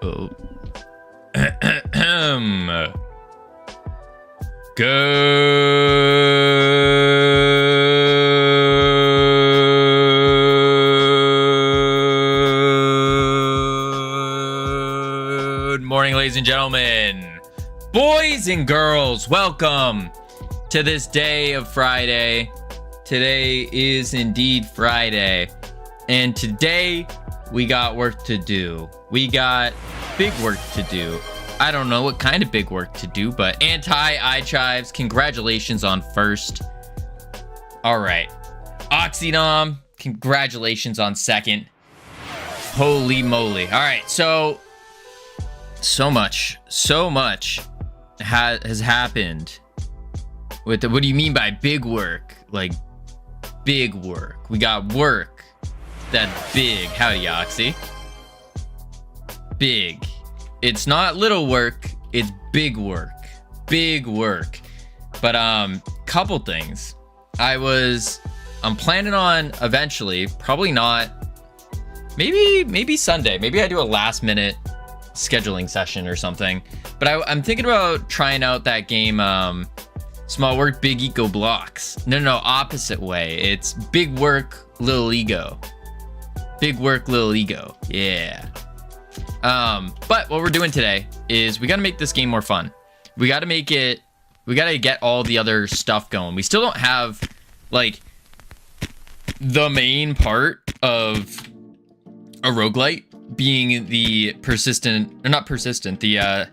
Oh. Good morning, ladies and gentlemen, boys and girls. Welcome to this day of Friday. Today is indeed Friday, and today we got work to do. We got big work to do. I don't know what kind of big work to do, but anti-iChives, congratulations on first. All right, Oxynom, congratulations on second. Holy moly. All right, so much has happened with the, what do you mean by big work? Like big work. We got work that's big. Howdy, Oxy. Big. It's not little work, it's big work. Big work. But couple things. I'm planning on eventually, probably not, maybe Sunday. Maybe I do a last minute scheduling session or something. But I'm thinking about trying out that game, Small Work, Big Eco Blocks. No, opposite way. It's big work, little ego. Big work, little ego. Yeah. But what we're doing today is we got to make this game more fun. We got to get all the other stuff going. We still don't have like the main part of a roguelite being the the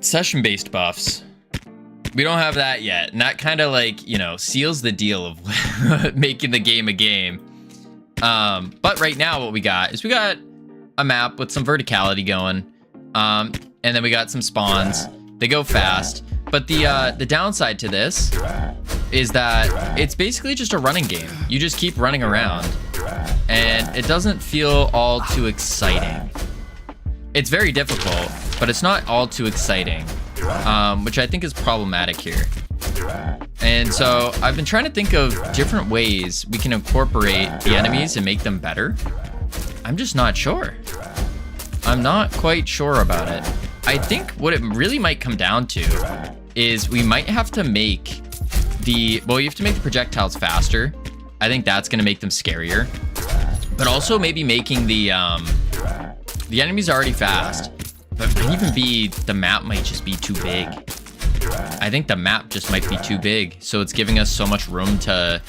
session-based buffs. We don't have that yet. And that kind of like, seals the deal of making the game a game. But right now what we got is a map with some verticality going, and then we got some spawns. They go fast, but the downside to this is that it's basically just a running game. You just keep running around, and it doesn't feel all too exciting. It's very difficult, but it's not all too exciting, which I think is problematic here. And so I've been trying to think of different ways we can incorporate the enemies and make them better. I'm just not sure. I'm not quite sure about it. I think what it really might come down to is we might have to make you have to make the projectiles faster. I think that's going to make them scarier. But also maybe making the enemies are already fast, but it might even be the map might just be too big. I think the map just might be too big, so it's giving us so much room to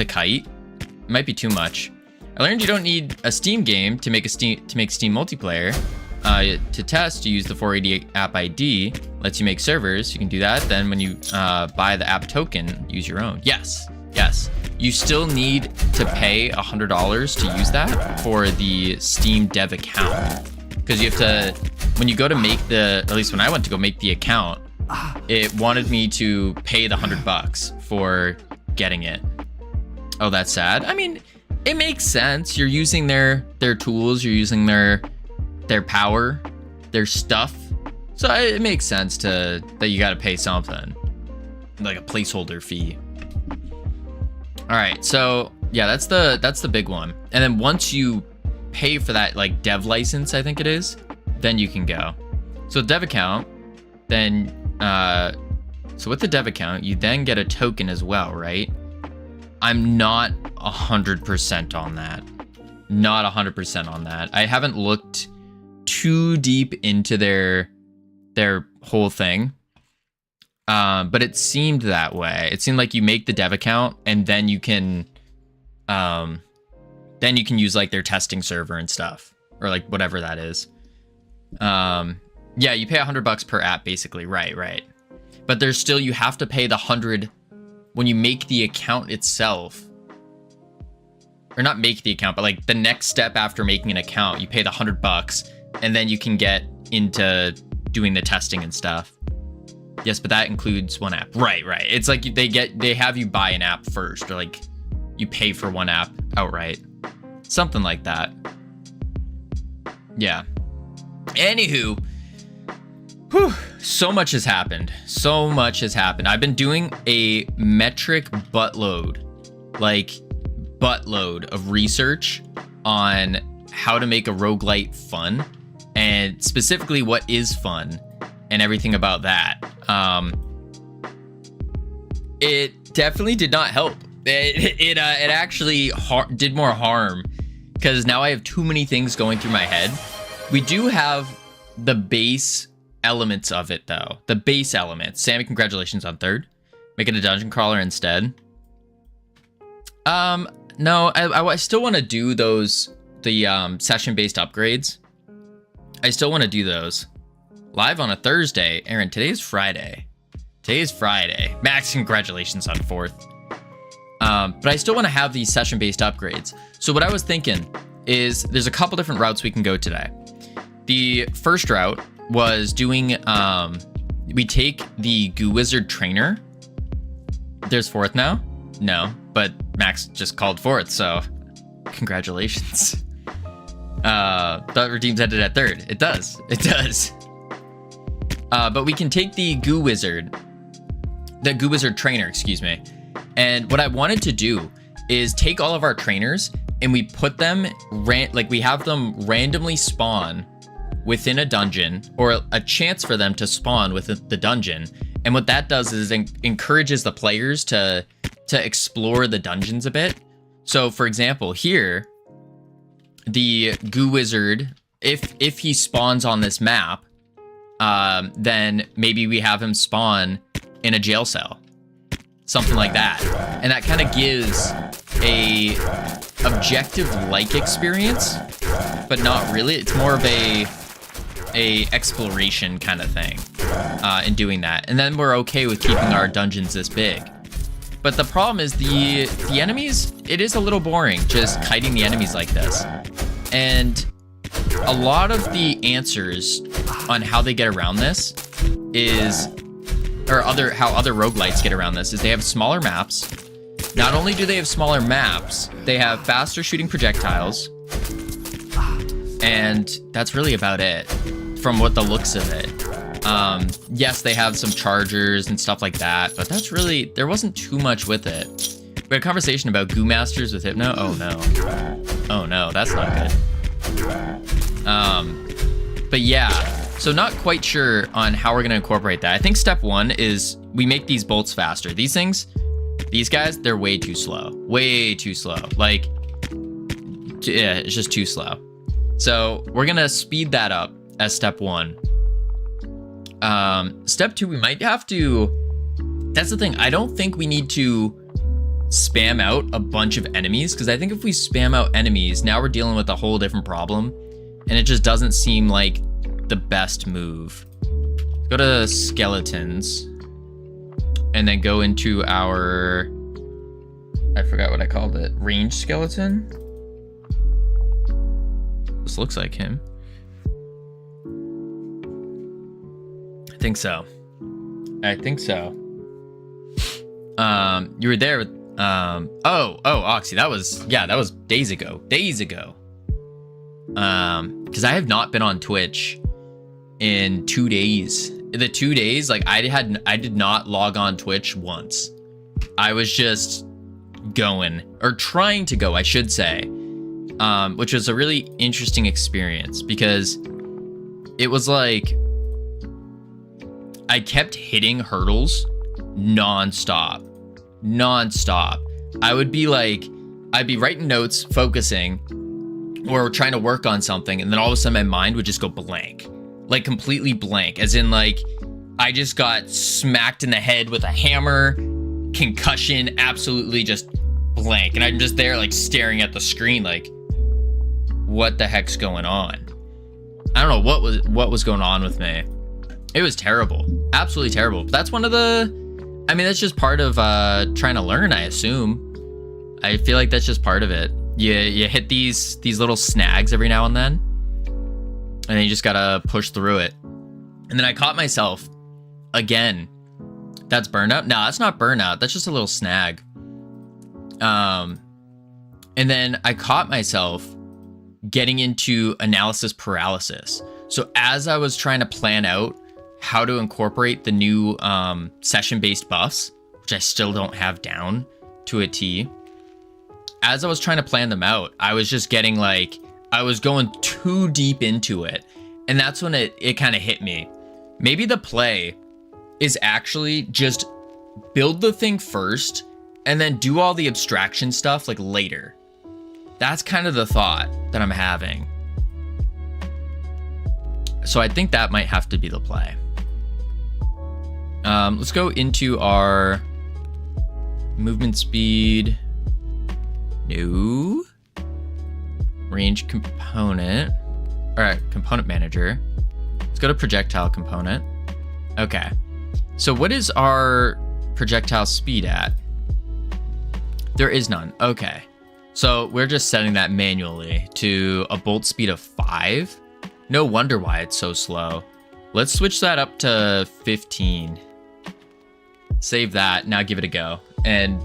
kite. It might be too much. I learned you don't need a Steam game to make Steam multiplayer. To test, you use the 488 app ID. Lets you make servers. You can do that. Then when you buy the app token, use your own. Yes. You still need to pay $100 to use that for the Steam dev account, because you have to. When you go to make at least when I went to go make the account, it wanted me to pay the $100 for getting it. Oh, that's sad. I mean, it makes sense. You're using their tools. You're using their power, their stuff. So it makes sense that you got to pay something, like a placeholder fee. All right, so yeah, that's the big one. And then once you pay for that like dev license, I think it is, then you can go. So dev account, then so with the dev account, you then get a token as well, right? I'm not 100% on that. Not 100% on that. I haven't looked too deep into their whole thing. But it seemed that way. It seemed like you make the dev account and then you can use like their testing server and stuff, or like whatever that is. Yeah, you pay $100 per app basically. Right. But there's still, you have to pay the 100 when you make the account itself. Or not make the account, but like the next step after making an account, you pay the $100 and then you can get into doing the testing and stuff. Yes, but that includes one app. Right. It's like they have you buy an app first, or like you pay for one app outright. Something like that. Yeah. Anywho, so much has happened. I've been doing a metric buttload of research on how to make a roguelite fun and specifically what is fun and everything about that. It definitely did not help. It actually did more harm, because now I have too many things going through my head. We do have the base elements of it, though. The base elements. Sammy, congratulations on 3rd. Make it a dungeon crawler instead. No, I still want to do those, the session-based upgrades. I still want to do those. Live on a Thursday. Aaron, today's Friday. Today's Friday. Max, congratulations on 4th. But I still want to have these session-based upgrades. So what I was thinking is there's a couple different routes we can go today. The first route was doing, we take the Goo Wizard Trainer. There's 4th now? No, but Max just called 4th, so congratulations. Thought Redeems ended at 3rd. It does. It does. But we can take the Goo Wizard Trainer, excuse me. And what I wanted to do is take all of our trainers and we put them, we have them randomly spawn within a dungeon, or a chance for them to spawn within the dungeon. And what that does is encourages the players to explore the dungeons a bit. So for example, here, the Goo Wizard, if he spawns on this map, then maybe we have him spawn in a jail cell. Something like that. And that kind of gives a objective-like experience, but not really. It's more of a exploration kind of thing in doing that. And then we're okay with keeping our dungeons this big. But the problem is the enemies, it is a little boring just kiting the enemies like this. And a lot of the answers on how they get around this is, or how other roguelites get around this, is they have smaller maps. Not only do they have smaller maps, they have faster shooting projectiles. And that's really about it from what the looks of it. Yes, they have some chargers and stuff like that, but that's really, there wasn't too much with it. We had a conversation about Goo Masters with Hypno. Oh no. Oh no, that's not good. But yeah, so not quite sure on how we're gonna incorporate that. I think step 1 is we make these bolts faster. These things, these guys, they're way too slow. Way too slow. Like, yeah, it's just too slow. So we're gonna speed that up as step 1. Step 2, we might have to, that's the thing, I don't think we need to spam out a bunch of enemies, because I think if we spam out enemies, now we're dealing with a whole different problem, and it just doesn't seem like the best move. Go to skeletons, and then go into our, I forgot what I called it, range skeleton? This looks like him. I think so. I think so. You were there with, oh, Oxy, that was days ago. Because I have not been on Twitch in 2 days. The 2 days, like, I did not log on Twitch once. I was just going, or trying to go, I should say, which was a really interesting experience, because it was like I kept hitting hurdles non-stop. I would be like, I'd be writing notes, focusing, or trying to work on something, and then all of a sudden my mind would just go blank. Like, completely blank, as in, like, I just got smacked in the head with a hammer, concussion, absolutely just blank. And I'm just there, like, staring at the screen, like, what the heck's going on? I don't know what was going on with me. It was terrible, absolutely terrible. But that's one of the, I mean, that's just part of trying to learn, I assume. I feel like that's just part of it. You hit these little snags every now and then, and then you just gotta push through it. And then I caught myself again. That's burnout? No, that's not burnout. That's just a little snag. And then I caught myself getting into analysis paralysis. So as I was trying to plan out how to incorporate the new session-based buffs, which I still don't have down to a T, as I was trying to plan them out, I was just getting, like, I was going too deep into it. And that's when it kind of hit me. Maybe the play is actually just build the thing first and then do all the abstraction stuff like later. That's kind of the thought that I'm having. So I think that might have to be the play. Let's go into our movement speed. No. Range component. All right, component manager. Let's go to projectile component. Okay. So what is our projectile speed at? There is none. Okay. So we're just setting that manually to a bolt speed of 5. No wonder why it's so slow. Let's switch that up to 15. Save that. Now give it a go. And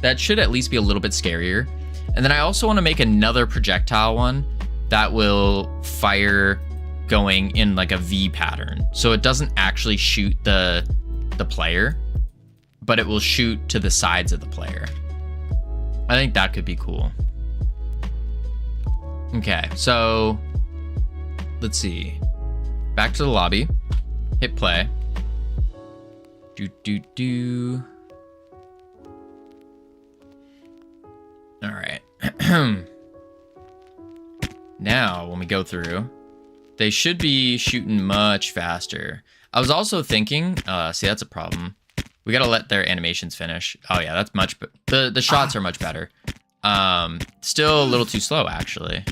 that should at least be a little bit scarier. And then I also want to make another projectile one that will fire going in like a V pattern. So it doesn't actually shoot the player, but it will shoot to the sides of the player. I think that could be cool. Okay, so let's see. Back to the lobby. Hit play. Do. All right. Now, when we go through, they should be shooting much faster. I was also thinking, see, that's a problem. We gotta let their animations finish. Oh yeah, that's much, the shots are much better. Still a little too slow, actually.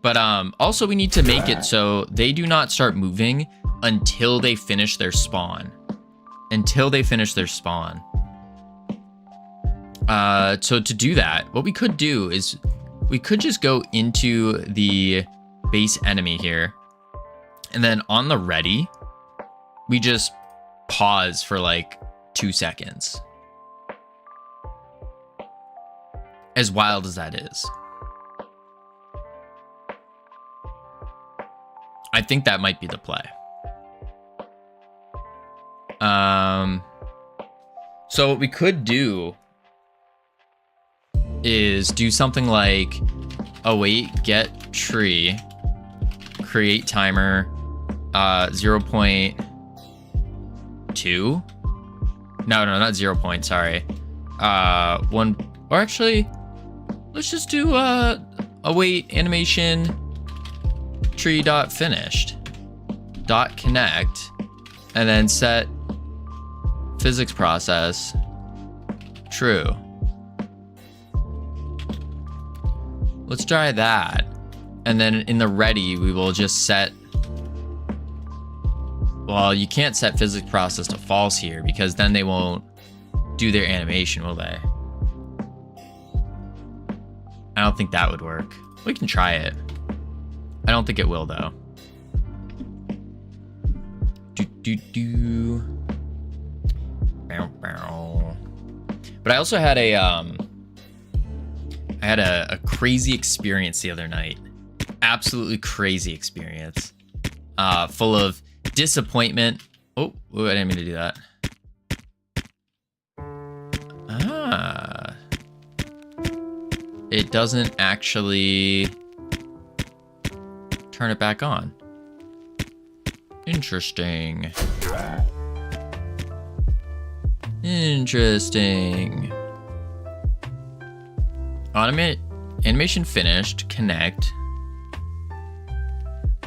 But also we need to make it so they do not start moving until they finish their spawn. Until they finish their spawn. So to do that, what we could do is we could just go into the base enemy here. And then on the ready, we just pause for like 2 seconds. As wild as that is. I think that might be the play. So what we could do is do something like await get tree, create timer 0.2. No, not 0 point, sorry. 1, or actually, let's just do await animation tree dot finished dot connect, and then set physics process true. Let's try that. And then in the ready, we will just set, well, you can't set physics process to false here because then they won't do their animation, will they? I don't think that would work. We can try it. I don't think it will though. But I also had a crazy experience the other night. Absolutely crazy experience. Full of disappointment. Oh, I didn't mean to do that. It doesn't actually turn it back on. Interesting. Interesting. Animation finished. Connect.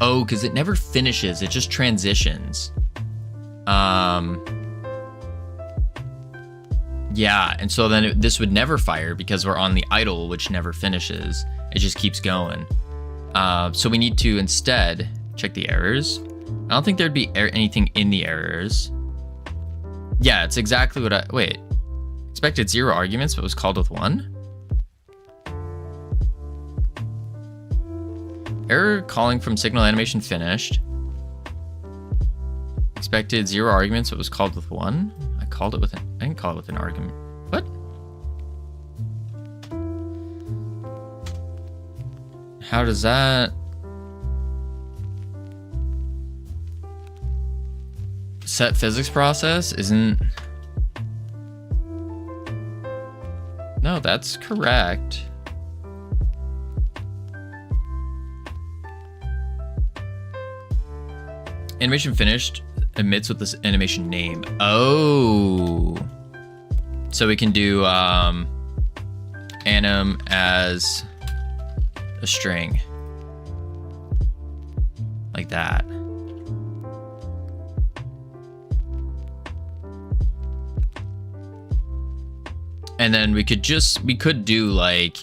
Oh, because it never finishes. It just transitions. Yeah, and so then this would never fire because we're on the idle, which never finishes. It just keeps going. So we need to instead check the errors. I don't think there'd be anything in the errors. Yeah, it's exactly what wait. Expected 0 arguments, but was called with 1? Error calling from signal animation finished. Expected 0 arguments, but was called with 1? I didn't call it with an argument. What? How does that? Set physics process isn't. No, that's correct. Animation finished emits with this animation name. Oh. So we can do anim as a string. Like that. And then we could do like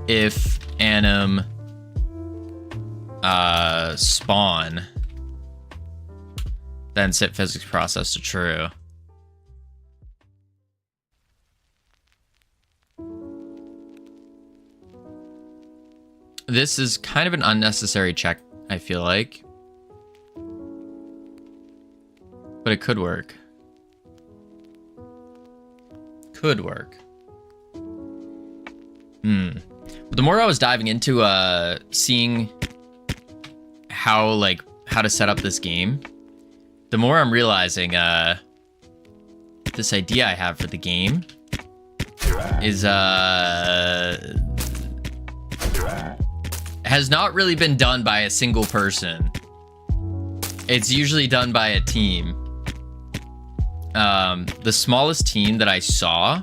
if anim spawn, then set physics process to true. This is kind of an unnecessary check, I feel like. But it could work. Could work. But the more I was diving into seeing how to set up this game, the more I'm realizing this idea I have for the game is has not really been done by a single person. It's usually done by a team. The smallest team that I saw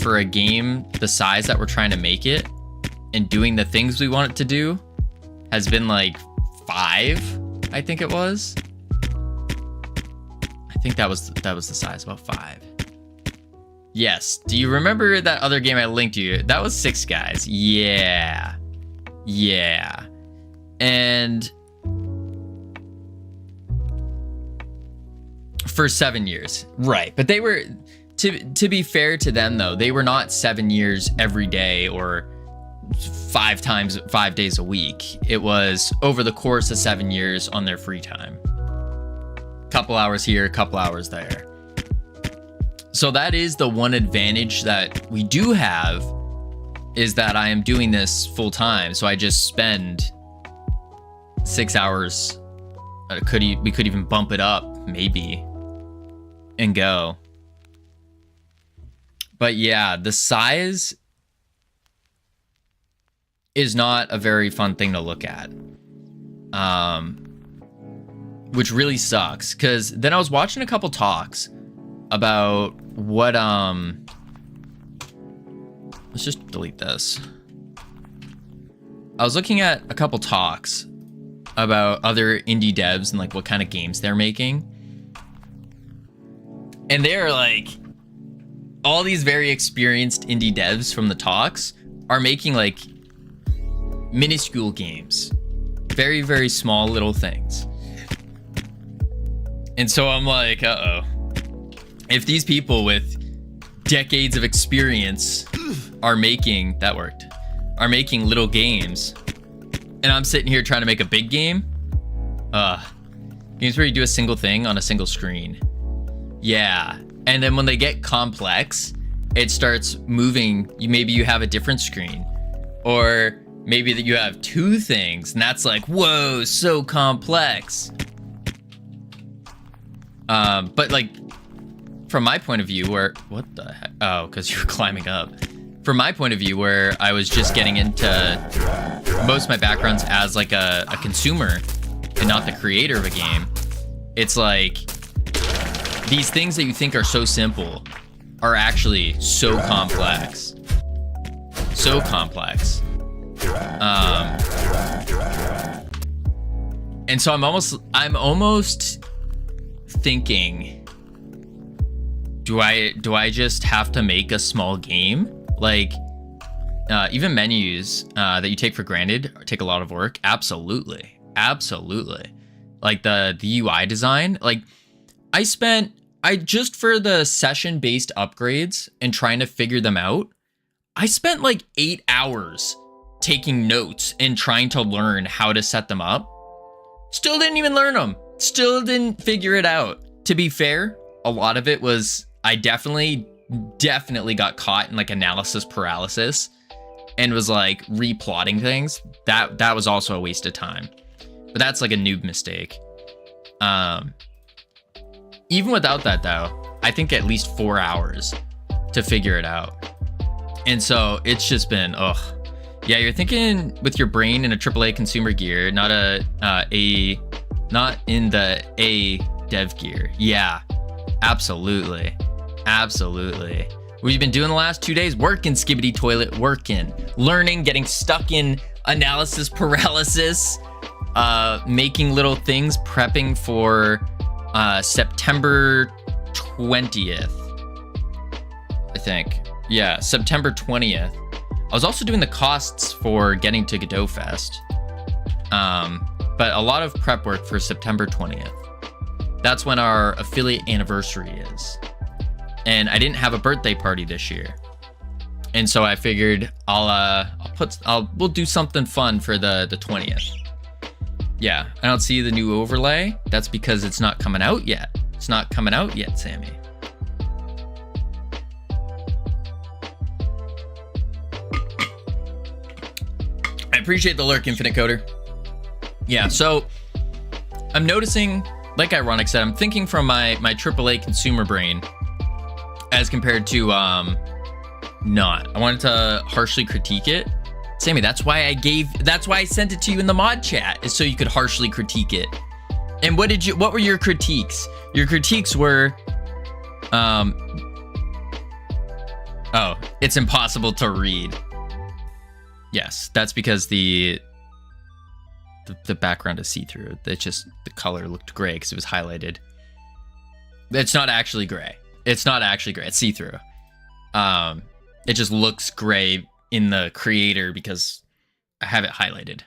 for a game the size that we're trying to make it and doing the things we want it to do has been like 5, I think it was. I think that was the size, about 5. Yes. Do you remember that other game I linked you? That was 6 guys. Yeah. Yeah. And for 7 years. Right. But they were, to be fair to them though, they were not 7 years every day or 5 days a week. It was over the course of 7 years on their free time. Couple hours here, couple hours there. So that is the one advantage that we do have, is that I am doing this full time. So I just spend 6 hours. We could even bump it up maybe and go. But yeah, the size is not a very fun thing to look at. Which really sucks, because then I was watching a couple talks about what let's just delete this. I was looking at a couple talks about other indie devs and like what kind of games they're making. And they're like, all these very experienced indie devs from the talks are making like minuscule games. Very, very small little things. And so I'm like, uh-oh. If these people with decades of experience are making, that worked, are making little games, and I'm sitting here trying to make a big game, games where you do a single thing on a single screen. Yeah. And then when they get complex, it starts moving. Maybe you have a different screen, or maybe that you have 2 things, and that's like, whoa, so complex. But like, from my point of view, where, what the heck? Oh, because you're climbing up. From my point of view, where I was just getting into most of my backgrounds as like a consumer and not the creator of a game, it's like these things that you think are so simple are actually so complex. So complex. And so I'm almost thinking, do I just have to make a small game? Like, even menus that you take for granted take a lot of work. Absolutely. Like the UI design, like I just for the session based upgrades and trying to figure them out, I spent like 8 hours taking notes and trying to learn how to set them up. Still didn't even learn them. Still didn't figure it out. To be fair, a lot of it was, I definitely got caught in like analysis paralysis and was like replotting things. That was also a waste of time. But that's like a noob mistake. Even without that though, I think at least 4 hours to figure it out. And so it's just been, yeah, you're thinking with your brain in a AAA consumer gear, not not in the A dev gear. Yeah, absolutely. Absolutely. We've been doing the last 2 days, working, Skibbity Toilet, working, learning, getting stuck in analysis paralysis, making little things, prepping for September 20th, I think. Yeah, September 20th. I was also doing the costs for getting to Godot Fest, but a lot of prep work for September 20th. That's when our affiliate anniversary is. And I didn't have a birthday party this year. And so I figured we'll do something fun for the 20th. Yeah, I don't see the new overlay. That's because it's not coming out yet. It's not coming out yet, Sammy. I appreciate the lurk, Infinite Coder. Yeah, so I'm noticing, like Ironic said, I'm thinking from my AAA consumer brain as compared to not. I wanted to harshly critique it. Sammy, that's why I sent it to you in the mod chat, is so you could harshly critique it. And what were your critiques? Your critiques were oh, it's impossible to read. Yes, that's because the background is see-through. It's just the color looked gray because it was highlighted. It's not actually gray. It's not actually gray. It's see-through. It just looks gray in the creator because I have it highlighted.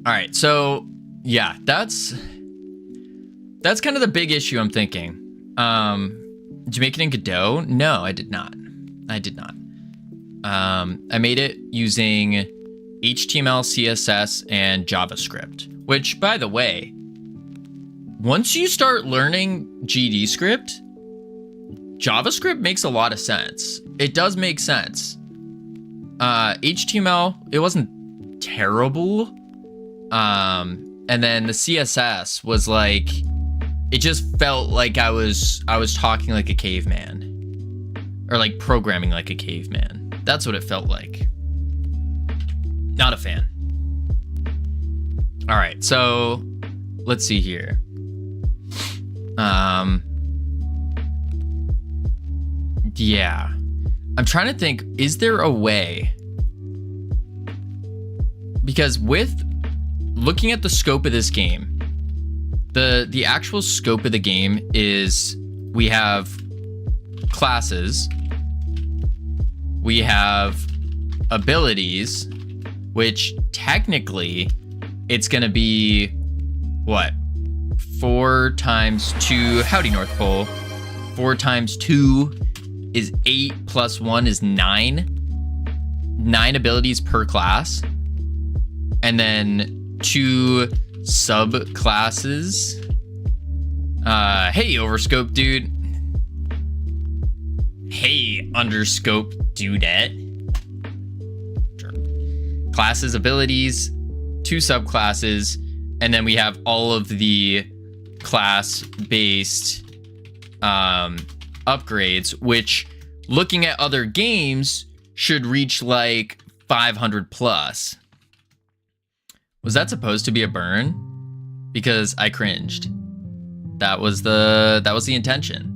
All right, so yeah, that's kind of the big issue I'm thinking. Did you make it in Godot? No, I did not. I did not. I made it using HTML, CSS, and JavaScript, which, by the way, once you start learning GD script, JavaScript makes a lot of sense. It does make sense. HTML, it wasn't terrible. And then the CSS was like, it just felt like I was talking like a caveman, or like programming like a caveman. That's what it felt like. Not a fan. All right, so let's see here. Yeah, I'm trying to think, is there a way? Because with looking at the scope of this game, the actual scope of the game is we have classes, we have abilities, which technically it's going to be what? 4 times 2, howdy North Pole. 4 times 2 is 8 plus 1 is 9. 9 abilities per class. And then 2 subclasses. Hey, Overscope dude. Hey, Underscope dudette. Sure. Classes, abilities, 2 subclasses, and then we have all of the class-based upgrades, which, looking at other games, should reach like 500 plus. Was that supposed to be a burn? Because I cringed. That was the intention.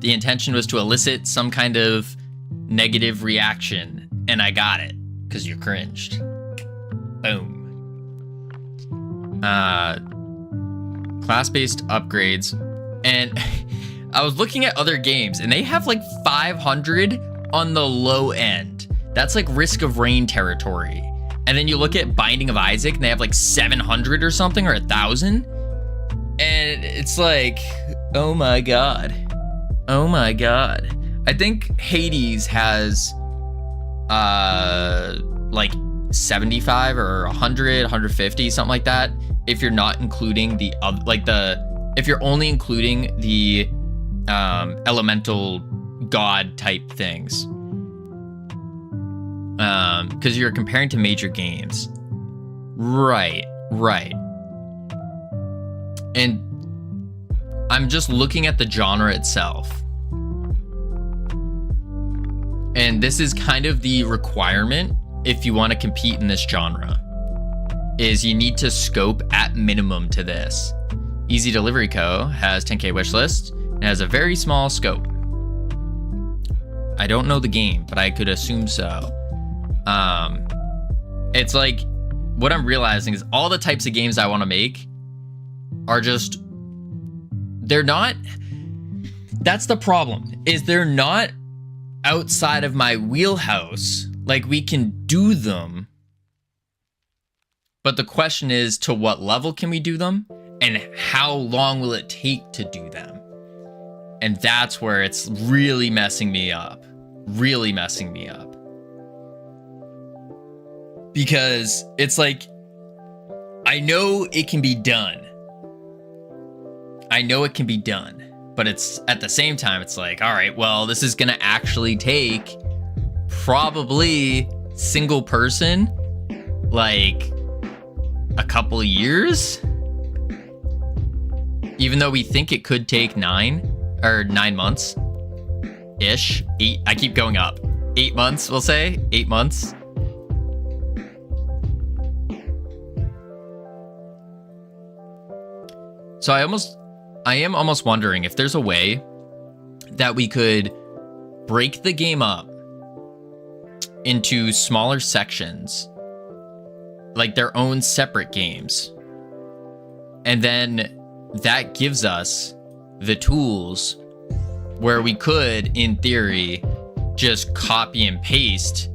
The intention was to elicit some kind of negative reaction, and I got it because you cringed. Boom. Class-based upgrades, and I was looking at other games, and they have like 500 on the low end. That's like Risk of Rain territory. And then you look at Binding of Isaac, and they have like 700 or something, or 1,000. And it's like, oh my god. Oh my god. I think Hades has like 75 or 100, 150, something like that. If you're not including the if you're only including the elemental god type things. Because you're comparing to major games. Right. And I'm just looking at the genre itself. And this is kind of the requirement if you want to compete in this genre. is you need to scope at minimum to this. Easy Delivery Co. has 10K wish list and has a very small scope. I don't know the game, but I could assume so. It's like, what I'm realizing is all the types of games I want to make are just, they're not, that's the problem, is they're not outside of my wheelhouse. Like, we can do them, but the question is, to what level can we do them? And how long will it take to do them? And that's where it's really messing me up. Really messing me up. Because it's like, I know it can be done. I know it can be done. But it's, at the same time, it's like, all right, well, this is going to actually take probably single person, like, a couple years. Even though we think it could take 9 months ish. 8, I keep going up. 8 months, we'll say. 8 months. So I am almost wondering if there's a way that we could break the game up into smaller sections, like their own separate games. And then that gives us the tools where we could, in theory, just copy and paste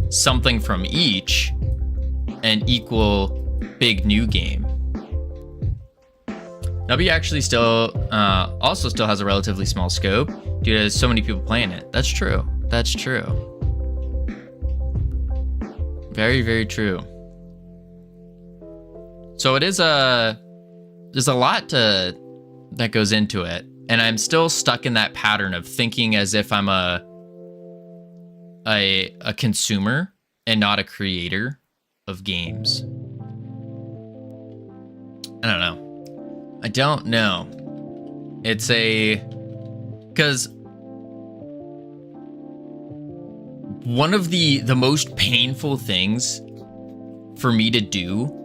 something from each and equal big new game. W actually still also still has a relatively small scope due to so many people playing it. That's true. That's true. Very, very true. So it is there's a lot that goes into it, and I'm still stuck in that pattern of thinking as if I'm a consumer and not a creator of games. I don't know. It's because one of the most painful things for me to do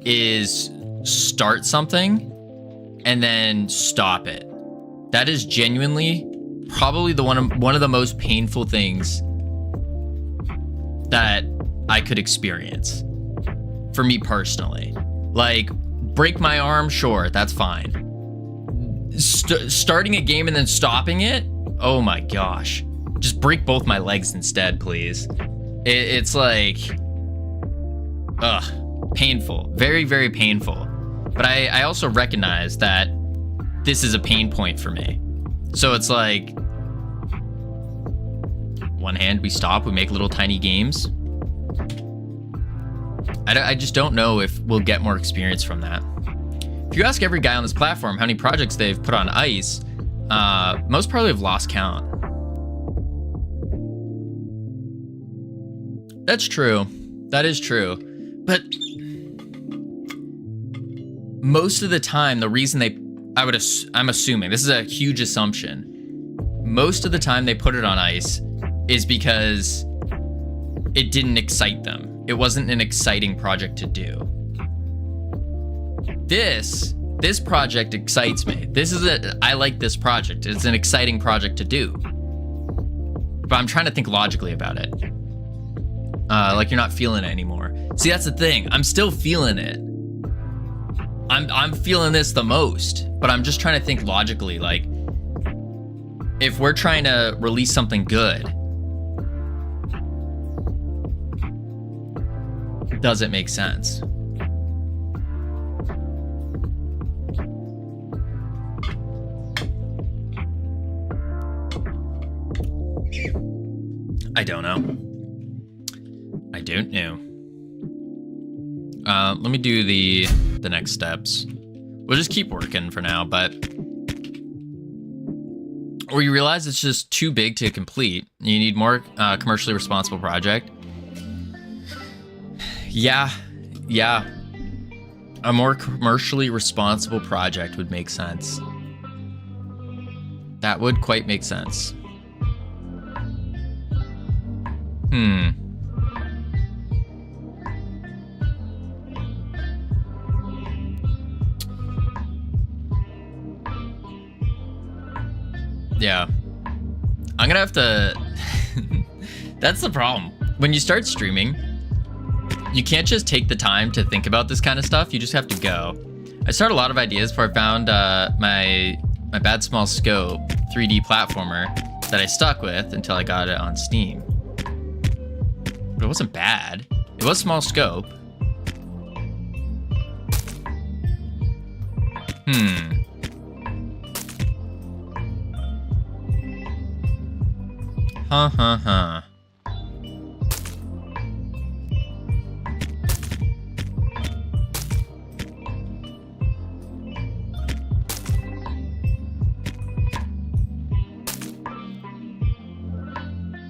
is start something and then stop it. That is genuinely probably one of the most painful things that I could experience for me personally. Like, break my arm, sure, that's fine. Starting a game and then stopping it, oh my gosh. Just break both my legs instead, please. It's like, painful. Very, very painful. But I also recognize that this is a pain point for me. So it's like, one hand, we stop, we make little tiny games. I just don't know if we'll get more experience from that. If you ask every guy on this platform how many projects they've put on ice, most probably have lost count. That's true. That is true. But most of the time, the reason I'm assuming, this is a huge assumption, most of the time they put it on ice is because it didn't excite them. It wasn't an exciting project to do. This project excites me. I like this project. It's an exciting project to do. But I'm trying to think logically about it. Like you're not feeling it anymore. See, that's the thing. I'm still feeling it. I'm feeling this the most, but I'm just trying to think logically. Like, if we're trying to release something good, does it make sense? I don't know. I don't know. Let me do the next steps. We'll just keep working for now, but or you realize it's just too big to complete. You need more commercially responsible project. Yeah. A more commercially responsible project would make sense. That would quite make sense. Yeah. I'm gonna have to... That's the problem. When you start streaming, you can't just take the time to think about this kind of stuff. You just have to go. I started a lot of ideas before I found my bad small scope 3D platformer that I stuck with until I got it on Steam. But it wasn't bad. It was small scope. Huh.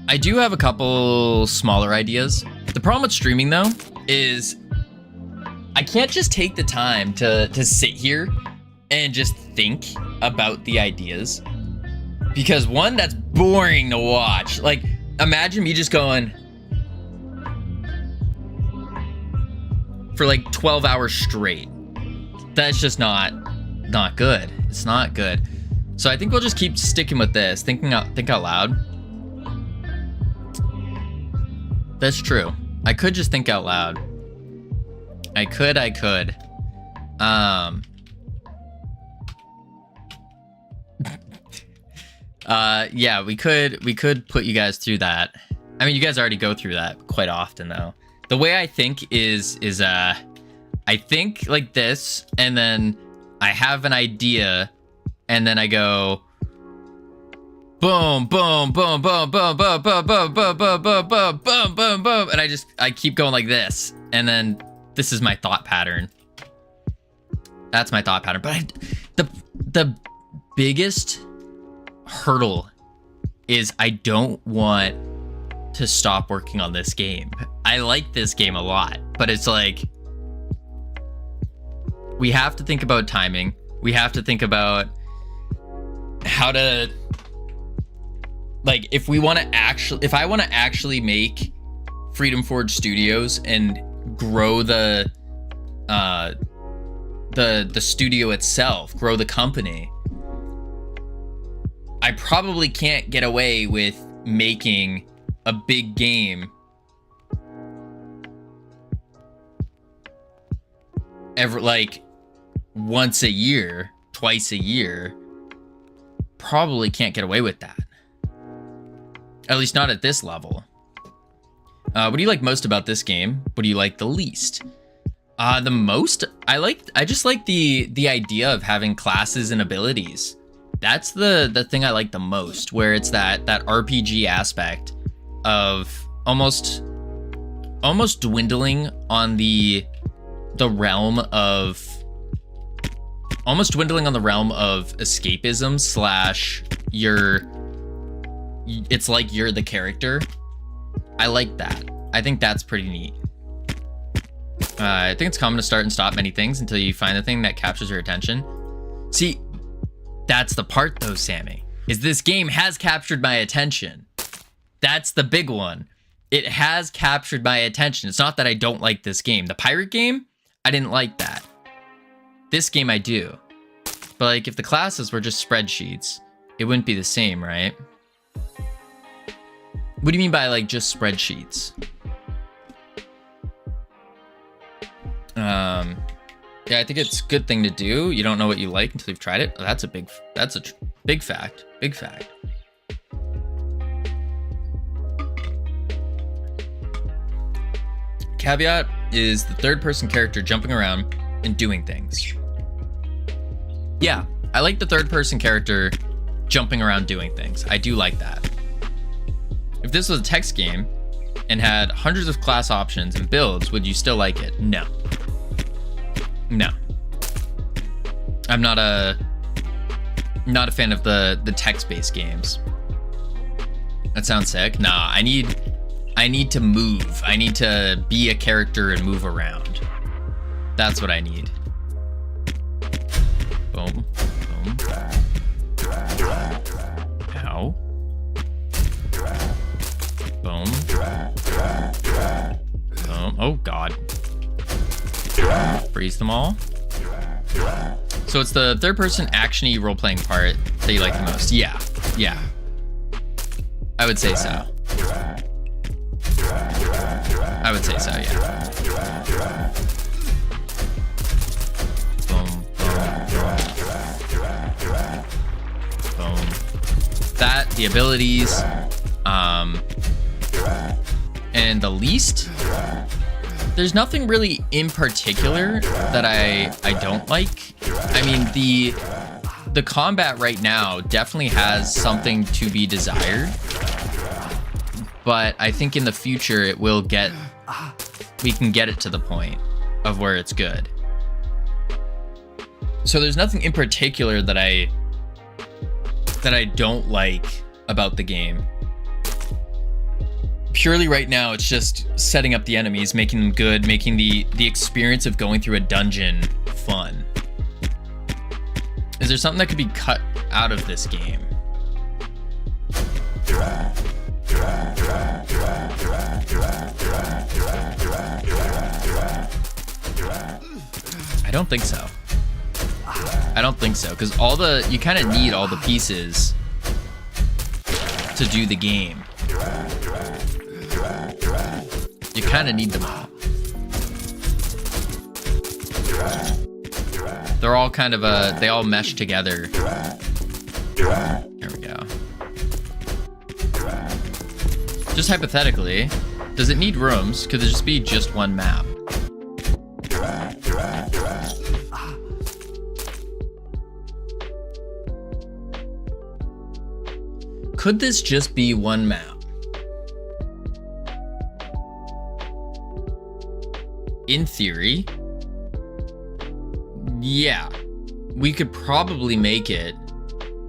I do have a couple smaller ideas. The problem with streaming though is I can't just take the time to sit here and just think about the ideas, because one, that's boring to watch. Like, imagine me just going for like 12 hours straight. That's just not good. It's not good. So I think we'll just keep sticking with this. Think out loud. That's true. I could just think out loud. I could. Yeah, we could put you guys through that. I mean, you guys already go through that quite often though. The way I think is I think like this, and then I have an idea, and then I go boom, boom, boom, boom, boom, boom, boom, boom, boom, boom, boom, boom, boom, boom, boom, and I keep going like this, and then this is my thought pattern. That's my thought pattern. But the biggest hurdle is I don't want to stop working on this game. I like this game a lot, but it's like we have to think about timing. We have to think about how to, like, if I want to actually make Freedom Forge Studios and grow the studio itself, grow the company, I probably can't get away with making a big game like once a year, twice a year. Probably can't get away with that. At least not at this level. What do you like most about this game? What do you like the least? The most, I just like the idea of having classes and abilities. That's the thing I like the most, where it's that RPG aspect of almost dwindling on the realm of escapism slash it's like you're the character. I like that. I think that's pretty neat. I think it's common to start and stop many things until you find the thing that captures your attention. See, that's the part though, Sammy, is this game has captured my attention. That's the big one. It has captured my attention. It's not that I don't like this game. The pirate game, I didn't like that. This game I do. But like, if the classes were just spreadsheets, it wouldn't be the same, right? What do you mean by like just spreadsheets? Yeah, I think it's a good thing to do. You don't know what you like until you've tried it. Oh, that's a big fact. Big fact. Caveat is the third person character jumping around and doing things. Yeah, I like the third person character jumping around doing things. I do like that. If this was a text game and had hundreds of class options and builds, would you still like it? No. No. I'm not a fan of the text-based games. That sounds sick. Nah, I need to move. I need to be a character and move around. That's what I need. Boom. Boom. Ow. Boom. Boom. Oh, God. Freeze them all. So it's the third-person action-y role-playing part that you like the most. Yeah. Yeah. I would say so. I would say so, yeah. Boom, boom, boom. That, the abilities, and the least, there's nothing really in particular that I don't like. I mean, the combat right now definitely has something to be desired, but I think in the future it will get, we can get it to the point of where it's good. So there's nothing in particular that I don't like about the game. Purely right now, it's just setting up the enemies, making them good, making the experience of going through a dungeon fun. Is there something that could be cut out of this game? I don't think so. I don't think so, because you kind of need all the pieces to do the game. You kind of need them all. They're all kind of they all mesh together. There we go. Just hypothetically, does it need rooms? Could there just be just one map? Could this just be one map? In theory, yeah, we could probably make it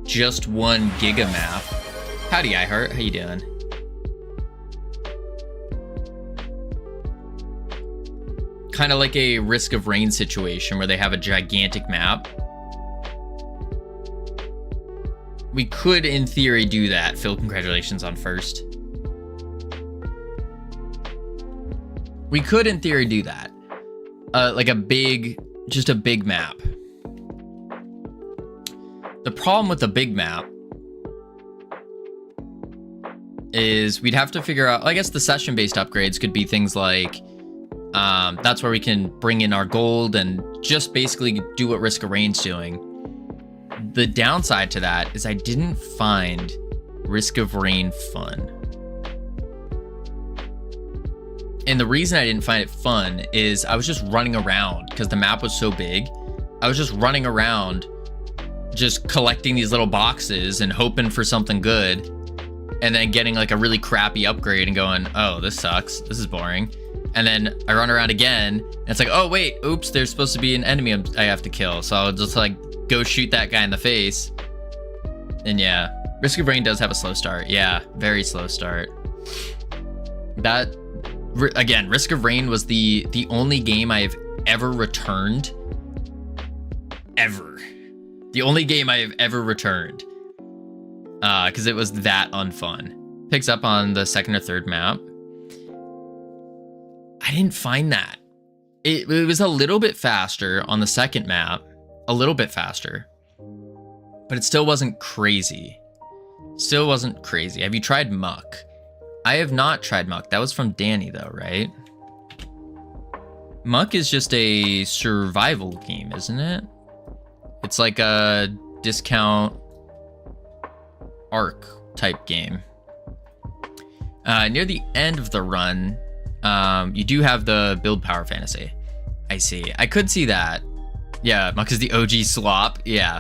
just one giga map. Howdy, iHeart, how you doing? Kind of like a Risk of Rain situation where they have a gigantic map. We could, in theory, do that. Phil, congratulations on first. We could, in theory, do that. Like just a big map. The problem with the big map is we'd have to figure out, I guess the session-based upgrades could be things like, that's where we can bring in our gold and just basically do what Risk of Rain's doing. The downside to that is I didn't find Risk of Rain fun. And the reason I didn't find it fun is I was just running around because the map was so big. I was just running around, just collecting these little boxes and hoping for something good, and then getting like a really crappy upgrade and going, oh, this sucks. This is boring. And then I run around again and it's like, oh, wait, oops, there's supposed to be an enemy I have to kill. So I'll just like go shoot that guy in the face. And yeah, Risk of Rain does have a slow start. Yeah, very slow start. That, again, Risk of Rain was the only game I've ever returned. Ever. The only game I have ever returned. Because it was that unfun. Picks up on the second or third map. I didn't find that. It was a little bit faster on the second map. A little bit faster. But it still wasn't crazy. Still wasn't crazy. Have you tried Muck? I have not tried Muck. That was from Danny though, right? Muck is just a survival game, isn't it? It's like a discount Ark type game. Near the end of the run, you do have the build power fantasy. I see. I could see that. Yeah, Muck is the OG slop. Yeah.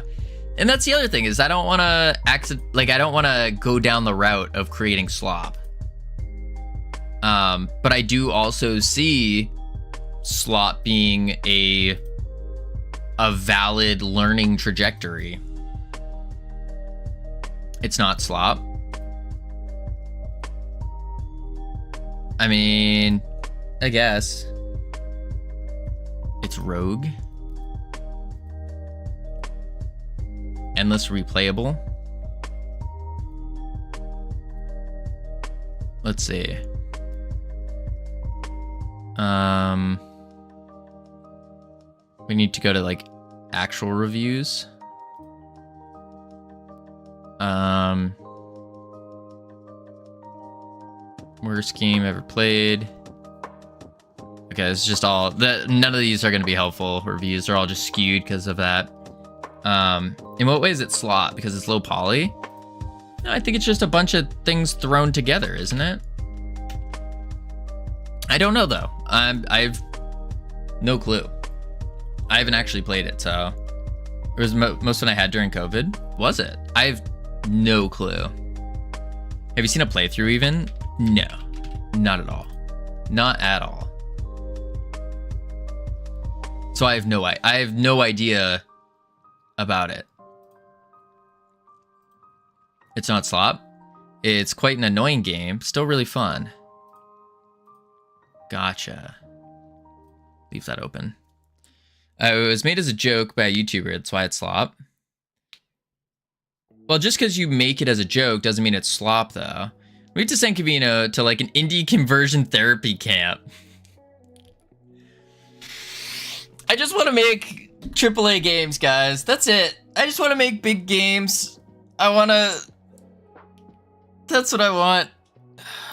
And that's the other thing is I don't want to go down the route of creating slop. But I do also see slop being a valid learning trajectory. It's not slop. I mean, I guess. It's rogue. Endless replayable. Let's see. We need to go to like actual reviews. Worst game ever played. Okay, it's just all none of these are going to be helpful reviews. They're all just skewed because of that. In what way is it slop? Because it's low poly? No, I think it's just a bunch of things thrown together, isn't it? I don't know though. I've no clue. I haven't actually played it, so it was most when I had during COVID. Was it? I have no clue. Have you seen a playthrough even? No, not at all. Not at all. So I have no idea about it. It's not slop. It's quite an annoying game. Still really fun. Gotcha. Leave that open. It was made as a joke by a YouTuber. That's why it's slop. Well, just because you make it as a joke doesn't mean it's slop, though. We need to send Covino to like an indie conversion therapy camp. I just want to make AAA games, guys. That's it. I just want to make big games. That's what I want.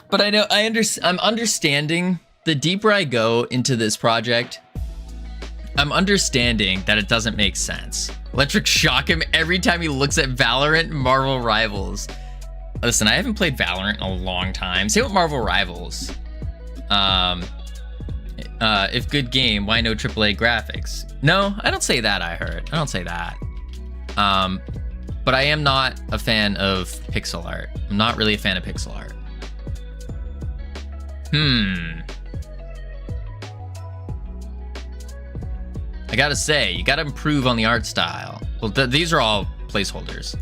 But I know I'm understanding. The deeper I go into this project, I'm understanding that it doesn't make sense. Electric shock him every time he looks at Valorant and Marvel Rivals. Listen, I haven't played Valorant in a long time. Same with Marvel Rivals. If good game, why no AAA graphics? No, I don't say that, I heard. I don't say that. But I am not a fan of pixel art. I'm not really a fan of pixel art. I gotta say, you gotta improve on the art style. Well, these are all placeholders.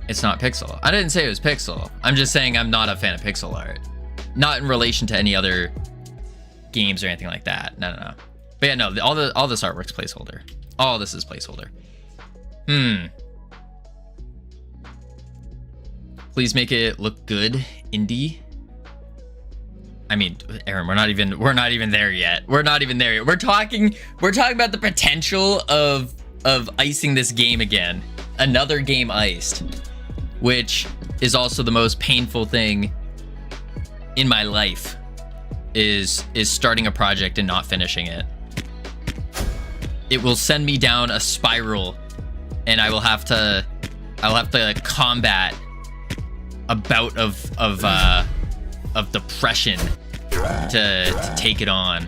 It's not pixel. I didn't say it was pixel. I'm just saying I'm not a fan of pixel art. Not in relation to any other games or anything like that. No. But yeah, no, all this artwork's placeholder. All this is placeholder. Please make it look good, indie. I mean, Aaron, we're not even there yet. We're not even there yet. We're talking about the potential of icing this game again. Another game iced, which is also the most painful thing in my life is starting a project and not finishing it. It will send me down a spiral and I'll have to combat a bout of depression to take it on,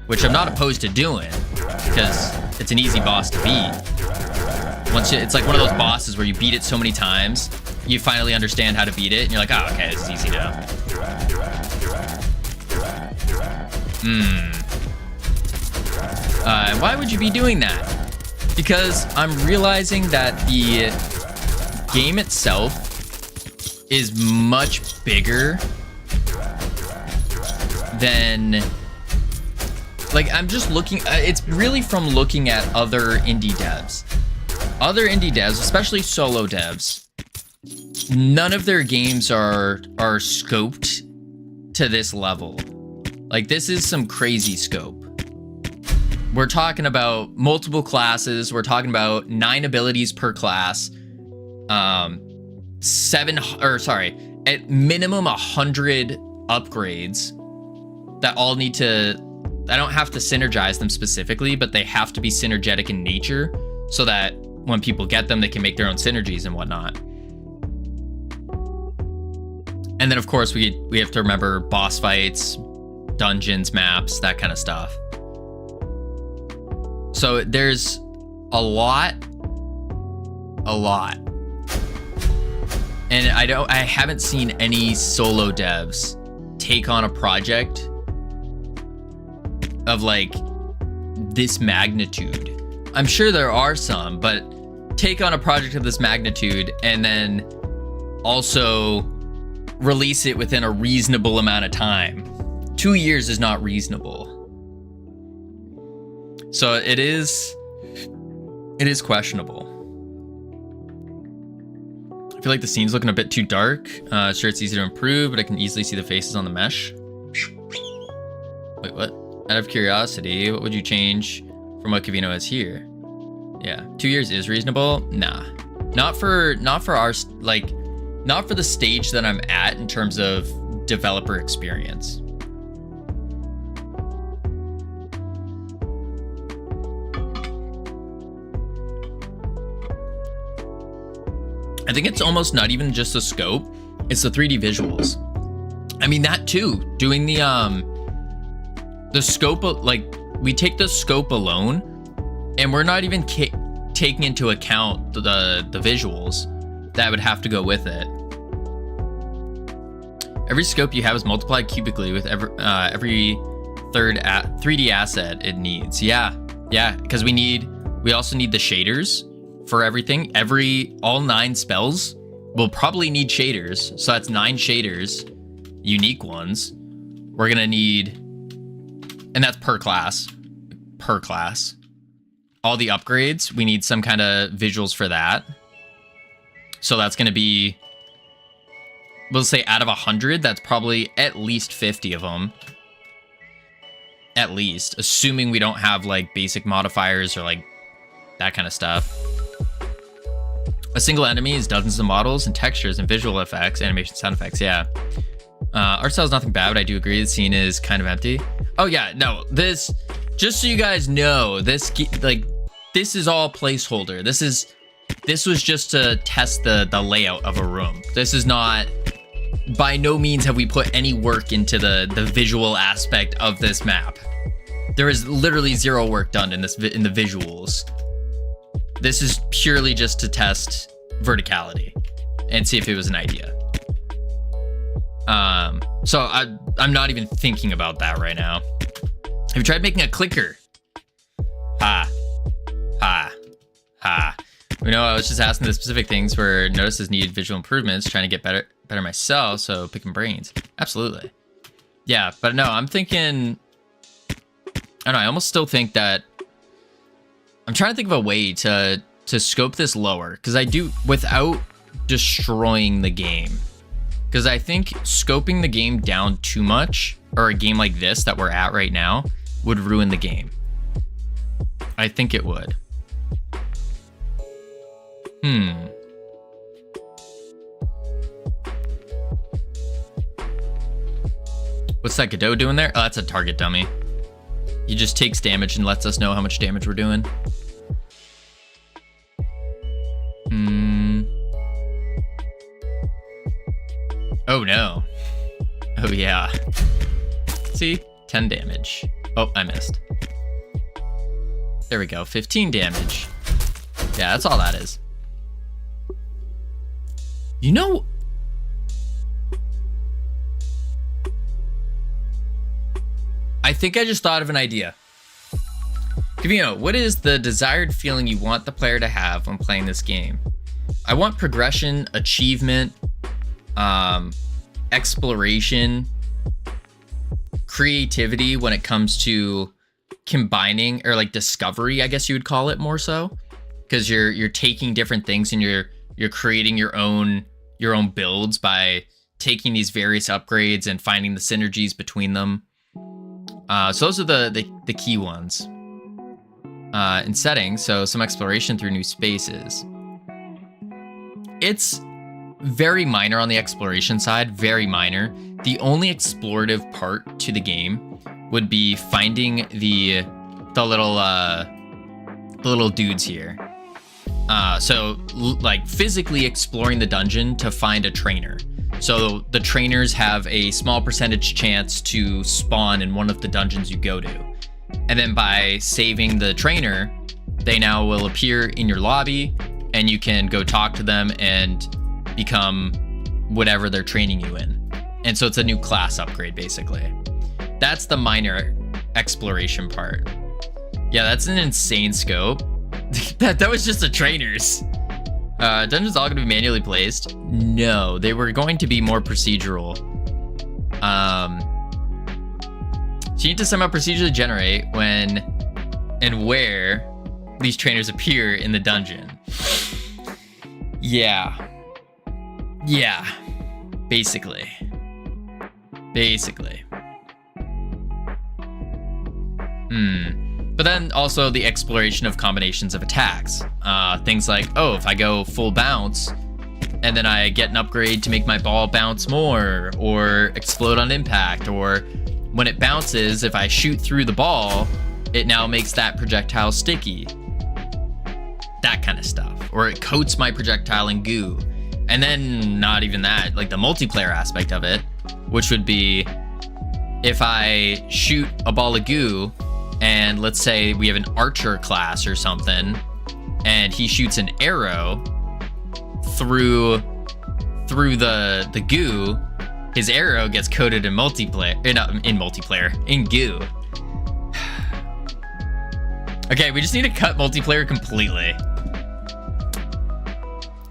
which I'm not opposed to doing because it's an easy boss to beat. It's like one of those bosses where you beat it so many times, you finally understand how to beat it, and you're like, oh, okay, this is easy now. Why would you be doing that? Because I'm realizing that the game itself is much bigger than, like, I'm just looking, it's really from looking at other indie devs. Other indie devs, especially solo devs, none of their games are scoped to this level. Like, this is some crazy scope. We're talking about multiple classes. We're talking about 9 abilities per class. At minimum 100 upgrades that all need to, I don't have to synergize them specifically, but they have to be synergetic in nature so that when people get them, they can make their own synergies and whatnot. And then of course we have to remember boss fights, dungeons, maps, that kind of stuff. So there's a lot. And I haven't seen any solo devs take on a project of like this magnitude. I'm sure there are some, but take on a project of this magnitude and then also release it within a reasonable amount of time. 2 years is not reasonable. So it is questionable. I feel like the scene's looking a bit too dark. Sure, it's easy to improve, but I can easily see the faces on the mesh. Wait, what? Out of curiosity, what would you change from what Covino is here? Yeah, 2 years is reasonable. Nah, not for the stage that I'm at in terms of developer experience. I think it's almost not even just the scope, it's the 3D visuals. I mean, that too, doing the scope, like, we take the scope alone, and we're not even taking into account the visuals that would have to go with it. Every scope you have is multiplied cubically with every third 3D asset it needs. Yeah, because we also need the shaders for everything. All 9 spells will probably need shaders, so that's 9 shaders, unique ones. We're gonna need, and that's per class. All the upgrades, we need some kind of visuals for that. So that's gonna be, we'll say out of 100, that's probably at least 50 of them. At least, assuming we don't have like basic modifiers or like that kind of stuff. A single enemy is dozens of models and textures and visual effects, animation, sound effects. Yeah. Art style is nothing bad, but I do agree the scene is kind of empty. Oh yeah, no, this, just so you guys know, this is all placeholder. This was just to test the layout of a room. This is not, by no means have we put any work into the visual aspect of this map. There is literally zero work done in the visuals. This is purely just to test verticality and see if it was an idea. So I'm not even thinking about that right now. Have you tried making a clicker? Ha. You know, I was just asking the specific things where notices need visual improvements, trying to get better myself, so picking brains. Absolutely. Yeah, but no, I'm thinking, I don't know, I almost still think that I'm trying to think of a way to scope this lower, because I do, without destroying the game. Because I think scoping the game down too much, or a game like this that we're at right now, would ruin the game. I think it would. What's that Godot doing there? Oh, that's a target dummy. He just takes damage and lets us know how much damage we're doing. Oh no. Oh yeah. See? 10 damage. Oh, I missed. There we go. 15 damage. Yeah, that's all that is. You know, I think I just thought of an idea. Covino, what is the desired feeling you want the player to have when playing this game? I want progression, achievement, exploration, creativity when it comes to combining, or like discovery, I guess you would call it, more so, because you're taking different things and you're creating your own builds by taking these various upgrades and finding the synergies between them. So those are the key ones. In settings, so some exploration through new spaces. It's very minor on the exploration side, very minor. The only explorative part to the game would be finding the little dudes here. So like physically exploring the dungeon to find a trainer. So the trainers have a small percentage chance to spawn in one of the dungeons you go to. And then by saving the trainer, they now will appear in your lobby and you can go talk to them and become whatever they're training you in. And so it's a new class upgrade, basically. That's the minor exploration part. Yeah, that's an insane scope. that was just the trainers. Dungeons all going to be manually placed? No, they were going to be more procedural. So you need to somehow procedurally generate when and where these trainers appear in the dungeon. Yeah, basically. But then also the exploration of combinations of attacks. Things like, oh, if I go full bounce, and then I get an upgrade to make my ball bounce more or explode on impact, or when it bounces, if I shoot through the ball, it now makes that projectile sticky. That kind of stuff. Or it coats my projectile in goo. And then not even that, like the multiplayer aspect of it, which would be if I shoot a ball of goo and let's say we have an archer class or something, and he shoots an arrow through the goo, his arrow gets coated in in goo. Okay, we just need to cut multiplayer completely.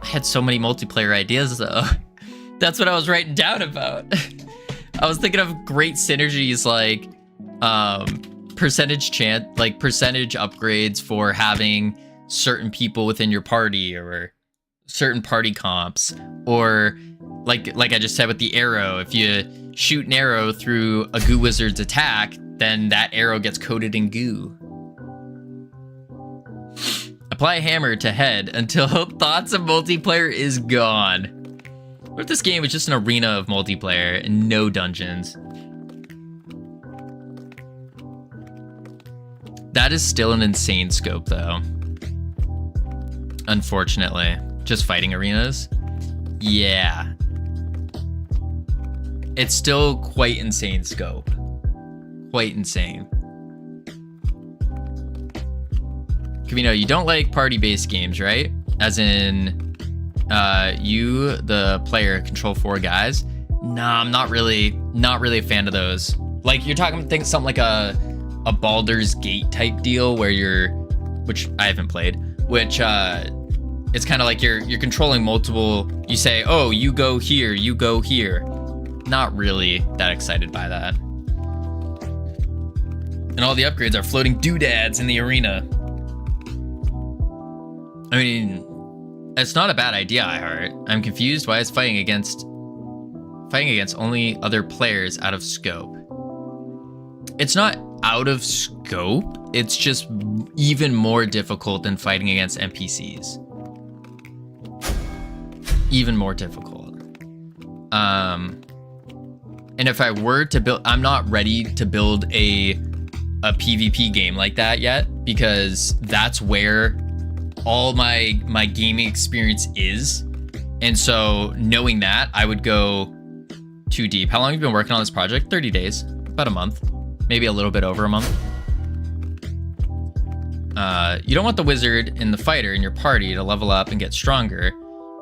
I had so many multiplayer ideas though. That's what I was writing down about. I was thinking of great synergies like percentage upgrades for having certain people within your party, or certain party comps, or like I just said with the arrow, if you shoot an arrow through a goo wizard's attack, then that arrow gets coated in goo. Apply a hammer to head until thoughts of multiplayer is gone. What if this game was just an arena of multiplayer and no dungeons? That is still an insane scope though. Unfortunately. Just fighting arenas? Yeah. It's still quite insane scope. Quite insane. Covino, you don't like party-based games, right? As in, you, the player, control 4 guys? Nah, I'm not really a fan of those. Like, you're talking, think something like a Baldur's Gate type deal where which I haven't played, which, it's kind of like you're controlling multiple, you say, oh, you go here, you go here. Not really that excited by that. And all the upgrades are floating doodads in the arena. I mean, it's not a bad idea, iHeart. I'm confused why it's fighting against only other players out of scope. It's not out of scope, it's just even more difficult than fighting against NPCs. Even more difficult. And if I were to build, I'm not ready to build a PvP game like that yet, because that's where all my gaming experience is. And so knowing that, I would go too deep. How long have you been working on this project? 30 days, about a month, maybe a little bit over a month. You don't want the wizard and the fighter in your party to level up and get stronger.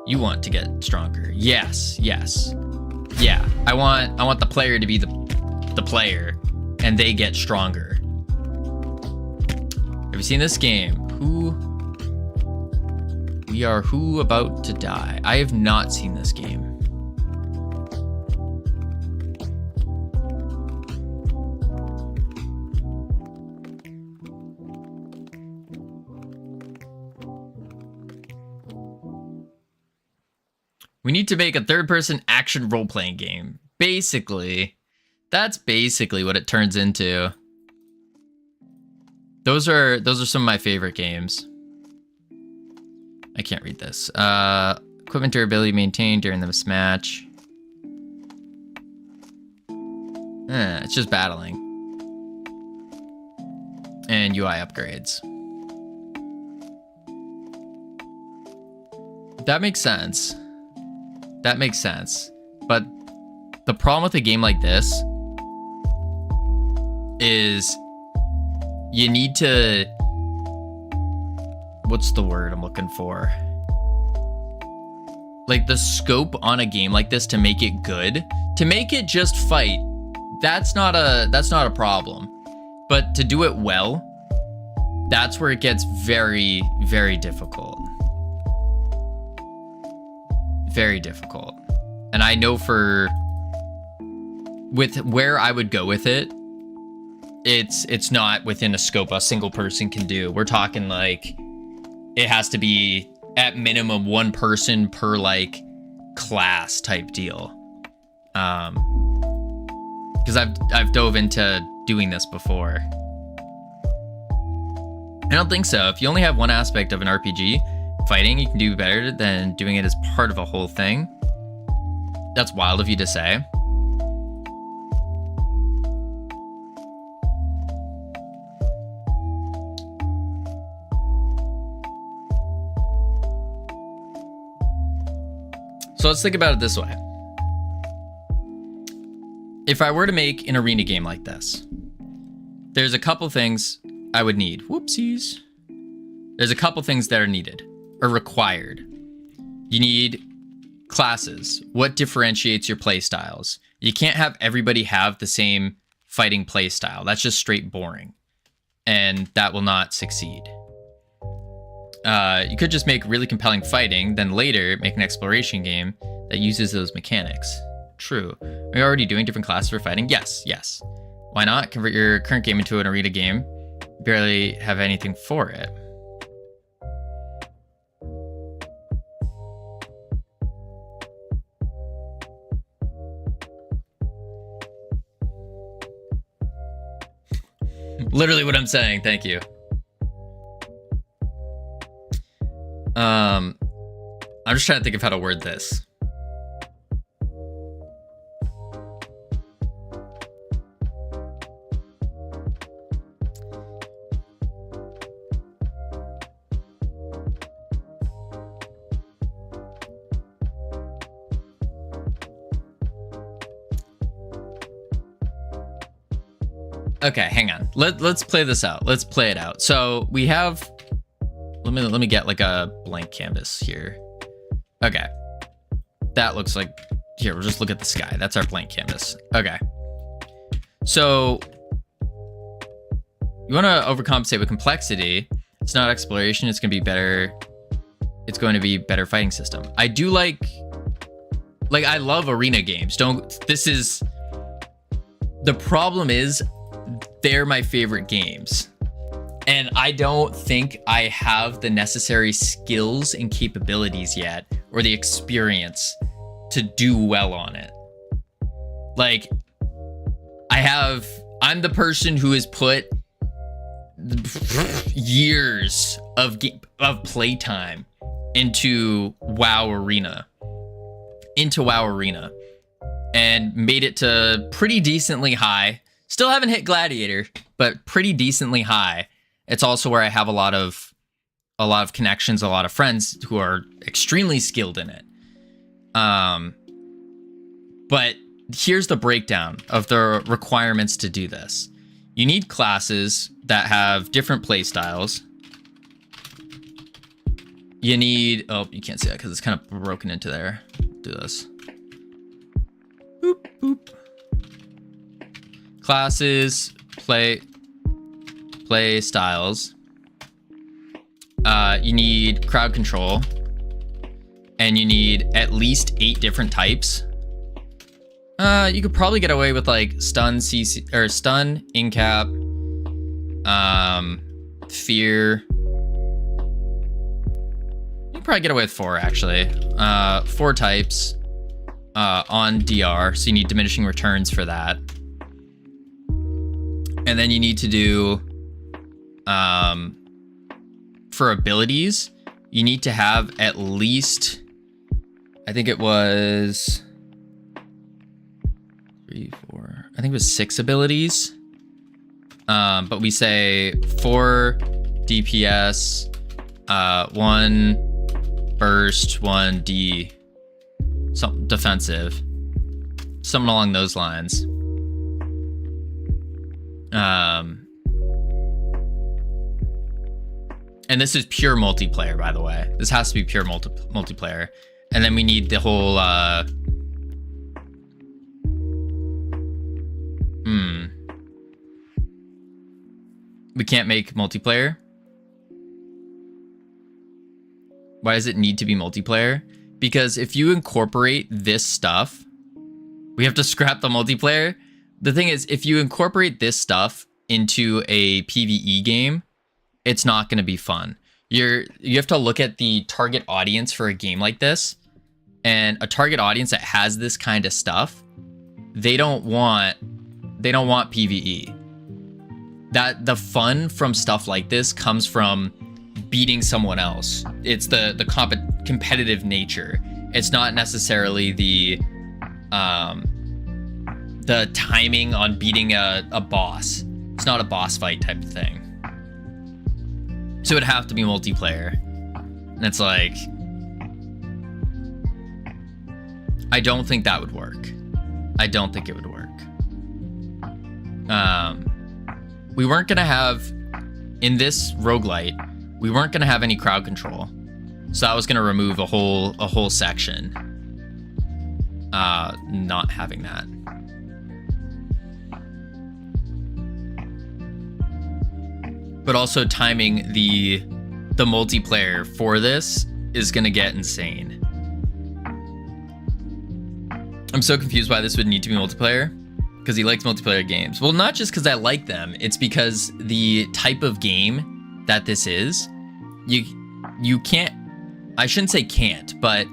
You want to get stronger. Yes. Yeah, I want the player to be the player and they get stronger. Have you seen this game? Who about to die? I have not seen this game. We need to make a third-person action role-playing game. Basically, that's basically what it turns into. Those are some of my favorite games. I can't read this. Equipment durability maintained during the mismatch. It's just battling. And UI upgrades. That makes sense. That makes sense. But the problem with a game like this is you need to... What's the word I'm looking for? Like the scope on a game like this to make it good, to make it just fight, that's not a problem. But to do it well, that's where it gets very, very difficult. Very difficult. And I know with where I would go with it, it's not within a scope a single person can do. We're talking like it has to be at minimum one person per like class type deal. Because I've dove into doing this before. I don't think so. If you only have one aspect of an RPG, fighting you can do better than doing it as part of a whole thing. That's wild of you to say. So let's think about it this way. If I were to make an arena game like this, there's a couple things I would need. Whoopsies. There's a couple things that are needed or required. You need classes. What differentiates your play styles? You can't have everybody have the same fighting play style. That's just straight boring. And that will not succeed. You could just make really compelling fighting, then later make an exploration game that uses those mechanics. True. Are you already doing different classes for fighting? Yes. Why not? Convert your current game into an arena game. Barely have anything for it. Literally what I'm saying. Thank you. I'm just trying to think of how to word this. Okay, hang on. Let's play this out. Let's play it out. So we have. Let me get like a blank canvas here. Okay, that looks like. Here, we'll just look at the sky. That's our blank canvas. Okay. So you want to overcompensate with complexity. It's not exploration. It's going to be better. It's going to be better fighting system. I do like I love arena games. The problem is they're my favorite games. And I don't think I have the necessary skills and capabilities yet, or the experience to do well on it. Like, I'm the person who has put years of playtime into WoW Arena, and made it to pretty decently high. Still haven't hit Gladiator, but pretty decently high. It's also where I have a lot of connections, a lot of friends who are extremely skilled in it. But here's the breakdown of the requirements to do this. You need classes that have different play styles. You need, oh, you can't see that because it's kind of broken into there. Do this. Boop, boop. Classes, play styles. You need crowd control, and you need at least 8 different types. You could probably get away with like stun, CC, or stun, incap, fear. You could probably get away with 4 actually. 4 types on DR, so you need diminishing returns for that. And then you need to do, for abilities, you need to have at least, I think it was 3, 4, I think it was 6 abilities. But we say 4 DPS, 1 burst, 1 D, something defensive, something along those lines. And this is pure multiplayer, by the way. This has to be pure multiplayer. And then we need the whole, we can't make multiplayer. Why does it need to be multiplayer? Because if you incorporate this stuff, we have to scrap the multiplayer. The thing is, if you incorporate this stuff into a PvE game, it's not going to be fun. You have to look at the target audience for a game like this, and a target audience that has this kind of stuff, they don't want PvE. That the fun from stuff like this comes from beating someone else. It's the competitive nature. It's not necessarily the timing on beating a boss. It's not a boss fight type of thing. So it would have to be multiplayer. And it's like, I don't think that would work. I don't think it would work. We weren't gonna have, in this roguelite, we weren't gonna have any crowd control. So that was gonna remove a whole section. Not having that. But also timing the multiplayer for this is gonna get insane. I'm so confused why this would need to be multiplayer. Because he likes multiplayer games. Well, not just because I like them, it's because the type of game that this is, you can't, I shouldn't say can't, but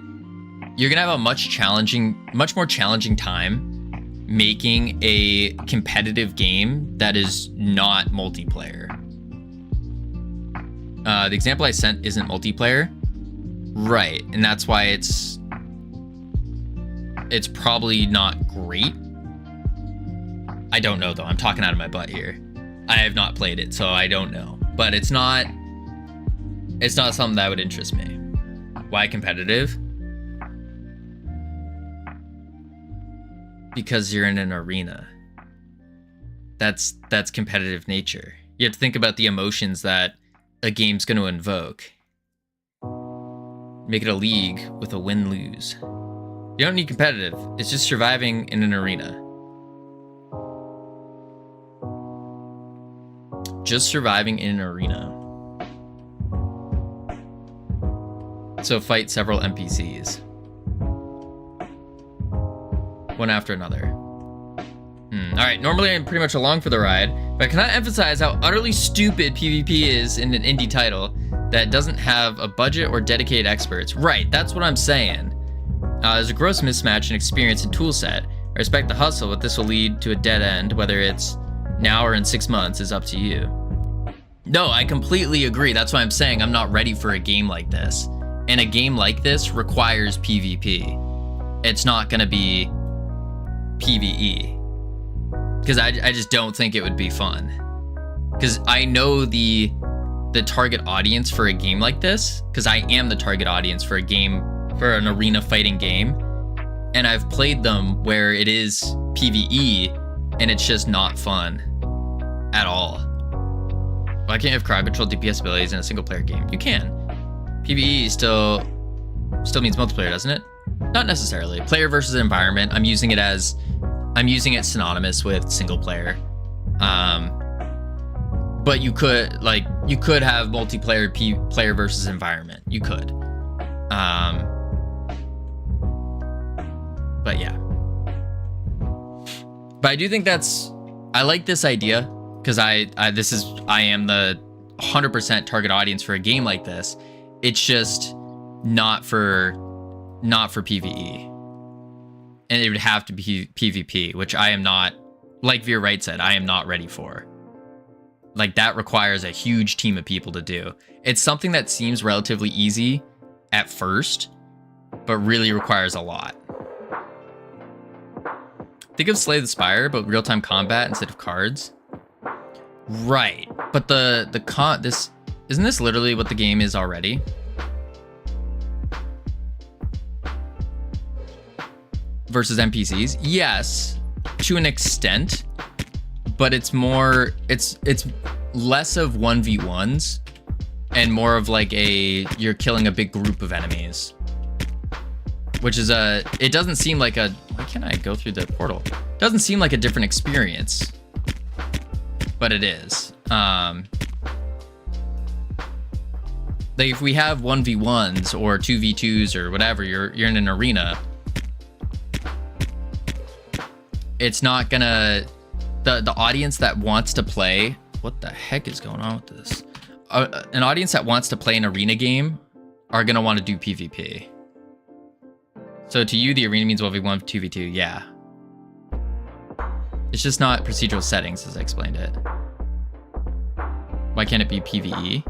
you're gonna have a much more challenging time making a competitive game that is not multiplayer. The example I sent isn't multiplayer. Right, and that's why it's probably not great. I don't know though, I'm talking out of my butt here. I have not played it, so I don't know. But it's not something that would interest me. Why competitive? Because you're in an arena. That's competitive nature. You have to think about the emotions that a game's gonna invoke. Make it a league with a win-lose. You don't need competitive, it's just surviving in an arena. Just surviving in an arena. So fight several NPCs. One after another. Alright, normally I'm pretty much along for the ride, but I cannot emphasize how utterly stupid PvP is in an indie title that doesn't have a budget or dedicated experts. Right, that's what I'm saying. There's a gross mismatch in experience and toolset. I respect the hustle, but this will lead to a dead end, whether it's now or in 6 months is up to you. No, I completely agree. That's why I'm saying I'm not ready for a game like this. And a game like this requires PvP. It's not gonna be PvE. Because I just don't think it would be fun. Because I know the target audience for a game like this, because I am the target audience for an arena fighting game. And I've played them where it is PvE and it's just not fun at all. Why can't you have crowd control DPS abilities in a single player game? You can. PvE still means multiplayer, doesn't it? Not necessarily. Player versus environment. I'm using it synonymous with single player. But you could have multiplayer player versus environment. You could. But yeah. But I do think I like this idea because I am the 100% target audience for a game like this. It's just not for PvE. And it would have to be PvP, which I am not, like Veer Wright said, I am not ready for. Like, that requires a huge team of people to do. It's something that seems relatively easy at first, but really requires a lot. Think of Slay the Spire, but real-time combat instead of cards. Right, but isn't this literally what the game is already? Versus NPCs? Yes, to an extent, but it's less of 1v1s and more of like you're killing a big group of enemies. Which is it doesn't seem like why can't I go through the portal? It doesn't seem like a different experience, but it is. Like if we have 1v1s or 2v2s or whatever, you're in an arena, it's not gonna, the audience that wants to play, what the heck is going on with this? An audience that wants to play an arena game are gonna want to do PvP. So to you, the arena means 1v1, 2v2, yeah. It's just not procedural settings as I explained it. Why can't it be PvE?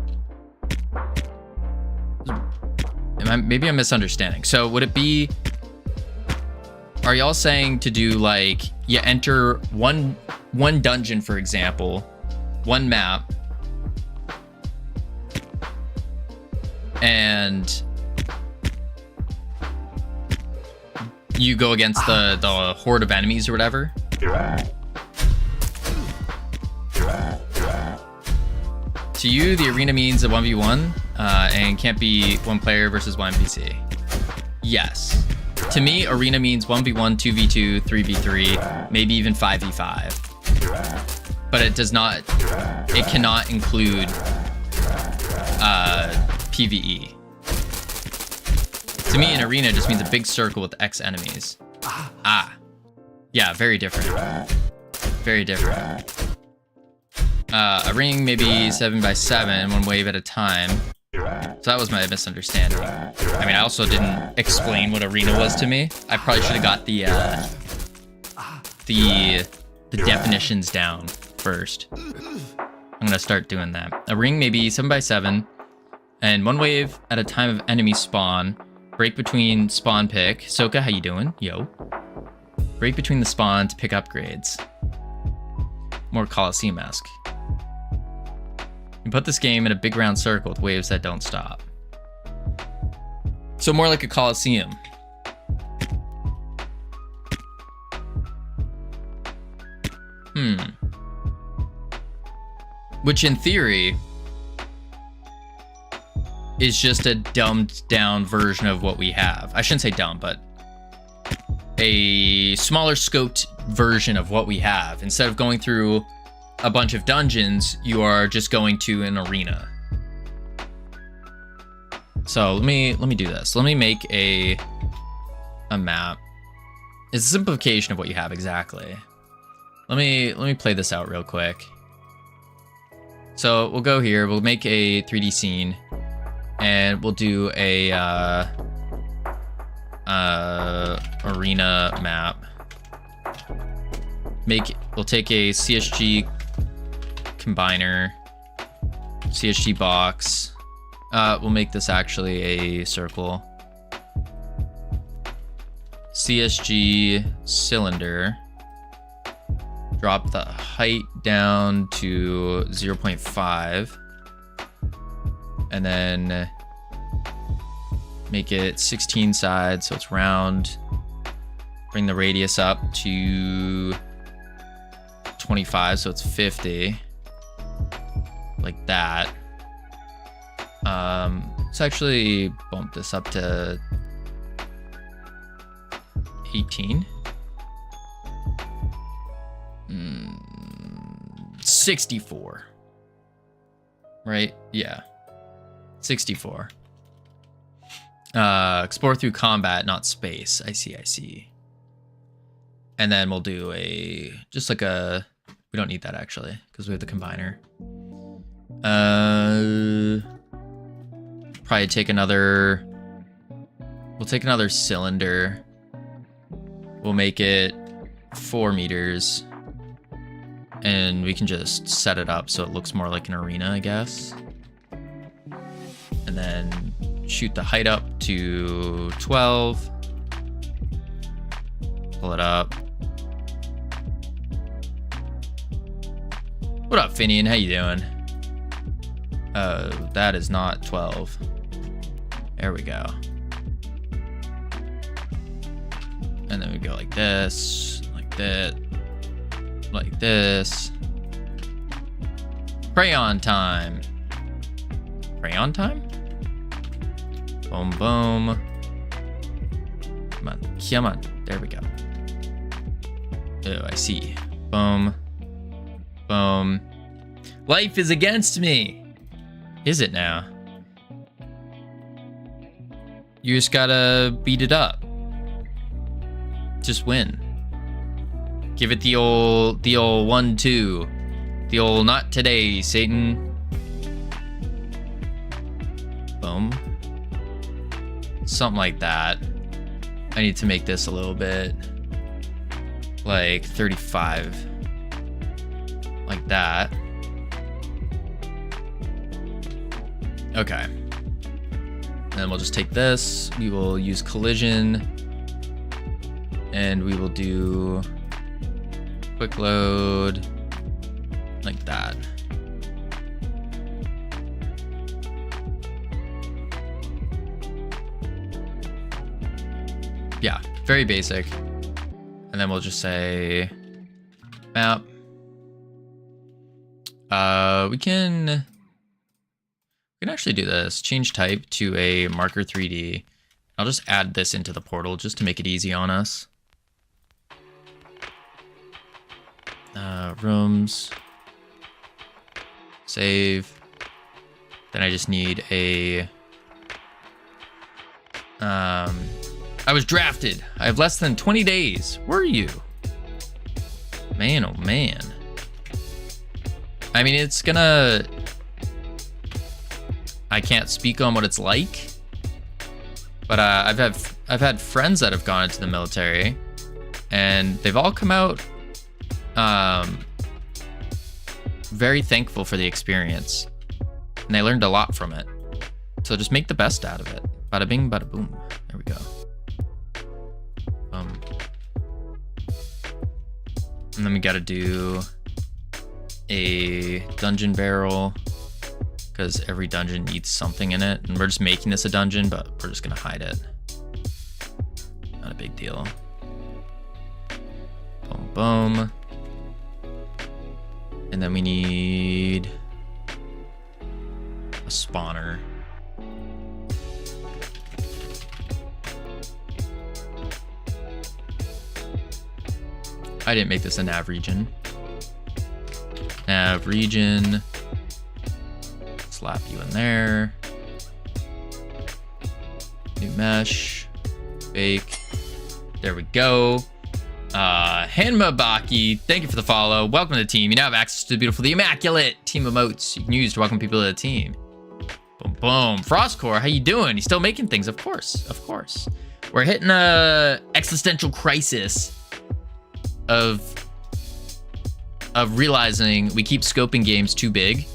maybe I'm misunderstanding. So would it be, are y'all saying to do like, you enter one dungeon, for example, one map, and you go against the horde of enemies or whatever? To you, the arena means a 1v1 and can't be one player versus one NPC. Yes. To me, arena means 1v1, 2v2, 3v3, maybe even 5v5. But it does not, it cannot include PvE. To me, an arena just means a big circle with X enemies. Ah. Yeah, very different. Very different. A ring, maybe 7x7, one wave at a time. So that was my misunderstanding. I mean, I also didn't explain what arena was to me. I probably should have got the definitions down first. I'm gonna start doing that. A ring, maybe 7x7, and one wave at a time of enemy spawn. Break between spawn pick. Soka, how you doing? Yo. Break between the spawn to pick upgrades. More Coliseum-esque. You put this game in a big round circle with waves that don't stop. So more like a Coliseum. Which in theory is just a dumbed down version of what we have. I shouldn't say dumb, but a smaller scoped version of what we have. Instead of going through a bunch of dungeons, you are just going to an arena. So let me do this. Let me make a map. It's a simplification of what you have exactly. Let me play this out real quick. So we'll go here, we'll make a 3D scene, and we'll do a arena map. We'll take a CSG combiner, CSG box. We'll make this actually a circle. CSG cylinder. Drop the height down to 0.5. And then make it 16 sides so it's round. Bring the radius up to 25 so it's 50. Like that. Let's actually bump this up to 18. 64. Right? Yeah. 64. Explore through combat, not space. I see. And then we'll do just like a, we don't need that actually, because we have the combiner. Probably take another, we'll take another cylinder. We'll make it 4 meters. And we can just set it up so it looks more like an arena, I guess. And then shoot the height up to 12. Pull it up. What up, Finian? How you doing? That is not 12. There we go. And then we go like this, like that, like this. Crayon time. Crayon time? Boom, boom. Come on, come on. There we go. Oh, I see. Boom. Boom. Life is against me. Is it now? You just gotta beat it up. Just win. Give it the old 1-2. The old not today, Satan. Boom. Something like that. I need to make this a little bit like 35. Like that. And we'll just take this. We will use collision. And we will do quick load like that. Yeah, very basic. And then we'll just say map. We can actually do this. Change type to a marker 3D. I'll just add this into the portal just to make it easy on us. Rooms. Save. Then I just need a... I was drafted. I have less than 20 days. Were you? Man, oh man. I mean, it's gonna... I can't speak on what it's like. But I've had friends that have gone into the military. And they've all come out very thankful for the experience. And they learned a lot from it. So just make the best out of it. Bada bing, bada boom. There we go. And then we gotta do a dungeon barrel, because every dungeon needs something in it. And we're just making this a dungeon, but we're just gonna hide it. Not a big deal. Boom, boom. And then we need a spawner. I didn't make this a nav region. Nav region. Slap you in there. New mesh. Fake. There we go. Hanma Baki, thank you for the follow. Welcome to the team. You now have access to the beautiful, the immaculate team emotes you can use to welcome people to the team. Boom, boom. Frostcore, how you doing? You still making things? Of course, of course. We're hitting a existential crisis of realizing we keep scoping games too big,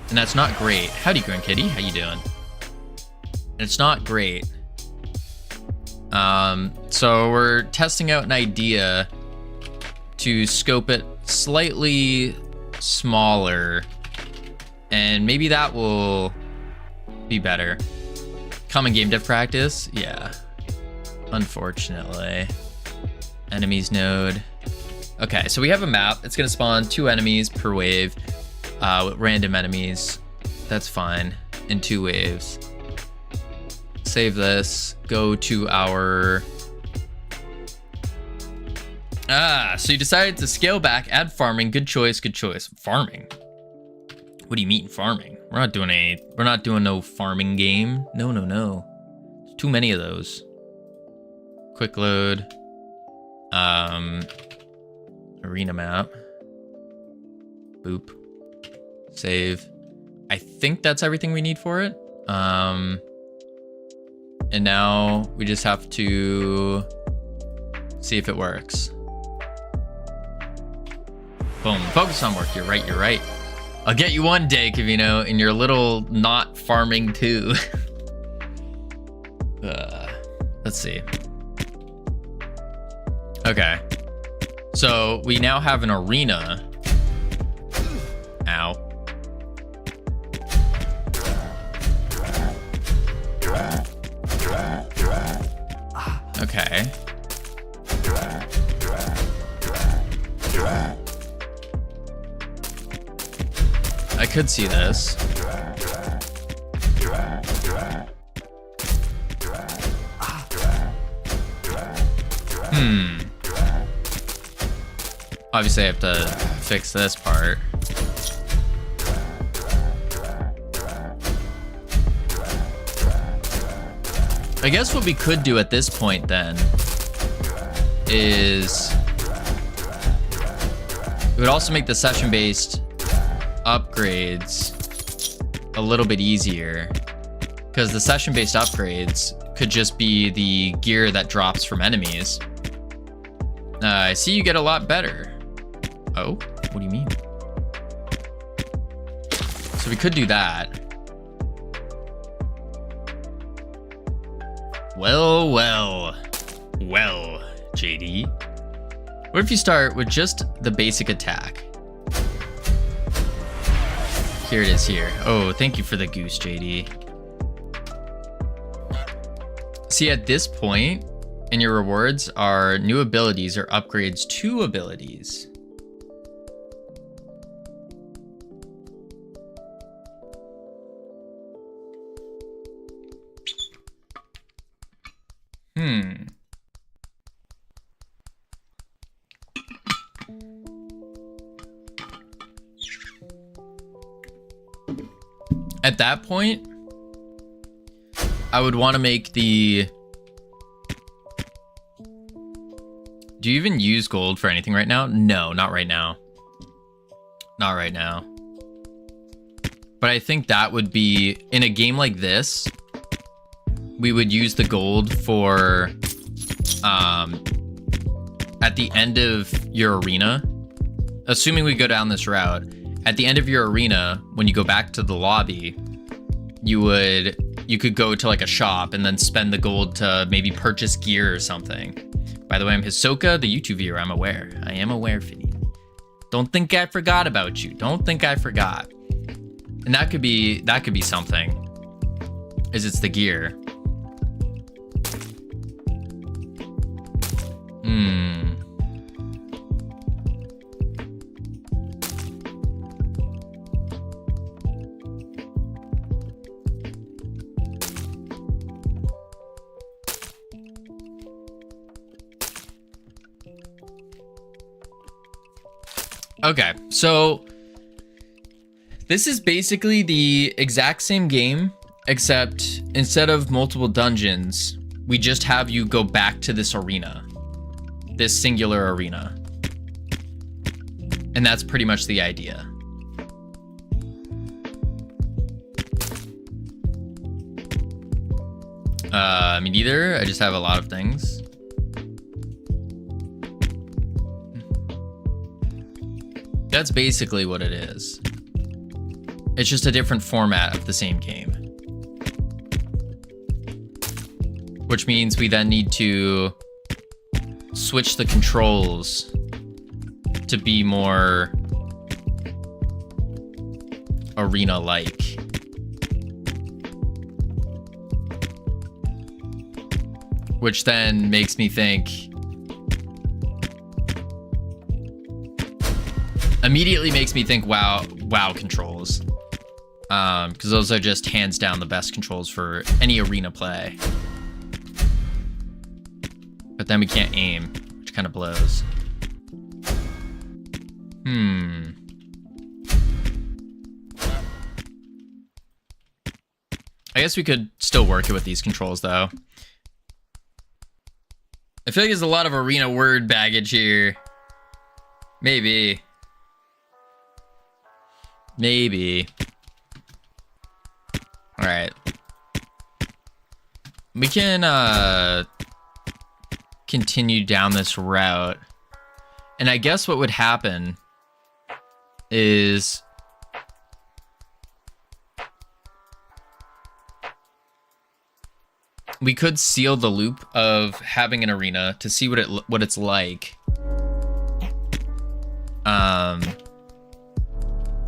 and that's not great. Howdy, Grunt Kitty. How you doing? It's not great. So we're testing out an idea to scope it slightly smaller, and maybe that will be better. Common game dev practice? Yeah. Unfortunately. Enemies node. Okay, so we have a map. It's gonna spawn 2 enemies per wave, with random enemies. That's fine, in 2 waves. Save this, go to our... so you decided to scale back, add farming. Good choice, good choice. Farming? What do you mean farming? We're not doing no farming game. No, no, no. There's too many of those. Quick load. Arena map. Boop. Save. I think that's everything we need for it. And now we just have to see if it works. Boom. Focus on work. You're right. You're right. I'll get you one day, Covino, in your little not farming too. Let's see. Okay. So we now have an arena. Ow. Okay. I could see this. Obviously I have to fix this part. I guess what we could do at this point then is it would also make the session-based upgrades a little bit easier, because the session-based upgrades could just be the gear that drops from enemies. I see you get a lot better. Oh, what do you mean? So we could do that. Well, JD. What if you start with just the basic attack? Here it is here. Oh, thank you for the goose, JD. See, at this point in your rewards are new abilities or upgrades to abilities. At that point, I would want to make the... Do you even use gold for anything right now? No, not right now. Not right now. But I think that would be, in a game like this, we would use the gold for, at the end of your arena, assuming we go down this route, at the end of your arena, when you go back to the lobby, you could go to like a shop and then spend the gold to maybe purchase gear or something. By the way, I'm Hisoka, the YouTube viewer. I'm aware. I am aware, Finny. Don't think I forgot about you. Don't think I forgot. And that could be something. Is it's the gear. Okay, so this is basically the exact same game, except instead of multiple dungeons, we just have you go back to this arena, this singular arena. And that's pretty much the idea. Me neither. I just have a lot of things. That's basically what it is. It's just a different format of the same game. Which means we then need to switch the controls to be more arena-like. Which then makes me think... Immediately makes me think WoW controls. Because those are just hands down the best controls for any arena play. But then we can't aim, which kind of blows. I guess we could still work it with these controls though. I feel like there's a lot of arena word baggage here. Maybe. All right. We can continue down this route. And I guess what would happen is we could seal the loop of having an arena to see what it's like.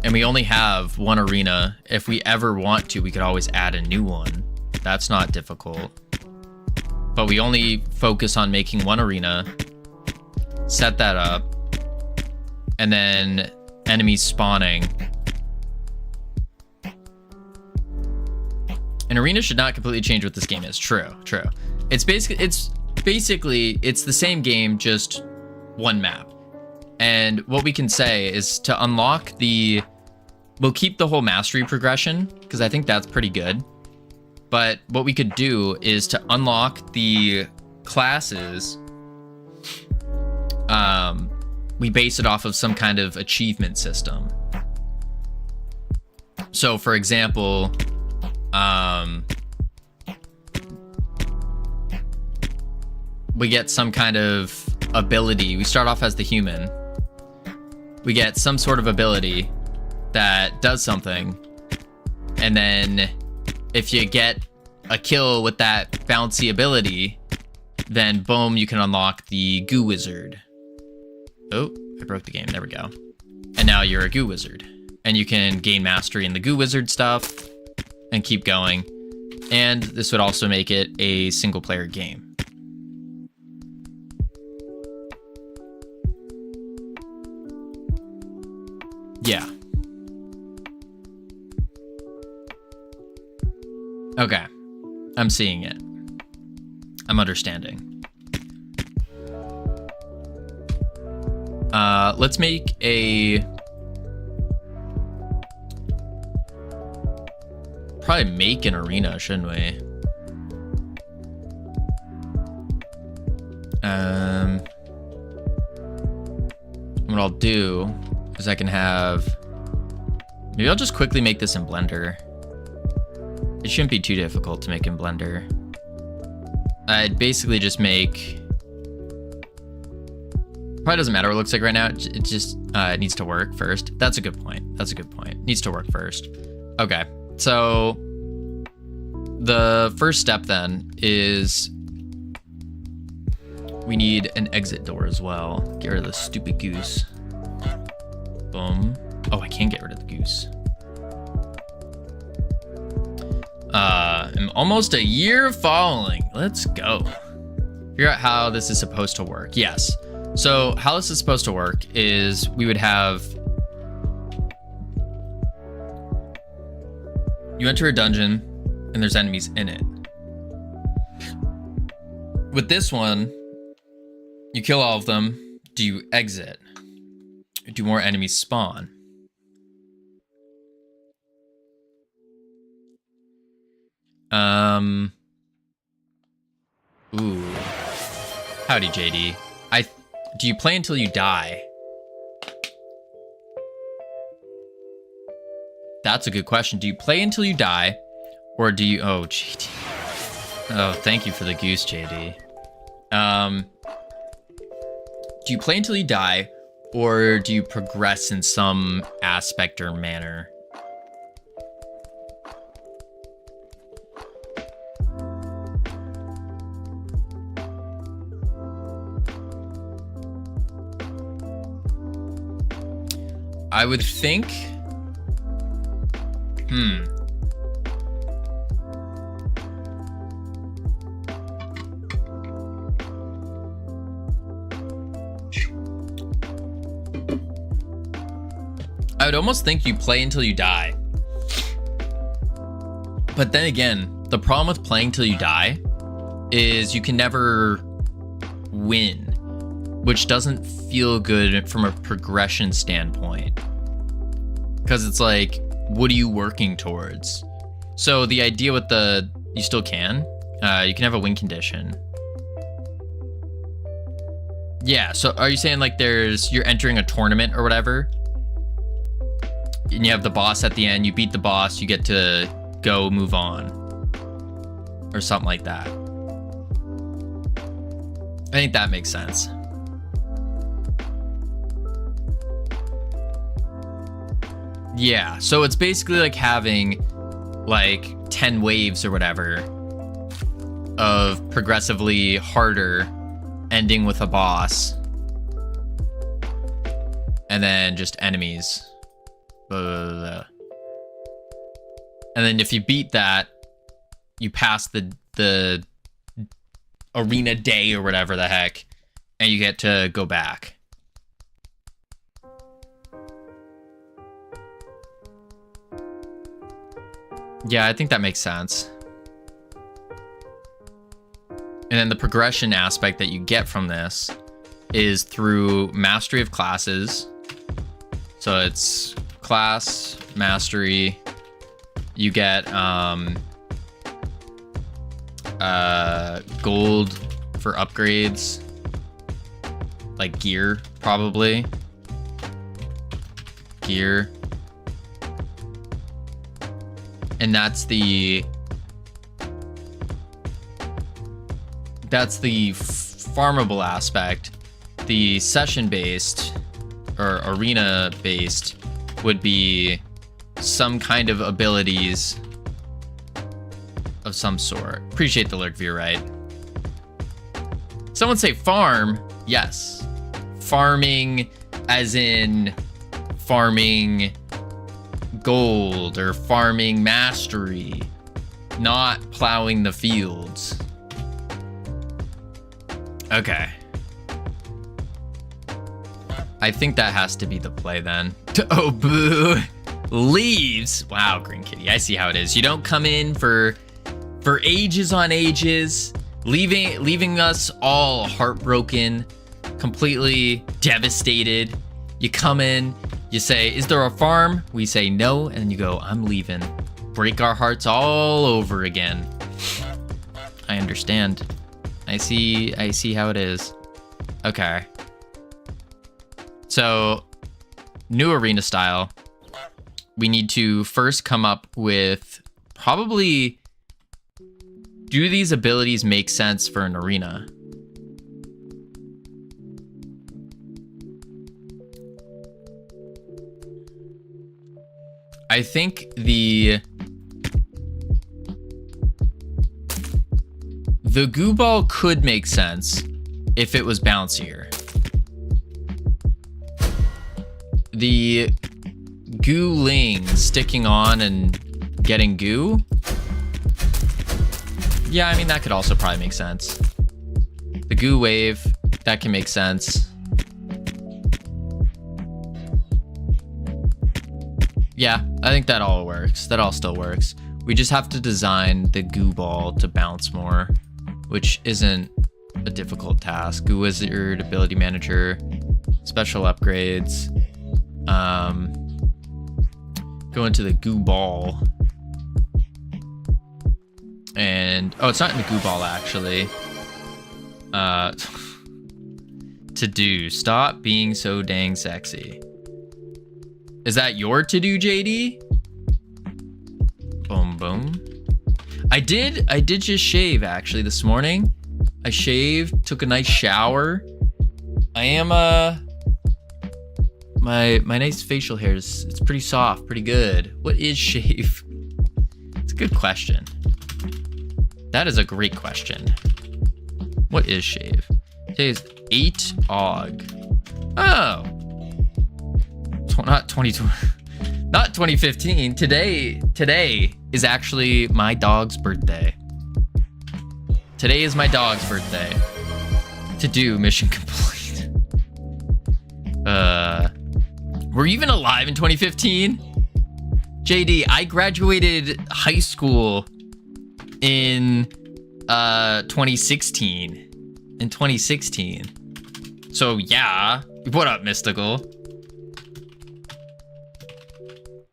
And we only have one arena. If we ever want to, we could always add a new one. That's not difficult. But we only focus on making one arena, set that up, and then enemies spawning. An arena should not completely change what this game is. True. It's basically the same game, just one map. And what we can say is to unlock we'll keep the whole mastery progression, because I think that's pretty good. But what we could do is to unlock the classes, we base it off of some kind of achievement system. So for example, we get some kind of ability. We start off as the human. We get some sort of ability that does something, and then if you get a kill with that bouncy ability, then boom, you can unlock the Goo Wizard. Oh, I broke the game. There we go. And now you're a Goo Wizard. And you can gain mastery in the Goo Wizard stuff and keep going. And this would also make it a single player game. Yeah. Okay. I'm seeing it. I'm understanding. Let's make a... Probably make an arena, shouldn't we? What I'll do is I can have... Maybe I'll just quickly make this in Blender. It shouldn't be too difficult to make in Blender. I'd basically just make... Probably doesn't matter what it looks like right now. It just it needs to work first. That's a good point. That's a good point. It needs to work first. Okay, so the first step then is we need an exit door as well. Get rid of the stupid goose. Boom. Oh, I can get rid of the goose. I'm almost a year following. Let's go. Figure out how this is supposed to work. Yes. So how this is supposed to work is we would have... You enter a dungeon and there's enemies in it. With this one, you kill all of them. Do you exit? Do more enemies spawn? Ooh. Howdy, JD. Do you play until you die? That's a good question. Do you play until you die? Or do you... Oh, JD. Oh, thank you for the goose, JD. Do you play until you die? Or do you progress in some aspect or manner? I would think... I would almost think you play until you die. But then again, the problem with playing till you die is you can never win, which doesn't feel good from a progression standpoint. Because it's like, what are you working towards? So the idea with the, you still can. You can have a win condition. Yeah, so are you saying like you're entering a tournament or whatever? And you have the boss at the end, you beat the boss, you get to go move on. Or something like that. I think that makes sense. Yeah, so it's basically like having like 10 waves or whatever of progressively harder ending with a boss and then just enemies. And then if you beat that, you pass the arena day or whatever the heck, and you get to go back. Yeah, I think that makes sense. And then the progression aspect that you get from this is through mastery of classes. So it's class, mastery. You get gold for upgrades. Like gear, probably. Gear. And that's the farmable aspect. The session based or arena based would be some kind of abilities of some sort. Appreciate the lurk view, right? Someone say farm. Yes. Farming as in farming gold or farming mastery, not plowing the fields. Okay. I think that has to be the play then. Oh, boo. Leaves. Wow, Green Kitty. I see how it is. You don't come in for ages on ages, leaving us all heartbroken, completely devastated. You come in, you say, is there a farm? We say no, and you go, I'm leaving. Break our hearts all over again. I understand. I see how it is. Okay. So, new arena style. We need to first come up with probably, do these abilities make sense for an arena? I think the goo ball could make sense if it was bouncier. The goo ling sticking on and getting goo. Yeah, I mean, that could also probably make sense. The goo wave, that can make sense. Yeah, I think that all works. That all still works. We just have to design the goo ball to bounce more, which isn't a difficult task. Goo Wizard, Ability Manager, Special Upgrades. Go into the goo ball. And, oh, it's not in the goo ball, actually. To do. Stop being so dang sexy. Is that your to-do, JD? Boom, boom. I did just shave, actually, this morning. I shaved, took a nice shower. I am, my nice facial hair it's pretty soft, pretty good. What is shave? It's a good question. That is a great question. What is shave? Today is 8 AUG. Oh. Not 2020. Not 2015. Today is actually my dog's birthday. Today is my dog's birthday. To do mission complete. Were you even alive in 2015? JD, I graduated high school in 2016. In 2016. So yeah. What up, Mystical?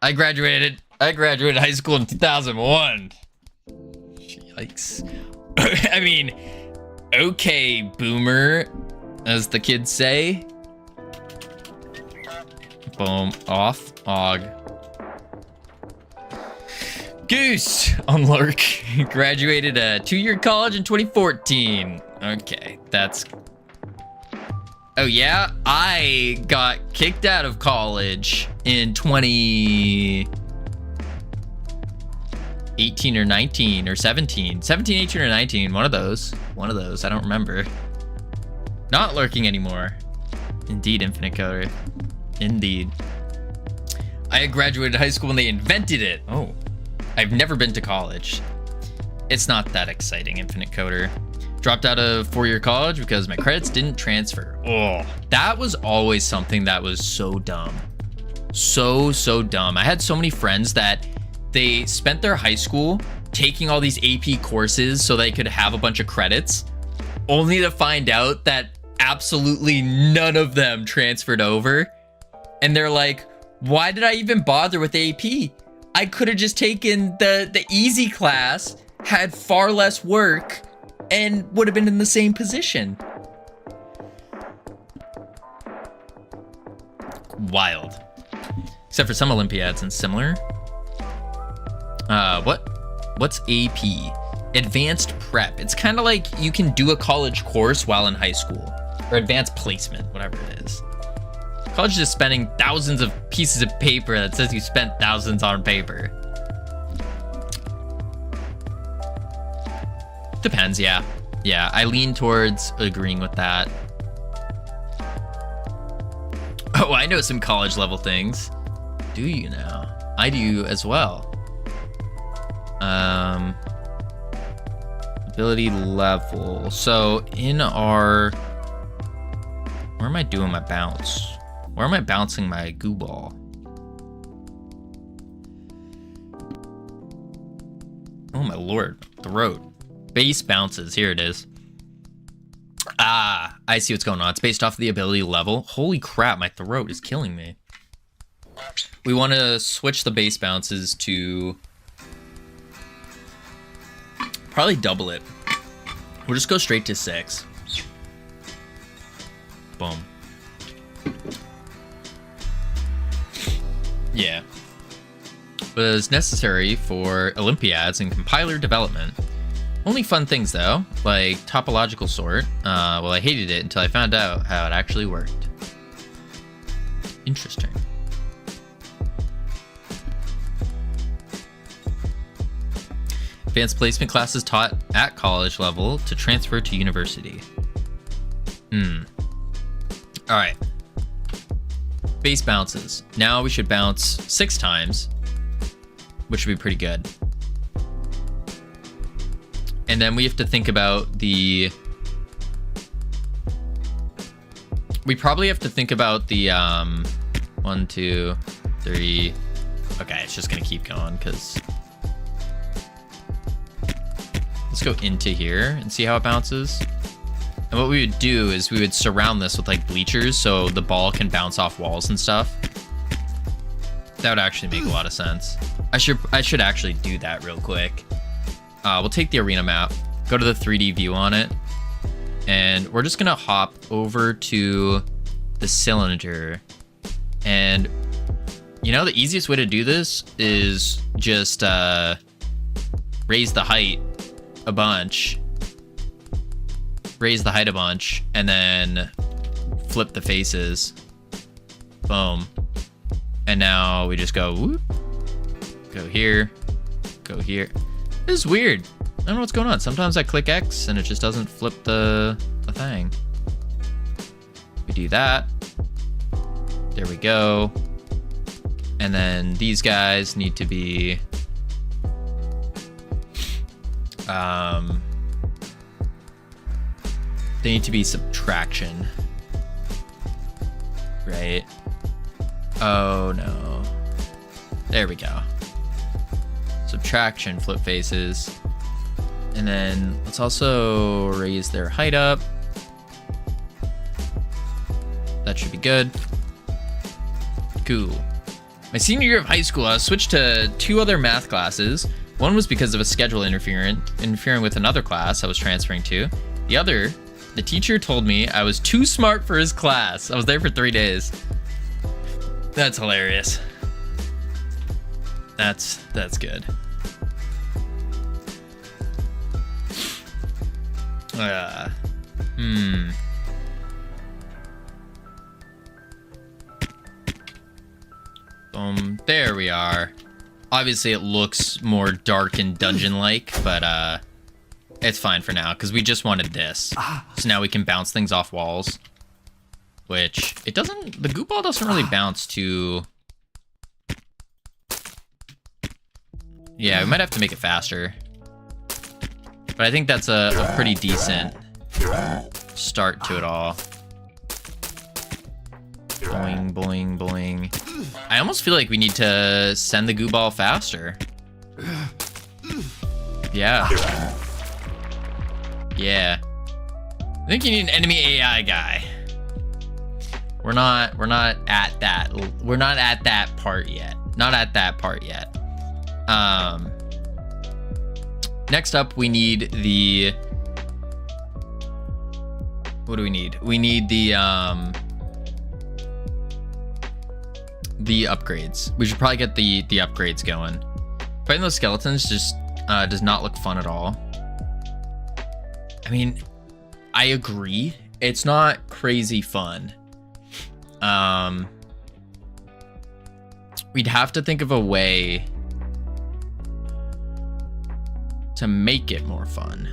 I graduated high school in 2001. Yikes. I mean, okay, boomer, as the kids say. Boom, off, og. Goose on Lurk. Graduated a 2-year college in 2014. Okay, that's... Oh yeah, I got kicked out of college in 2018 or 19 or 17, 18 or 19, one of those, I don't remember. Not lurking anymore. Indeed, Infinite Coder. Indeed. I graduated high school when they invented it. Oh, I've never been to college. It's not that exciting, Infinite Coder. Dropped out of 4-year college because my credits didn't transfer. Oh, that was always something that was so dumb. So dumb. I had so many friends that they spent their high school taking all these AP courses so they could have a bunch of credits, only to find out that absolutely none of them transferred over. And they're like, why did I even bother with AP? I could have just taken the easy class, had far less work, and would have been in the same position. Wild. Except for some Olympiads and similar. What's AP? Advanced prep. It's kind of like you can do a college course while in high school. Or advanced placement, whatever it is. College is just spending thousands of pieces of paper that says you spent thousands on paper. Depends, yeah. Yeah, I lean towards agreeing with that. Oh, I know some college level things. Do you now? I do as well. Ability level. So in our... Where am I doing my bounce? Where am I bouncing my goo ball? Oh my lord, throat. Base bounces, here it is. Ah, I see what's going on. It's based off of the ability level. Holy crap, my throat is killing me. We want to switch the base bounces to probably double it. We'll just go straight to 6. Boom. Yeah. Was necessary for Olympiads and compiler development. Only fun things though, like topological sort. Well, I hated it until I found out how it actually worked. Interesting. Advanced placement classes taught at college level to transfer to university. All right. Base bounces. Now we should bounce 6 times, which would be pretty good. And then we have to think about the... We probably have to think about the 1, 2, 3. Okay, it's just gonna keep going because... Let's go into here and see how it bounces. And what we would do is we would surround this with like bleachers so the ball can bounce off walls and stuff. That would actually make a lot of sense. I should actually do that real quick. We'll take the arena map, go to the 3D view on it, and we're just gonna hop over to the cylinder. And you know, the easiest way to do this is just raise the height a bunch. Raise the height a bunch, and then flip the faces. Boom. And now we just go whoop, go here, go here. This is weird. I don't know what's going on. Sometimes I click X and it just doesn't flip the thing. We do that. There we go. And then these guys need to be they need to be subtraction, right? Oh no. There we go. Subtraction, flip faces. And then let's also raise their height up. That should be good. Cool. My senior year of high school, I was switched to 2 other math classes. One was because of a schedule interfering with another class I was transferring to. The other, the teacher told me I was too smart for his class. I was there for 3 days. That's hilarious. That's good. There we are. Obviously, it looks more dark and dungeon-like, but it's fine for now because we just wanted this. So now we can bounce things off walls, which it doesn't. The goo ball doesn't really bounce too. Yeah, we might have to make it faster. But I think that's a pretty decent start to it all. Boing, boing, boing. I almost feel like we need to send the goo ball faster. Yeah. Yeah. I think you need an enemy AI guy. We're not at that. We're not at that part yet. Not at that part yet. Next up, we need the... What do we need? We need the upgrades. We should probably get the upgrades going. Fighting those skeletons just does not look fun at all. I mean, I agree. It's not crazy fun. We'd have to think of a way to make it more fun.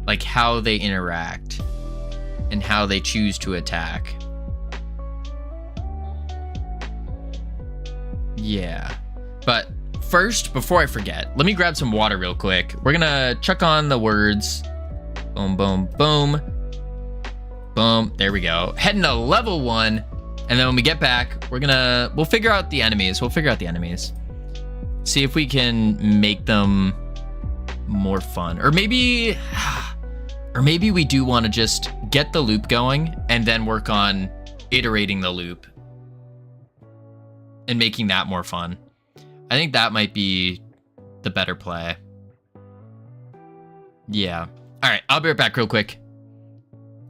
like how they interact and how they choose to attack. Yeah. But first, before I forget, let me grab some water real quick. We're gonna chuck on the words. Boom, boom, boom. Boom. There we go. Heading to level 1. And then when we get back, we'll figure out the enemies. See if we can make them more fun. Or maybe we do want to just get the loop going and then work on iterating the loop and making that more fun. I think that might be the better play. Yeah. All right, I'll be right back real quick.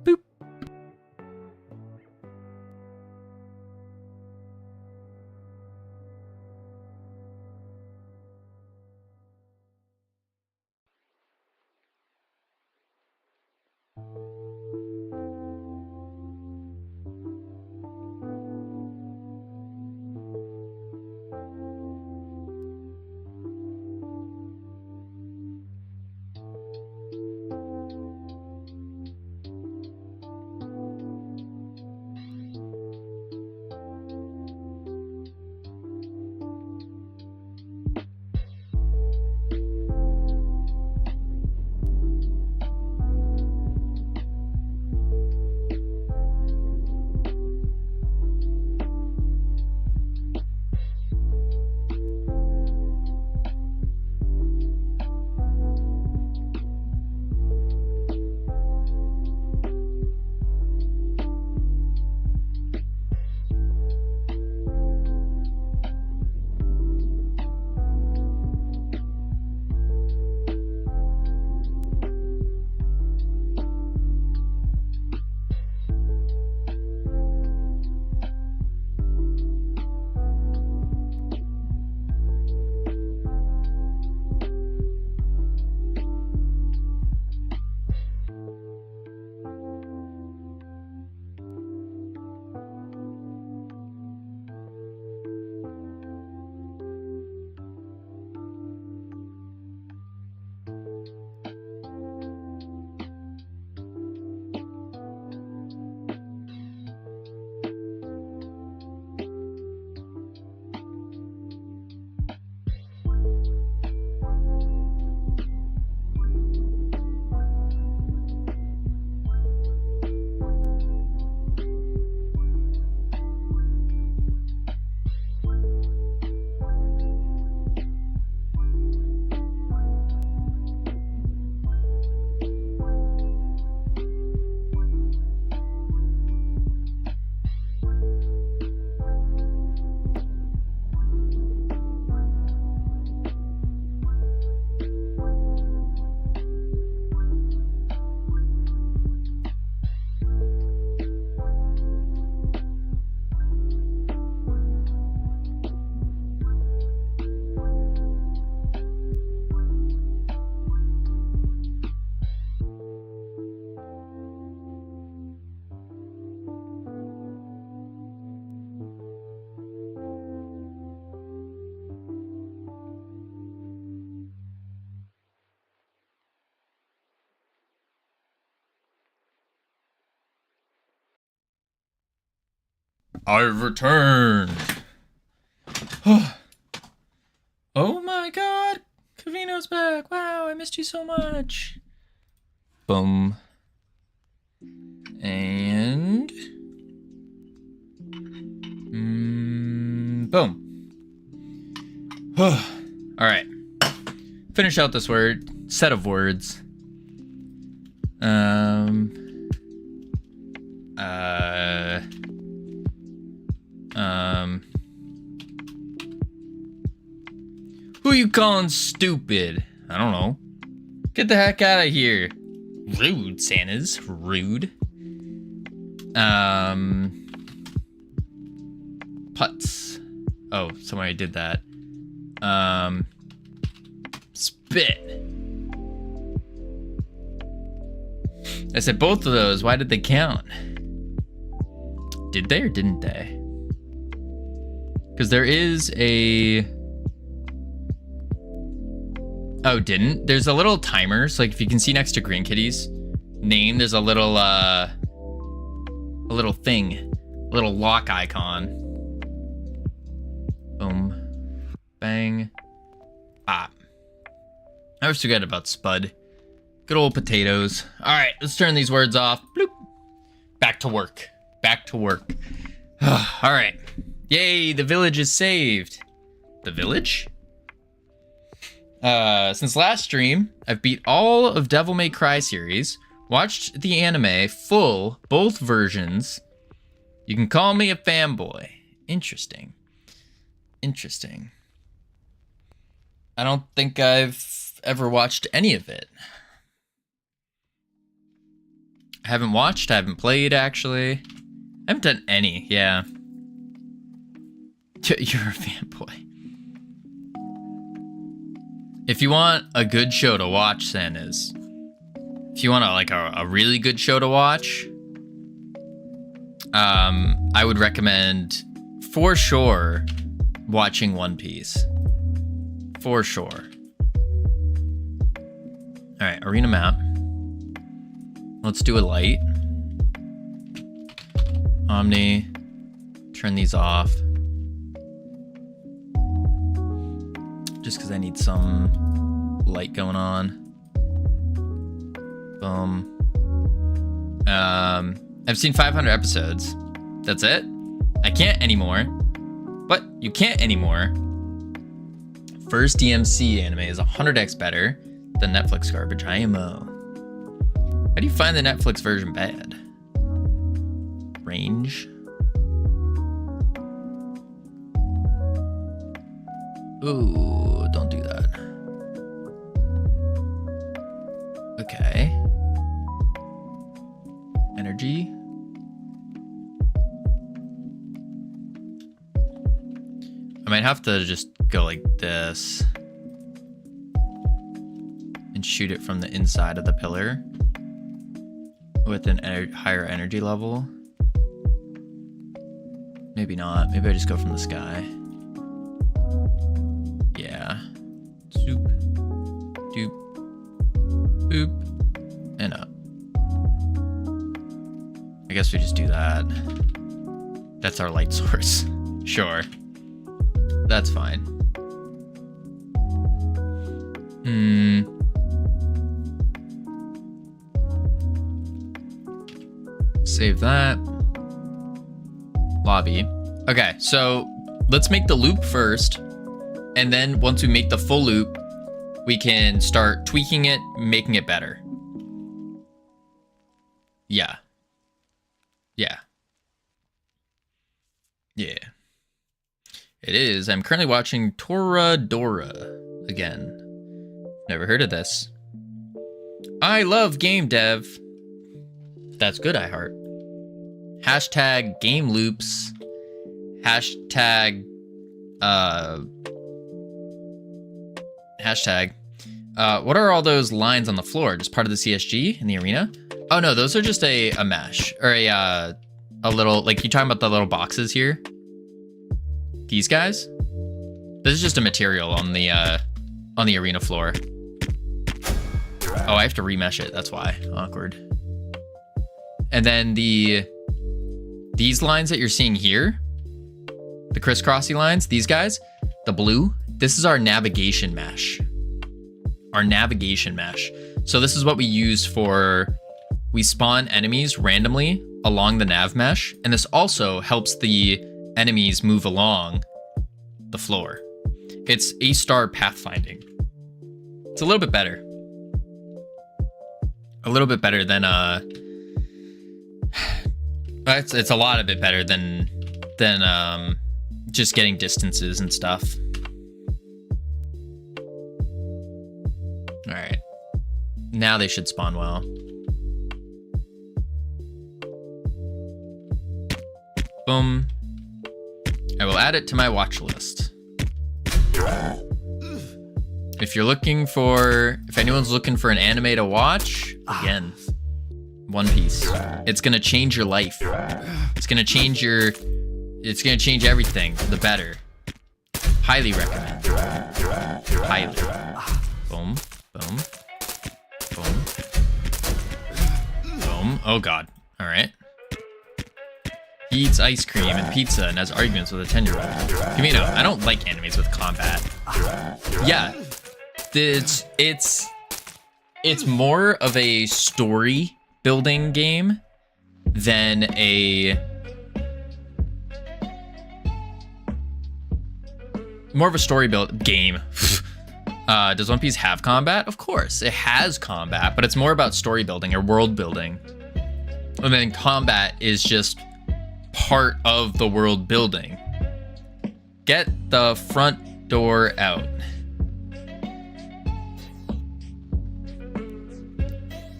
Boop. I've returned. Oh my god, Covino's back. Wow, I missed you so much. Boom. And boom. All right. Finish out this set of words. Who you calling stupid? I don't know. Get the heck out of here. Rude, Santa's. Rude. Putts. Oh, somebody did that. Spit. I said both of those. Why did they count? Did they or didn't they? Because there is a Oh, didn't? There's a little timer. So like if you can see next to Green Kitty's name, there's a little thing. A little lock icon. Boom. Bang. Bop. I always forget about Spud. Good old potatoes. All right, let's turn these words off. Bloop. Back to work. Back to work. All right. Yay, the village is saved. The village? Since last stream, I've beat all of Devil May Cry series, watched the anime full, both versions. You can call me a fanboy. Interesting. Interesting. I don't think I've ever watched any of it. I haven't watched, I haven't played, actually. I haven't done any, yeah. You're a fanboy. If you want a good show to watch, Sanez, if you want a really good show to watch, I would recommend, for sure, watching One Piece. For sure. All right, arena map. Let's do a light. Omni. Turn these off. Just because I need some light going on. Boom. I've seen 500 episodes. That's it? I can't anymore. But you can't anymore. First DMC anime is 100x better than Netflix garbage. IMO. How do you find the Netflix version bad? Range. Ooh, don't do that. Okay. Energy. I might have to just go like this and shoot it from the inside of the pillar with an higher energy level. Maybe not. Maybe I just go from the sky. Yeah. Zoop. Doop. Boop. And up. I guess we just do that. That's our light source. Sure. That's fine. Save that. Lobby. Okay, so let's make the loop first. And then once we make the full loop, we can start tweaking it, making it better. Yeah. Yeah. Yeah. It is. I'm currently watching Toradora again. Never heard of this. I love game dev. That's good, I heart. Hashtag game loops. Hashtag what are all those lines on the floor? Just part of the CSG in the arena? Oh no, those are just a mesh or a little, like, you talking about the little boxes here? These guys? This is just a material on the arena floor. Oh, I have to remesh it. That's why. Awkward. And then these lines that you're seeing here, the crisscrossy lines, these guys, the blue, this is our navigation mesh. Our navigation mesh. So this is what we use for, we spawn enemies randomly along the nav mesh, and this also helps the enemies move along the floor. It's A-star pathfinding. It's a little bit better. A little bit better than it's a lot of it better than just getting distances and stuff. All right. Now they should spawn well. Boom. I will add it to my watch list. If anyone's looking for an anime to watch, again, One Piece. It's gonna change your life. It's gonna change everything for the better. Highly recommend. Highly. Boom. Boom. Boom. Boom. Oh, God. All right. He eats ice cream and pizza and has arguments with a 10-year-old. Covino, I don't like animes with combat. Yeah. It's more of a story building game than a... More of a story build game. Does One Piece have combat? Of course, it has combat, but it's more about story building or world building. And then combat is just part of the world building. Get the front door out.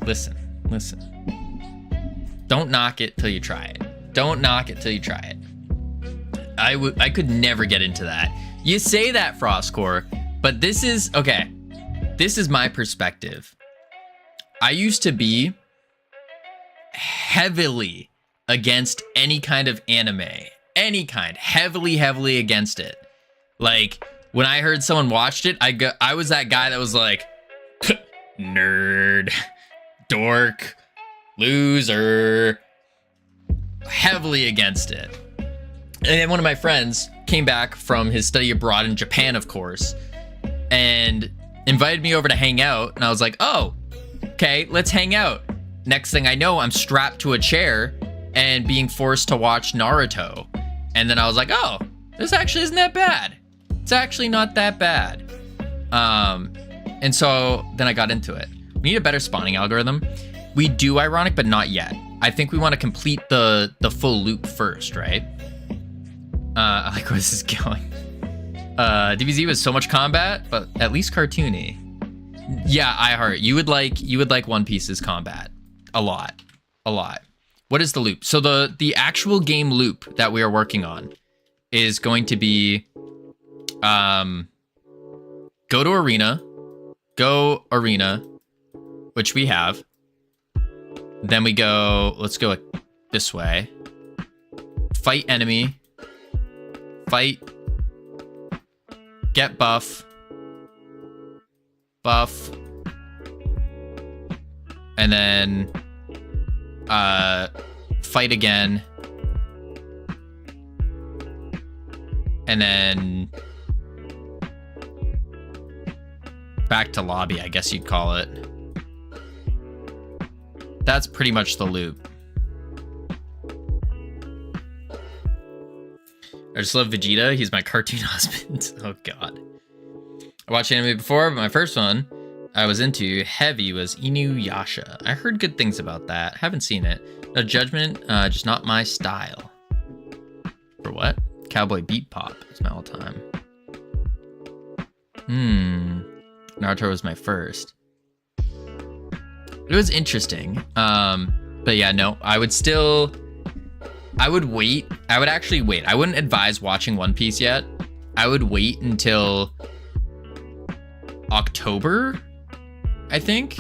Listen. Don't knock it till you try it. Don't knock it till you try it. I could never get into that. You say that, Frostcore, but this is, okay, this is my perspective. I used to be heavily against any kind of anime. Any kind. Heavily against it. Like, when I heard someone watched it, I was that guy that was like, nerd, dork, loser. Heavily against it. And then one of my friends came back from his study abroad in Japan, of course, and invited me over to hang out. And I was like, oh, okay, let's hang out. Next thing I know, I'm strapped to a chair and being forced to watch Naruto. And then I was like, oh, this actually isn't that bad. It's actually not that bad. And so then I got into it. We need a better spawning algorithm. We do, ironic, but not yet. I think we want to complete the full loop first, right? I like where this is going. DBZ was so much combat, but at least cartoony. Yeah, iHeart. You would like One Piece's combat. A lot. What is the loop? So the actual game loop that we are working on is going to be go arena, which we have. Then we go, let's go this way. Fight enemy. Fight, get buff, and then fight again, and then back to lobby, I guess you'd call it. That's pretty much the loop. I just love Vegeta. He's my cartoon husband. Oh, God. I watched anime before, but my first one I was into heavy was Inuyasha. I heard good things about that. Haven't seen it. No judgment, just not my style. For what? Cowboy Beat Pop is my all-time. Naruto was my first. It was interesting. But yeah, no, I would wait. I would actually wait. I wouldn't advise watching One Piece yet. I would wait until October, I think.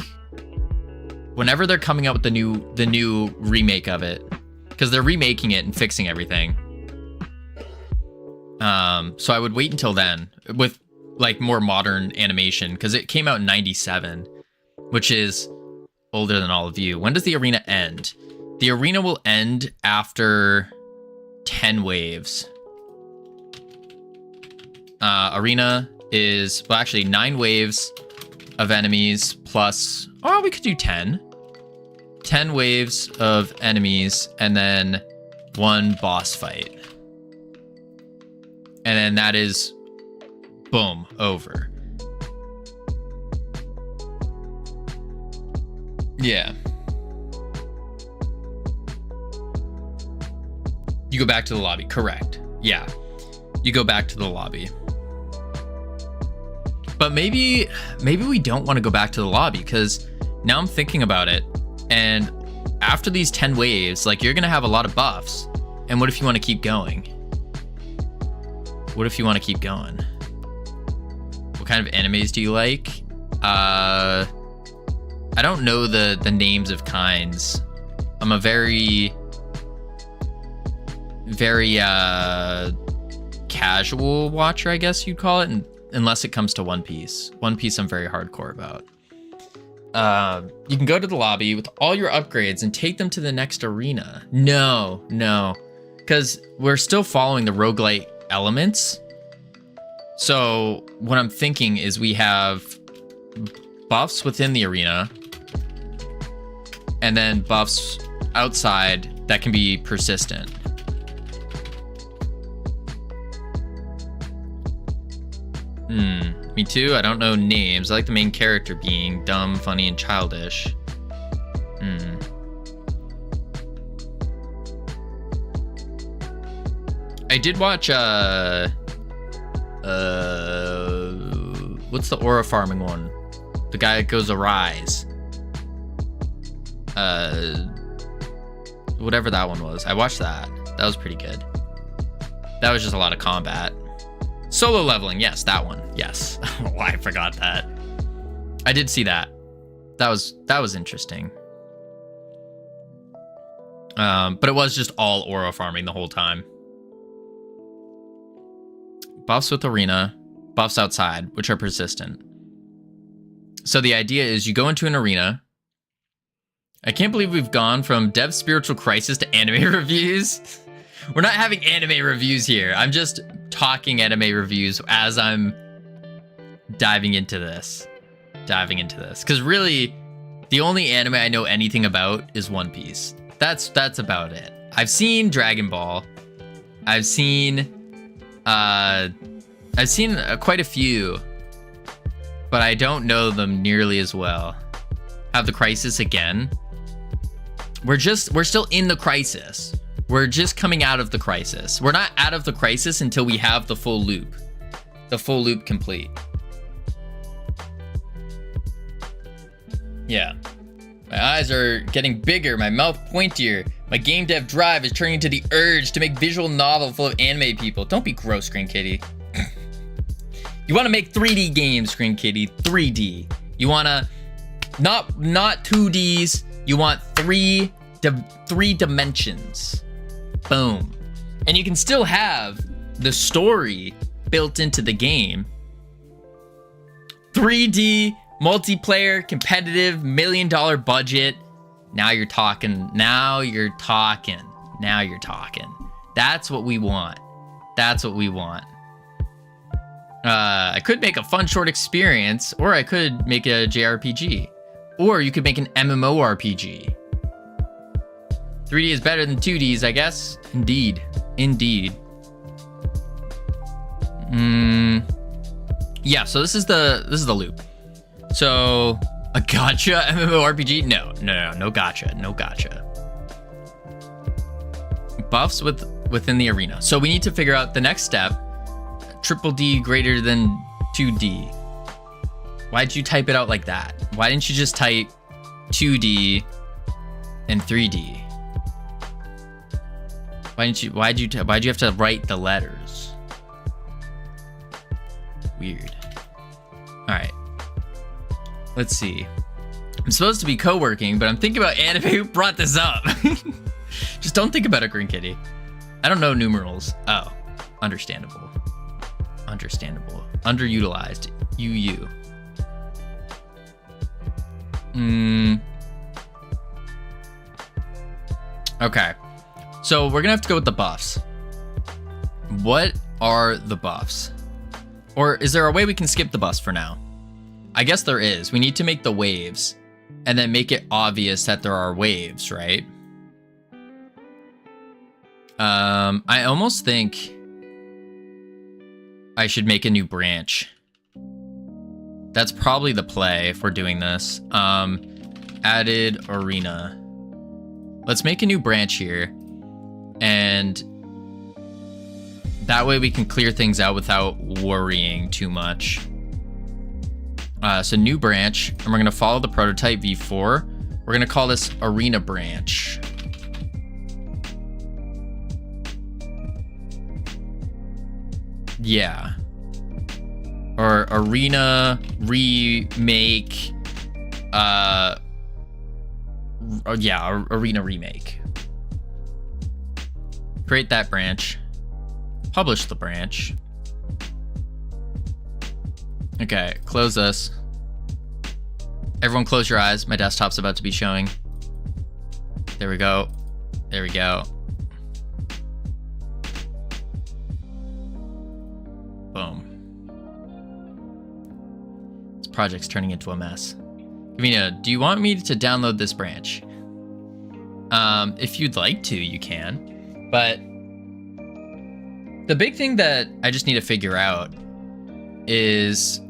Whenever they're coming out with the new remake of it. Because they're remaking it and fixing everything. So I would wait until then with like more modern animation, because it came out in 97, which is older than all of you. When does the arena end? The arena will end after 10 waves. Arena is, well, actually 9 waves of enemies plus, oh, we could do 10. 10 waves of enemies and then 1 boss fight. And then that is, boom, over. Yeah. You go back to the lobby, correct. Yeah, you go back to the lobby. But maybe we don't want to go back to the lobby, because now I'm thinking about it, and after these 10 waves, like, you're gonna have a lot of buffs. And what if you want to keep going? What if you want to keep going? What kind of animes do you like? I don't know the names of kinds. I'm a very casual watcher, I guess you'd call it, and unless it comes to One Piece. One Piece I'm very hardcore about. You can go to the lobby with all your upgrades and take them to the next arena. No, because we're still following the roguelite elements. So what I'm thinking is we have buffs within the arena and then buffs outside that can be persistent. Me too. I don't know names. I like the main character being dumb, funny, and childish. I did watch what's the aura farming one? The guy that goes Arise. Whatever that one was. I watched that. That was pretty good. That was just a lot of combat. Solo leveling, yes, that one. Yes. Oh, I forgot that. I did see that. That was interesting. But it was just all aura farming the whole time. Buffs with arena, buffs outside, which are persistent. So the idea is you go into an arena. I can't believe we've gone from dev spiritual crisis to anime reviews. We're not having anime reviews here. I'm just talking anime reviews as I'm diving into this. Because really, the only anime I know anything about is One Piece. That's about it. I've seen Dragon Ball. I've seen quite a few, but I don't know them nearly as well. Have the crisis again. We're still in the crisis. We're just coming out of the crisis. We're not out of the crisis until we have the full loop. The full loop complete. Yeah. My eyes are getting bigger, my mouth pointier. My game dev drive is turning into the urge to make visual novel full of anime people. Don't be gross, Screen Kitty. You want to make 3D games, Screen Kitty. 3D. You want to not 2Ds. You want three dimensions. Boom. And you can still have the story built into the game. 3D, multiplayer, competitive, $1 million budget. Now you're talking. That's what we want. I could make a fun short experience, or I could make a JRPG. Or you could make an MMORPG. 3D is better than 2Ds, I guess. Indeed. Yeah, so this is the loop. So a gacha MMORPG? No gacha. Buffs within the arena. So we need to figure out the next step. Triple D greater than 2D. Why'd you type it out like that? Why didn't you just type 2D and 3D? Why'd you have to write the letters? Weird. All right. Let's see. I'm supposed to be co-working, but I'm thinking about anime. Who brought this up? Just don't think about it, Green Kitty. I don't know numerals. Oh, understandable. Underutilized. UU. Okay. So we're gonna have to go with the buffs. What are the buffs? Or is there a way we can skip the buffs for now? I guess there is. We need to make the waves and then make it obvious that there are waves, right? I almost think I should make a new branch. That's probably the play if we're doing this. Added arena. Let's make a new branch here. And that way we can clear things out without worrying too much. So new branch, and we're gonna follow the prototype v4. We're gonna call this arena branch. Yeah. Or arena remake. Arena remake. Create that branch. Publish the branch. Okay, close this. Everyone close your eyes. My desktop's about to be showing. There we go. There we go. Boom. This project's turning into a mess. Covino, do you want me to download this branch? If you'd like to, you can. But the big thing that I just need to figure out is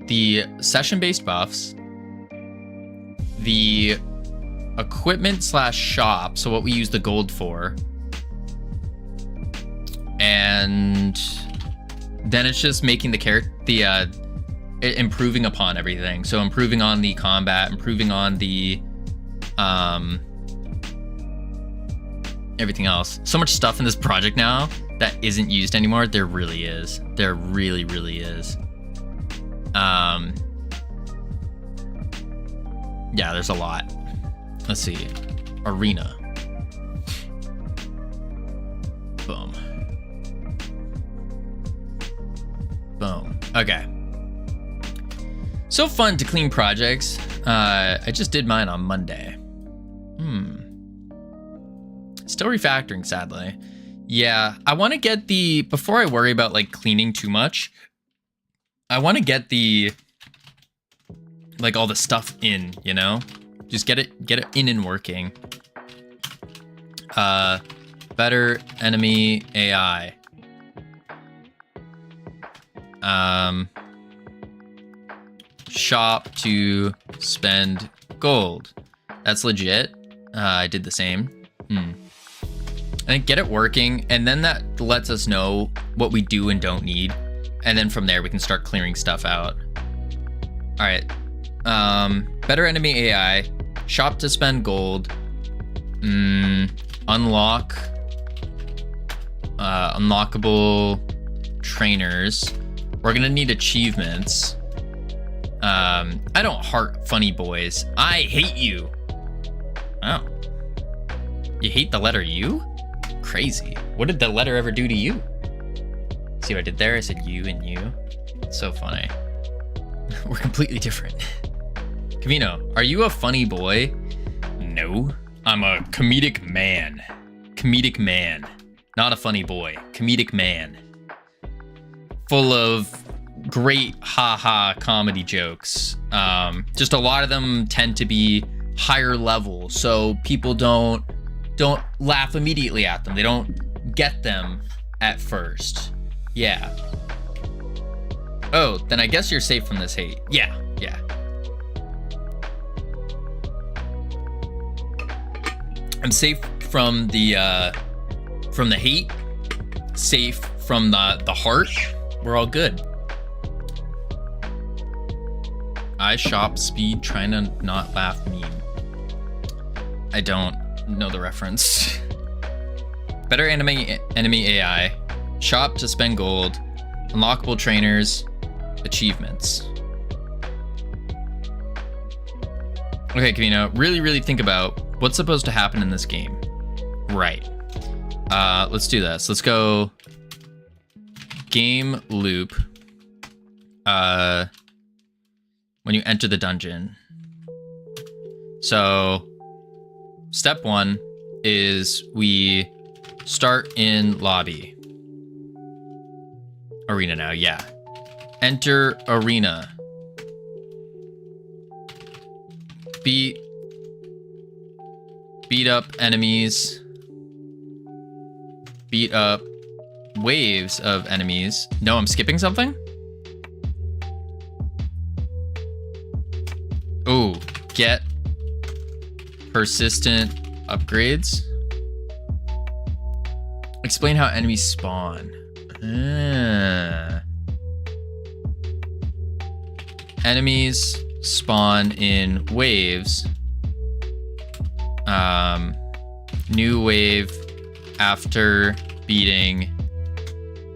the session-based buffs, the equipment / shop, so what we use the gold for, and then it's just making the improving upon everything. So improving on the combat, improving on the everything else. So much stuff in this project now that isn't used anymore. There really is. There really is. Yeah, there's a lot. Let's see. Arena. Boom. Boom. Okay. So fun to clean projects. I just did mine on Monday. Still refactoring, sadly. Yeah, I want to get the, before I worry about like cleaning too much, I want to get the, like all the stuff in, you know? Just get it in and working. Better enemy AI. Shop to spend gold. That's legit. I did the same. I think get it working, and then that lets us know what we do and don't need. And then from there, we can start clearing stuff out. All right. Better enemy AI. Shop to spend gold. Unlock. Unlockable trainers. We're gonna need achievements. I don't heart funny boys. I hate you. Oh. You hate the letter U? Crazy. What did the letter ever do to you? See what I did there? I said you and you. It's so funny. We're completely different. Covino, are you a funny boy? No. I'm a comedic man. Comedic man. Not a funny boy. Comedic man. Full of great haha comedy jokes. Just a lot of them tend to be higher level, so people don't laugh immediately at them. They don't get them at first. Yeah. Oh, then I guess you're safe from this hate. Yeah. I'm safe from the hate. Safe from the heart. We're all good. I shop speed trying to not laugh meme. I don't know the reference. Better enemy AI. Shop to spend gold. Unlockable trainers. Achievements. Okay, Covino, really think about what's supposed to happen in this game. Right. Let's do this. Let's go game loop. When you enter the dungeon. So step 1 is we start in lobby. Arena now, yeah. Enter arena. Beat up enemies. Beat up waves of enemies. No, I'm skipping something? Oh, get persistent upgrades. Explain how enemies spawn. Enemies spawn in waves. New wave after beating.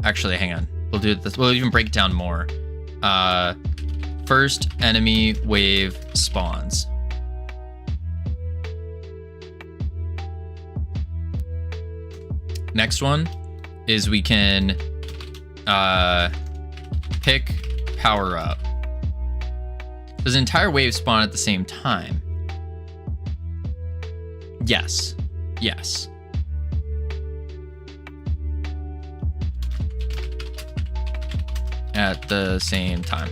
Actually, hang on. We'll do this. We'll even break it down more. First enemy wave spawns. Next one is we can pick power up. Does an entire wave spawn at the same time? Yes. Yes. At the same time.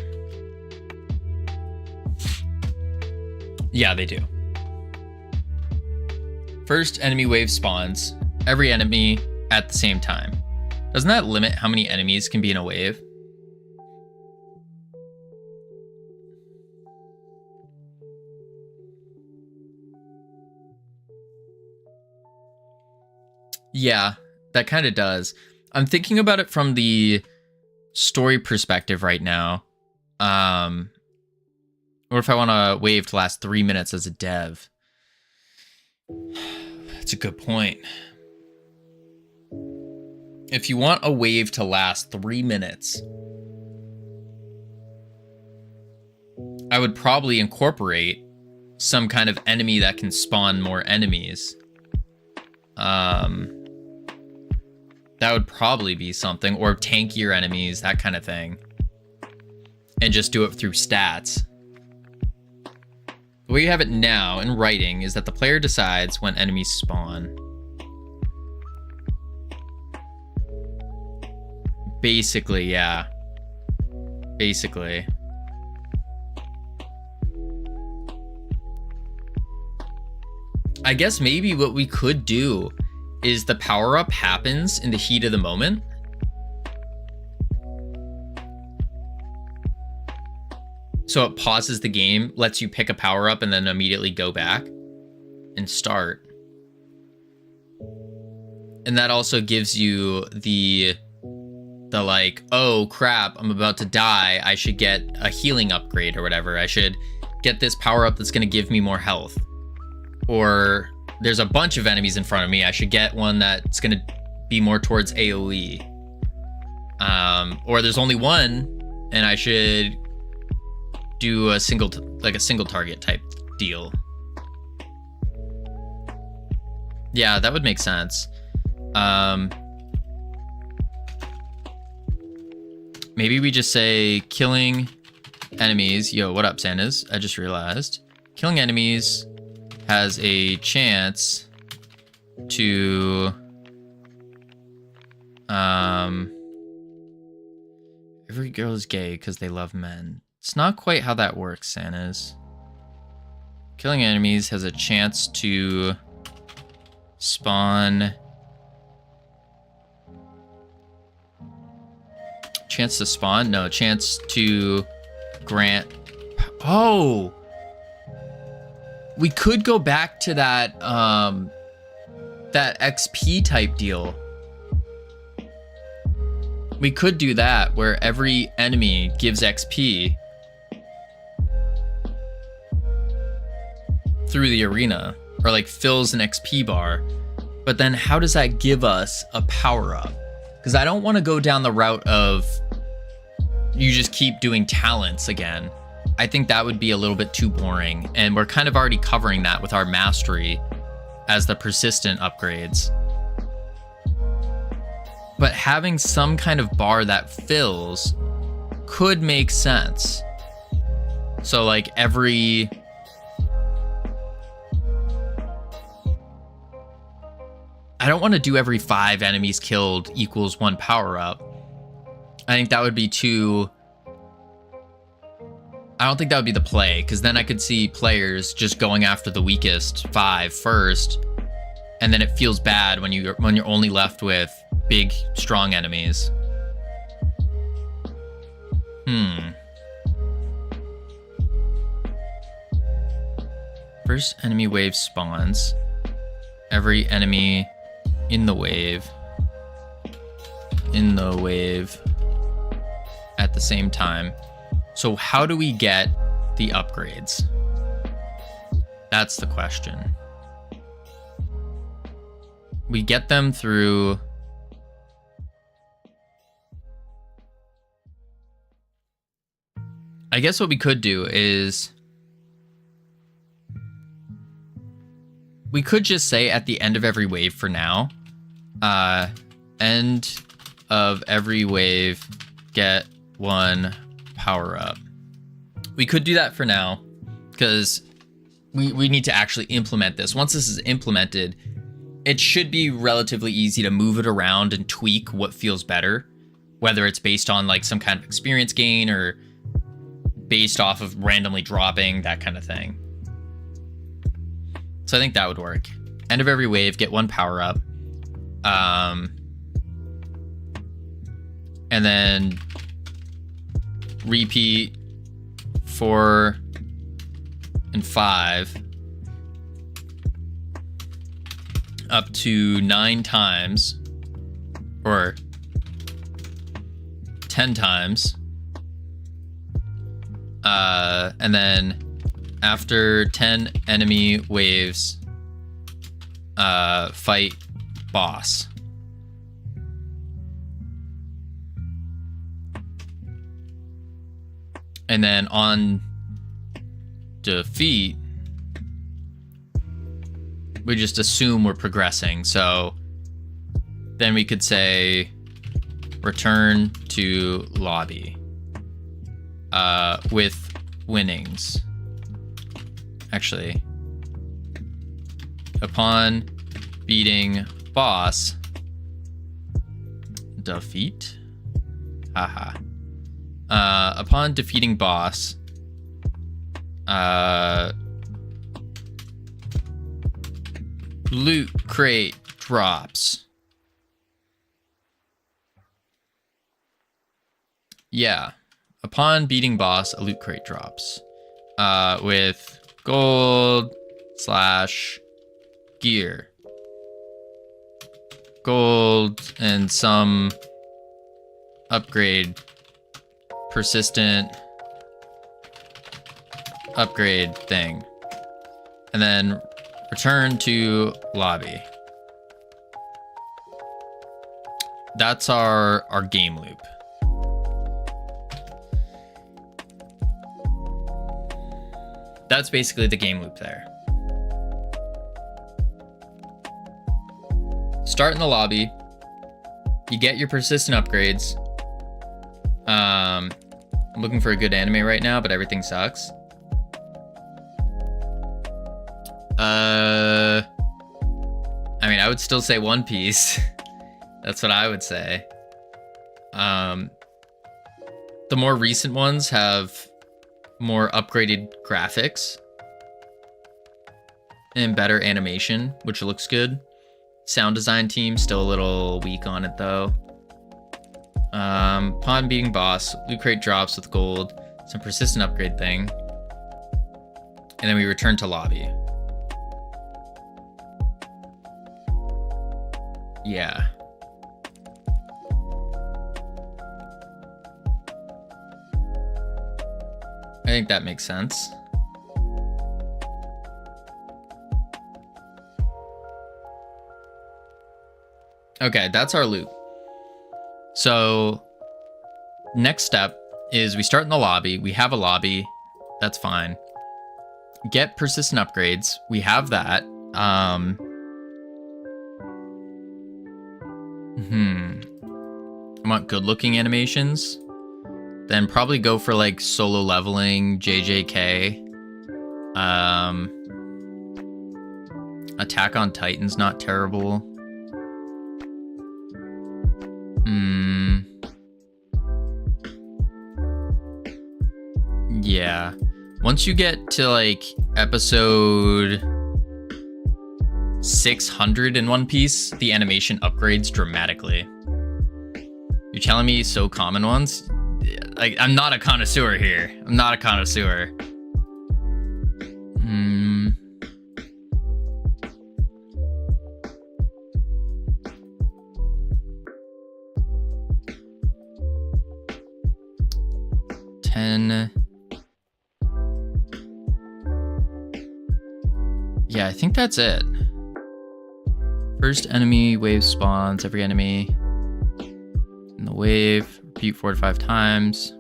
Yeah, they do. First enemy wave spawns, every enemy at the same time. Doesn't that limit how many enemies can be in a wave? Yeah, that kind of does. I'm thinking about it from the story perspective right now. Or if I want a wave to last 3 minutes as a dev. That's a good point. If you want a wave to last 3 minutes, I would probably incorporate some kind of enemy that can spawn more enemies. That would probably be something, or tankier enemies, that kind of thing. And just do it through stats. The way you have it now in writing is that the player decides when enemies spawn. Basically, yeah. Basically. I guess maybe what we could do is the power-up happens in the heat of the moment. So it pauses the game, lets you pick a power-up, and then immediately go back and start. And that also gives you the like, oh crap, I'm about to die. I should get a healing upgrade or whatever. I should get this power-up that's going to give me more health. Or there's a bunch of enemies in front of me. I should get one that's going to be more towards AoE. Or there's only one, and I should do a single target type deal. Yeah, that would make sense. Maybe we just say killing enemies. Yo, what up, Santas? I just realized killing enemies has a chance to every girl is gay because they love men. It's not quite how that works, Santas. Killing enemies has a chance to spawn. Chance to spawn? No, chance to grant. Oh! We could go back to that, that XP type deal. We could do that, where every enemy gives XP through the arena, or like fills an XP bar. But then how does that give us a power up? Because I don't want to go down the route of you just keep doing talents again. I think that would be a little bit too boring, and we're kind of already covering that with our mastery as the persistent upgrades. But having some kind of bar that fills could make sense. So like every... I don't want to do every 5 enemies killed equals 1 power up. I think that would be too... I don't think that would be the play, because then I could see players just going after the weakest 5 first, and then it feels bad when you're only left with big, strong enemies. First enemy wave spawns. Every enemy in the wave at the same time. So how do we get the upgrades? That's the question. We get them through... I guess what we could do is... we could just say at the end of every wave for now, end of every wave, get 1 power up. We could do that for now because we need to actually implement this. Once this is implemented, it should be relatively easy to move it around and tweak what feels better, whether it's based on like some kind of experience gain or based off of randomly dropping, that kind of thing. So I think that would work. End of every wave, get 1 power up. And then repeat 4 and 5 up to 9 times or 10 times. And then after 10 enemy waves, fight boss. And then on defeat, we just assume we're progressing. So then we could say return to lobby with winnings. Actually, upon beating boss, defeat. Haha. Upon defeating boss, loot crate drops. Yeah. Upon beating boss, a loot crate drops. With gold / gear. Gold and some upgrade. Persistent upgrade thing. And then return to lobby. That's our game loop. That's basically the game loop there. Start in the lobby. You get your persistent upgrades. I'm looking for a good anime right now, but everything sucks. I mean, I would still say One Piece. That's what I would say. The more recent ones have more upgraded graphics and better animation, which looks good. Sound design team still a little weak on it though. Upon beating boss, loot crate drops with gold, some persistent upgrade thing, and then we return to lobby. Yeah. I think that makes sense. Okay, that's our loop. So next step is we start in the lobby. We have a lobby. That's fine. Get persistent upgrades. We have that. I want good looking animations. Then probably go for like solo leveling, JJK. Attack on Titan's not terrible. Yeah. Once you get to like episode 600 in One Piece, the animation upgrades dramatically. You're telling me so common ones? Like, I'm not a connoisseur here. I'm not a connoisseur. Yeah, I think that's it. First enemy wave spawns, every enemy in the wave, repeat 4 to 5 times,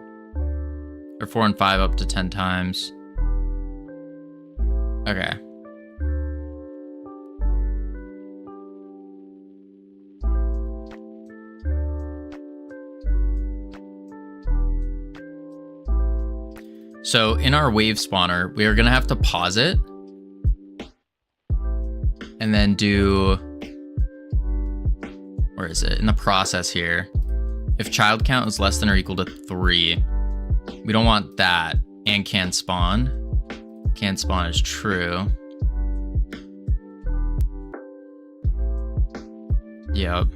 or 4 and 5 up to 10 times. Okay. So in our wave spawner, we are gonna have to pause it and then do, where is it? In the process here, if child count is less than or equal to 3, we don't want that. And can spawn. Can spawn is true. Yep.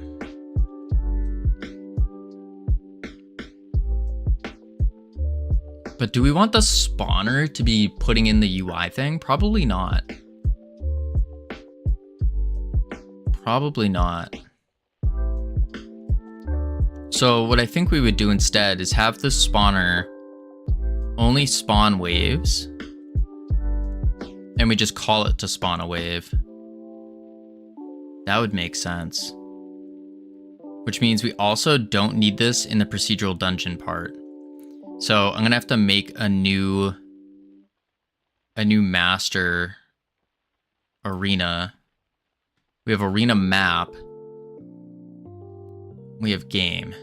But do we want the spawner to be putting in the UI thing? Probably not. Probably not. So what I think we would do instead is have the spawner only spawn waves, and we just call it to spawn a wave. That would make sense. Which means we also don't need this in the procedural dungeon part. So I'm gonna have to make a new master arena. We have arena map. We have game.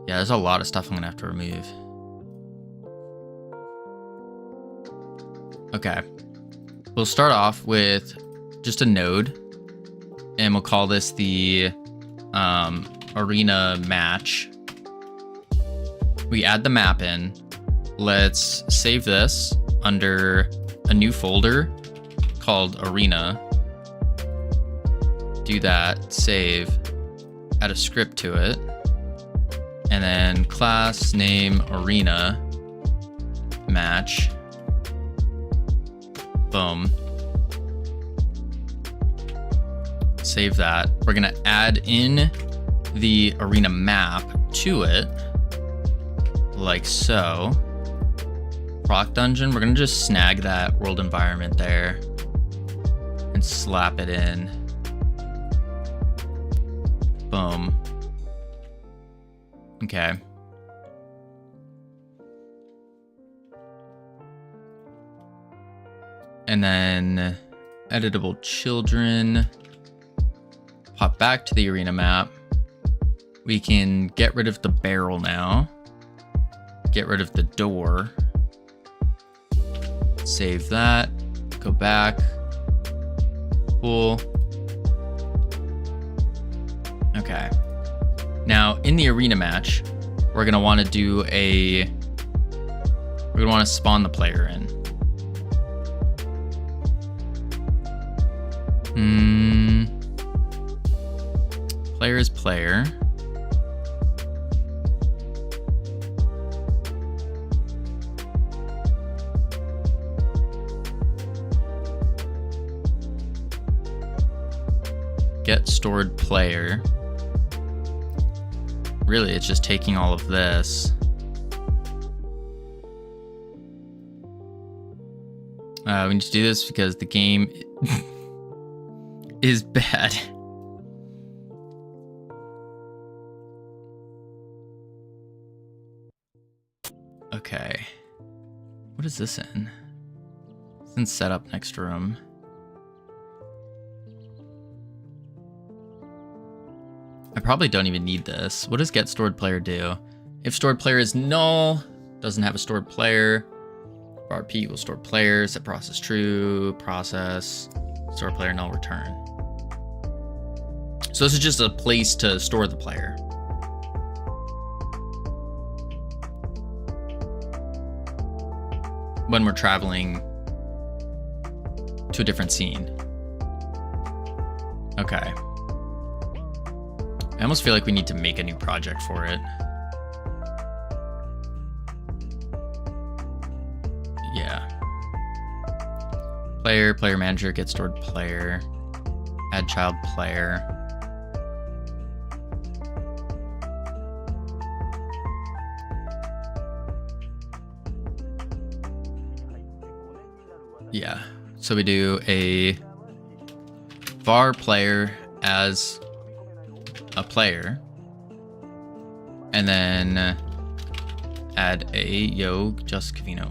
Yeah, there's a lot of stuff I'm gonna have to remove. Okay. We'll start off with just a node, and we'll call this the arena match. We add the map in. Let's save this under a new folder called arena. Do that, save, add a script to it, and then class name arena match. Boom. Save that. We're gonna add in the arena map to it, like so. Rock dungeon, we're gonna just snag that world environment there and slap it in. Boom. Okay. And then editable children. Pop back to the arena map. We can get rid of the barrel now. Get rid of the door. Save that. Go back. Cool. Okay. Now in the arena match, we're gonna want to do a. We're gonna want to spawn the player in. Player is player. Get stored player. Really, it's just taking all of this. We need to do this because the game is bad. Okay. What is this in? It's in setup next room. I probably don't even need this. What does get stored player do? If stored player is null, doesn't have a stored player, RP will store player, set process true, process, store player null, return. So this is just a place to store the player. When we're traveling to a different scene. Okay. I almost feel like we need to make a new project for it. Yeah. Player, player manager, get stored player, add child player. Yeah, so we do a var player as a player, and then add a yo just Covino.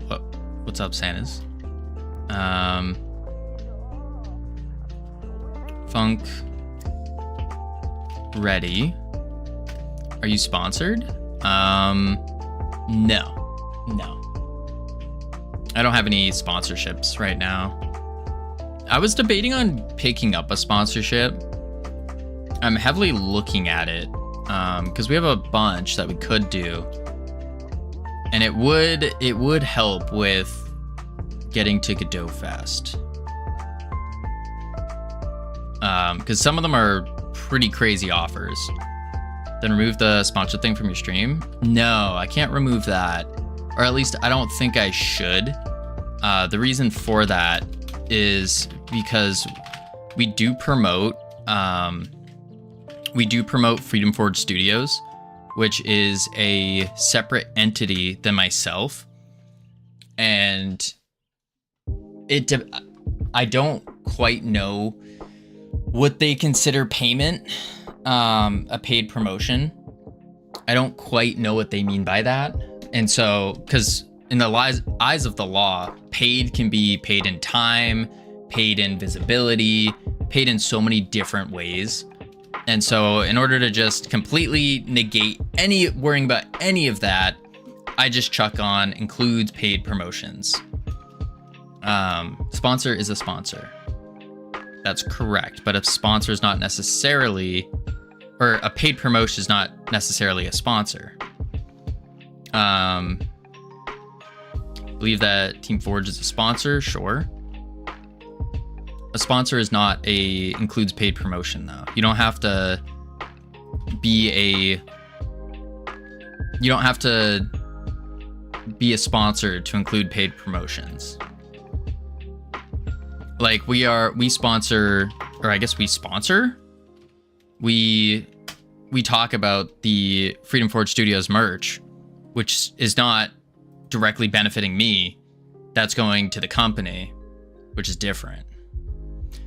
What's up, Santas? Funk ready. Are you sponsored? No, No. I don't have any sponsorships right now. I was debating on picking up a sponsorship. I'm heavily looking at it because we have a bunch that we could do. And it would help with getting to Godot fast. Because some of them are pretty crazy offers. Then remove the sponsor thing from your stream? No, I can't remove that. Or at least I don't think I should. The reason for that is because we do promote Freedom Forge Studios, which is a separate entity than myself. And I don't quite know what they consider payment, a paid promotion. I don't quite know what they mean by that. And so, because in the eyes of the law, paid can be paid in time, paid in visibility, paid in so many different ways. And so in order to just completely negate any worrying about any of that, I just chuck on includes paid promotions. Sponsor is a sponsor. That's correct. But a sponsor is not necessarily, or a paid promotion is not necessarily a sponsor. Believe that Team Forge is a sponsor, sure. A sponsor is not includes paid promotion though. You don't have to be a sponsor to include paid promotions. Like we sponsor, or I guess we sponsor. We talk about the Freedom Forge Studios merch, which is not directly benefiting me. That's going to the company, which is different.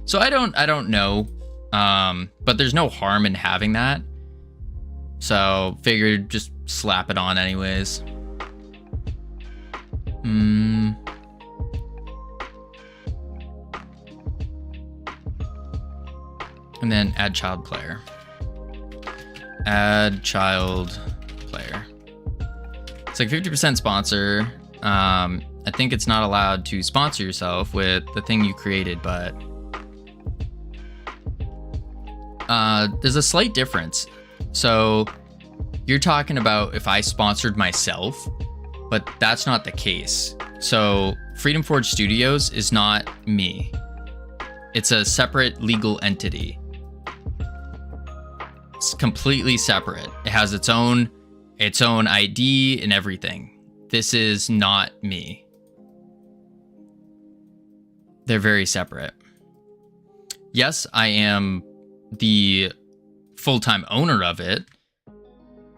So I don't know, but there's no harm in having that. So figured just slap it on anyways. And then add child player. Add child player. It's like 50% sponsor. I think it's not allowed to sponsor yourself with the thing you created, but there's a slight difference. So you're talking about if I sponsored myself, but that's not the case. So Freedom Forge Studios is not me. It's a separate legal entity. It's completely separate. It has its own ID and everything. This is not me. They're very separate. Yes, I am the full-time owner of it.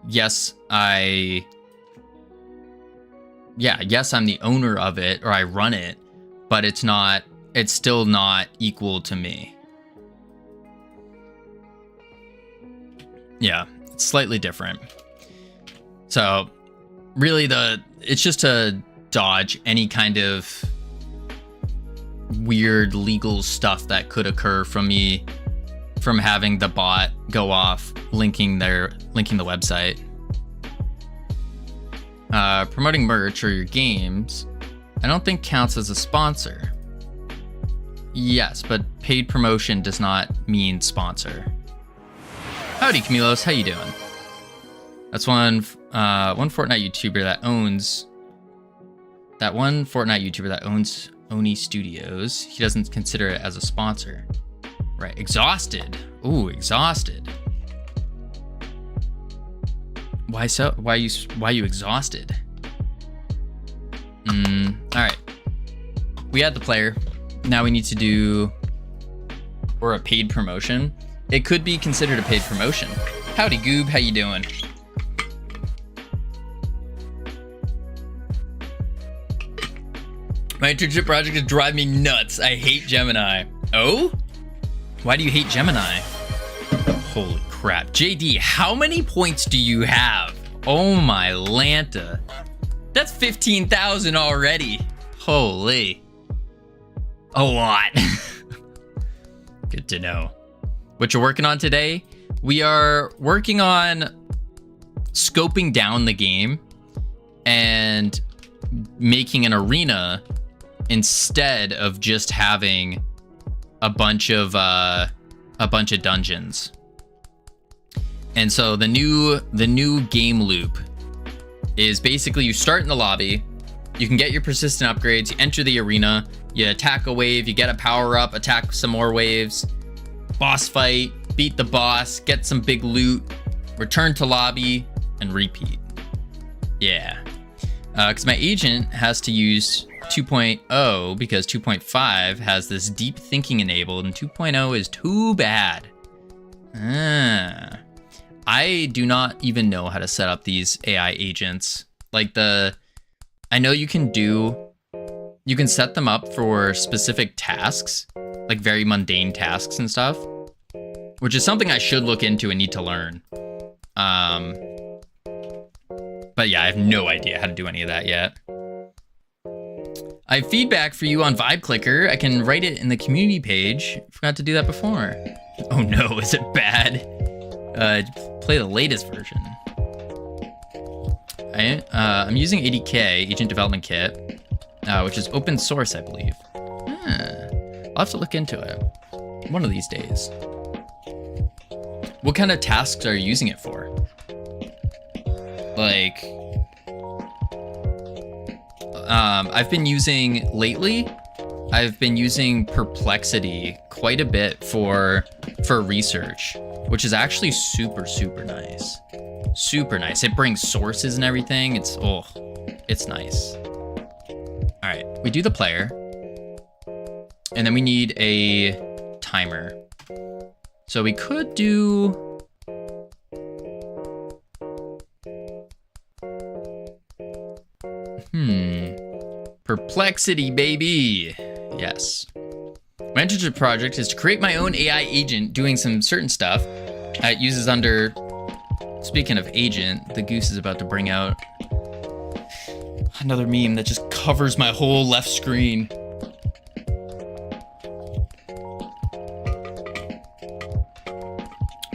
Yes, I'm the owner of it, or I run it, but it's still not equal to me. Yeah, it's slightly different. So really it's just to dodge any kind of weird legal stuff that could occur from having the bot go off linking the website. Promoting merch or your games, I don't think counts as a sponsor. Yes, but paid promotion does not mean sponsor. Howdy, Camilos, how you doing? That's one Fortnite YouTuber that owns Oni Studios. He doesn't consider it as a sponsor. Right, exhausted. Ooh, exhausted. Why so? Why you exhausted? All right. We had the player. Now we need to do a paid promotion. It could be considered a paid promotion. Howdy, Goob. How you doing? My internship project is driving me nuts. I hate Gemini. Oh? Why do you hate Gemini? Holy crap. JD, how many points do you have? Oh my Lanta. That's 15,000 already. Holy. A lot. Good to know. What you're working on today? We are working on scoping down the game and making an arena instead of just having a bunch of dungeons. And so the new game loop is basically you start in the lobby, you can get your persistent upgrades, you enter the arena, you attack a wave, you get a power up, attack some more waves, boss fight, beat the boss, get some big loot, return to lobby, and repeat. Yeah. Because my agent has to use 2.0 because 2.5 has this deep thinking enabled, and 2.0 is too bad. I do not even know how to set up these AI agents. Like I know you can set them up for specific tasks, like very mundane tasks and stuff, which is something I should look into and need to learn. But yeah, I have no idea how to do any of that yet. I have feedback for you on Vibe Clicker. I can write it in the community page. Forgot to do that before. Oh no, is it bad? Play the latest version. I'm using ADK, Agent Development Kit, which is open source, I believe. I'll have to look into it one of these days. What kind of tasks are you using it for? Like, I've been using Perplexity quite a bit for research, which is actually super, super nice. Super nice. It brings sources and everything. It's nice. All right, we do the player, and then we need a timer. So we could do. Perplexity, baby. Yes. My internship project is to create my own AI agent doing some certain stuff. It uses under. Speaking of agent, the goose is about to bring out another meme that just covers my whole left screen.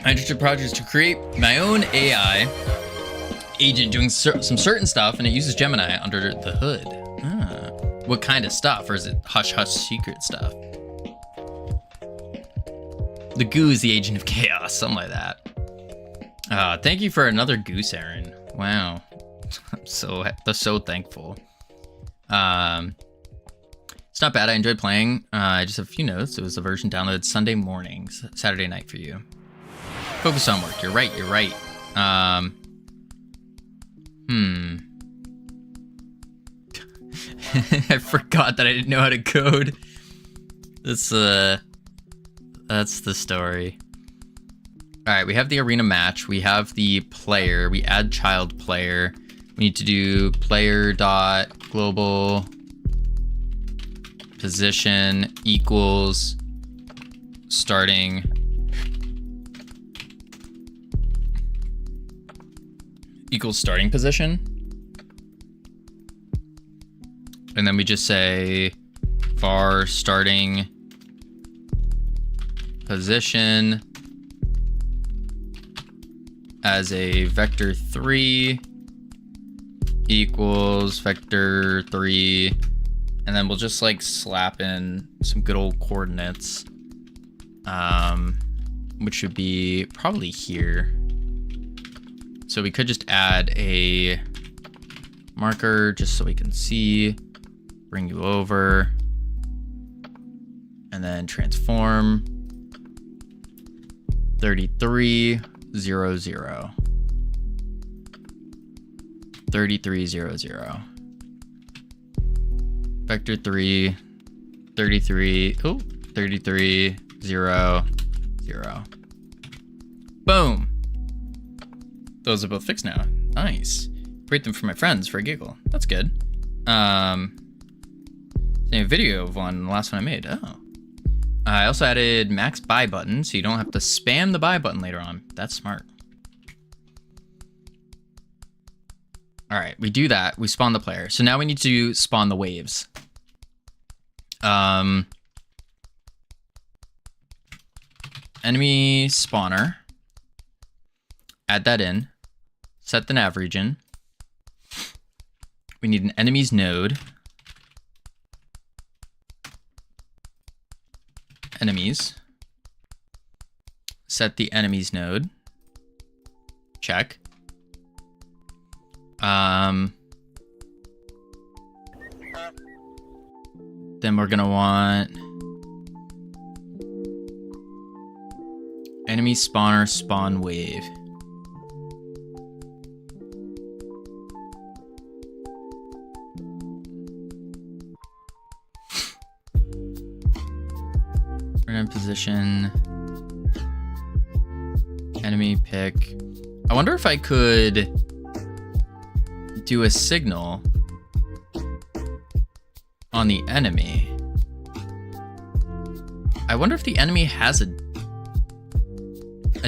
My internship project is to create my own AI agent doing some certain stuff, and it uses Gemini under the hood. What kind of stuff? Or is it hush hush secret stuff? The goo is the agent of chaos, something like that. Thank you for another goose, Aaron. Wow. I'm so thankful. It's not bad. I enjoyed playing. I just have a few notes. It was a version downloaded Sunday mornings, Saturday night for you. Focus on work. You're right. I forgot that I didn't know how to code. That's the story. All right, we have the arena match. We have the player. We add child player. We need to do player dot global position equals starting position. And then we just say var starting position as a vector 3 equals vector 3, and then we'll just like slap in some good old coordinates, which should be probably here. So we could just add a marker just so we can see, bring you over, and then transform 3300. 3300. Vector 3, 33, 3300. Boom. Those are both fixed now. Nice. Create them for my friends for a giggle. That's good. A video of one, the last one I made. Oh. I also added max buy button, so you don't have to spam the buy button later on. That's smart. All right, we do that. We spawn the player. So now we need to spawn the waves. Enemy spawner. Add that in. Set the nav region. We need an enemies node. Enemies. Set the enemies node. Check. Then we're gonna want enemy spawner spawn wave. We're gonna position enemy pick. I wonder if I could do a signal on the enemy. I wonder if the enemy has a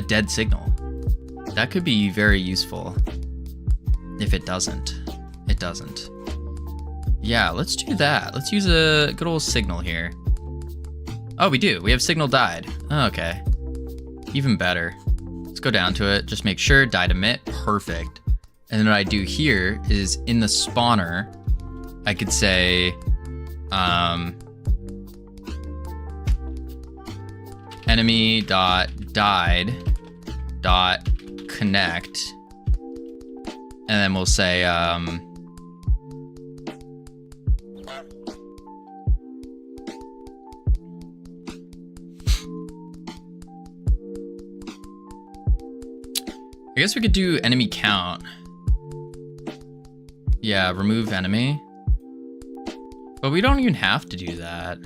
dead signal. That could be very useful. If it doesn't. It doesn't. Yeah, let's do that. Let's use a good old signal here. Oh, we do. We have signal died. Oh, okay. Even better. Let's go down to it. Just make sure died emit. Perfect. And then what I do here is in the spawner, I could say, enemy dot died dot connect, and then we'll say I guess we could do enemy count. Yeah, remove enemy. But we don't even have to do that.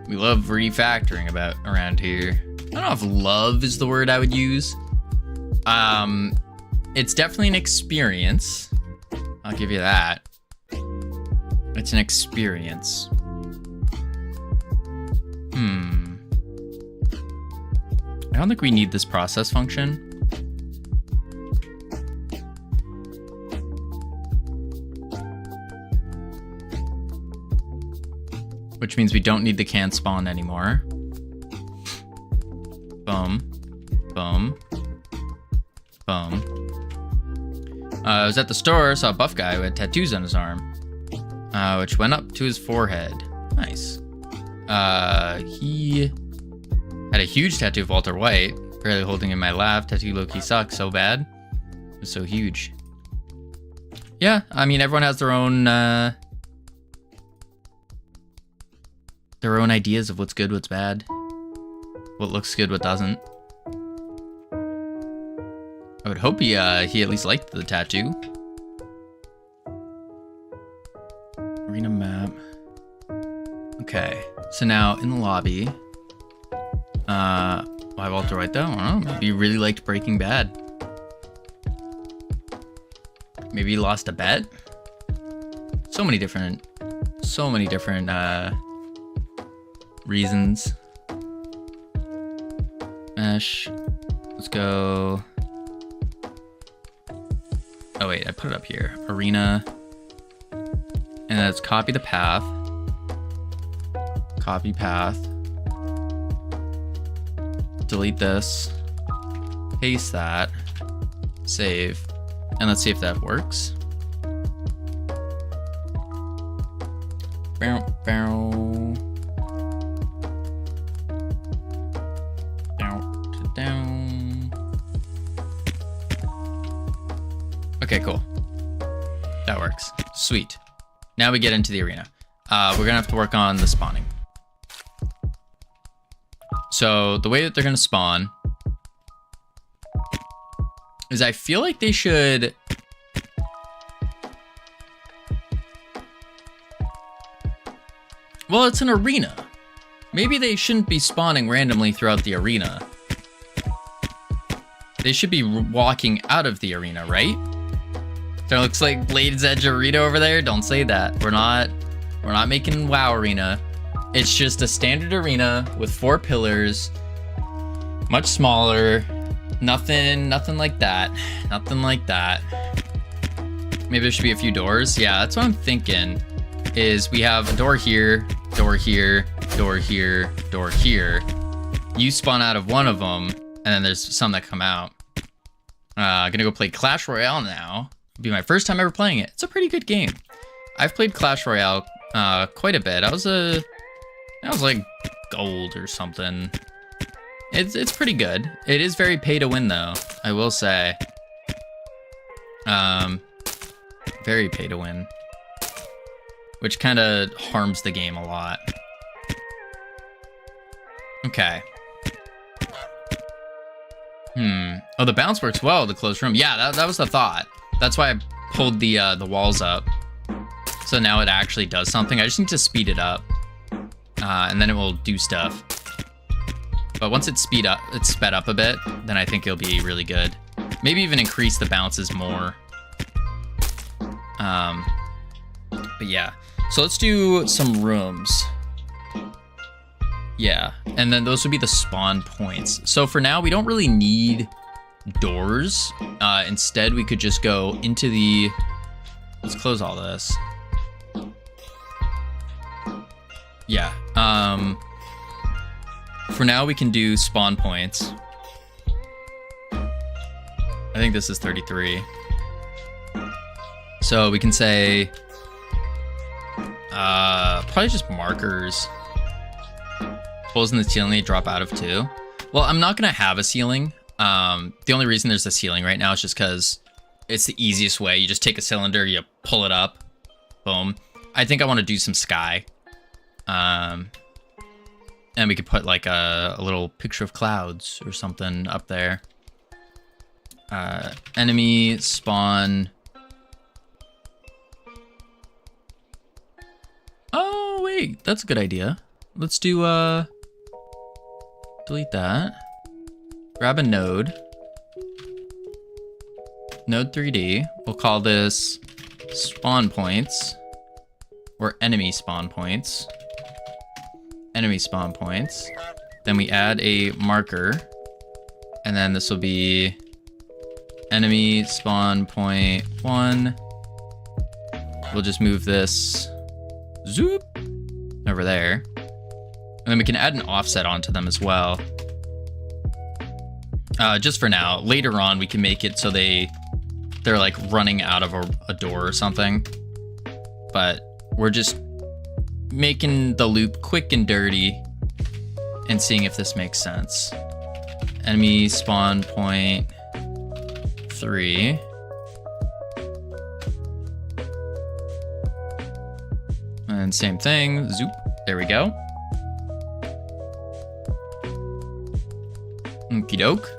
We love refactoring around here. I don't know if love is the word I would use. It's definitely an experience. I'll give you that. It's an experience. I don't think we need this process function. Which means we don't need the can spawn anymore. Boom. Boom. Boom. I was at the store, saw a buff guy who had tattoos on his arm. Which went up to his forehead. Nice. He had a huge tattoo of Walter White. Barely holding in my lap. Tattoo low-key sucks so bad. It was so huge. Yeah, I mean, everyone has their own ideas of what's good, what's bad, what looks good, what doesn't. I would hope he at least liked the tattoo. Arena map. Okay, so now in the lobby, why Walter White though? I don't know, maybe he really liked Breaking Bad. Maybe he lost a bet. So many different reasons. Mesh. Let's go. Oh wait, I put it up here. Arena. And let's copy the path. Copy path. Delete this. Paste that. Save. And let's see if that works. Bow, bow. Down. Okay, cool. That works. Sweet. Now we get into the arena. We're gonna have to work on the spawning. So the way that they're gonna spawn is I feel like they should well, it's an arena. Maybe they shouldn't be spawning randomly throughout the arena. They should be walking out of the arena, right? There looks like Blade's Edge Arena over there. Don't say that. We're not making WoW Arena. It's just a standard arena with 4 pillars, much smaller. Nothing like that. Nothing like that. Maybe there should be a few doors. Yeah, that's what I'm thinking. Is we have a door here, door here, door here, door here. You spawn out of one of them, and then there's some that come out. Gonna go play Clash Royale now. It'll be my first time ever playing it. It's a pretty good game. I've played Clash Royale quite a bit. I was like gold or something. It's pretty good. It is very pay to win though, I will say. Very pay to win, which kind of harms the game a lot. Okay. Oh, the bounce works well with the closed room. Yeah, that was the thought. That's why I pulled the walls up. So now it actually does something. I just need to speed it up, and then it will do stuff. But once it's sped up a bit, then I think it'll be really good. Maybe even increase the bounces more. But yeah. So let's do some rooms. Yeah, and then those would be the spawn points. So for now, we don't really need doors. Instead, we could just go into the... Let's close all this. Yeah. For now, we can do spawn points. I think this is 33. So we can say... probably just markers. Holes in the ceiling, they drop out of 2. Well, I'm not gonna have a ceiling. The only reason there's a ceiling right now is just because it's the easiest way. You just take a cylinder, you pull it up, boom. I think I want to do some sky. And we could put like a little picture of clouds or something up there. Enemy spawn. Oh wait, that's a good idea. Let's do delete that. Grab a node. Node 3D. We'll call this spawn points or enemy spawn points. Enemy spawn points. Then we add a marker, and then this will be enemy spawn point 1. We'll just move this zoop over there. And then we can add an offset onto them as well. Just for now. Later on, we can make it so they're like running out of a door or something. But we're just making the loop quick and dirty and seeing if this makes sense. Enemy spawn point 3. And same thing, zoop, there we go. Okie doke.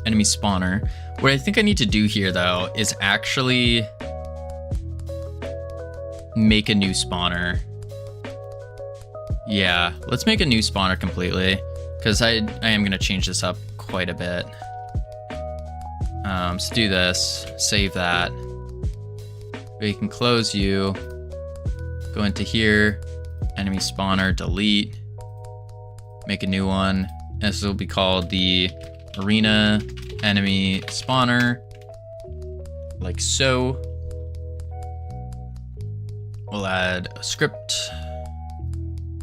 Enemy spawner. What I think I need to do here though is actually make a new spawner. Yeah, let's make a new spawner completely, because I am gonna change this up quite a bit. Let's do this, save that. We can close you, go into here, enemy spawner, delete, make a new one. This will be called the arena enemy spawner, like so. We'll add a script,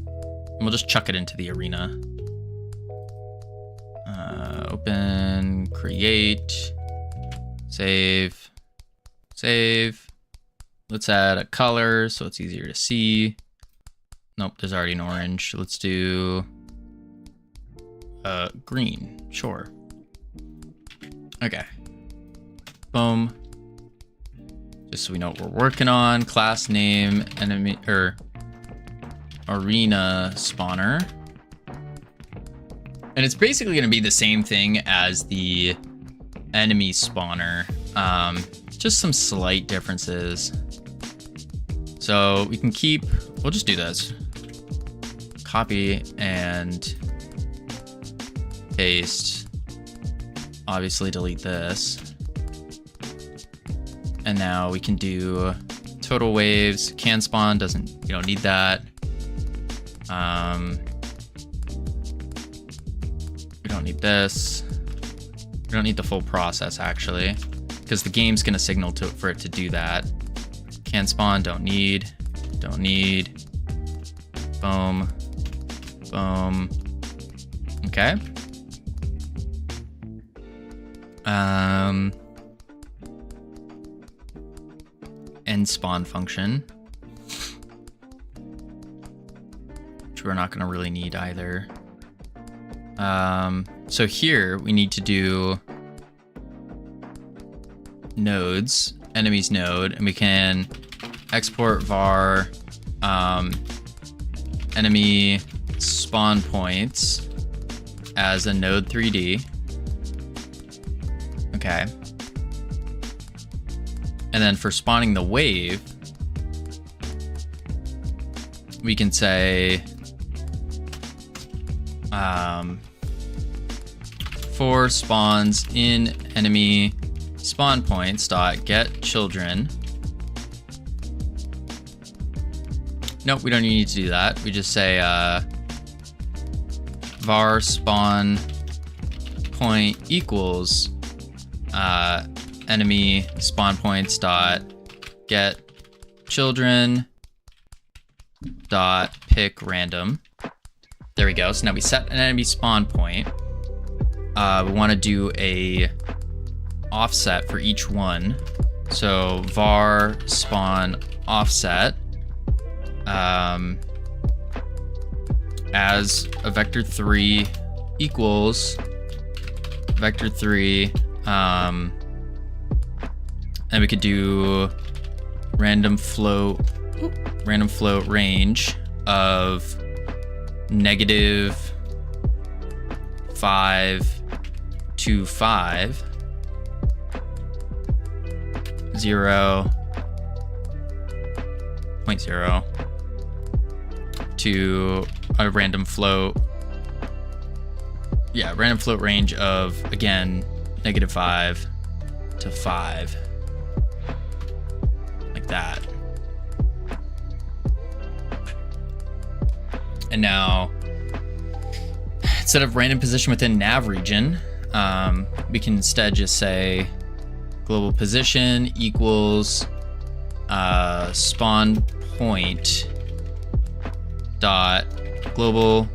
and we'll just chuck it into the arena. Open, create, save, save. Let's add a color so it's easier to see. Nope, there's already an orange. Let's do green, sure. Okay. Boom. Just so we know what we're working on. Class name, enemy, or arena spawner. And it's basically going to be the same thing as the enemy spawner. Just some slight differences. So we can keep, we'll just do this. Copy and paste. Obviously delete this. And now we can do total waves. Can spawn doesn't, you don't need that. We don't need this. We don't need the full process actually, because the game's gonna signal to for it to do that. Can spawn, don't need. Boom, boom. Okay. End spawn function, which we're not going to really need either. So here we need to do nodes, enemies node, and we can export var enemy spawn points as a node 3D. Okay. And then for spawning the wave, we can say for spawns in enemy spawn points dot get children. Nope, we don't need to do that. We just say var spawn point equals enemy spawn points dot get children dot pick random. There we go. So now we set an enemy spawn point. We want to do a offset for each one. So var spawn offset as a vector 3 equals vector 3. And we could do random float range of -5 to 5, 0.0 to a random float. Yeah, random float range of, again, -5 to 5. Like that. And now, instead of random position within nav region, we can instead just say global position equals spawn point dot global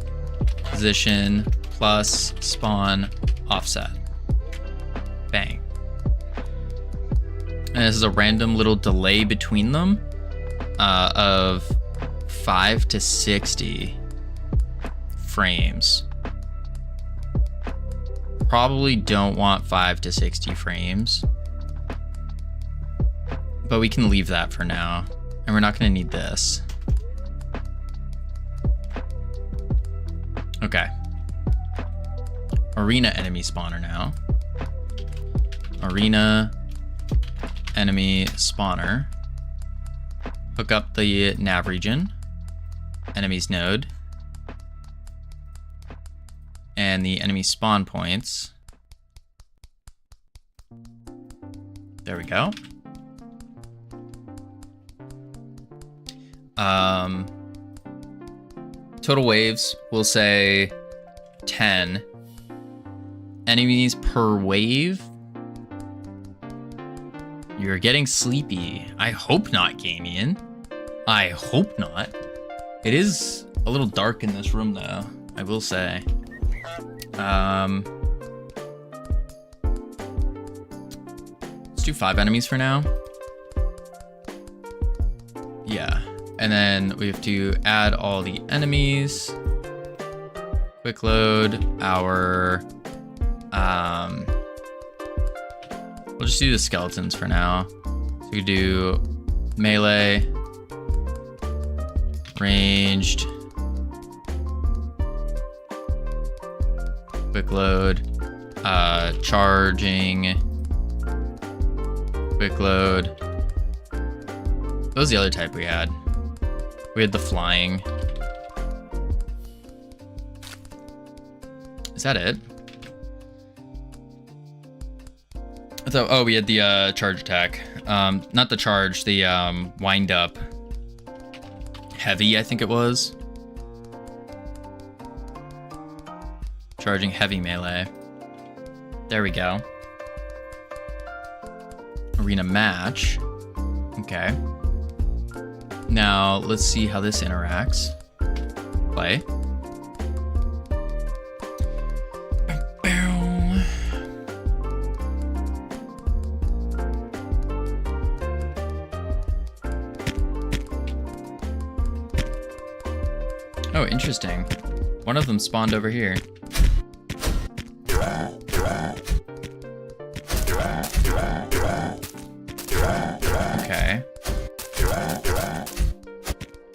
position plus spawn offset. Bang. And this is a random little delay between them of 5 to 60 frames. Probably don't want 5 to 60 frames, but we can leave that for now, and we're not going to need this. Okay. Arena enemy spawner now. Arena enemy spawner. Hook up the nav region, enemies node, and the enemy spawn points. There we go. Total waves, we'll say 10. Enemies per wave. You're getting sleepy. I hope not, Gamian. I hope not. It is a little dark in this room, though, I will say. Let's do 5 enemies for now. Yeah. And then we have to add all the enemies. Quick load our... we'll just do the skeletons for now. So we do melee, ranged, quick load, charging, quick load. What was the other type we had? We had the flying. Is that it? I thought, oh, we had the charge attack. Not the charge, the wind up. Heavy, I think it was. Charging heavy melee. There we go. Arena match. Okay. Now, let's see how this interacts. Play. Oh, interesting. One of them spawned over here. Okay.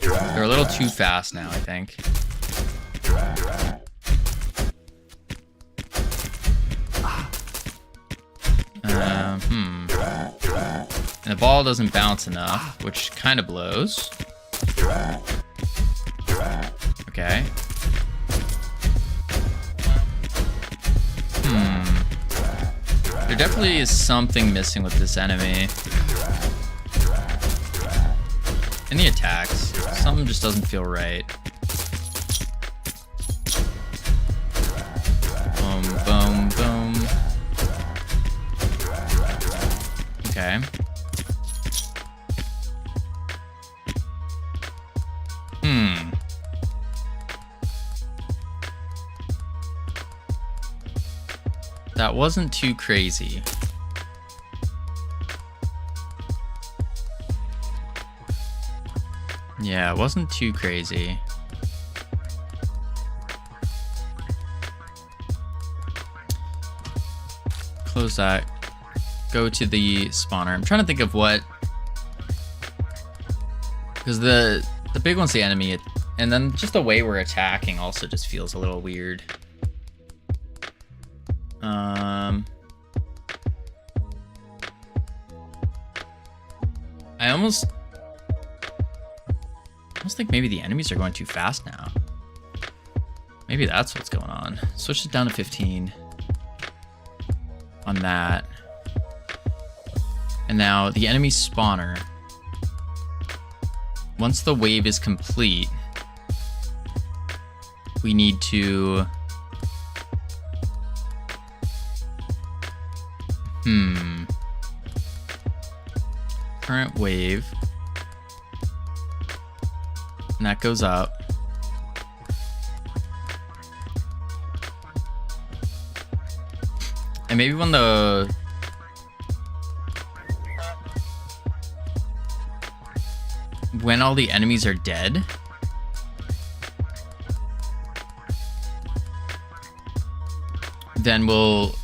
They're a little too fast now, I think. And the ball doesn't bounce enough, which kind of blows. Okay. There definitely is something missing with this enemy. And the attacks. Something just doesn't feel right. Boom, boom, boom. Okay. That wasn't too crazy. Yeah, it wasn't too crazy. Close that. Go to the spawner. I'm trying to think of what... Because the big one's the enemy, and then just the way we're attacking also just feels a little weird. I almost think maybe the enemies are going too fast now. Maybe that's what's going on. Switch it down to 15 on that. And now the enemy spawner. Once the wave is complete, we need to... Current wave. And that goes up. And maybe when all the enemies are dead, then we'll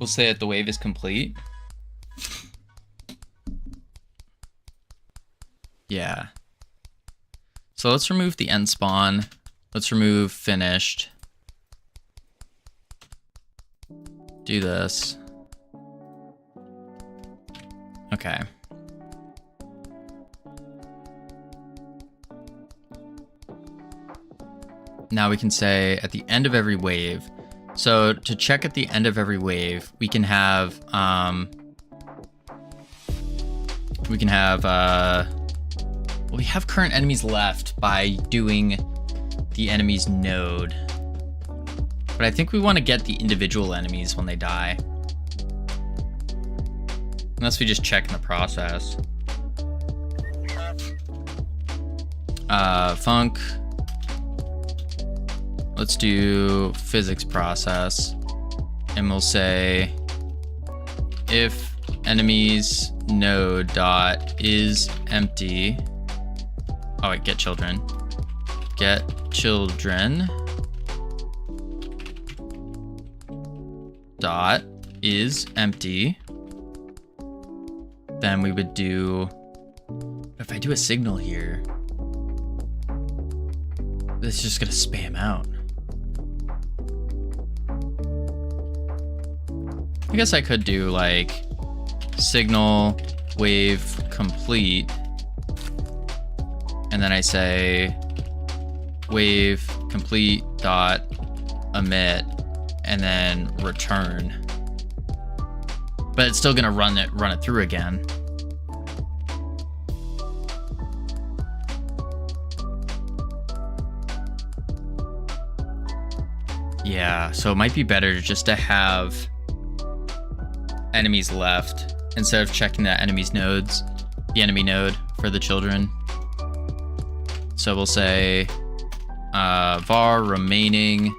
say that the wave is complete. Yeah. So let's remove the end spawn. Let's remove finished. Do this. Okay. Now we can say at the end of every wave. So to check at the end of every wave, we can have well, we have current enemies left by doing the enemy's node. But I think we want to get the individual enemies when they die. Unless we just check in the process. Func. Let's do physics process. And we'll say if enemies node dot is empty. Oh wait, get children. Get children dot is empty. Then we would do, if I do a signal here, this is just gonna spam out. I guess I could do like signal wave complete. And then I say wave complete dot emit and then return. But it's still gonna run it through again. Yeah, so it might be better just to have enemies left instead of checking the enemy's nodes, the enemy node for the children. So we'll say var remaining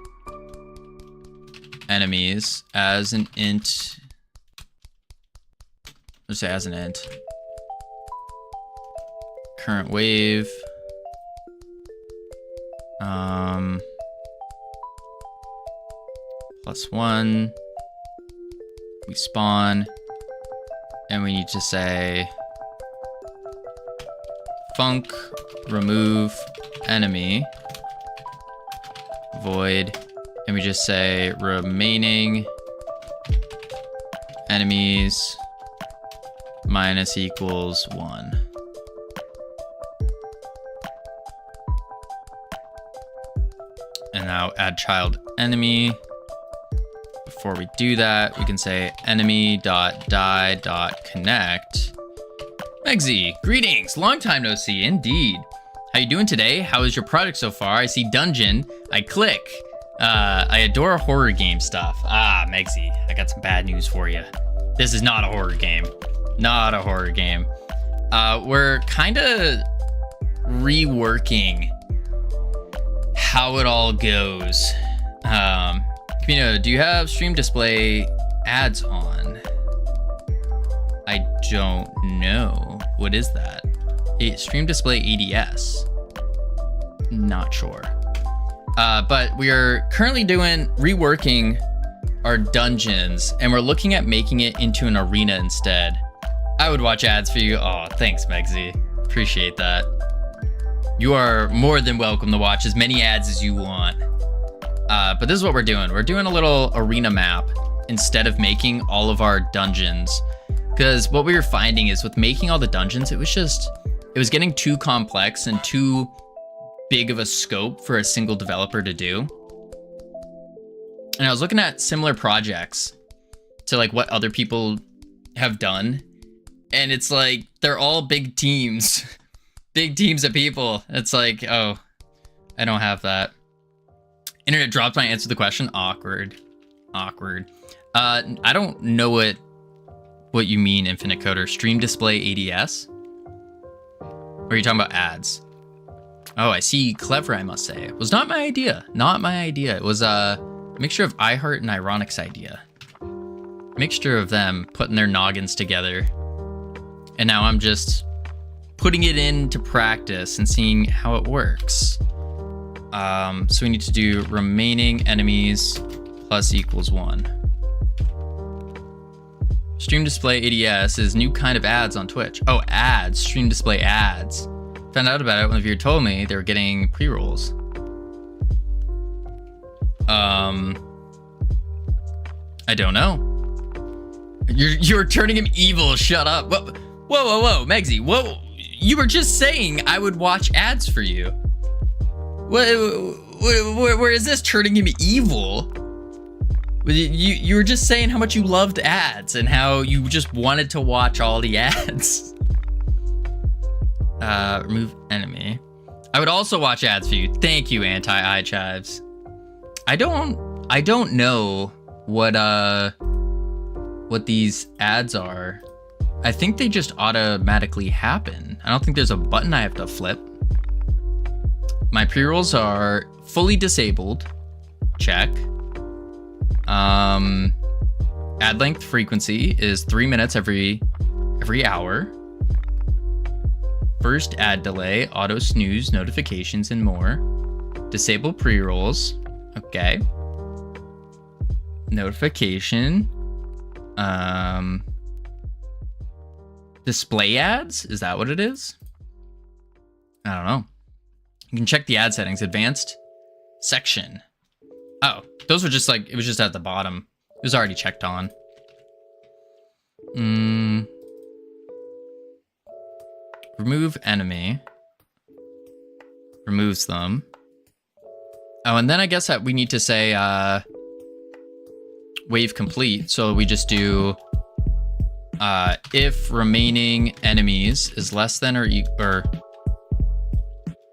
enemies as an int. Let's say as an int. Current wave. +1. We spawn, and we need to say func remove enemy void, and we just say remaining enemies minus equals 1. And now add child enemy. Before we do that, we can say enemy.die.connect. Megsy, greetings, long time no see, indeed. How you doing today? How is your project so far? I see dungeon, I click. I adore horror game stuff. Ah, Megsy, I got some bad news for you. This is not a horror game. Not a horror game. We're kind of reworking how it all goes. Covino, do you have stream display ads on? I don't know. What is that? Stream display ADS. Not sure. But we are currently reworking our dungeons, and we're looking at making it into an arena instead. I would watch ads for you. Oh, thanks, Megsy. Appreciate that. You are more than welcome to watch as many ads as you want. But this is what we're doing. We're doing a little arena map instead of making all of our dungeons. Because what we were finding is with making all the dungeons, it was getting too complex and too big of a scope for a single developer to do. And I was looking at similar projects to like what other people have done. And it's like, they're all big teams, big teams of people. It's like, oh, I don't have that. Internet dropped when I answered the question. Awkward. I don't know what you mean, Infinite Coder. Stream display ADS? Or are you talking about ads? Oh, I see. Clever, I must say. It was not my idea. Not my idea. It was a mixture of iHeart and Ironic's idea. Mixture of them putting their noggins together. And now I'm just putting it into practice and seeing how it works. So we need to do remaining enemies plus equals 1. Stream display ADS is new kind of ads on Twitch. Oh, ads, stream display ads. Found out about it when a viewer told me they were getting pre-rolls. I don't know. You're turning him evil. Shut up. Whoa, Megsy. Whoa, you were just saying I would watch ads for you. Where is this turning him evil? You were just saying how much you loved ads and how you just wanted to watch all the ads. Remove enemy. I would also watch ads for you. Thank you, anti-iChives. I don't know what these ads are. I think they just automatically happen. I don't think there's a button I have to flip. My pre-rolls are fully disabled. Check. Ad length frequency is 3 minutes every hour. First ad delay, auto snooze, notifications, and more. Disable pre-rolls. Okay. Notification. Display ads? Is that what it is? I don't know. You can check the ad settings. Advanced section. Oh, those were just like, it was just at the bottom. It was already checked on. Remove enemy. Removes them. Oh, and then I guess that we need to say wave complete. So we just do if remaining enemies is less than or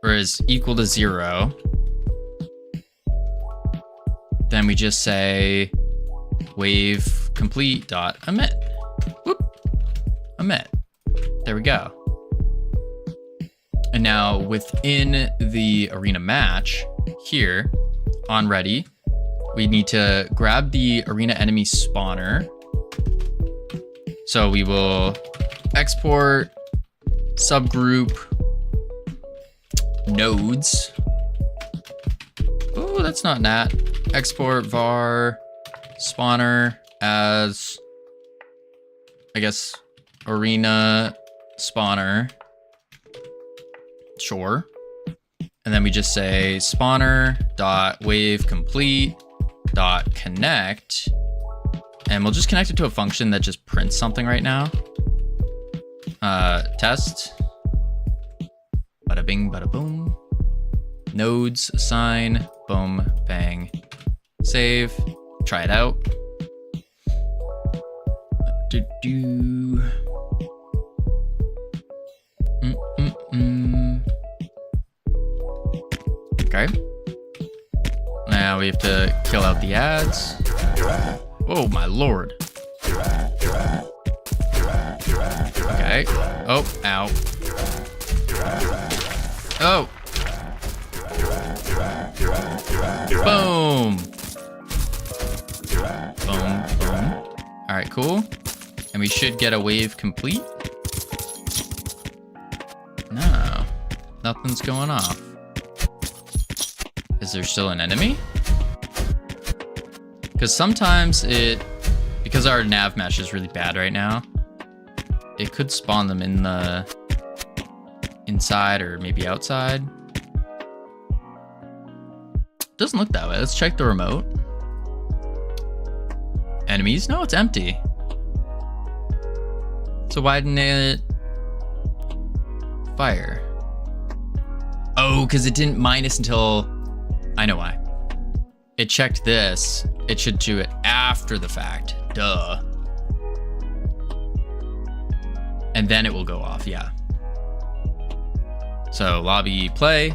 is equal to 0, then we just say wave complete dot emit. Whoop. Emit. There we go. And now within the arena match here on ready, we need to grab the arena enemy spawner. So we will export subgroup nodes that's not nat. Export var spawner as, I guess, arena spawner. Sure. And then we just say spawner dot wave complete dot connect, and we'll just connect it to a function that just prints something right now. Test. Bada bing, bada boom. Nodes assign. Boom, bang. Save. Try it out. Okay. Now we have to kill out the ads. Oh my lord. Okay. Oh, ow. Oh. Boom. Boom, boom. All right, cool. And we should get a wave complete. No, nothing's going off. Is there still an enemy? Because sometimes because our nav mesh is really bad right now, it could spawn them in the inside or maybe outside. Doesn't look that way. Let's check the remote. Enemies? No, it's empty. So why didn't it fire? Oh, because it didn't minus until... I know why. It checked this. It should do it after the fact. Duh. And then it will go off, yeah. So lobby play.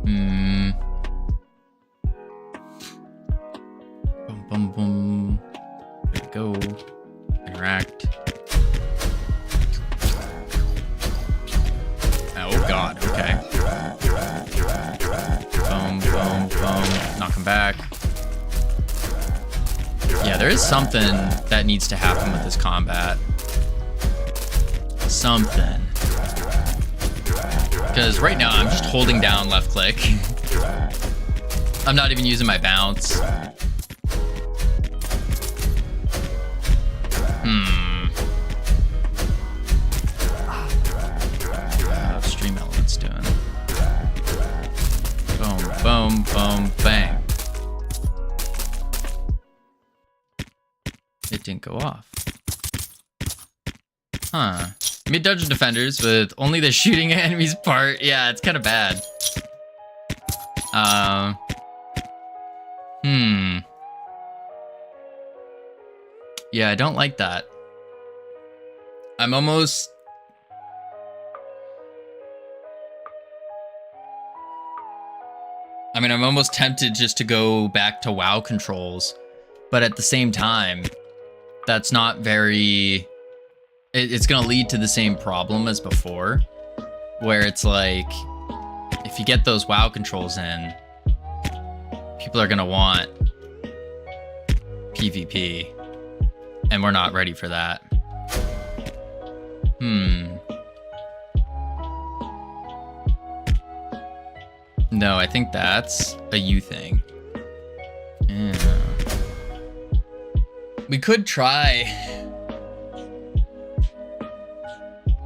Boom, boom, boom. There we go. Interact. Oh god, okay. Boom, boom, boom. Knock him back. Yeah, there is something that needs to happen with this combat. Something. Because right now I'm just holding down left click. I'm not even using my bounce. How's Stream Elements doing? Boom, boom, boom, bang. It didn't go off. Huh. Mid-dungeon defenders with only the shooting enemies part. Yeah, it's kind of bad. Yeah, I don't like that. I'm almost... I mean, I'm almost tempted just to go back to WoW controls. But at the same time, that's not very... It's going to lead to the same problem as before. Where it's like, if you get those WoW controls in, people are going to want PvP. And we're not ready for that. No, I think that's a you thing. Yeah. We could try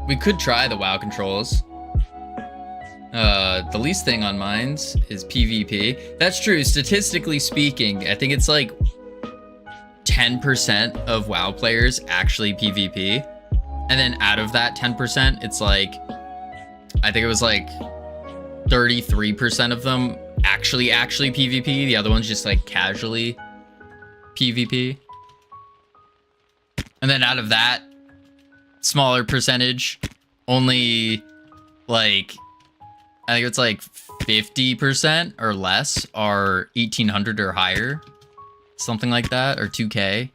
the WoW controls. The least thing on mines is PvP. That's true. Statistically speaking, I think it's like 10% of WoW players actually PvP. And then out of that 10%, it's like, I think it was like 33% of them actually PvP. The other one's just like casually PvP. And then out of that smaller percentage, only like, I think it's like 50% or less are 1800 or higher. Something like that, or 2K.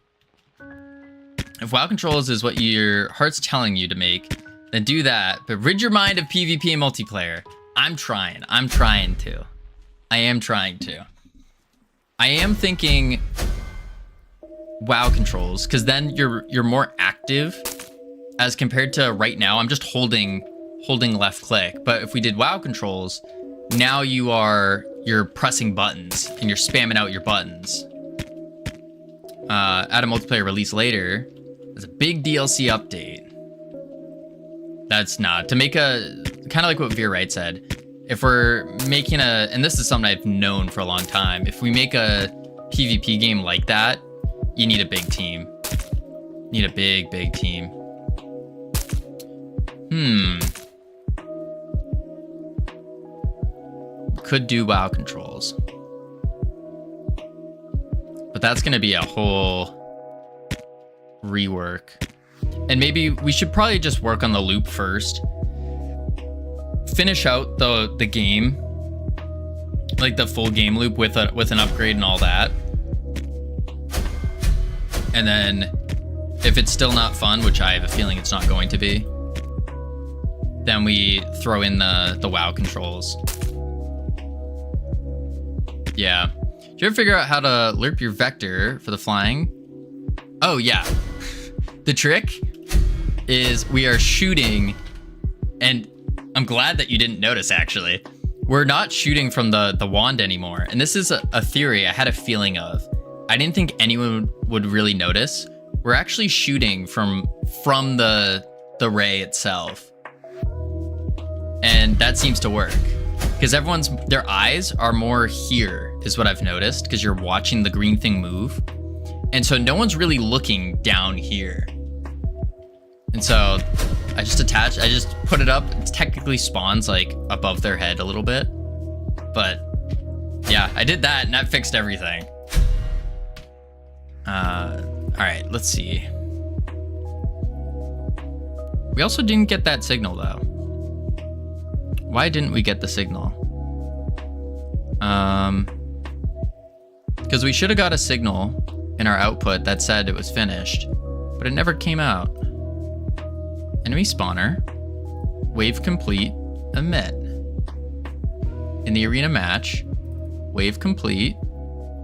If WoW controls is what your heart's telling you to make, then do that. But rid your mind of PvP and multiplayer. I'm trying to. I am trying to. I am thinking WoW controls, because then you're more active as compared to right now. I'm just holding left click. But if we did WoW controls, now you're pressing buttons and you're spamming out your buttons. Add a multiplayer release later. There's a big DLC update. That's not to make a kind of like what Veer Wright said. If we're making and this is something I've known for a long time, if we make a PvP game like that, you need a big team. Need a big team. Could do WoW controls. But that's going to be a whole rework. And maybe we should probably just work on the loop first. Finish out the game. Like the full game loop with an upgrade and all that. And then if it's still not fun, which I have a feeling it's not going to be, then we throw in the WoW controls. Yeah. Did you ever figure out how to lerp your vector for the flying? Oh, yeah. The trick is we are shooting, and I'm glad that you didn't notice, actually. We're not shooting from the wand anymore. And this is a theory I had a feeling of. I didn't think anyone would really notice. We're actually shooting from the ray itself. And that seems to work. Because their eyes are more here, is what I've noticed, because you're watching the green thing move. And so no one's really looking down here. And so I just put it up. It technically spawns like above their head a little bit. But yeah, I did that and that fixed everything. All right, let's see. We also didn't get that signal though. Why didn't we get the signal? Because we should have got a signal in our output that said it was finished, but it never came out. Enemy spawner, wave complete, emit. In the arena match, wave complete,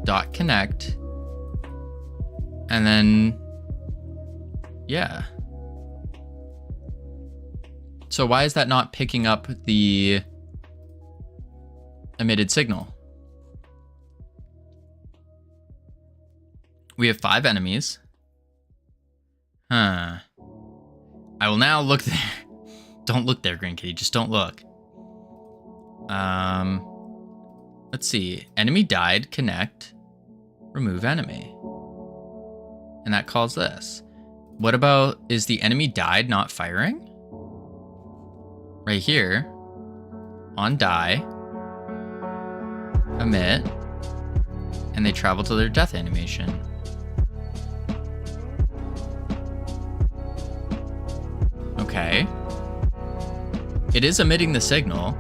dot connect, and then, yeah. So why is that not picking up the emitted signal? We have 5 enemies. Huh. I will now look there. Don't look there, Green Kitty. Just don't look. Let's see. Enemy died. Connect. Remove enemy. And that calls this. What about, is the enemy died not firing? Right here. On die. Emit. And they travel to their death animation. Okay. It is emitting the signal.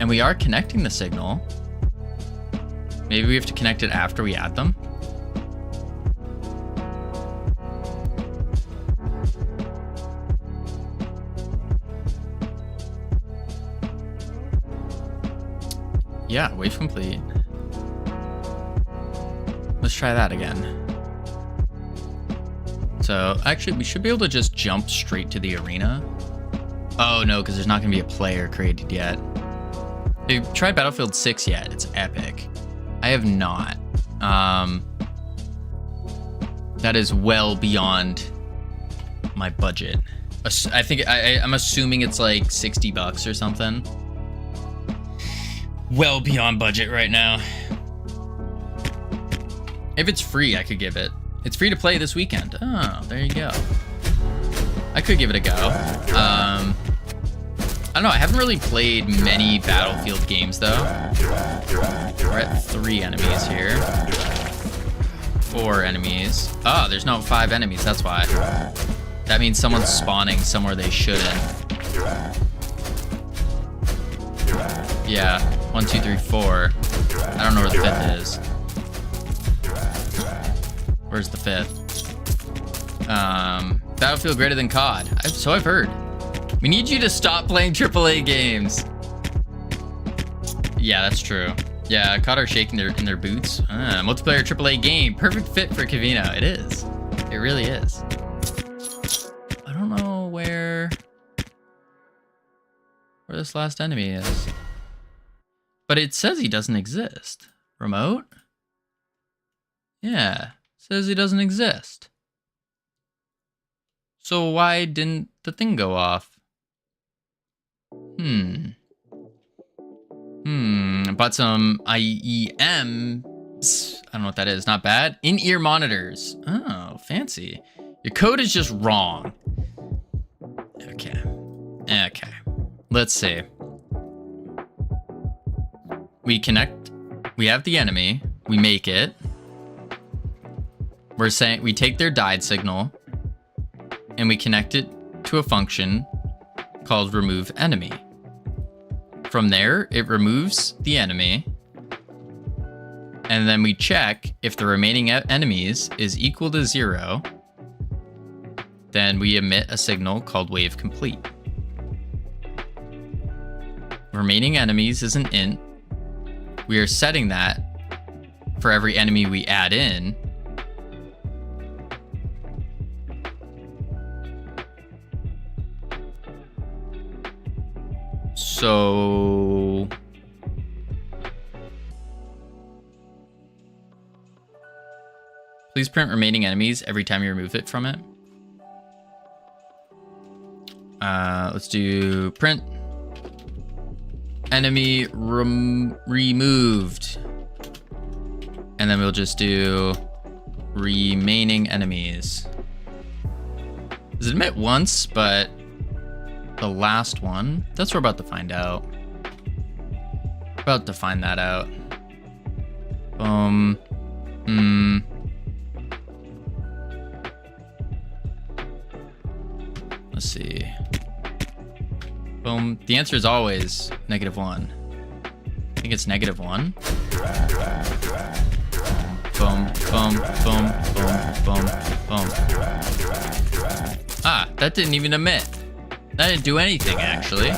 And we are connecting the signal. Maybe we have to connect it after we add them. Yeah, wave complete. Let's try that again. So, actually, we should be able to just jump straight to the arena. Oh, no, because there's not going to be a player created yet. Have you tried Battlefield 6 yet? It's epic. I have not. That is well beyond my budget. I think I'm assuming it's like $60 or something. Well beyond budget right now. If it's free, I could give it. It's free to play this weekend. Oh, there you go. I could give it a go. I don't know. I haven't really played many Battlefield games though. We're at 3 enemies here. 4 enemies. Oh, there's no 5 enemies. That's why. That means someone's spawning somewhere they shouldn't. Yeah. 1, 2, 3, 4. I don't know where the 5th is. Where's the 5th? Battlefield greater than COD. So I've heard. We need you to stop playing AAA games. Yeah, that's true. Yeah, COD are shaking in their boots. Multiplayer AAA game. Perfect fit for Covino. It is. It really is. I don't know where this last enemy is. But it says he doesn't exist. Remote? Yeah, says he doesn't exist. So why didn't the thing go off? Bought some IEMs. I don't know what that is. Not bad. In-ear monitors. Oh, fancy. Your code is just wrong. Okay. Let's see. We connect. We have the enemy. We make it. We're saying we take their died signal and we connect it to a function called remove enemy. From there, it removes the enemy. And then we check if the remaining enemies is equal to 0. Then we emit a signal called wave complete. Remaining enemies is an int. We are setting that for every enemy we add in. So please print remaining enemies every time you remove it from it. Let's do print enemy removed. And then we'll just do remaining enemies. Does it emit once, but the last one? That's what we're about to find out. About to find that out. Let's see. Boom. The answer is always -1. I think it's -1. Boom, boom, boom, boom, boom, boom. Ah, that didn't even emit. That didn't do anything, actually.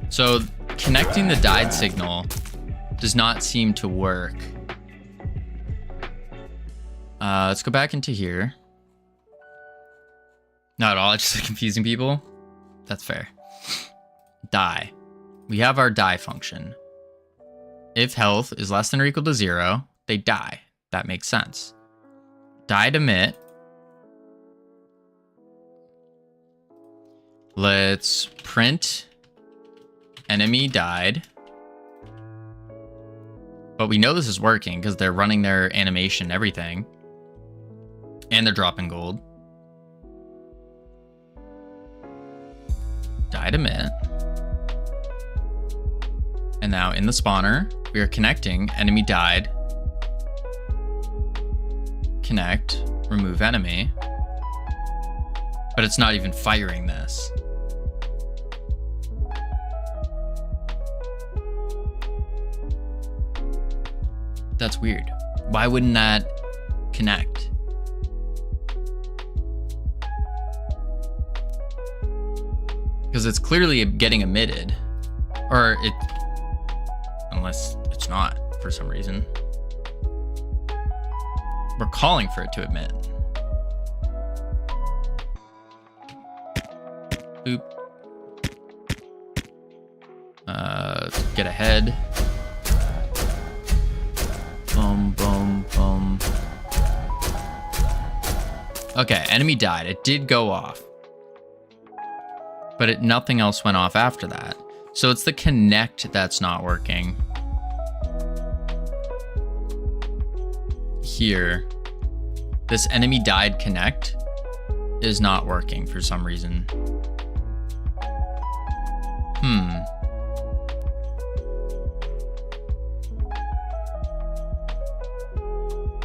So connecting the died signal does not seem to work. Let's go back into here. Not at all, it's just confusing people. That's fair. Die. We have our die function. If health is less than or equal to 0, they die. That makes sense. Died emit. Let's print enemy died. But we know this is working because they're running their animation and everything. And they're dropping gold. Died emit. And now in the spawner, we are connecting enemy died. Connect, remove enemy. But it's not even firing this. That's weird. Why wouldn't that connect? Because it's clearly getting emitted. Or it... Unless it's not, for some reason. We're calling for it to emit. Boop. Get ahead. Boom, boom, boom. Okay, enemy died. It did go off. But nothing else went off after that. So it's the connect that's not working. Here, this enemy died connect is not working for some reason.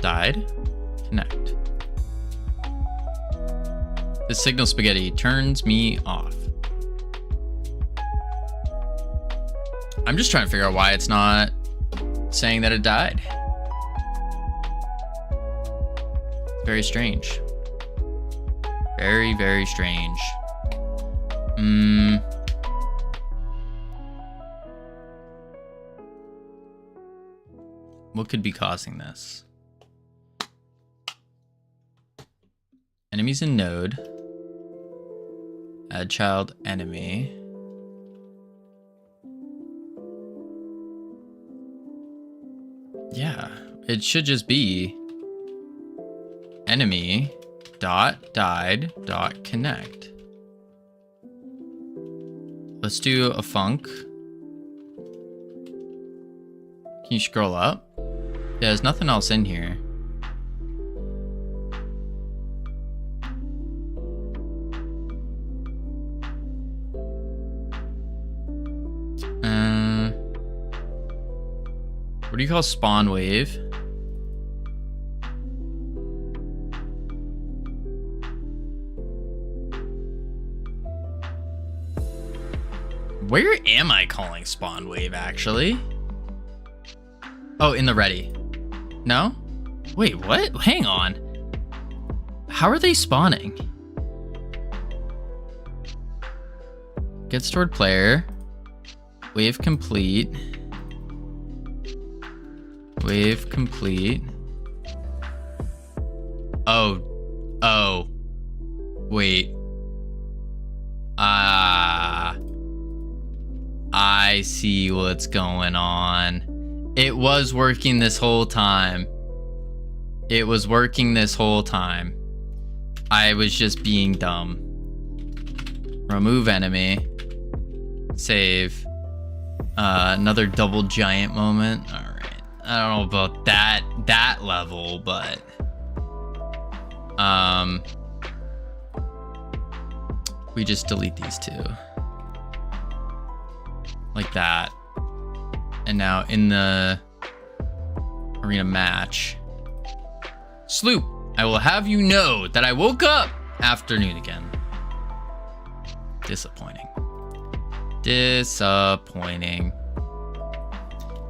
Died, connect. The signal spaghetti turns me off. I'm just trying to figure out why it's not saying that it died. Very strange. Very, very strange. What could be causing this? Enemies in node. Add child enemy. it should just be enemy dot died dot connect. Let's do a funk. Can you scroll up? Yeah, there's nothing else in here. What do you call spawn wave? Where am I calling spawn wave, actually? Oh, in the ready. No? Wait, what? Hang on. How are they spawning? Get stored player. Wave complete. Wave complete. Oh. Oh. Wait. I see what's going on. It was working this whole time. It was working this whole time. I was just being dumb. Remove enemy. Save. Another double giant moment. All right. I don't know about that level, but we just delete these two. Like that. And now in the arena match. Sloop, I will have you know that I woke up afternoon again. Disappointing. Disappointing.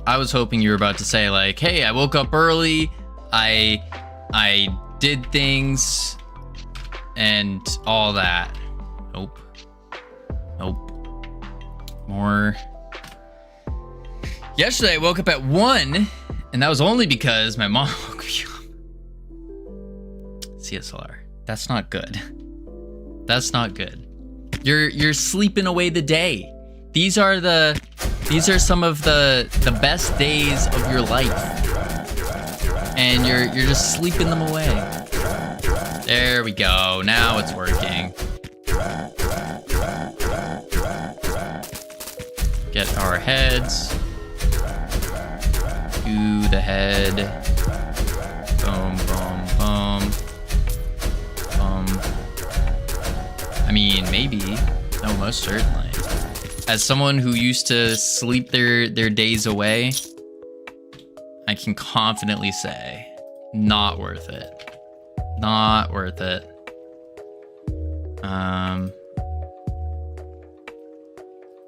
I was hoping you were about to say like, hey, I woke up early. I did things and all that. Nope. Nope. More. Yesterday I woke up at 1 and that was only because my mom woke me up. CSLR. That's not good. That's not good. You're sleeping away the day. These are some of the best days of your life. And you're just sleeping them away. There we go. Now it's working. Get our heads. To the head. Boom, boom, boom. Boom. I mean, maybe. No, most certainly. As someone who used to sleep their days away, I can confidently say, not worth it. Not worth it.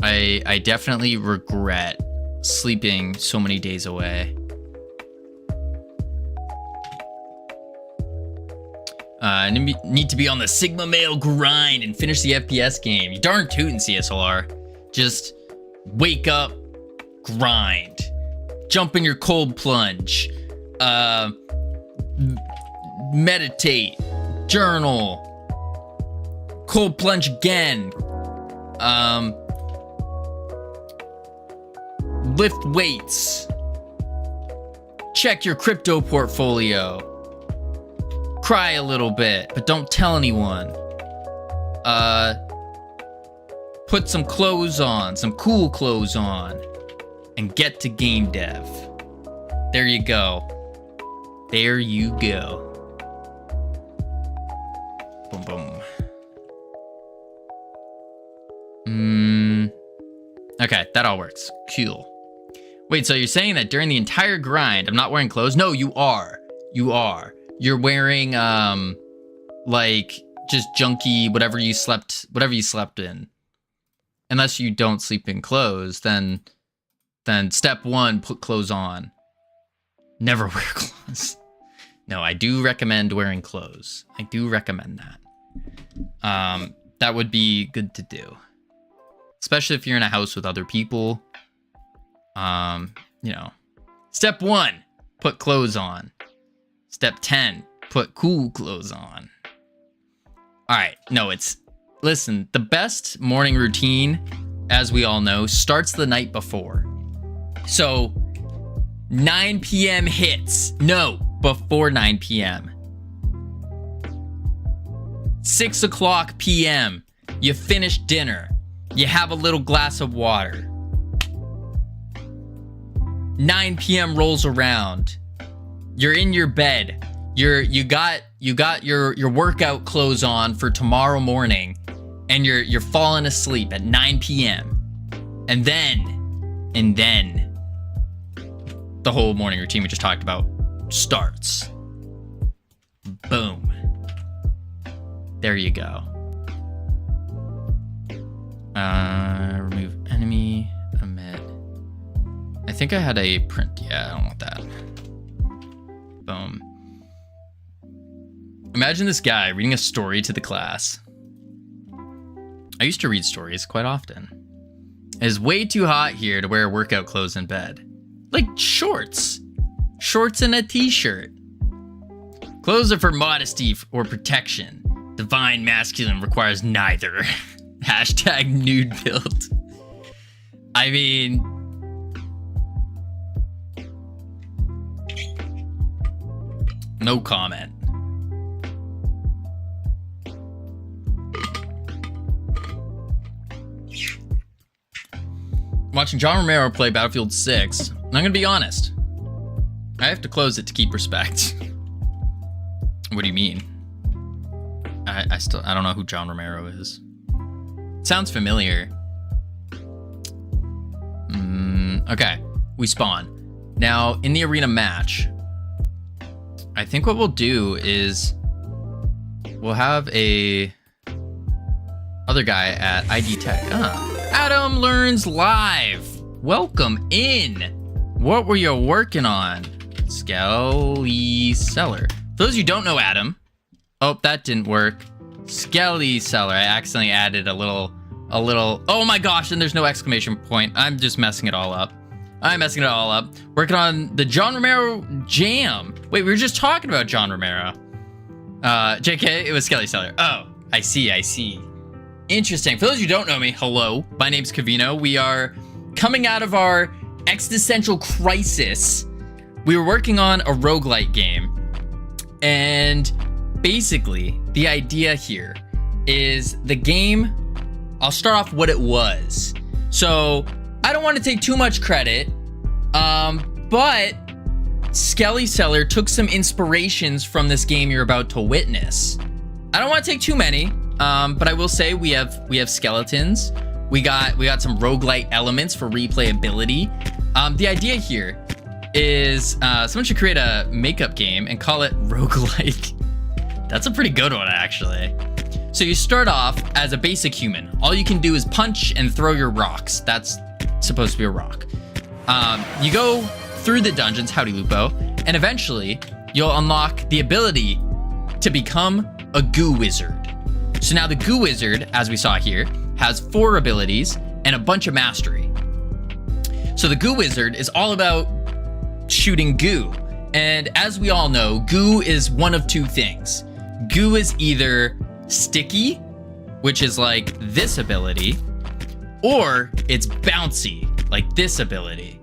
I definitely regret sleeping so many days away. I need to be on the Sigma male grind and finish the FPS game. You darn tootin', CSLR. Just wake up, grind, jump in your cold plunge, meditate, journal, cold plunge again, lift weights, check your crypto portfolio, cry a little bit, but don't tell anyone. Put some clothes on, some cool clothes on, and get to game dev. There you go. There you go. Boom, boom. Okay, that all works. Cool. Wait, so you're saying that during the entire grind, I'm not wearing clothes? No, you are. You are. You're wearing, like, just junky, whatever you slept in. Unless you don't sleep in clothes, then step 1, put clothes on. Never wear clothes. No, I do recommend wearing clothes. I do recommend that. That would be good to do. Especially if you're in a house with other people. You know. Step 1, put clothes on. Step 10, put cool clothes on. Alright, no, listen, the best morning routine, as we all know, starts the night before. So, 9 p.m. hits. No, before 9 p.m. 6 o'clock p.m. You finish dinner. You have a little glass of water. 9 p.m. rolls around. You're in your bed. You got your workout clothes on for tomorrow morning, and you're falling asleep at 9 p.m. And then the whole morning routine we just talked about starts. Boom. There you go. Remove enemy, omit. I think I had a print. Yeah, I don't want that. Boom. Imagine this guy reading a story to the class. I used to read stories quite often. It's way too hot here to wear workout clothes in bed. Like shorts. Shorts and a t-shirt. Clothes are for modesty or protection. Divine masculine requires neither. Hashtag nude build. I mean... no comment. Watching John Romero play Battlefield 6, I'm gonna be honest. I have to close it to keep respect. What do you mean? I don't know who John Romero is. Sounds familiar. Okay, we spawn. Now, in the arena match, I think what we'll do is we'll have a other guy at ID Tech. Adam Learns Live. Welcome in. What were you working on? Skelly Seller. For those of you who don't know Adam. Oh, that didn't work. Skelly Seller. I accidentally added a little. Oh my gosh, and there's no exclamation point. I'm just messing it all up. Working on the John Romero Jam. Wait, we were just talking about John Romero. JK, it was Skelly Seller. Oh, I see. Interesting. For those of you who don't know me, hello. My name's Covino. We are coming out of our existential crisis. We were working on a roguelite game. And basically, the idea here is the game... I'll start off what it was. So, I don't want to take too much credit, but Skelly Seller took some inspirations from this game you're about to witness. I don't want to take too many, but I will say we have skeletons. We got some roguelite elements for replayability. The idea here is someone should create a makeup game and call it Roguelite. That's a pretty good one, actually. So you start off as a basic human. All you can do is punch and throw your rocks. That's supposed to be a rock. You go through the dungeons, howdy Lupo, and eventually you'll unlock the ability to become a goo wizard. So now the goo wizard, as we saw here, has 4 abilities and a bunch of mastery. So the goo wizard is all about shooting goo. And as we all know, goo is one of 2 things. Goo is either sticky, which is like this ability, or it's bouncy, like this ability.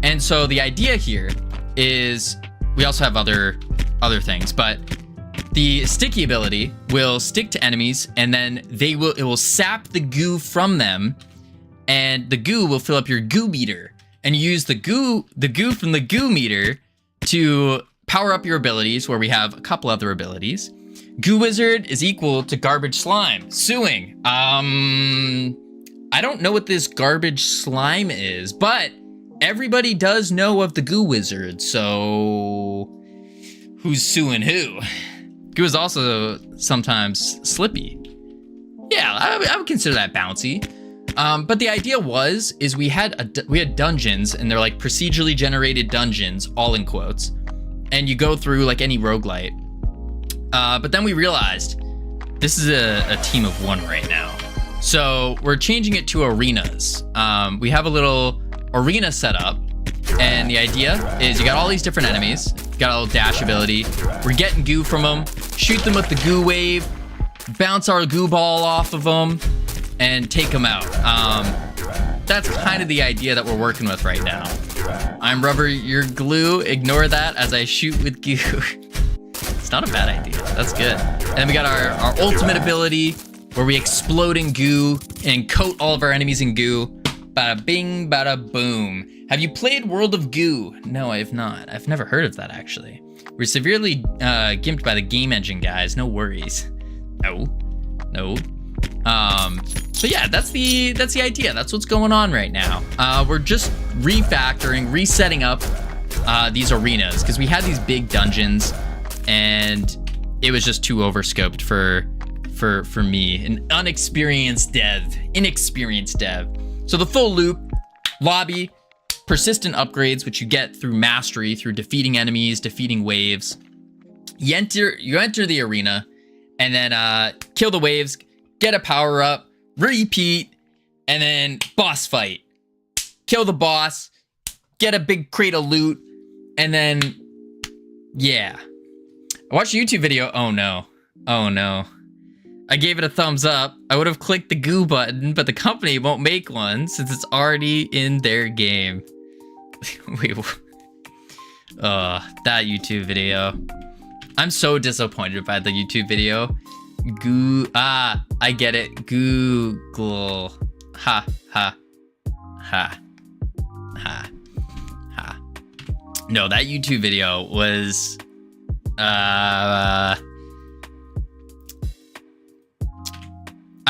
And so the idea here is we also have other things, but the sticky ability will stick to enemies, and then it will sap the goo from them, and the goo will fill up your goo meter, and you use the goo from the goo meter to power up your abilities, where we have a couple other abilities. Goo Wizard is equal to Garbage Slime. Suing. I don't know what this Garbage Slime is, but everybody does know of the Goo Wizard, so who's suing who? Goo is also sometimes slippy. Yeah, I would consider that bouncy. But the idea is we had dungeons, and they're like procedurally generated dungeons, all in quotes, and you go through like any roguelite. But then we realized this is a team of 1 right now. So we're changing it to arenas. We have a little arena set up, and the idea is you got all these different enemies, you got a little dash ability. We're getting goo from them, shoot them with the goo wave, bounce our goo ball off of them, and take them out. That's kind of the idea that we're working with right now. I'm rubber, you're glue. Ignore that as I shoot with goo. It's not a bad idea. That's good. And then we got our ultimate ability where we explode in goo and coat all of our enemies in goo. Bada bing, bada boom. Have you played World of Goo? No, I have not. I've never heard of that, actually. We're severely gimped by the game engine, guys. No worries. No. So yeah, that's the idea. That's what's going on right now. We're just refactoring, resetting up these arenas because we had these big dungeons and it was just too overscoped for me, an inexperienced dev. So the full loop, lobby, persistent upgrades, which you get through mastery, through defeating enemies, defeating waves. You enter the arena, and then kill the waves, get a power up, repeat, and then boss fight. Kill the boss, get a big crate of loot, and then yeah. I watched a YouTube video. Oh no. I gave it a thumbs up. I would have clicked the goo button, but the company won't make one since it's already in their game. Wait, that YouTube video. I'm so disappointed by the YouTube video. I get it. Google. Ha. No, that YouTube video was, I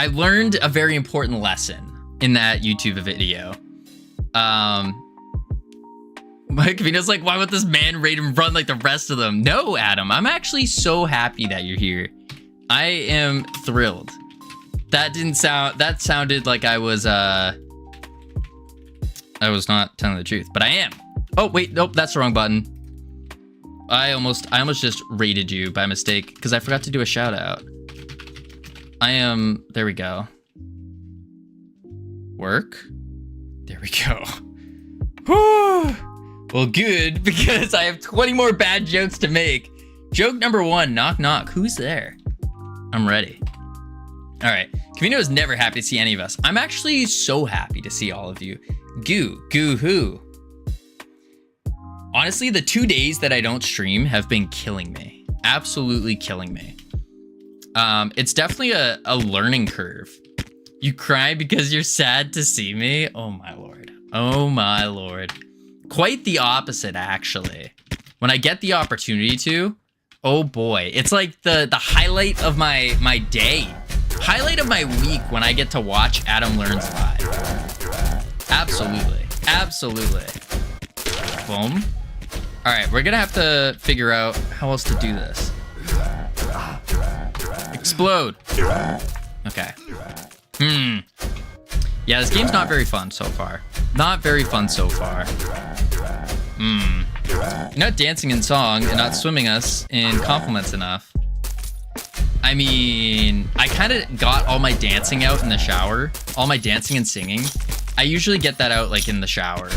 learned a very important lesson in that YouTube video. Covino's like, why would this man raid and run like the rest of them? No, Adam, I'm actually so happy that you're here. I am thrilled. That sounded like I was not telling the truth, but I am. Oh, wait, nope, that's the wrong button. I almost just raided you by mistake because I forgot to do a shout out. There we go. Work. There we go. Whew. Well, good, because I have 20 more bad jokes to make. Joke number 1, knock knock, who's there? I'm ready. All right, Covino is never happy to see any of us. I'm actually so happy to see all of you. Goo who? Honestly, the 2 days that I don't stream have been killing me. Absolutely killing me. It's definitely a learning curve. You cry because you're sad to see me? Oh my lord. Oh my lord. Quite the opposite, actually. When I get the opportunity to, oh boy. It's like the highlight of my day. Highlight of my week when I get to watch Adam Learns live. Absolutely. Absolutely. Boom. Alright, we're gonna have to figure out how else to do this. Explode. Okay. Yeah, this game's not very fun so far. Not very fun so far. You're not dancing in song and not swimming us in compliments enough. I mean, I kind of got all my dancing out in the shower. All my dancing and singing. I usually get that out like in the shower.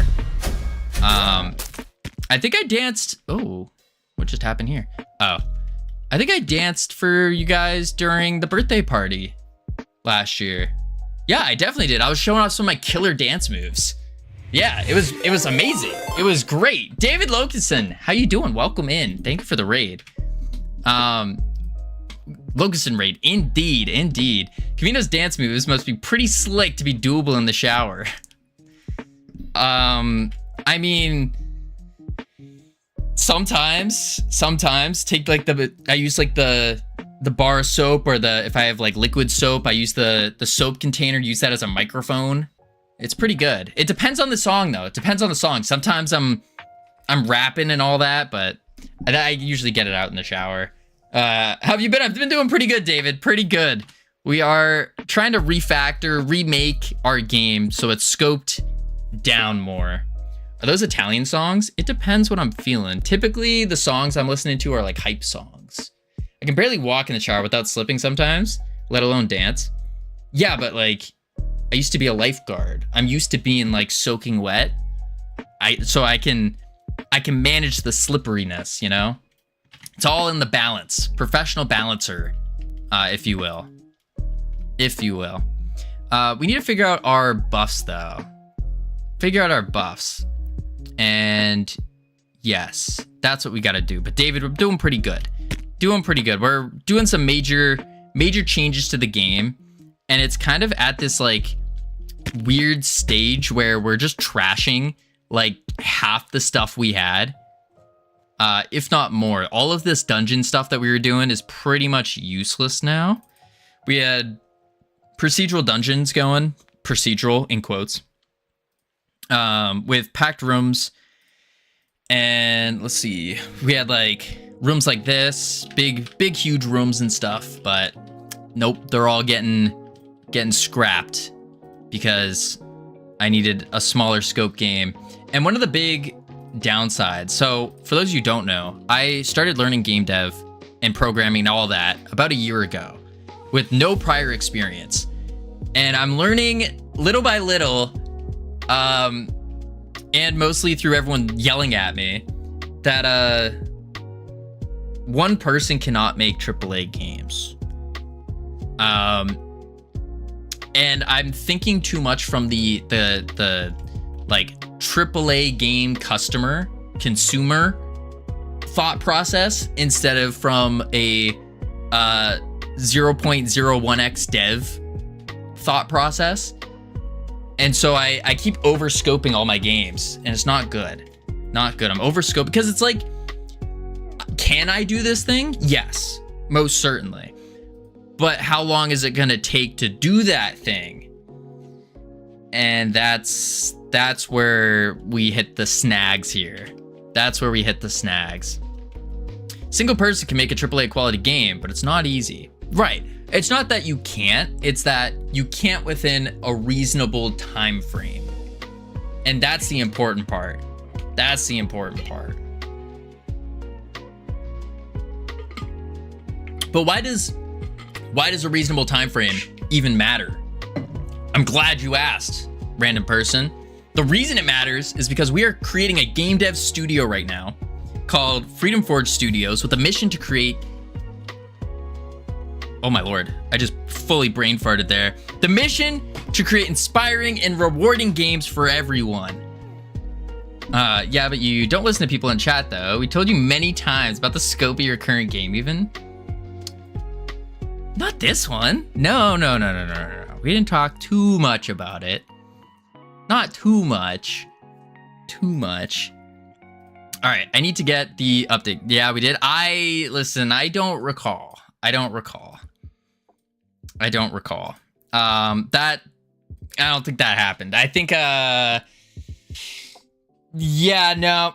I think I danced. Oh, what just happened here? Oh, I think I danced for you guys during the birthday party last year. Yeah, I definitely did. I was showing off some of my killer dance moves. Yeah, it was amazing. It was great. David Lokeson, how you doing? Welcome in. Thank you for the raid. Lokeson raid, indeed. Covino's dance moves must be pretty slick to be doable in the shower. I mean, sometimes take like I use like the bar of soap, or if I have like liquid soap, I use the soap container, use that as a microphone. It's pretty good. It depends on the song though. It depends on the song. Sometimes I'm rapping and all that, but I usually get it out in the shower. How have you been? I've been doing pretty good, David. Pretty good. We are trying to remake our game so it's scoped down more. Are those Italian songs? It depends what I'm feeling. Typically, the songs I'm listening to are like hype songs. I can barely walk in the shower without slipping sometimes, let alone dance. Yeah, but like, I used to be a lifeguard. I'm used to being like soaking wet. So I can manage the slipperiness, you know? It's all in the balance. Professional balancer, if you will. We need to figure out our buffs though. And yes, that's what we got to do. But David, we're doing pretty good. We're doing some major changes to the game. And it's kind of at this like weird stage where we're just trashing like half the stuff we had. If not more. All of this dungeon stuff that we were doing is pretty much useless now. We had procedural dungeons going, procedural in quotes, with packed rooms. And let's see, we had like rooms like this, big, huge rooms and stuff, but nope, they're all getting scrapped because I needed a smaller scope game. And one of the big downsides, so for those of you who don't know, I started learning game dev and programming and all that about a year ago with no prior experience. And I'm learning little by little, and mostly through everyone yelling at me, that one person cannot make AAA games. And I'm thinking too much from the like AAA game consumer thought process instead of from a 0.01x dev thought process. And so I keep overscoping all my games, and it's not good. Not good. I'm overscoping because it's like, can I do this thing? Yes, most certainly. But how long is it going to take to do that thing? And that's where we hit the snags here. That's where we hit the snags. Single person can make a AAA quality game, but it's not easy. Right. It's not that you can't, it's that you can't within a reasonable time frame. And that's the important part. That's the important part. But why does a reasonable time frame even matter? I'm glad you asked, random person. The reason it matters is because we are creating a game dev studio right now called Freedom Forge Studios with a mission to create... Oh my lord, I just fully brain farted there. The mission to create inspiring and rewarding games for everyone. Yeah, but you don't listen to people in chat though. We told you many times about the scope of your current game even. Not this one. No. We didn't talk too much about it. Not too much. All right, I need to get the update. Yeah, we did. Listen, I don't recall. That, I don't think that happened. I think, yeah, no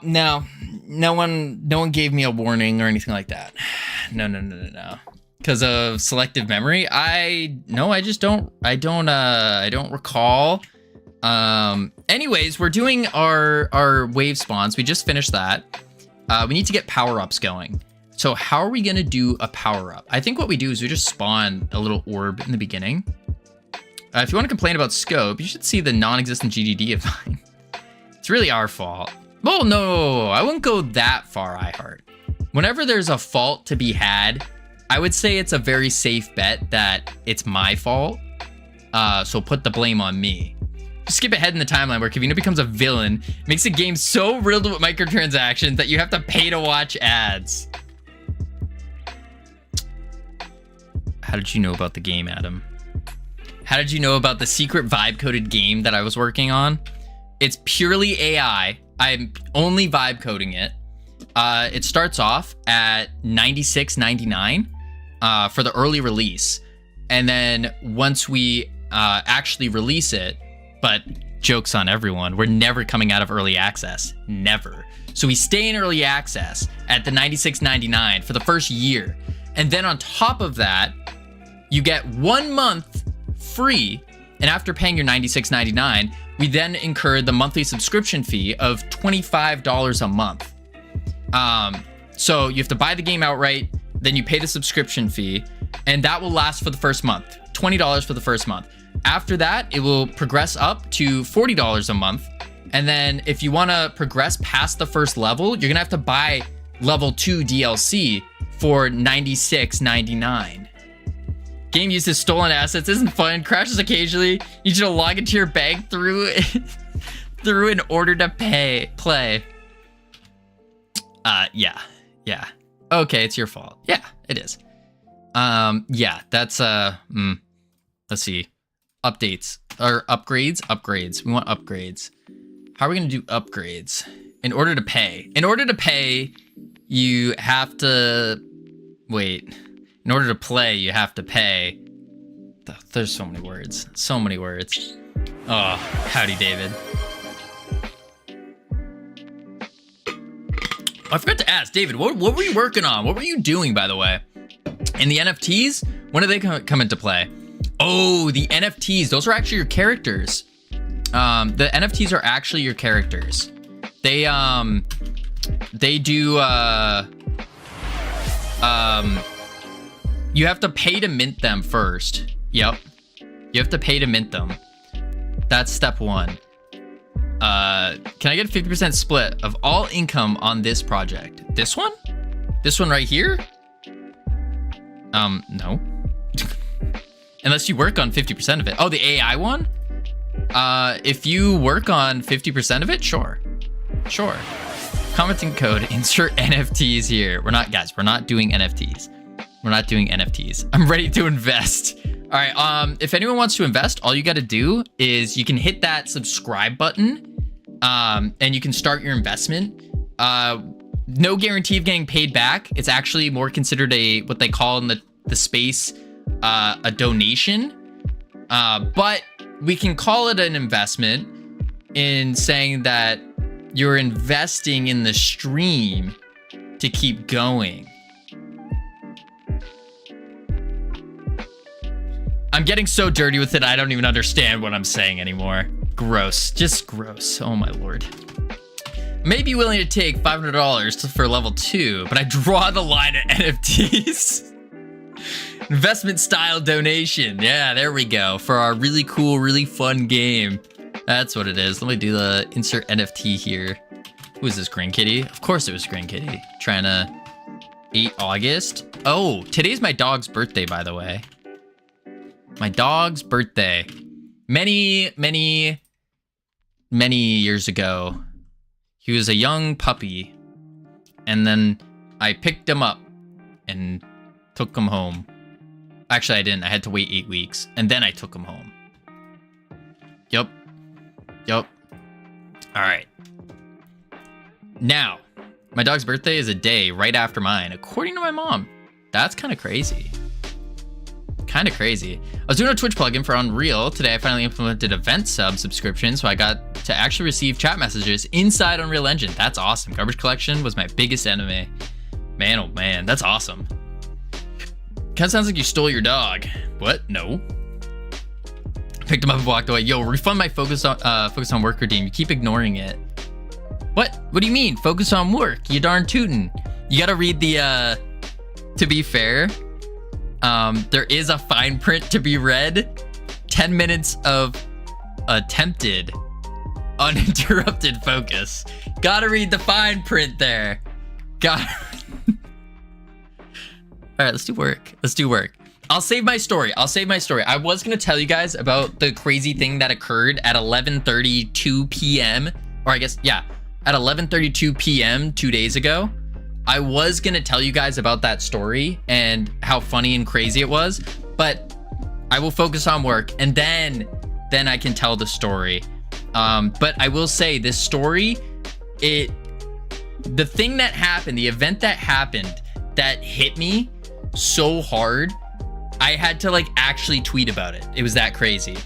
one gave me a warning or anything like that. No. Because of selective memory, I don't recall. Anyways, we're doing our wave spawns. We just finished that. We need to get power-ups going. So how are we gonna do a power-up? I think what we do is we just spawn a little orb in the beginning. If you want to complain about scope, you should see the non-existent GDD of mine. It's really our fault. Oh no, I wouldn't go that far, iHeart. Whenever there's a fault to be had, I would say it's a very safe bet that it's my fault. So put the blame on me. Just skip ahead in the timeline where Covino becomes a villain, makes the game so riddled with microtransactions that you have to pay to watch ads. How did you know about the game, Adam? How did you know about the secret vibe-coded game that I was working on? It's purely AI. I'm only vibe coding it. It starts off at $96.99 for the early release. And then once we actually release it, but joke's on everyone, we're never coming out of early access. Never. So we stay in early access at the $96.99 for the first year. And then on top of that, you get 1 month free. And after paying your $96.99, we then incur the monthly subscription fee of $25 a month. So you have to buy the game outright, then you pay the subscription fee, and that will last for the first month, $20 for the first month. After that, it will progress up to $40 a month. And then if you want to progress past the first level, you're gonna have to buy level 2 DLC for $96.99. Game uses stolen assets, isn't fun, crashes occasionally. You need to log into your bank through through in order to play. Yeah. Okay, it's your fault. Yeah, it is. Yeah, that's let's see. Updates or upgrades. We want upgrades. How are we gonna do upgrades? In order to pay, you have to wait. In order to play, you have to pay. There's so many words. Oh, howdy, David. I forgot to ask, David, what were you working on? What were you doing, by the way? And the NFTs, when do they come into play? Oh, the NFTs, those are actually your characters. The NFTs are actually your characters. They do, you have to pay to mint them first. Yep. You have to pay to mint them. That's step one. Can I get a 50% split of all income on this project? This one? This one right here? No. Unless you work on 50% of it. Oh, the AI one? If you work on 50% of it, sure. Commenting code, insert NFTs here. We're not doing NFTs. I'm ready to invest. All right, if anyone wants to invest, all you got to do is you can hit that subscribe button, and you can start your investment. No guarantee of getting paid back. It's actually more considered what they call in the space a donation, but we can call it an investment in saying that you're investing in the stream to keep going. I'm getting so dirty with it, I don't even understand what I'm saying anymore. Gross, just gross. Oh my lord. May be willing to take $500 for level 2, but I draw the line at NFTs. Investment style donation. Yeah, there we go. For our really cool, really fun game. That's what it is. Let me do the insert NFT here. Who is this, Green Kitty? Of course it was Green Kitty. Trying to 8 August. Oh, today's my dog's birthday, by the way. My dog's birthday. Many years ago, he was a young puppy, and then I picked him up and took him home. Actually, I didn't. I had to wait 8 weeks, and then I took him home. Yup. All right. Now, my dog's birthday is a day right after mine, according to my mom. That's kind of crazy. I was doing a Twitch plugin for Unreal. Today I finally implemented event subscription, so I got to actually receive chat messages inside Unreal Engine. That's awesome. Garbage collection was my biggest enemy. Man, oh man, that's awesome. Kind of sounds like you stole your dog. What? No. Picked him up and walked away. Yo, refund my focus on work redeem. You keep ignoring it. What? What do you mean? Focus on work. You darn tootin'. You gotta read the, to be fair, there is a fine print to be read. 10 minutes of attempted uninterrupted focus. Gotta read the fine print there. All right, let's do work. I'll save my story. I was gonna tell you guys about the crazy thing that occurred at 11:32 p.m. Or I guess, yeah, at 11:32 p.m. 2 days ago. I was gonna tell you guys about that story and how funny and crazy it was, but I will focus on work and then I can tell the story. But I will say this story, the thing that happened, the event that happened that hit me so hard, I had to like actually tweet about it. It was that crazy.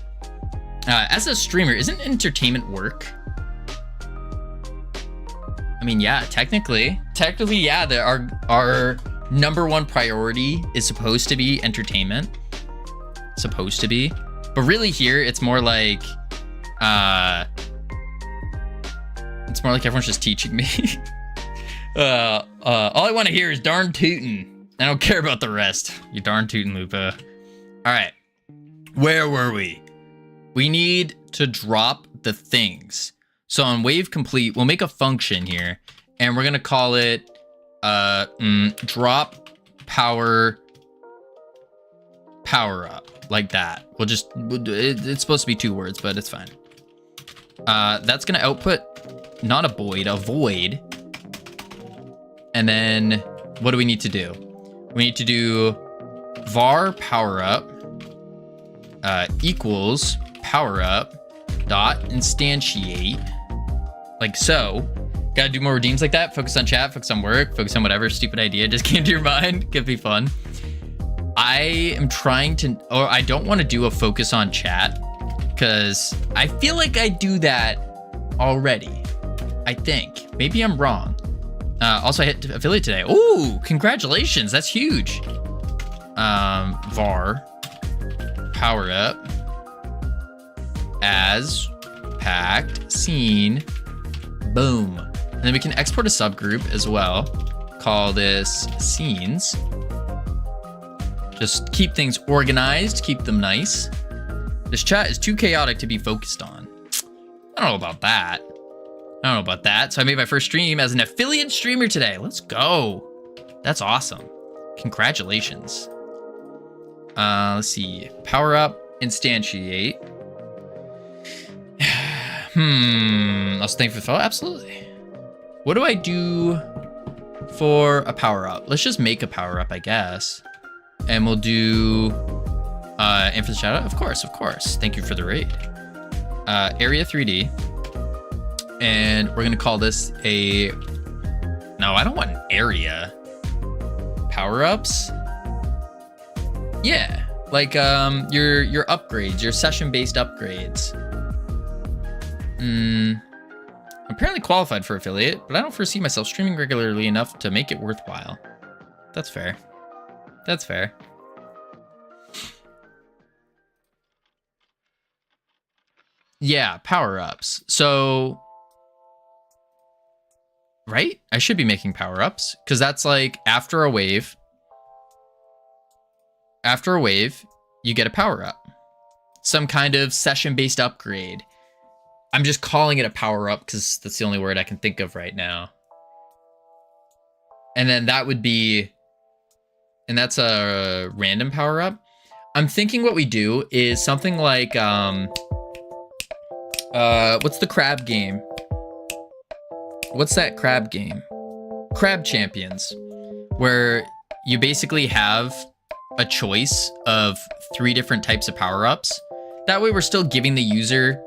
As a streamer, isn't entertainment work? I mean, yeah, technically, yeah, our number one priority is supposed to be entertainment. Supposed to be. But really here, it's more like everyone's just teaching me. All I want to hear is darn tootin'. I don't care about the rest. You darn tootin', Lupa. All right, where were we? We need to drop the things. So on wave complete, we'll make a function here, and we're gonna call it drop power up, like that. It's supposed to be 2 words, but it's fine. That's gonna output not a void. And then what do we need to do? We need to do var power up equals power up dot instantiate, like so. Gotta do more redeems like that. Focus on chat, focus on work, focus on whatever stupid idea just came to your mind. Could be fun. I am trying to, or I don't want to do a focus on chat because I feel like I do that already. I think. Maybe I'm wrong. Also, I hit affiliate today. Ooh, congratulations. That's huge. Var power up as packed scene. Boom. And then we can export a subgroup as well. Call this scenes. Just keep things organized, keep them nice. This chat is too chaotic to be focused on. I don't know about that. So I made my first stream as an affiliate streamer today. Let's go. That's awesome. Congratulations. Let's see. Power up, instantiate. Also thank you for the follow. Absolutely. What do I do for a power up? Let's just make a power up, I guess. And we'll do and for the shout out. Of course. Thank you for the raid. Area 3D. And we're gonna call this a, no, I don't want an area. Power-ups? Yeah, like your upgrades, your session-based upgrades. I'm apparently qualified for affiliate, but I don't foresee myself streaming regularly enough to make it worthwhile. That's fair. Yeah, power-ups. So, right? I should be making power-ups because that's like after a wave, you get a power-up. Some kind of session-based upgrade. I'm just calling it a power-up because that's the only word I can think of right now. And then that would be, and that's a random power-up. I'm thinking what we do is something like, what's the crab game? What's that crab game? Crab Champions, where you basically have a choice of 3 different types of power-ups. That way we're still giving the user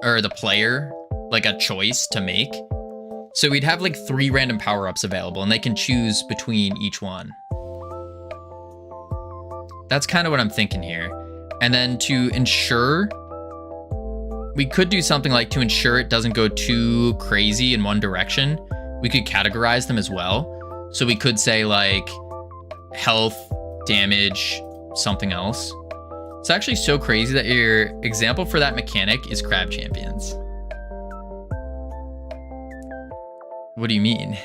or the player like a choice to make. So we'd have like 3 random power-ups available and they can choose between each one. That's kind of what I'm thinking here. And then to ensure, we could do something like, to ensure it doesn't go too crazy in one direction, we could categorize them as well. So we could say like health, damage, something else. It's actually so crazy that your example for that mechanic is Crab Champions. What do you mean?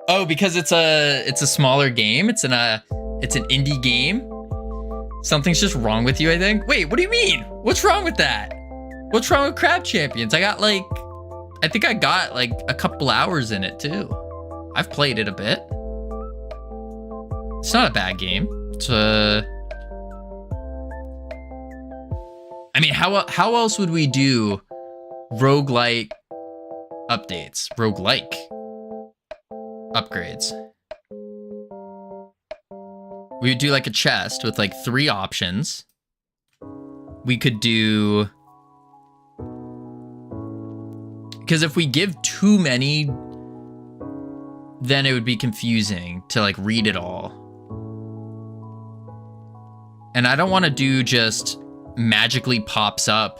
Oh, because it's a smaller game. It's an indie game. Something's just wrong with you, I think. Wait, what do you mean? What's wrong with that? What's wrong with Crab Champions? I think I got like a couple hours in it too. I've played it a bit. It's not a bad game. It's I mean, how else would we do roguelite updates? Roguelike upgrades. We would do like a chest with like 3 options. We could do, because if we give too many, then it would be confusing to like read it all. And I don't want to do just magically pops up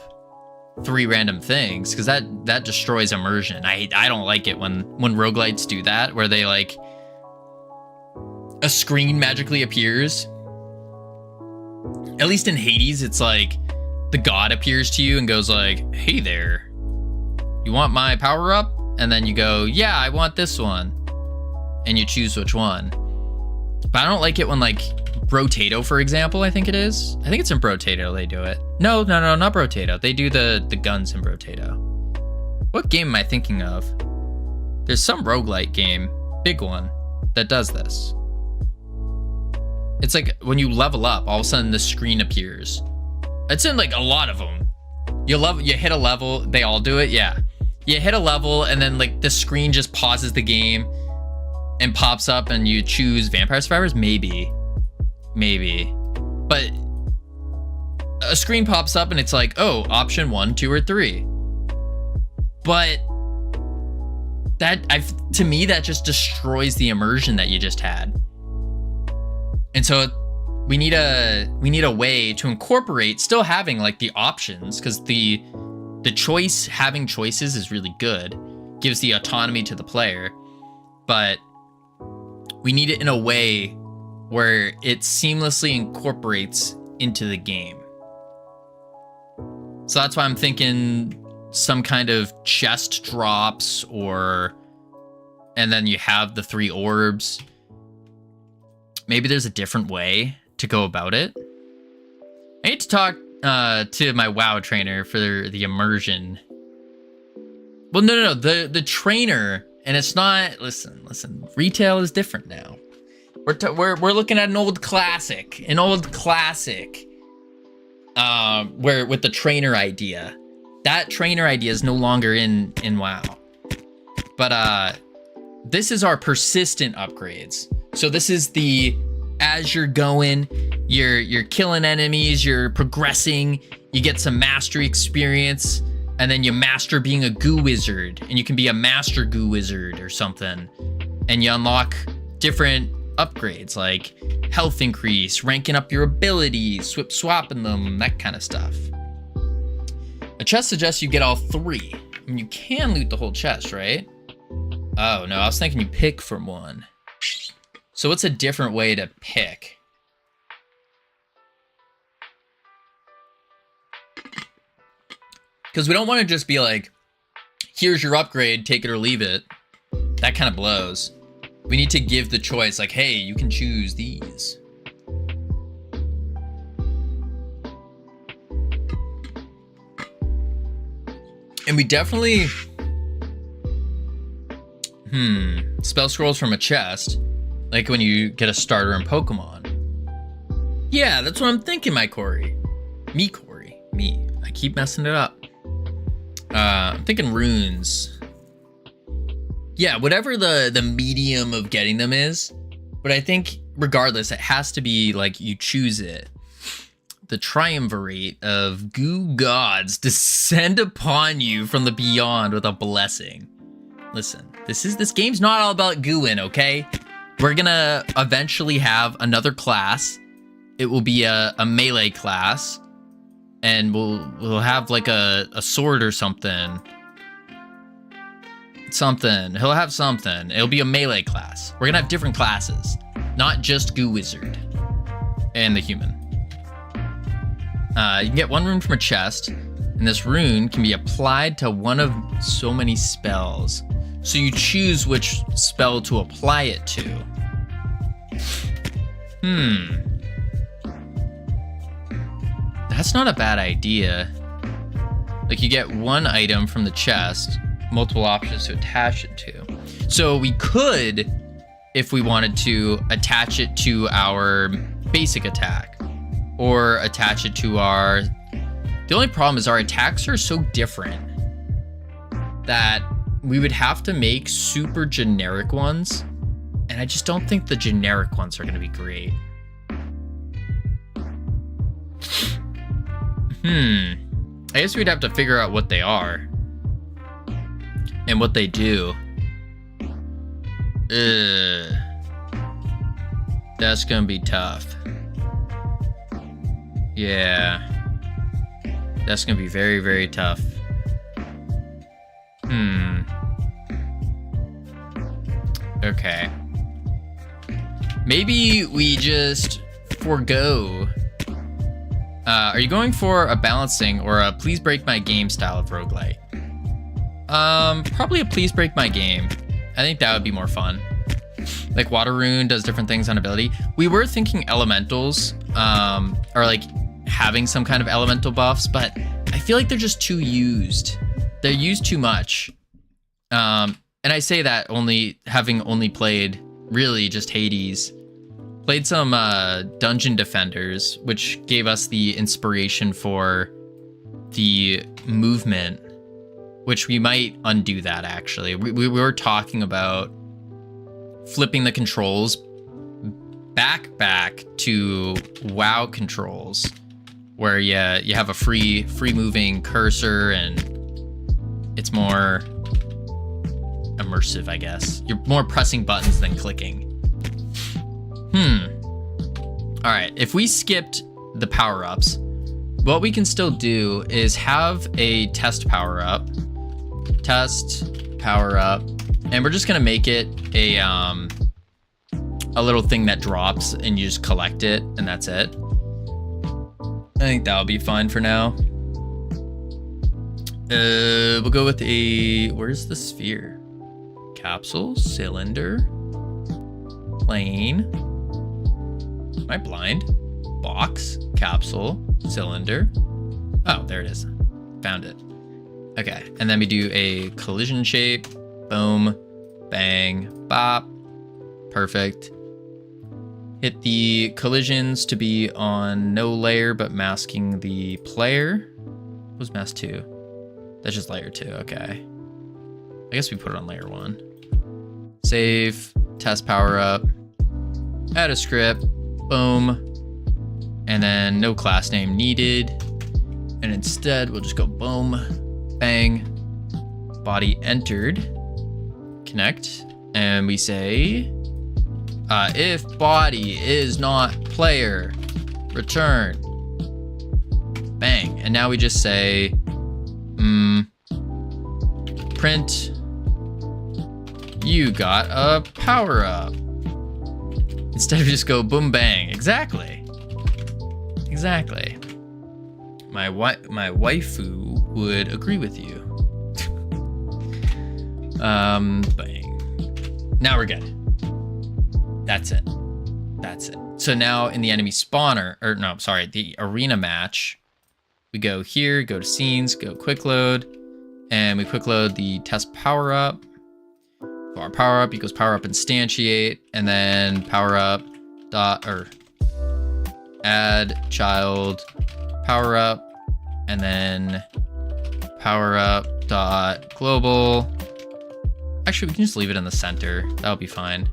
3 random things, because that destroys immersion. I don't like it when roguelites do that, where they like, a screen magically appears. At least in Hades, it's like the god appears to you and goes like, hey there, you want my power up? And then you go, yeah, I want this one. And you choose which one. But I don't like it when like Brotato, for example, I think it is. I think it's in Brotato they do it. No, not Brotato. They do the guns in Brotato. What game am I thinking of? There's some roguelite game, big one, that does this. It's like when you level up, all of a sudden the screen appears. It's in like a lot of them. You hit a level, they all do it, yeah. You hit a level and then like the screen just pauses the game and pops up and you choose Vampire Survivors? Maybe. But a screen pops up and it's like, oh, option 1, 2, or 3. But to me, that just destroys the immersion that you just had. And so we need a way to incorporate still having like the options, because the having choices is really good, gives the autonomy to the player, but we need it in a way where it seamlessly incorporates into the game. So that's why I'm thinking some kind of chest drops, and then you have the 3 orbs. Maybe there's a different way to go about it. I need to talk to my WoW trainer for the immersion. Well, no, the trainer, and it's not. Listen. Retail is different now. We're looking at an old classic, where with the trainer idea. That trainer idea is no longer in WoW. But this is our persistent upgrades. So this is as you're going, you're killing enemies, you're progressing, you get some mastery experience, and then you master being a goo wizard, and you can be a master goo wizard or something. And you unlock different upgrades like health increase, ranking up your abilities, swapping them, that kind of stuff. A chest suggests you get all 3. I mean, you can loot the whole chest, right? Oh, no, I was thinking you pick from one. So what's a different way to pick? Because we don't want to just be like, here's your upgrade, take it or leave it. That kind of blows. We need to give the choice, like, hey, you can choose these. And we definitely... Spell scrolls from a chest. Like when you get a starter in Pokemon. Yeah, that's what I'm thinking, Corey. Me. I keep messing it up. I'm thinking runes. Yeah, whatever the medium of getting them is. But I think, regardless, it has to be like you choose it. The triumvirate of goo gods descend upon you from the beyond with a blessing. Listen, this game's not all about gooing, okay? We're gonna eventually have another class. It will be a melee class, and we'll have like a sword or something. He'll have something. It'll be a melee class. We're gonna have different classes, not just goo wizard and the human. You can get 1 rune from a chest, and this rune can be applied to one of so many spells. So you choose which spell to apply it to. That's not a bad idea. Like you get 1 item from the chest, multiple options to attach it to. So we could, if we wanted to, attach it to our basic attack, or attach it to our... The only problem is our attacks are so different that we would have to make super generic ones, and I just don't think the generic ones are going to be great. I guess we'd have to figure out what they are and what they do. That's going to be tough. Yeah. That's going to be very, very tough. Okay. Maybe we just forego. Are you going for a balancing or a please break my game style of roguelite? Probably a please break my game. I think that would be more fun. Like Water Rune does different things on ability. We were thinking elementals, or like having some kind of elemental buffs, but I feel like they're just too used. They're used too much. And I say that having only played really just Hades. Played some Dungeon Defenders, which gave us the inspiration for the movement, which we might undo that actually. We were talking about flipping the controls back to WoW controls, where you have a free moving cursor and it's more immersive, I guess. You're more pressing buttons than clicking. All right, if we skipped the power-ups, what we can still do is have a test power-up, and we're just gonna make it a little thing that drops and you just collect it and that's it. I think that'll be fine for now. We'll go with where's the sphere? Capsule, cylinder, plane. Am I blind? Box, capsule, cylinder. Oh, there it is. Found it. Okay, and then we do a collision shape. Boom, bang, bop. Perfect. Hit the collisions to be on no layer, but masking the player. What was mask 2? That's just layer 2, okay. I guess we put it on layer 1. Save, test power up, add a script, boom. And then no class name needed. And instead we'll just go boom, bang, body entered, connect. And we say, if body is not player, return, bang. And now we just say, print, you got a power up. Instead of just go boom, bang. Exactly. My waifu would agree with you. Bang. Now we're good. That's it. So now in the enemy spawner, or no, sorry, the arena match, we go here, go to scenes, go quick load, and we quick load the test power up. For our power up equals power up instantiate, and then power up add child power up, and then power up dot global. Actually, we can just leave it in the center. That'll be fine.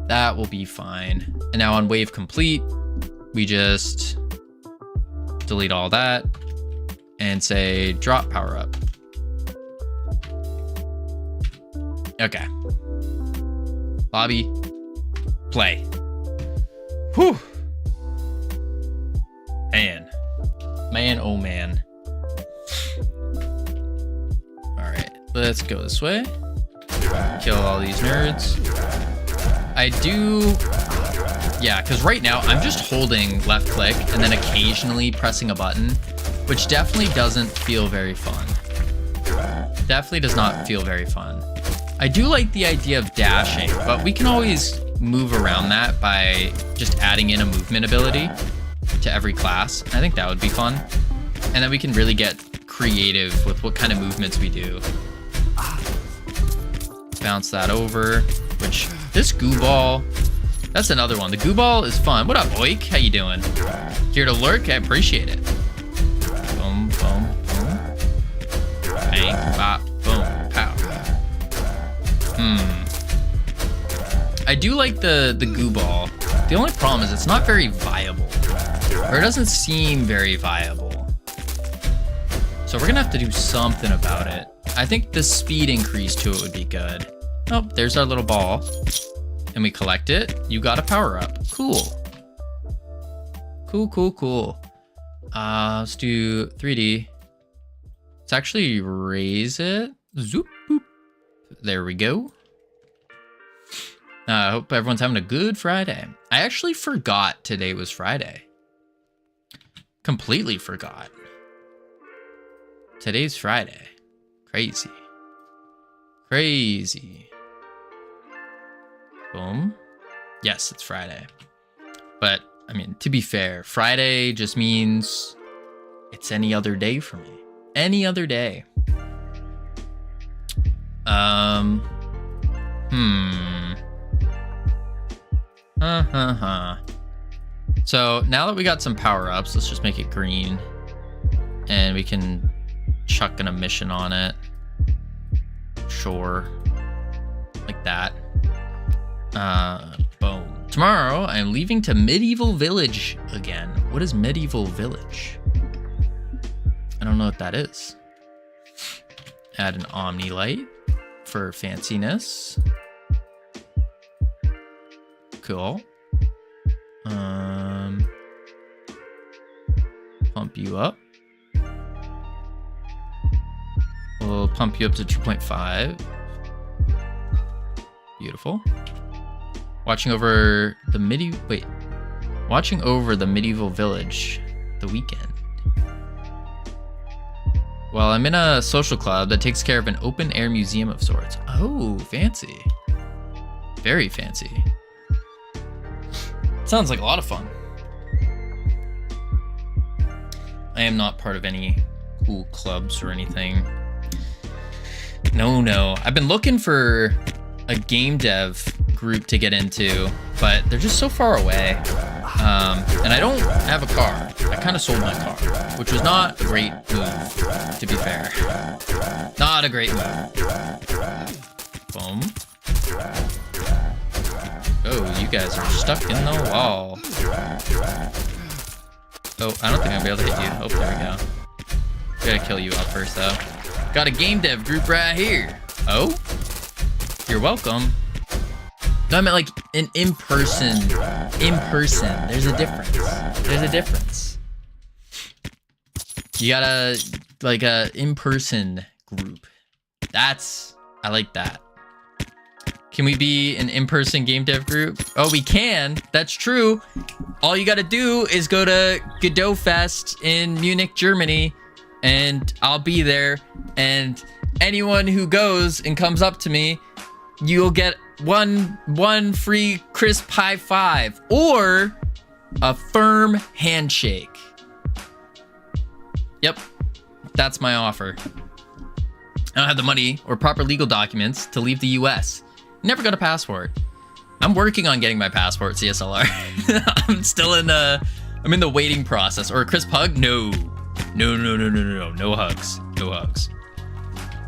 That will be fine. And now on wave complete, we just delete all that and say drop power up. Okay. Lobby, play. Whew. Man, oh man. All right, let's go this way. Kill all these nerds. I do, yeah, because right now I'm just holding left click and then occasionally pressing a button, which definitely doesn't feel very fun. Definitely does not feel very fun. I do like the idea of dashing, but we can always move around that by just adding in a movement ability to every class. I think that would be fun. And then we can really get creative with what kind of movements we do. Bounce that over, which this goo ball, that's another one. The goo ball is fun. What up, Oik? How you doing? Here to lurk? I appreciate it. Boom, boom, boom. Bang, bop, boom, pow. I do like the goo ball. The only problem is it's not very viable. Or it doesn't seem very viable. So we're gonna have to do something about it. I think the speed increase to it would be good. Oh, there's our little ball. And we collect it. You got a power up. Cool. Cool. Let's do 3D. Let's actually raise it. Zoop, boop. There we go. I hope everyone's having a good Friday. I actually forgot today was Friday. Completely forgot. Today's Friday. Crazy. Boom. Yes, it's Friday. But, I mean, to be fair, Friday just means it's any other day for me. Any other day. So now that we got some power-ups, let's just make it green. And we can chuck in a mission on it. Sure. Like that. Boom. Tomorrow, I'm leaving to Medieval Village again. What is Medieval Village? I don't know what that is. Add an Omni light for fanciness. Cool. Pump you up. We'll pump you up to 2.5. Beautiful. Watching over the Medieval Village the weekend. Well, I'm in a social club that takes care of an open air museum of sorts. Oh, fancy. Very fancy. Sounds like a lot of fun. I am not part of any cool clubs or anything. No. I've been looking for a game dev group to get into, but they're just so far away. And I don't have a car. I kind of sold my car, which was not a great move, to be fair. Not a great move. Boom. Oh, you guys are stuck in the wall. Oh, I don't think I'll be able to hit you. Oh, there we go. Gotta kill you up first, though. Got a game dev group right here. Oh? You're welcome. No, I meant like an in-person. In-person. There's a difference. There's a difference. You gotta, like, a in-person group. I like that. Can we be an in-person game dev group? Oh, we can. That's true. All you gotta do is go to Godot Fest in Munich, Germany, and I'll be there. And anyone who goes and comes up to me, you'll get one free crisp high five or a firm handshake. Yep, that's my offer. I don't have the money or proper legal documents to leave the US. Never got a passport. I'm working on getting my passport, CSLR. I'm in the waiting process. Or a crisp hug? No. No hugs. No hugs.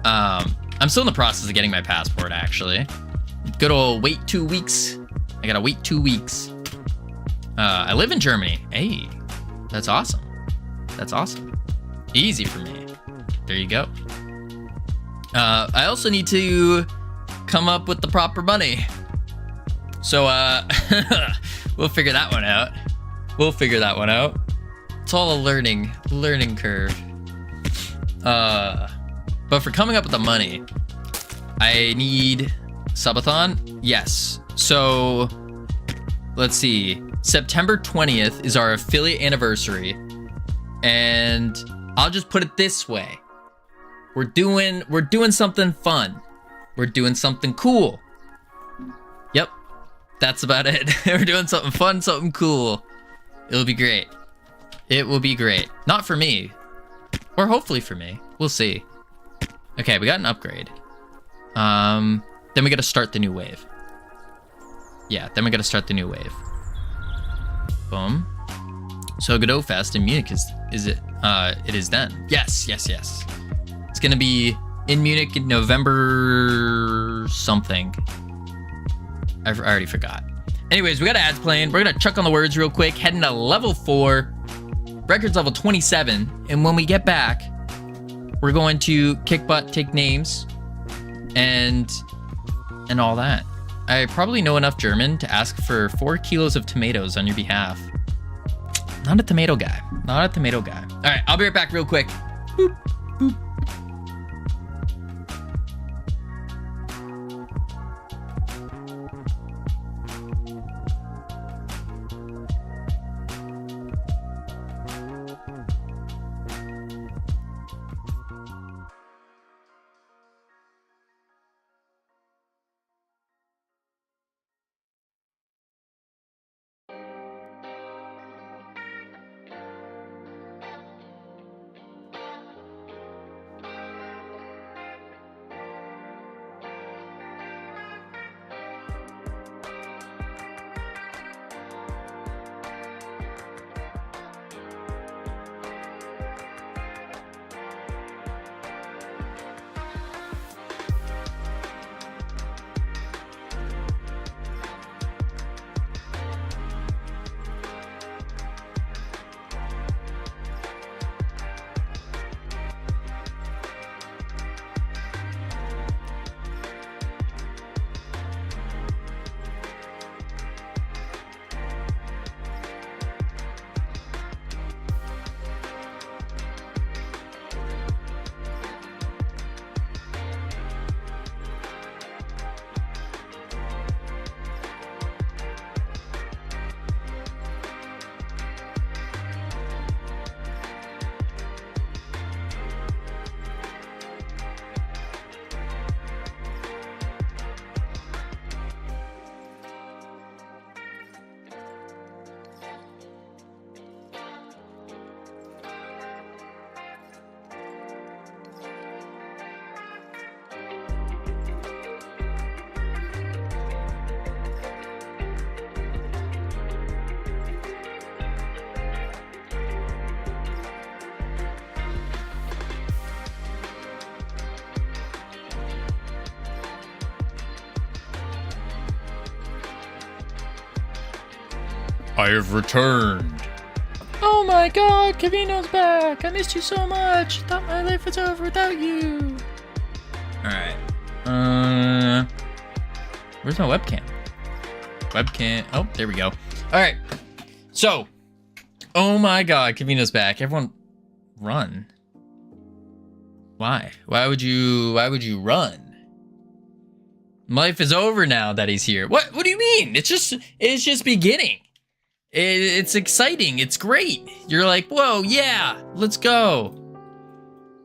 I'm still in the process of getting my passport, actually. Good old wait 2 weeks. I gotta wait 2 weeks. I live in Germany. Hey, that's awesome. That's awesome. Easy for me. There you go. I also need to come up with the proper money. So, we'll figure that one out. It's all a learning curve. But for coming up with the money, I need subathon. Yes. So, let's see. September 20th is our affiliate anniversary. And I'll just put it this way. We're doing something fun. We're doing something cool. Yep. That's about it. We're doing something fun, something cool. It'll be great. It will be great. Not for me. Or hopefully for me. We'll see. Okay, we got an upgrade. Then we gotta start the new wave. Yeah, then we gotta start the new wave. Boom. So Godot Fest in Munich is it? It is then. Yes. It's gonna be in Munich in November something. I already forgot. Anyways, we got ads playing. We're gonna chuck on the words real quick. Heading to level 4. Records level 27. And when we get back, we're going to kick butt, take names, and all that. I probably know enough German to ask for 4 kilos of tomatoes on your behalf. Not a tomato guy. Not a tomato guy. All right, I'll be right back real quick. Boop, boop. I have returned. Oh my god, Covino's back. I missed you so much. Thought my life was over without you. Alright. Where's my webcam? Webcam. Oh, there we go. Alright. So. Oh my god, Covino's back. Everyone run. Why? Why would you run? Life is over now that he's here. What do you mean? It's just beginning. It's exciting. It's great. You're like, whoa, yeah, let's go.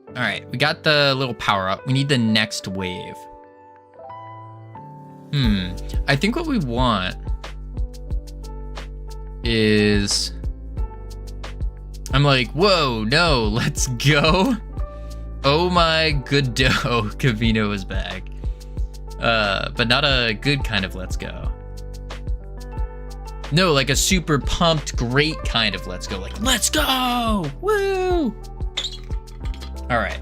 All right, we got the little power up. We need the next wave. I think what we want is, I'm like, whoa, no, let's go. Oh my Godot, Covino is back. But not a good kind of let's go. No, like a super pumped, great kind of let's go. Like, let's go! Woo! All right.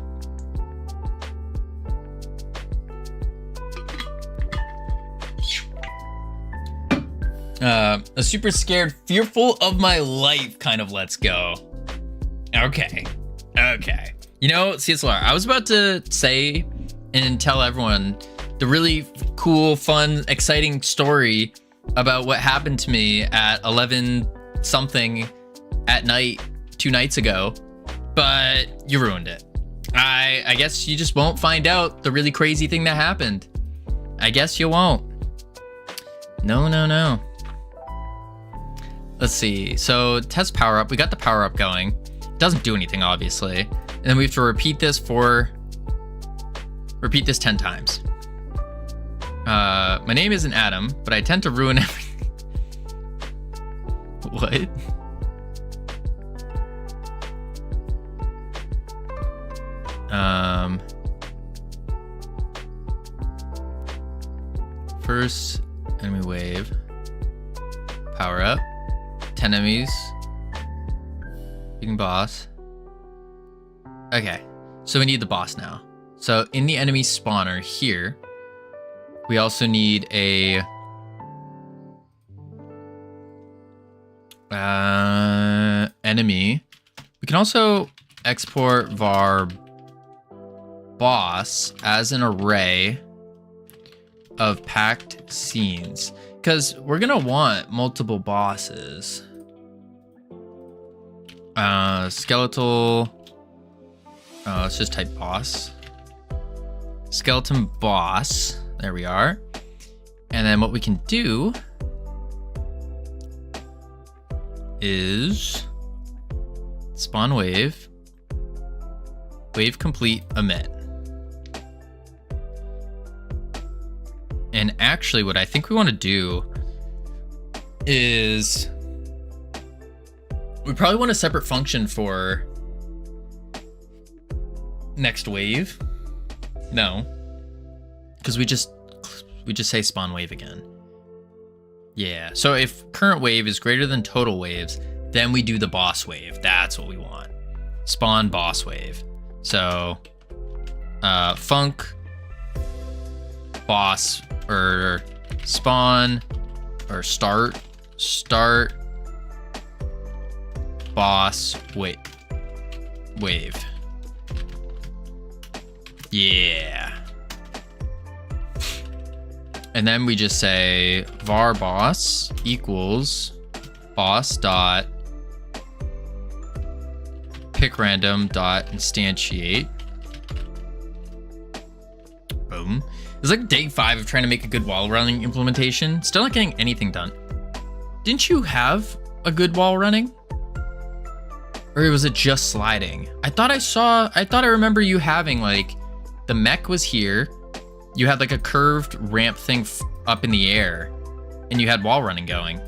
A super scared, fearful of my life kind of let's go. Okay. Okay. You know, CSLR, I was about to say and tell everyone the really cool, fun, exciting story about what happened to me at 11 something at night 2 nights ago, but you ruined it. I guess you just won't find out the really crazy thing that happened. I guess you won't. No. Let's see. So test power up. We got the power up going. It doesn't do anything, obviously. And then we have to repeat this 10 times. My name isn't Adam, but I tend to ruin everything. What? First enemy wave. Power up. 10 enemies. Beating boss. Okay, so we need the boss now. So in the enemy spawner here, we also need a enemy. We can also export var boss as an array of packed scenes, because we're gonna want multiple bosses. Skeletal. Let's just type boss. Skeleton boss. There we are. And then what we can do is spawn wave, wave complete, emit. And actually what I think we want to do is we probably want a separate function for next wave. No, because we just say spawn wave again. Yeah, so if current wave is greater than total waves, then we do the boss wave. That's what we want. Spawn boss wave. So func boss or spawn or start boss wave. Yeah. And then we just say var boss equals boss dot pick random dot instantiate. Boom. It's like day 5 of trying to make a good wall running implementation. Still not getting anything done. Didn't you have a good wall running? Or was it just sliding? I thought I remember you having like the mech was here. You had like a curved ramp thing up in the air and you had wall running going.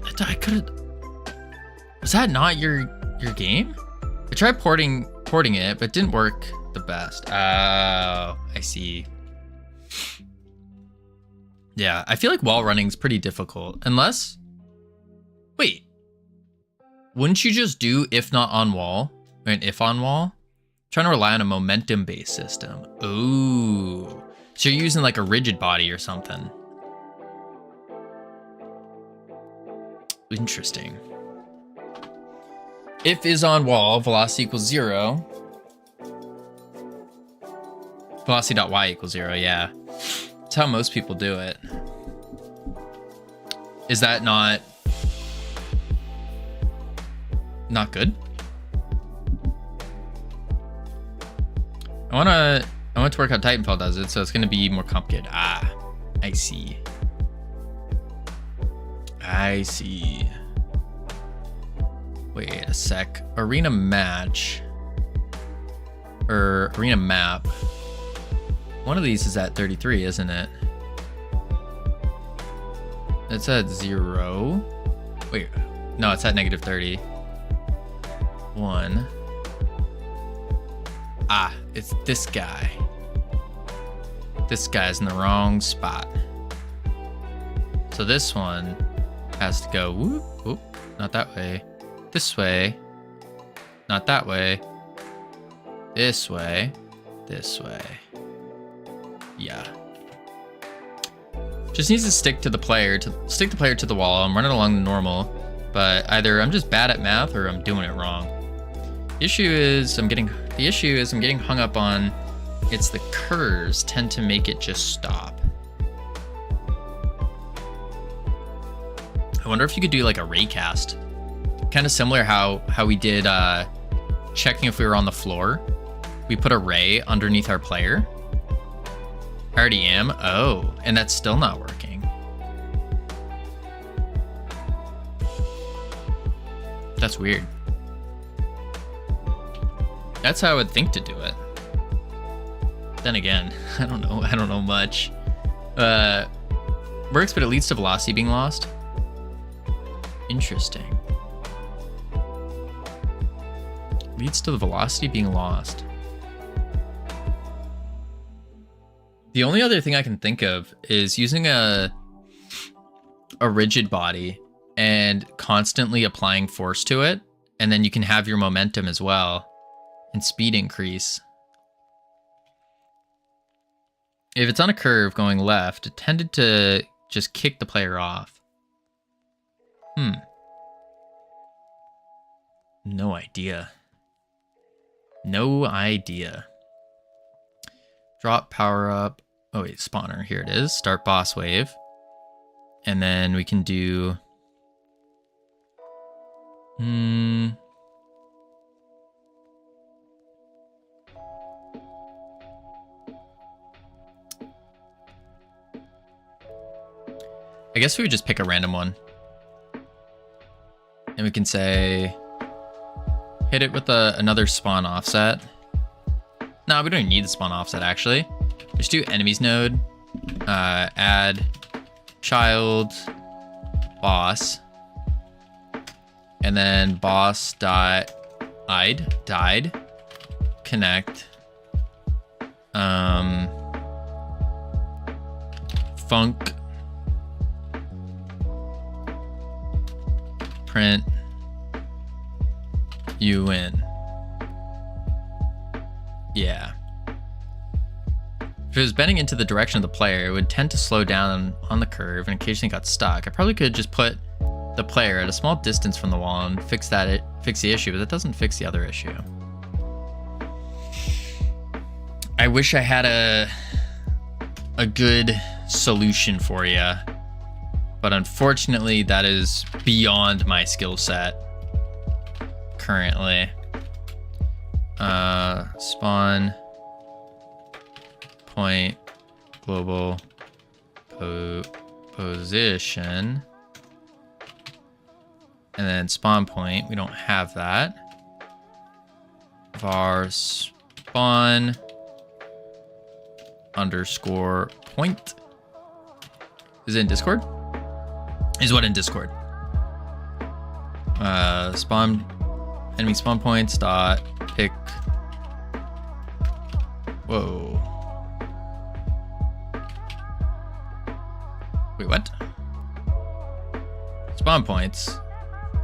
I thought I could have. Was that not your game? I tried porting it, but it didn't work the best. Oh, I see. Yeah, I feel like wall running is pretty difficult. Unless, wait, wouldn't you just do if not on wall? Or an if on wall? I'm trying to rely on a momentum based system. Ooh. So you're using like a rigid body or something. Interesting. If is on wall, velocity equals 0. Velocity.y equals 0, yeah. That's how most people do it. Is that not good? I want to work how Titanfall does it, so it's going to be more complicated. Ah, I see. I see. Wait a sec. Arena match. Or arena map. One of these is at 33, isn't it? It's at 0. Wait, no, it's at negative 30. 1. Ah, it's this guy. This guy's in the wrong spot. So this one has to go whoop, whoop, not that way. This way. Not that way. This way. This way. Yeah. Just needs to stick the player to the wall. I'm running along the normal, but either I'm just bad at math or I'm doing it wrong. The issue is I'm getting hung up on it's the curves tend to make it just stop. I wonder if you could do like a raycast. Kind of similar how we did checking if we were on the floor. We put a ray underneath our player. I already am. Oh, and that's still not working. That's weird. That's how I would think to do it. Then again, I don't know much. Works, but it leads to velocity being lost. Interesting. Leads to the velocity being lost. The only other thing I can think of is using a rigid body and constantly applying force to it, and then you can have your momentum as well and speed increase. If it's on a curve going left, it tended to just kick the player off. No idea. No idea. Drop power up. Oh wait, spawner. Here it is. Start boss wave. And then we can do... I guess we would just pick a random one. And we can say... hit it with another spawn offset. No, we don't even need the spawn offset, actually. Just do enemies node, add child boss, and then boss dot died connect func print you win. Yeah. If it was bending into the direction of the player, it would tend to slow down on the curve and occasionally got stuck. I probably could just put the player at a small distance from the wall and fix the issue, but that doesn't fix the other issue. I wish I had a good solution for you, but unfortunately that is beyond my skill set currently. Spawn point global position, and then spawn point, we don't have that. Var spawn underscore point. Is it in Discord? Is what in Discord? Spawn enemy spawn points dot pick. Whoa. Wait, what? Spawn points.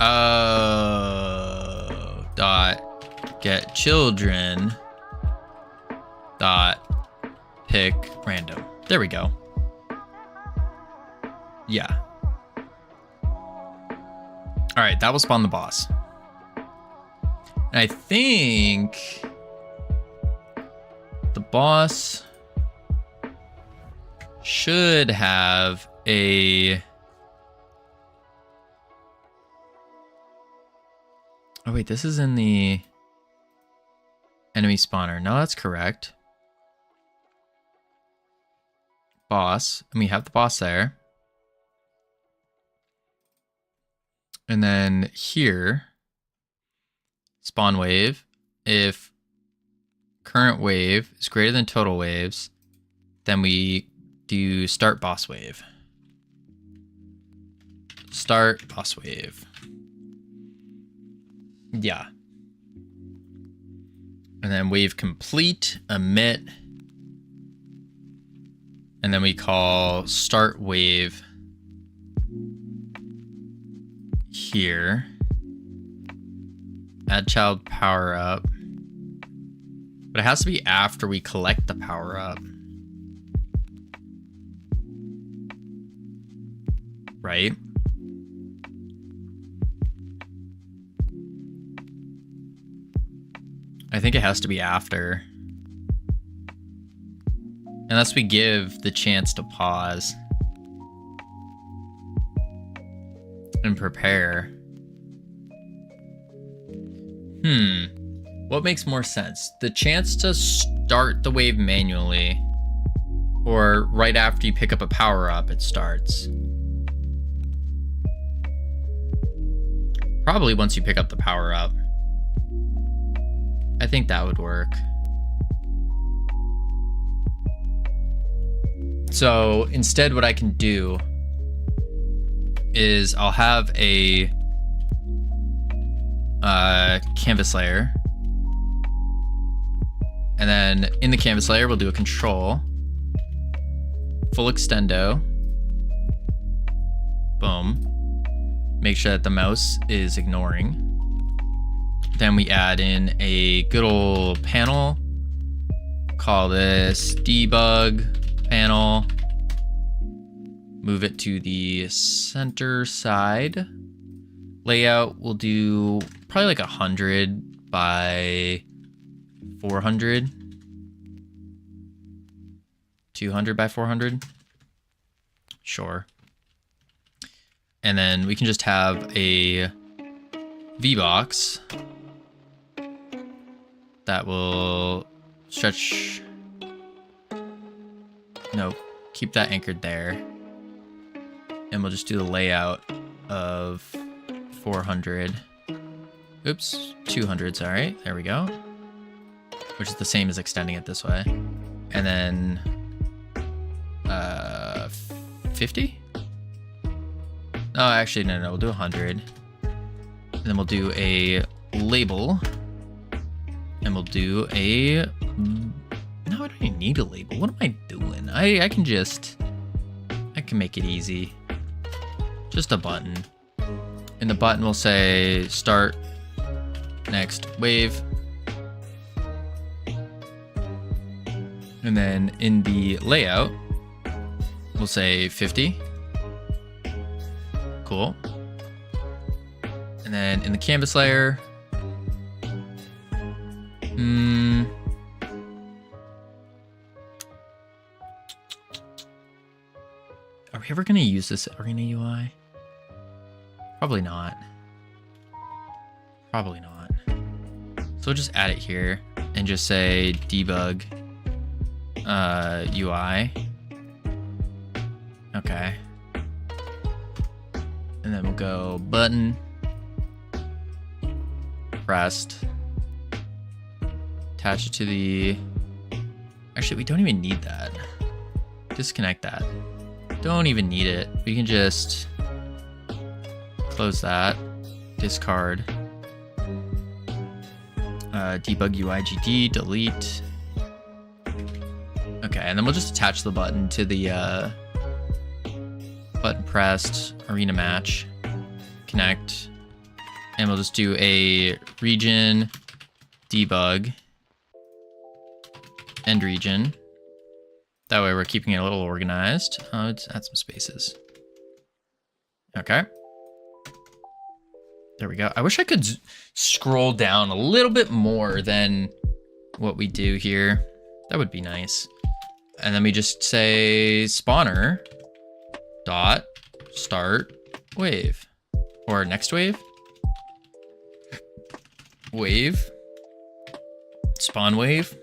Oh. Dot get children. Dot pick pick random. There we go. Yeah. All right, that will spawn the boss. And I think the boss should have a... Oh wait, this is in the enemy spawner. No, that's correct. Boss, and we have the boss there. And then here, spawn wave. If current wave is greater than total waves, then we do start boss wave. Start boss wave. Yeah. And then wave complete, emit. And then we call start wave here. Add child power up. But it has to be after we collect the power up. Right? I think it has to be after. Unless we give the chance to pause and prepare. What makes more sense? The chance to start the wave manually, or right after you pick up a power-up, it starts? Probably once you pick up the power-up. I think that would work. So instead, what I can do is I'll have a canvas layer. And then in the canvas layer, we'll do a control, full extendo, boom. Make sure that the mouse is ignoring. Then we add in a good old panel. Call this debug panel. Move it to the center side. Layout, we'll do probably like 100 by 400. 200 by 400. Sure. And then we can just have a V-box that will stretch. No, keep that anchored there. And we'll just do the layout of 400. Oops, 200, sorry. There we go. Which is the same as extending it this way. And then 50? Oh, actually, no, we'll do 100. And then we'll do a label. And we'll do a... No, I don't even need a label. What am I doing? I can make it easy. Just a button. And the button will say start next wave. And then in the layout, we'll say 50. Cool. And then in the canvas layer, are we ever going to use this Arena UI? Probably not. Probably not. So we'll just add it here and just say debug UI. Okay. And then we'll go button, pressed, attach it to the... Actually, we don't even need that. Disconnect that. Don't even need it. We can just close that, discard, debug UIGD, delete. Okay, and then we'll just attach the button to the button pressed arena match, connect, and we'll just do a region debug, end region, That way we're keeping it a little organized. Let's add some spaces. Okay. There we go. I wish I could scroll down a little bit more than what we do here. That would be nice. And then we just say spawner dot start wave or next wave. Wave. Spawn wave.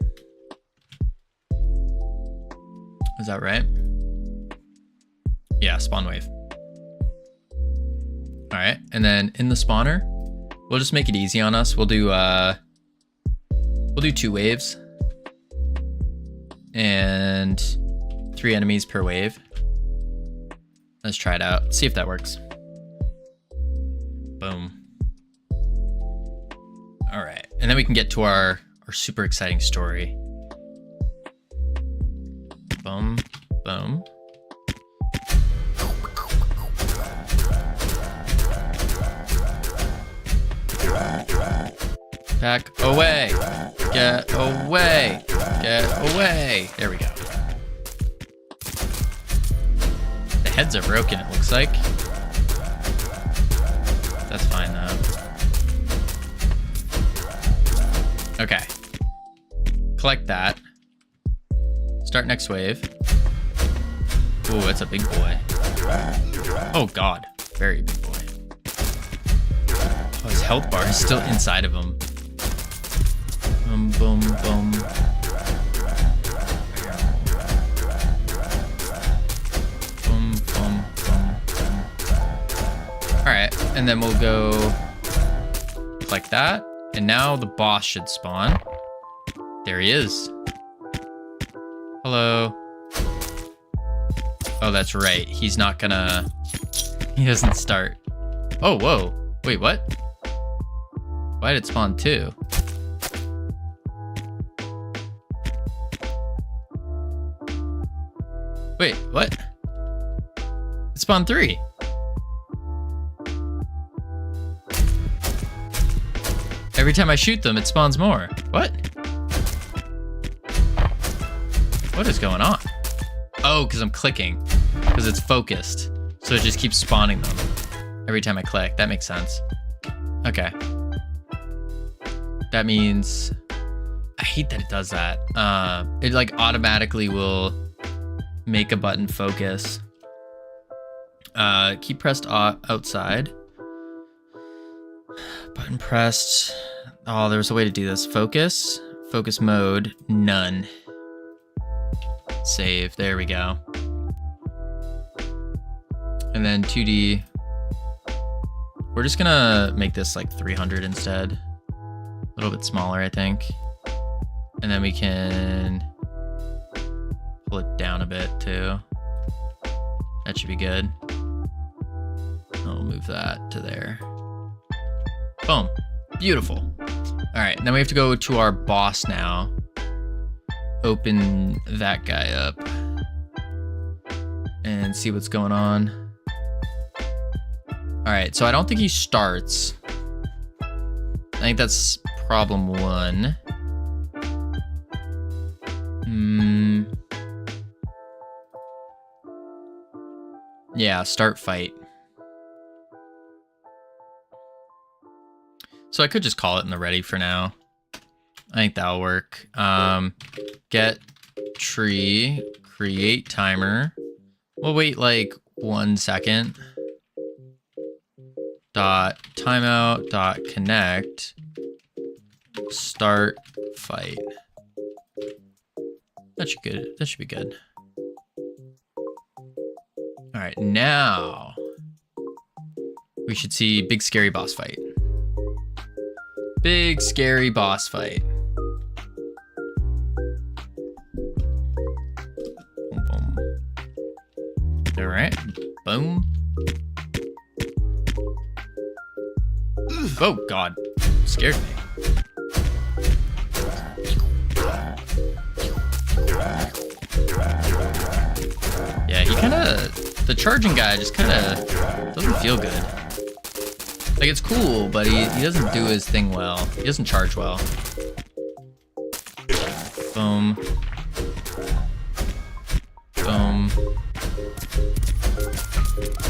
Is that right? Yeah, spawn wave. All right, and then in the spawner, we'll just make it easy on us. We'll do 2 waves and 3 enemies per wave. Let's try it out. See if that works. Boom. All right, and then we can get to our super exciting story. Boom, boom. Back away. Get away. Get away. There we go. The heads are broken, it looks like. That's fine though. Okay. Collect that. Start next wave. Ooh, that's a big boy. Oh god. Very big boy. Oh, his health bar is still inside of him. Boom, boom, boom. Boom, boom, boom, boom. Alright, and then we'll go like that. And now the boss should spawn. There he is. Hello. Oh, that's right. He's not gonna... He doesn't start. Oh, whoa. Wait, what? Why did it spawn 2? Wait, what? It spawned 3. Every time I shoot them, it spawns more. What? What is going on? Oh, because I'm clicking. Because it's focused. So it just keeps spawning them every time I click. That makes sense. Okay. That means... I hate that it does that. It like automatically will make a button focus. Keep pressed outside. Button pressed. Oh, there's a way to do this. Focus. Focus mode. None. Save. There we go. And then 2D. We're just gonna make this like 300 instead. A little bit smaller, I think. And then we can pull it down a bit too. That should be good. I'll move that to there. Boom. Beautiful. All right, now we have to go to our boss now. Open that guy up and see what's going on. All right, so I don't think he starts. I think that's problem 1. Yeah, start fight. So I could just call it in the ready for now. I think that'll work. Get tree, create timer. We'll wait like 1 second. Dot timeout dot connect. Start fight. That should be good. All right, now we should see big scary boss fight. Big scary boss fight. Boom, boom. All right, boom. Oh God, scared me. Yeah, he the charging guy just doesn't feel good. Like, it's cool, but he doesn't do his thing well. He doesn't charge well. Boom. Boom.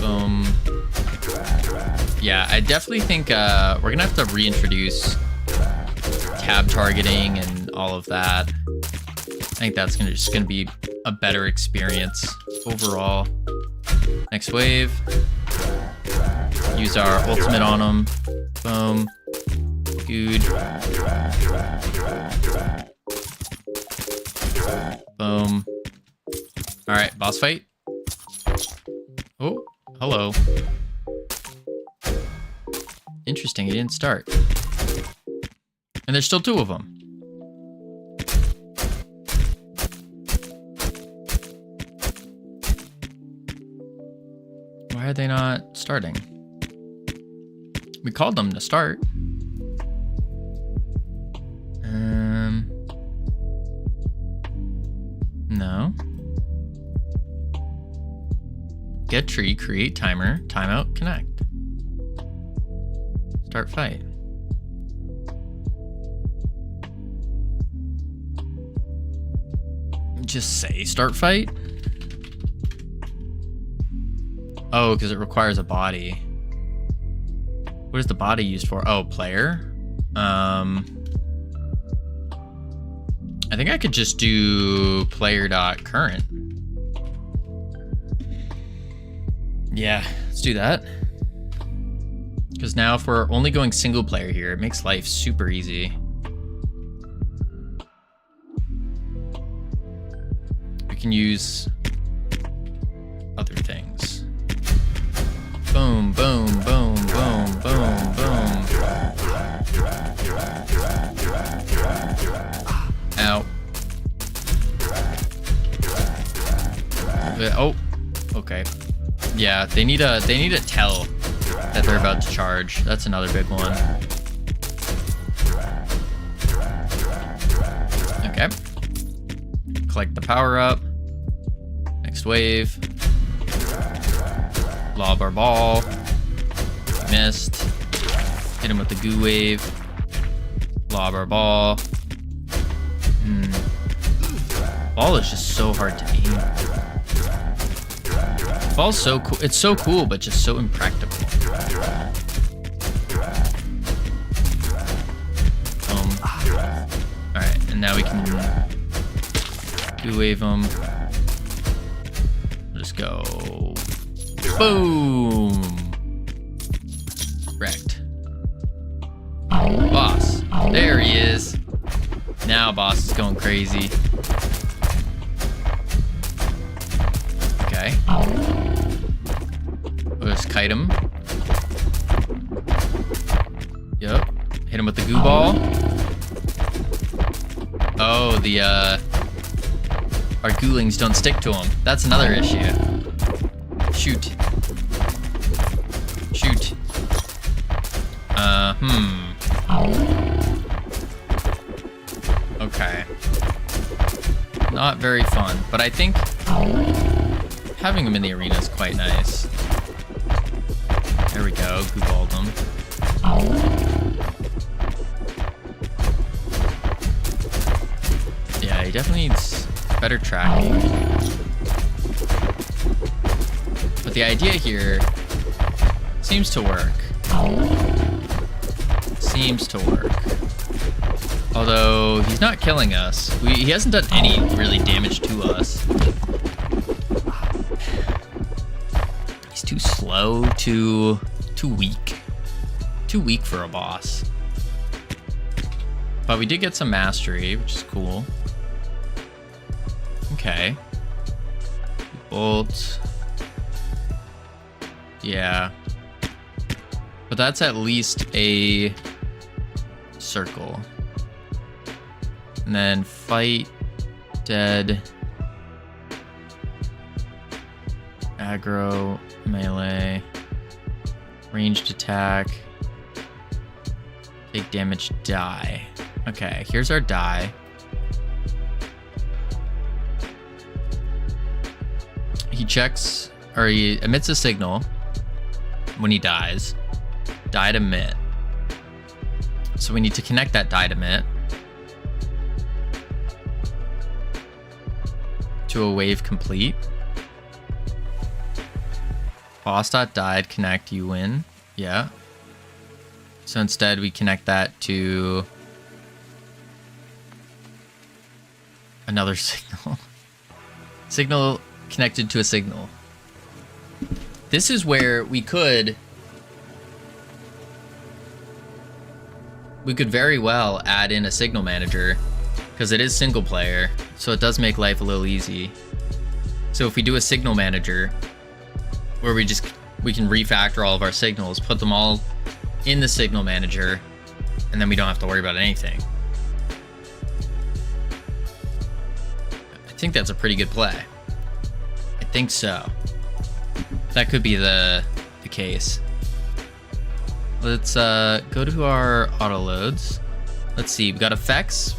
Boom. Yeah, I definitely think we're gonna have to reintroduce tab targeting and all of that. I think that's just gonna be a better experience overall. Next wave. Use our ultimate on them. Boom. Good. Boom. All right, boss fight. Oh, hello. Interesting, he didn't start. And there's still 2 of them. Why are they not starting? We called them to start. No. Get tree, create timer, timeout, connect. Start fight. Just say start fight? Oh, because it requires a body. What is the body used for? Oh, player? I think I could just do player.current. Yeah, let's do that. Because now if we're only going single player here, it makes life super easy. We can use other things. Boom, boom, boom, boom, boom, boom. Ow. Oh, okay. Yeah, they need a tell that they're about to charge. That's another big one. Okay. Collect the power up. Next wave. Lob our ball. Missed. Hit him with the goo wave. Lob our ball. Ball is just so hard to aim. Ball's so cool. It's so cool, but just so impractical. Alright, and now we can goo wave them. Just go. Boom! Wrecked. Boss. There he is. Now boss is going crazy. Okay. We'll just kite him. Yep. Hit him with the goo ball. Oh, our goolings don't stick to him. That's another issue. Shoot. Shoot. Okay. Not very fun, but I think having him in the arena is quite nice. There we go, goo-balled him. Yeah, he definitely needs better tracking. But the idea here seems to work. Seems to work. Although he's not killing us. He hasn't done any really damage to us. He's too slow, too weak. Too weak for a boss. But we did get some mastery, which is cool. Okay. Bolt. Yeah. But that's at least a circle. And then fight, dead, aggro, melee, ranged attack, take damage, die. Okay, here's our die. He checks, or he emits a signal when he dies. Died emit. So we need to connect that died emit to a wave complete. Boss.died, connect, you win. Yeah. So instead we connect that to another signal. Signal connected to a signal. This is where we could very well add in a signal manager, because it is single player, so it does make life a little easy. So if we do a signal manager where we can refactor all of our signals, put them all in the signal manager, and then we don't have to worry about anything. I think that's a pretty good play. I think so. That could be the case. Let's go to our auto loads. Let's see, we've got effects,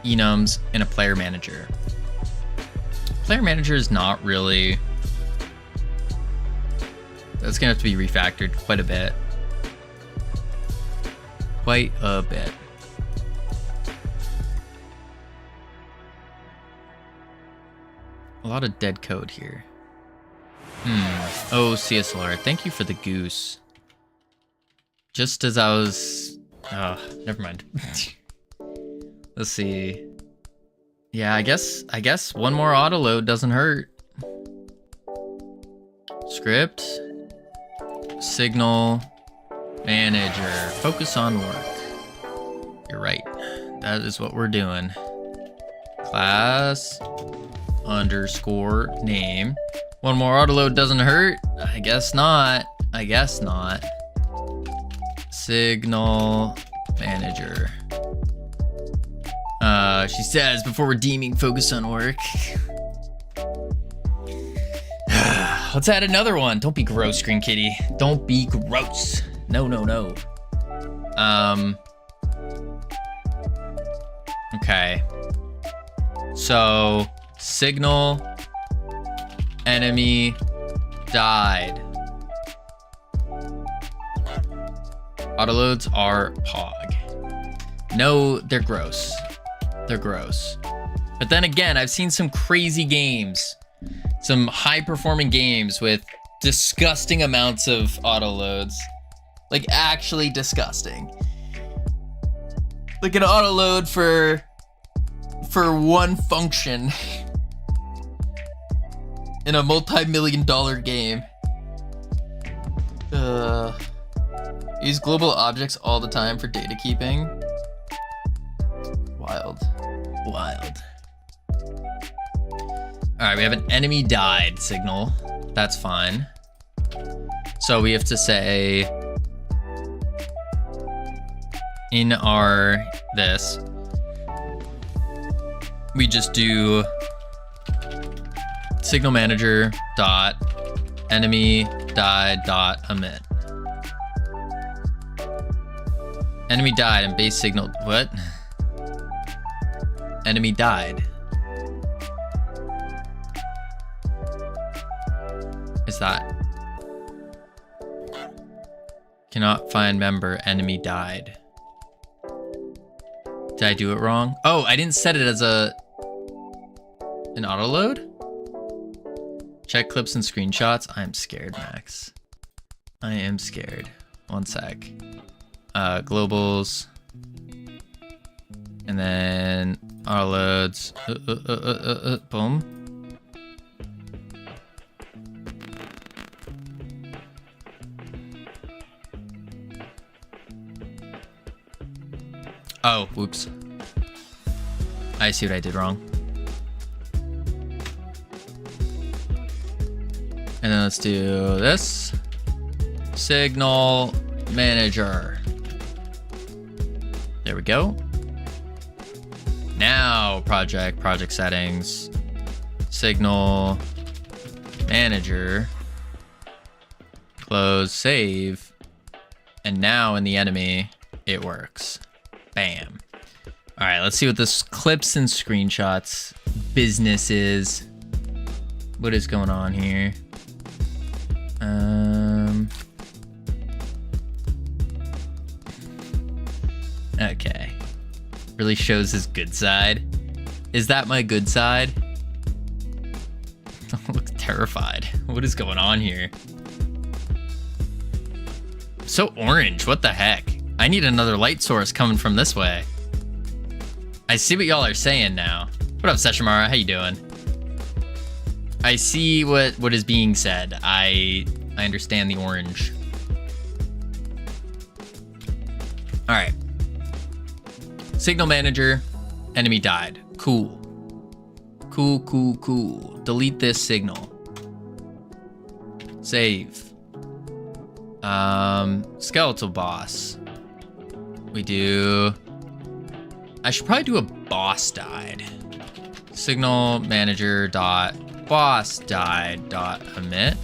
enums, and a player manager. Player manager is not really... That's gonna have to be refactored quite a bit. Quite a bit. A lot of dead code here. Oh, CSLR, thank you for the goose. Just as I was... Oh, never mind. Let's see. Yeah, I guess one more auto load doesn't hurt. Script. Signal. Manager. Focus on work. You're right. That is what we're doing. Class underscore name. One more auto load doesn't hurt? I guess not. I guess not. Signal manager. She says before redeeming, focus on work. Let's add another one. Don't be gross, Green Kitty. Don't be gross. No, no, no. Okay. So, signal enemy died. Autoloads are pog. No, they're gross. They're gross. But then again, I've seen some crazy games. Some high-performing games with disgusting amounts of autoloads. Like, actually disgusting. Like an autoload for one function in a multi-million-dollar game. Use global objects all the time for data keeping. Wild. Wild. Alright, we have an enemy died signal. That's fine. So we have to say in our this, we just do signal manager dot enemy died dot emit. Enemy died and base signal. What? Enemy died. Is that? Cannot find member, enemy died. Did I do it wrong? Oh, I didn't set it as an auto load? Check clips and screenshots. I'm scared, Max. I am scared. One sec. Globals. And then auto loads. Boom. Oh, whoops. I see what I did wrong. And then let's do this. Signal manager. There we go. Now project settings, signal manager, close, save. And now in the enemy, it works. Bam. All right, let's see what this clips and screenshots business is. What is going on here? Okay. Really shows his good side. Is that my good side? I look terrified. What is going on here? So orange, what the heck? I need another light source coming from this way. I see what y'all are saying now. What up, Seshamara? How you doing? I see what is being said. I understand the orange. All right. Signal manager, enemy died. Cool. Cool, cool, cool. Delete this signal. Save. Skeletal boss. We do... I should probably do a boss died. Signal manager dot boss died dot emit.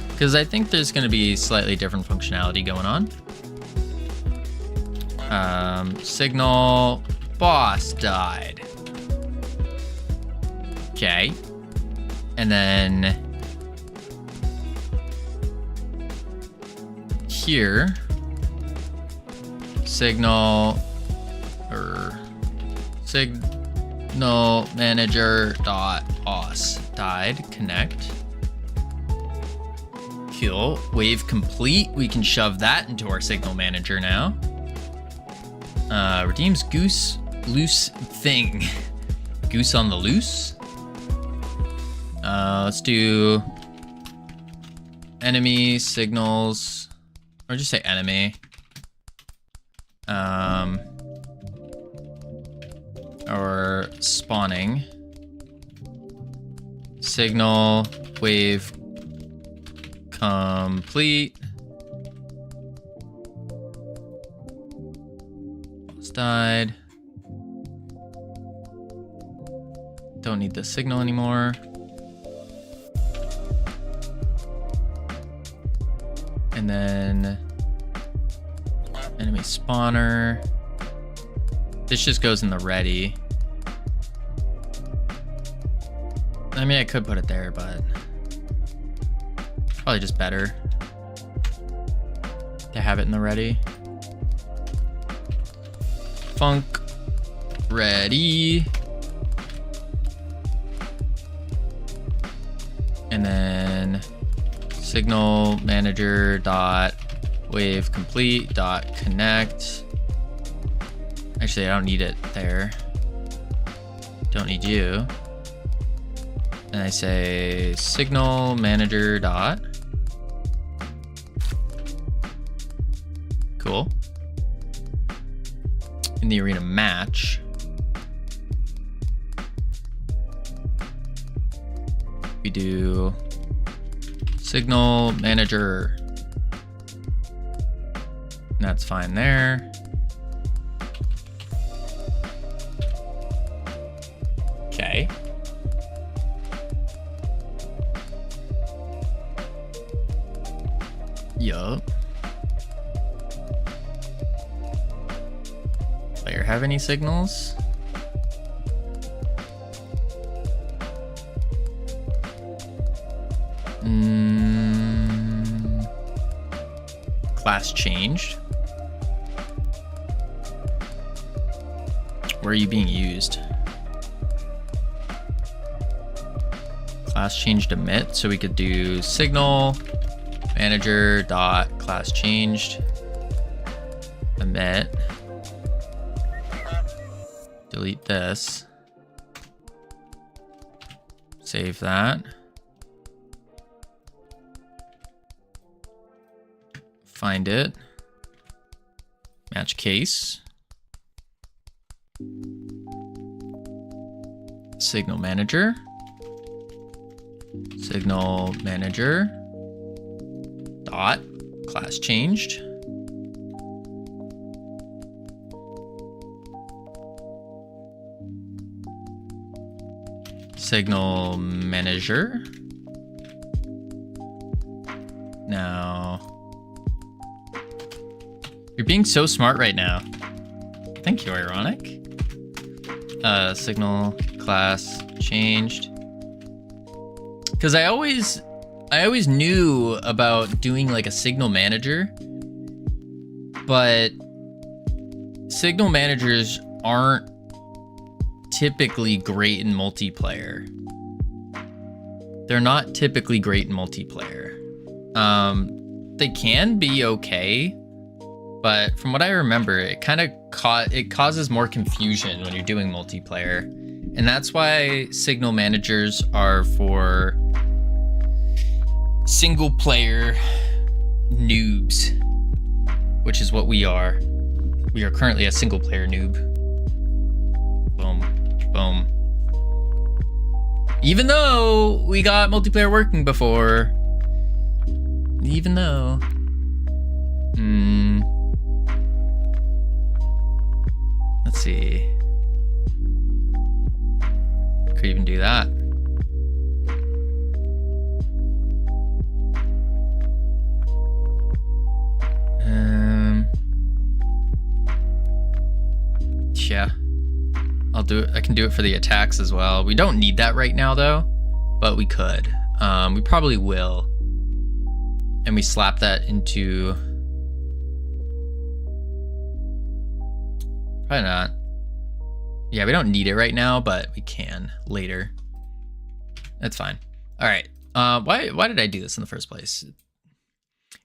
Because I think there's going to be slightly different functionality going on. Signal boss died. Okay. And then here, signal manager dot os died connect. Cool. Wave complete. We can shove that into our signal manager now. Redeems goose loose thing. Goose on the loose. Let's do enemy signals, or just say enemy. Or spawning. Signal wave complete. Died. Don't need the signal anymore. And then enemy spawner. This just goes in the ready. I mean, I could put it there, but probably just better to have it in the ready. Funk ready. And then signal manager dot wave complete dot connect. Actually, I don't need it there. Don't need you. And I say signal manager dot. Cool. In the arena match, we do signal manager. And that's fine there. Okay. Yup. Player have any signals? Class changed. Where are you being used? Class changed emit, so we could do signal manager dot class changed emit. Delete this. Save that. Find it. Match case. Signal manager. Signal manager. Dot. Class changed. Signal manager. Now, you're being so smart right now. Thank you, Ironic. Signal class changed. Because I always knew about doing like a signal manager, but signal managers aren't typically great in multiplayer. They're not typically great in multiplayer. They can be okay, But from what I remember, it kind of causes more confusion when you're doing multiplayer. And that's why signal managers are for single player noobs, which is what we are. We are currently a single player noob. Boom, boom. Even though we got multiplayer working before. Even though. Let's see. Could even do that. Yeah. I'll do it. I can do it for the attacks as well. We don't need that right now though, but we could. We probably will. And we slap that into... Probably not. Yeah, we don't need it right now, but we can later. That's fine. All right. Why did I do this in the first place?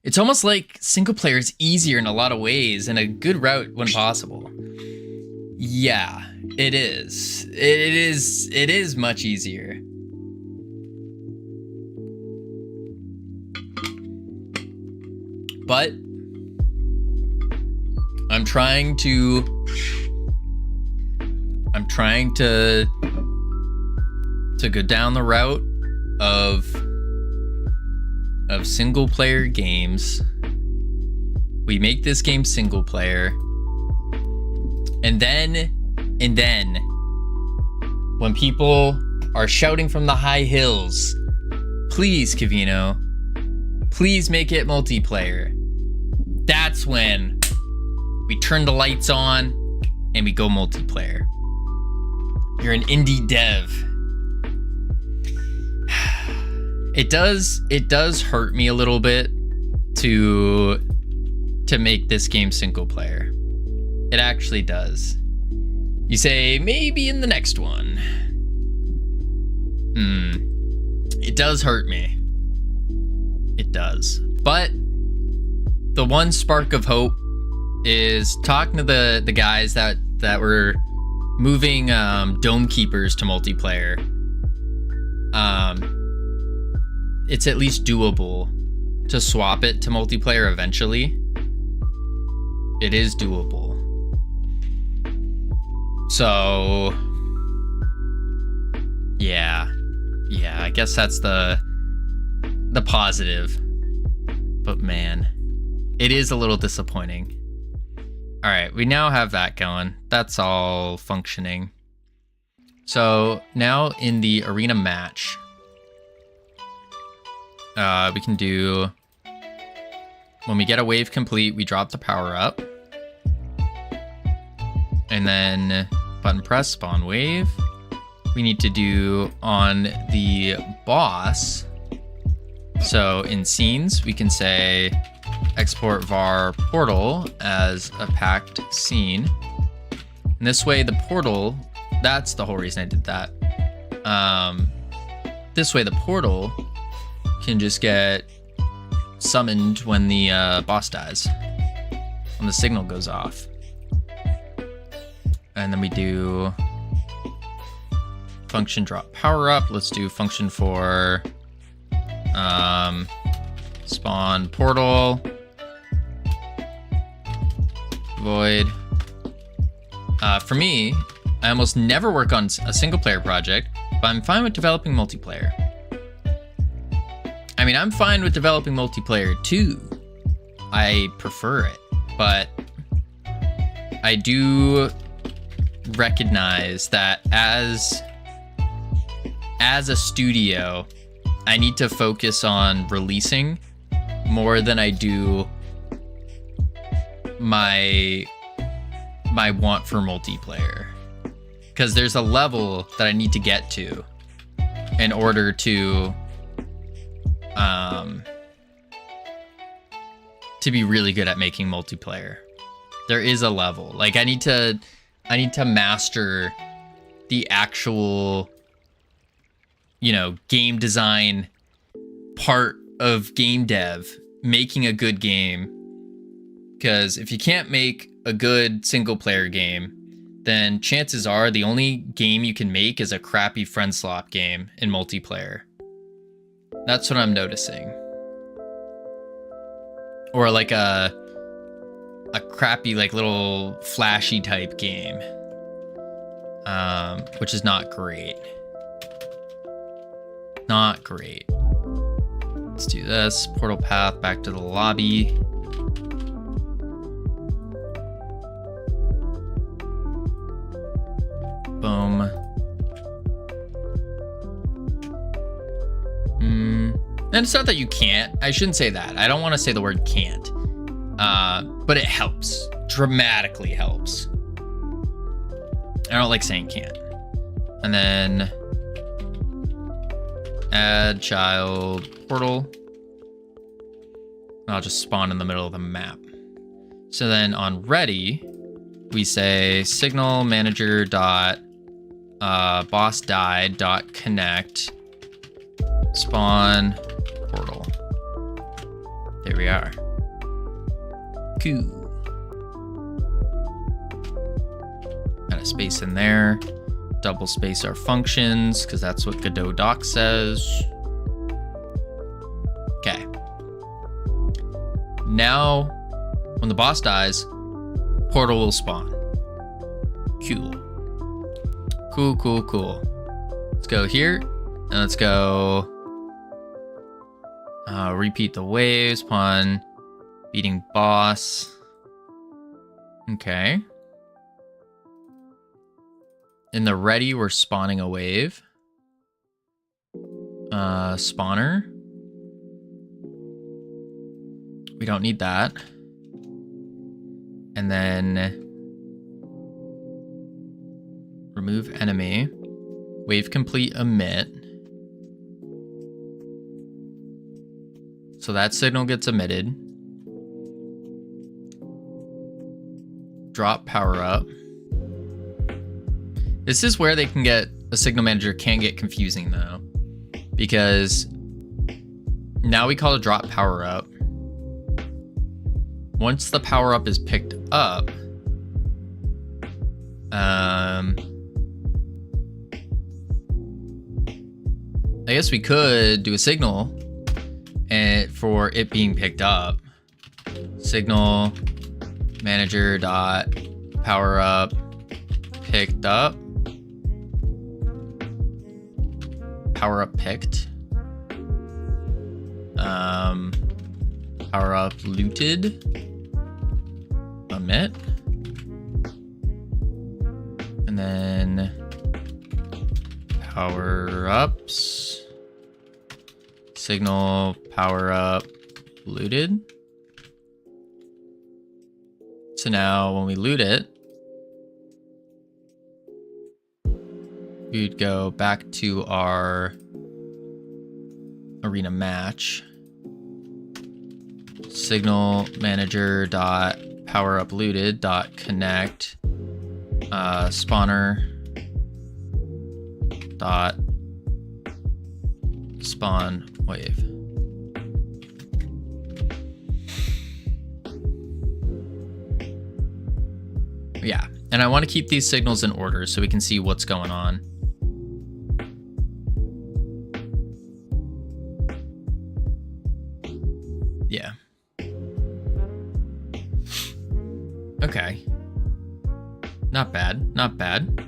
It's almost like single player is easier in a lot of ways and a good route when possible. Yeah, it is. It is much easier. But I'm trying to go down the route of single player games. We make this game single player. And then when people are shouting from the high hills, please, Covino, please make it multiplayer. That's when we turn the lights on and we go multiplayer. You're an indie dev. It does hurt me a little bit to make this game single player. It actually does. You say maybe in the next one. It does hurt me. It does. But the one spark of hope is talking to the guys that were moving Dome Keepers to multiplayer. It's at least doable to swap it to multiplayer eventually. It is doable. So yeah, I guess that's the positive. But man, it is a little disappointing. All right, we now have that going. That's all functioning. So now in the arena match, we can do, when we get a wave complete, we drop the power up. And then button press, spawn wave. We need to do on the boss. So in scenes, we can say export var portal as a packed scene. And this way the portal, that's the whole reason I did that. This way the portal can just get summoned when the boss dies, when the signal goes off. And then we do function drop power up. Let's do function for spawn portal void. For me, I almost never work on a single player project, but I'm fine with developing multiplayer. I mean, I'm fine with developing multiplayer too. I prefer it, but I do recognize that as a studio, I need to focus on releasing more than I do my want for multiplayer, because there's a level that I need to get to in order to be really good at making multiplayer. There is a level. Like I need to master the actual, game design part of game dev, making a good game Because if you can't make a good single player game, then chances are the only game you can make is a crappy friend slop game in multiplayer. That's what I'm noticing. Or like a crappy, like, little flashy type game. Which is not great. Not great. Let's do this. Portal path back to the lobby. Boom. And it's not that you can't. I shouldn't say that. I don't want to say the word can't. But it helps. Dramatically helps. I don't like saying can't. And then add child portal. I'll just spawn in the middle of the map. So then on ready, we say signal manager dot boss died dot connect spawn portal. There we are. Cool. Got a space in there. Double space our functions because that's what Godot doc says. Okay. Now, when the boss dies, portal will spawn. Cool. Cool, cool, cool. Let's go here, and let's go repeat the waves upon beating boss. Okay. In the ready, we're spawning a wave. Spawner. We don't need that. And then remove enemy. Wave complete emit. So that signal gets emitted. Drop power up. This is where they can get, a signal manager can get confusing though. Because now we call a drop power up. Once the power up is picked up, I guess we could do a signal and for it being picked up. Signal manager dot power up picked up. Power up picked. Power up looted. Emit. And then power ups. Signal power up looted. So now when we loot it, we'd go back to our arena match. Signal manager dot power up looted dot connect spawner dot spawn wave. Yeah, and I want to keep these signals in order so we can see what's going on. Yeah. Okay. Not bad, not bad.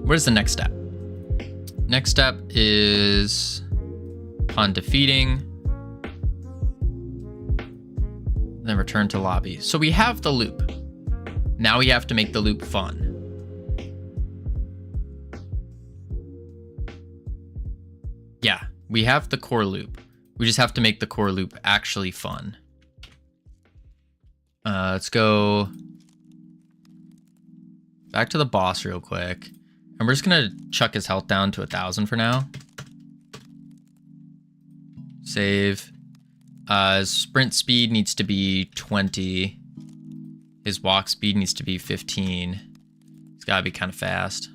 Where's the next step? Next step is on defeating, then return to lobby. So we have the loop. Now we have to make the loop fun. Yeah, we have the core loop. We just have to make the core loop actually fun. Let's go back to the boss real quick. And we're just gonna chuck his health down to 1,000 for now. Save. His sprint speed needs to be 20. His walk speed needs to be 15. It's gotta be kind of fast.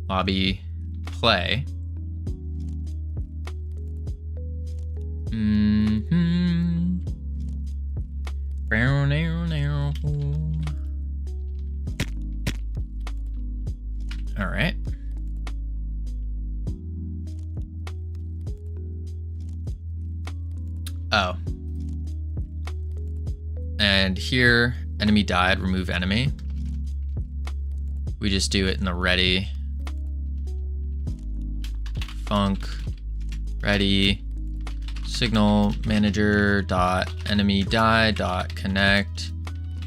Lobby, play. All right. Oh. And here, enemy died, remove enemy. We just do it in the ready. Func, ready, signal manager dot enemy die dot connect,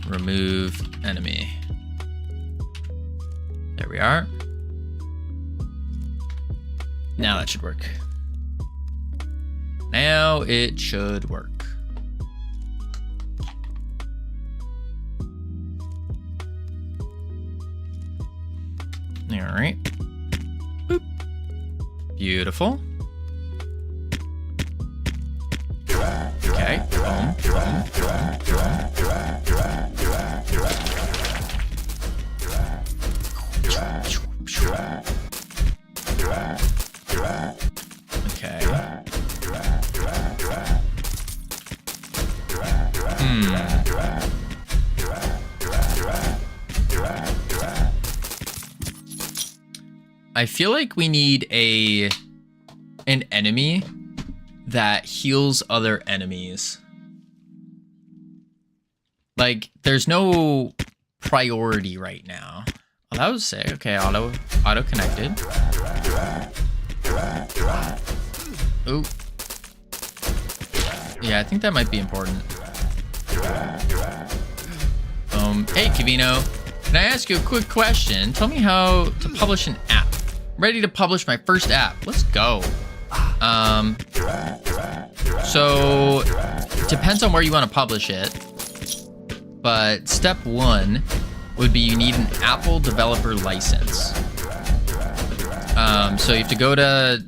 remove enemy. There we are. Now that should work. Now it should work. All right. Boop. Beautiful. Okay. Boom. Boom. Okay. I feel like we need an enemy that heals other enemies. Like, there's no priority right now. Oh, that was sick. Okay, auto connected. Ooh. Yeah, I think that might be important. Hey, Covino. Can I ask you a quick question? Tell me how to publish an app. I'm ready to publish my first app. Let's go. So it depends on where you want to publish it. But step one would be you need an Apple developer license. So you have to go to,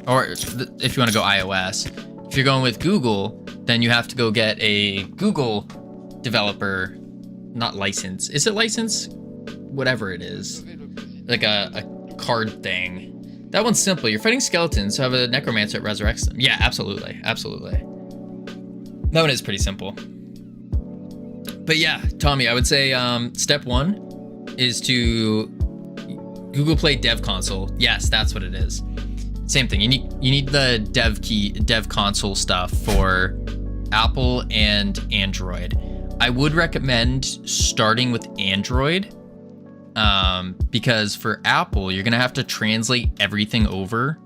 or if you want to go iOS, if you're going with Google, then you have to go get a Google developer, not license. Is it license? Whatever it is. Like a card thing. That one's simple. You're fighting skeletons, so have a necromancer that resurrects them. Yeah, absolutely. Absolutely. That one is pretty simple. But yeah, Tommy, I would say step one is to Google Play Dev Console. Yes, that's what it is. Same thing. You need the dev console stuff for Apple and Android. I would recommend starting with Android because for Apple, you're gonna have to translate everything over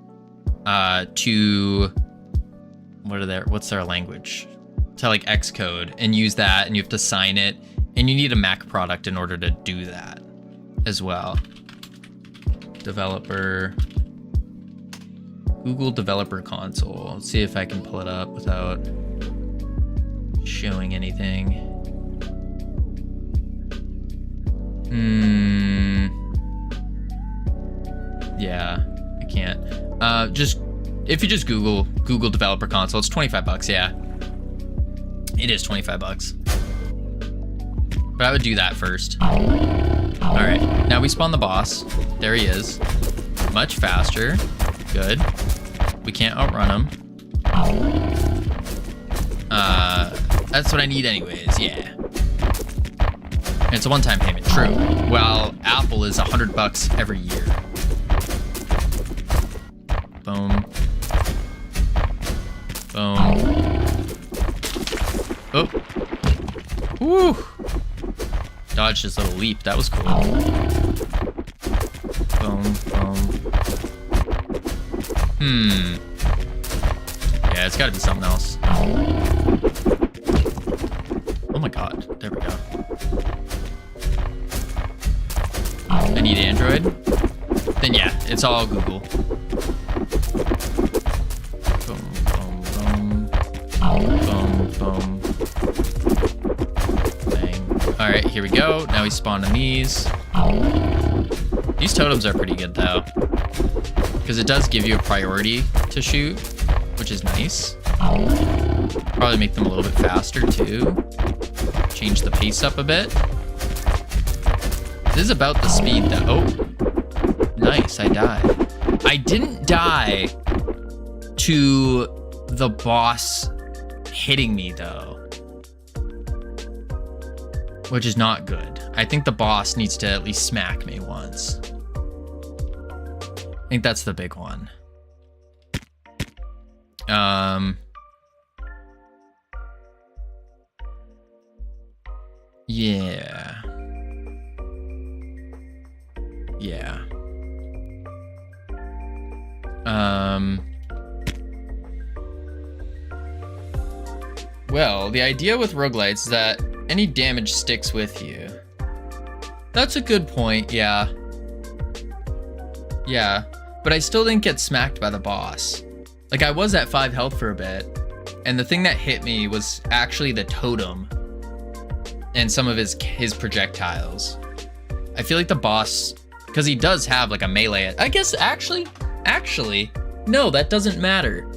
to what's their language? To like Xcode, and use that, and you have to sign it, and you need a Mac product in order to do that as well. Developer, Google Developer Console. Let's see if I can pull it up without showing anything. Yeah, I can't. If you just Google Developer Console, it's 25 bucks. Yeah, it is 25 bucks. But I would do that first. All right, now we spawn the boss. There he is. Much faster. Good. We can't outrun him. That's what I need anyways, yeah. And it's a one-time payment, true. Well, Apple is 100 bucks every year. Boom. Boom. Oh. Woo! Dodged his little leap. That was cool. Boom, boom. Yeah, it's gotta be something else. Oh my god. There we go. I need Android. Then yeah, it's all Google. Boom, boom, boom. Boom, boom. Bang. Alright, here we go. Now we spawn in these. These totems are pretty good though, because it does give you a priority to shoot, which is nice. Probably make them a little bit faster too. Change the pace up a bit. This is about the speed though. Oh, nice, I died. I didn't die to the boss hitting me though, which is not good. I think the boss needs to at least smack me once. I think that's the big one. Yeah. Yeah. Well, the idea with roguelites is that any damage sticks with you. That's a good point, yeah. Yeah, but I still didn't get smacked by the boss. Like, I was at 5 health for a bit, and the thing that hit me was actually the totem and some of his projectiles. I feel like the boss, because he does have like a melee. I guess actually, no, that doesn't matter,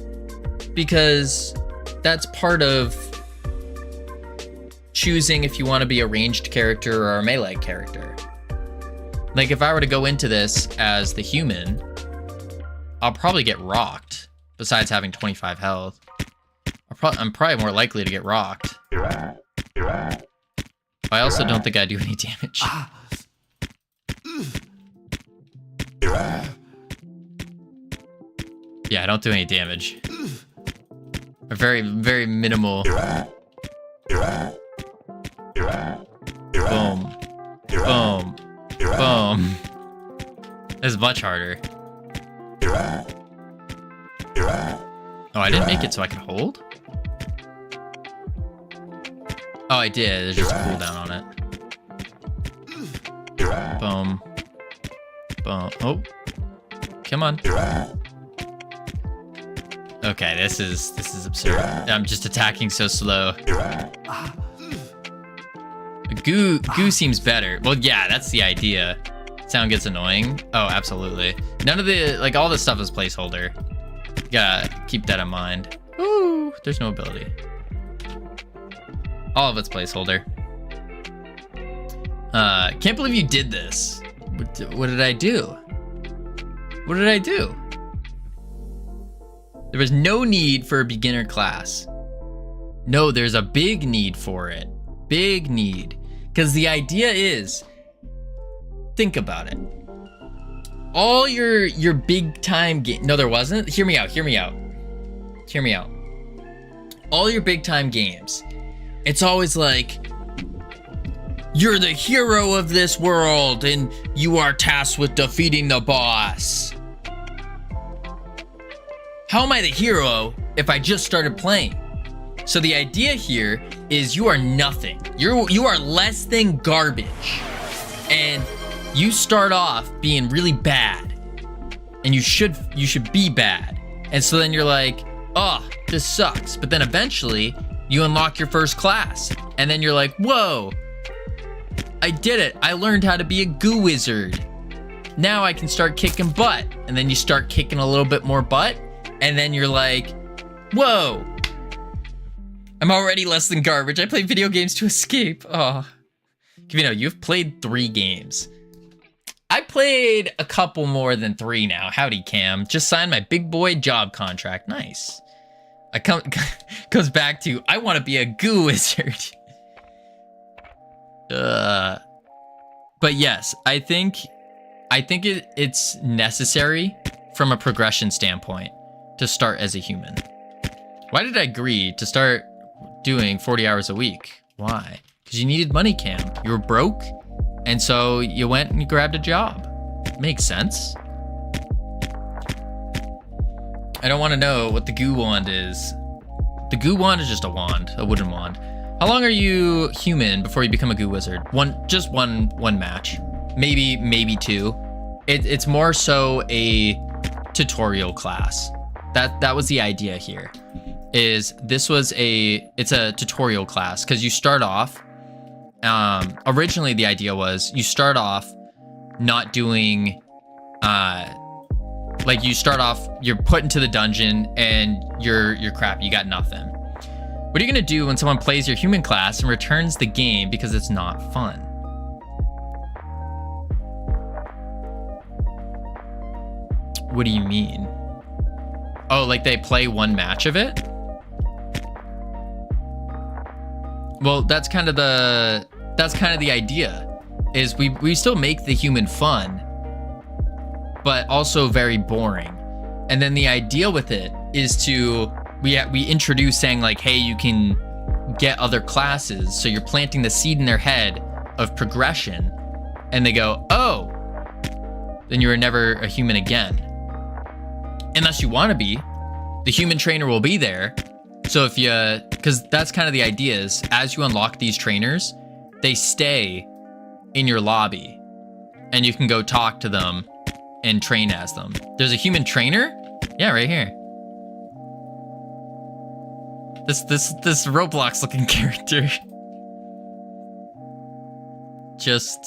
because that's part of choosing if you want to be a ranged character or a melee character. Like, if I were to go into this as the human, I'll probably get rocked, besides having 25 health. I'm probably more likely to get rocked. I also don't think I do any damage. Yeah, I don't do any damage. A very, very minimal. Boom. Boom. Boom. This is much harder. Oh, I didn't make it so I could hold? Oh, I did. There's just a cooldown on it. Boom. Boom. Oh. Come on. Okay, this is absurd. I'm just attacking so slow. Goo seems better. Well, yeah, that's the idea. Sound gets annoying. Oh, absolutely. None of the, like, all this stuff is placeholder. You gotta keep that in mind. Ooh, there's no ability. All of it's placeholder. Can't believe you did this. What did I do? What did I do? There was no need for a beginner class. No, there's a big need for it. Big need. Because the idea is, think about it. All your big time game. No, there wasn't. Hear me out. Hear me out. Hear me out. All your big time games. It's always like, you're the hero of this world and you are tasked with defeating the boss. How am I the hero if I just started playing? So the idea here is you are nothing. You are less than garbage. And you start off being really bad. And you should be bad. And so then you're like, oh, this sucks. But then eventually you unlock your first class. And then you're like, whoa, I did it. I learned how to be a goo wizard. Now I can start kicking butt. And then you start kicking a little bit more butt. And then you're like, whoa, I'm already less than garbage. I play video games to escape. Oh, Covino, you've played 3 games. I played a couple more than 3 now. Howdy, Cam. Just signed my big boy job contract. Nice. Goes back to, I want to be a goo wizard. But yes, I think it's necessary from a progression standpoint to start as a human. Why did I agree to start doing 40 hours a week? Why? Because you needed money, Cam. You were broke, and so you went and you grabbed a job. Makes sense. I don't want to know what the goo wand is. The goo wand is just a wand, a wooden wand. How long are you human before you become a goo wizard? Just one match, maybe 2. It's more so a tutorial class. That was the idea here. It's a tutorial class because you start off. Originally the idea was you start off not doing like you start off, you're put into the dungeon and you're crap, you got nothing. What are you gonna do when someone plays your human class and returns the game because it's not fun? What do you mean? Oh, like they play one match of it? Well, that's kind of the idea, is we still make the human fun, but also very boring. And then the idea with it is to we introduce saying like, hey, you can get other classes, so you're planting the seed in their head of progression, and they go, oh, then you are never a human again. Unless you want to be, the human trainer will be there. So if you, because that's kind of the idea, is as you unlock these trainers, they stay in your lobby and you can go talk to them and train as them. There's a human trainer? Yeah, right here. This Roblox looking character. Just,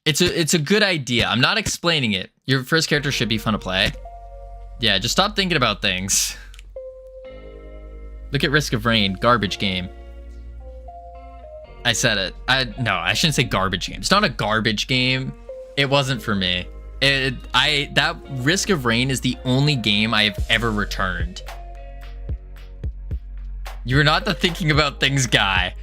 it's a good idea. I'm not explaining it. Your first character should be fun to play. Yeah, just stop thinking about things. Look at Risk of Rain, garbage game. I said it. No, I shouldn't say garbage game. It's not a garbage game. It wasn't for me. That Risk of Rain is the only game I have ever returned. You're not the thinking about things guy.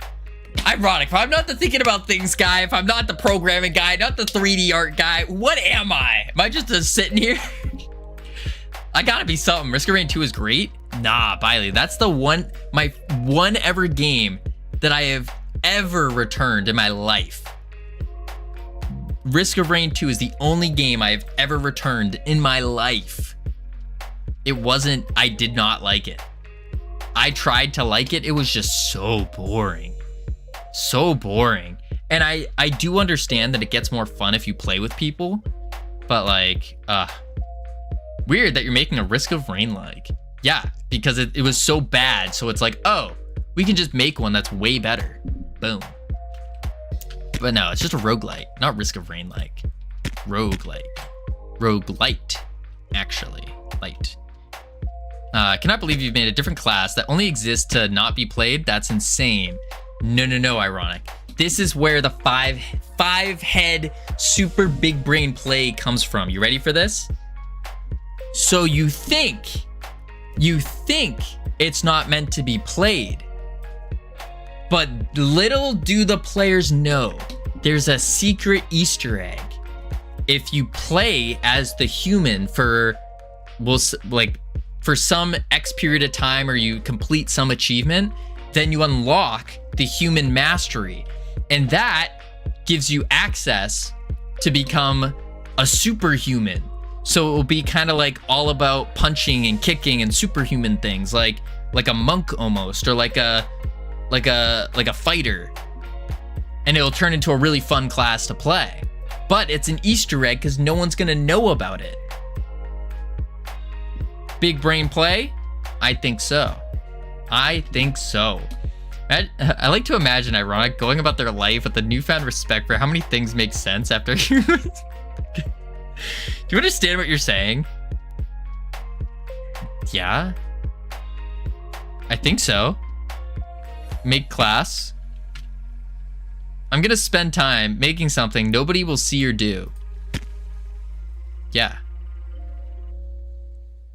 Ironic. If I'm not the thinking about things guy, if I'm not the programming guy, not the 3D art guy, what am I? Am I just sitting here? I gotta be something. Risk of Rain 2 is great. Nah, Biley, that's my one ever game that I have ever returned in my life. Risk of Rain 2 is the only game I have ever returned in my life. I did not like it. I tried to like it. It was just so boring. So boring. And I do understand that it gets more fun if you play with people, but like, weird that you're making a Risk of Rain like. Yeah, because it was so bad. So it's like, oh, we can just make one that's way better. Boom. But no, it's just a roguelite, not Risk of Rain like. Roguelite. Roguelite, actually. Light. I cannot believe you've made a different class that only exists to not be played. That's insane. No, ironic. This is where the five head super big brain play comes from. You ready for this? So you think it's not meant to be played, but little do the players know there's a secret Easter egg. If you play as the human for some X period of time, or you complete some achievement, then you unlock the human mastery, and that gives you access to become a superhuman. So it will be kind of like all about punching and kicking and superhuman things, like a monk almost, or like a fighter. And it'll turn into a really fun class to play. But it's an Easter egg because no one's gonna know about it. Big brain play? I think so. I like to imagine Ironic going about their life with a newfound respect for how many things make sense after humans. Do you understand what you're saying? Yeah. I think so. Make class. I'm gonna spend time making something nobody will see or do. Yeah.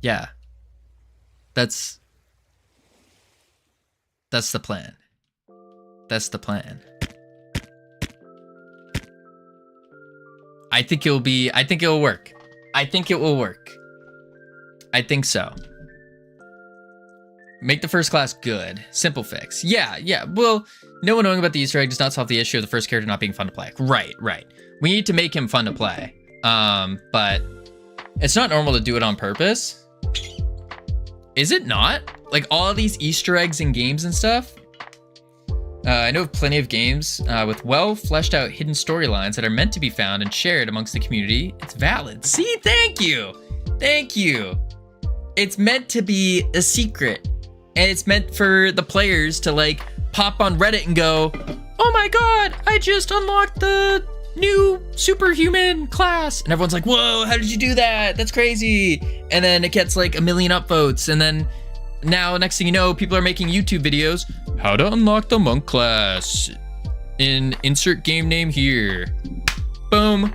Yeah. That's the plan. That's the plan. I think it will work. I think it will work. I think so. Make the first class good. Simple fix. Yeah. Well, no one knowing about the Easter egg does not solve the issue of the first character not being fun to play. Right. We need to make him fun to play. But it's not normal to do it on purpose. Is it not? Like all of these Easter eggs in games and stuff? I know of plenty of games with well fleshed out hidden storylines that are meant to be found and shared amongst the community. It's valid. See, thank you. It's meant to be a secret, and it's meant for the players to like pop on Reddit and go, oh my god, I just unlocked the new superhuman class. And everyone's like, whoa, how did you do that? That's crazy. And then it gets like 1 million upvotes. And then now, next thing you know, people are making YouTube videos. How to unlock the monk class. Insert game name here. Boom.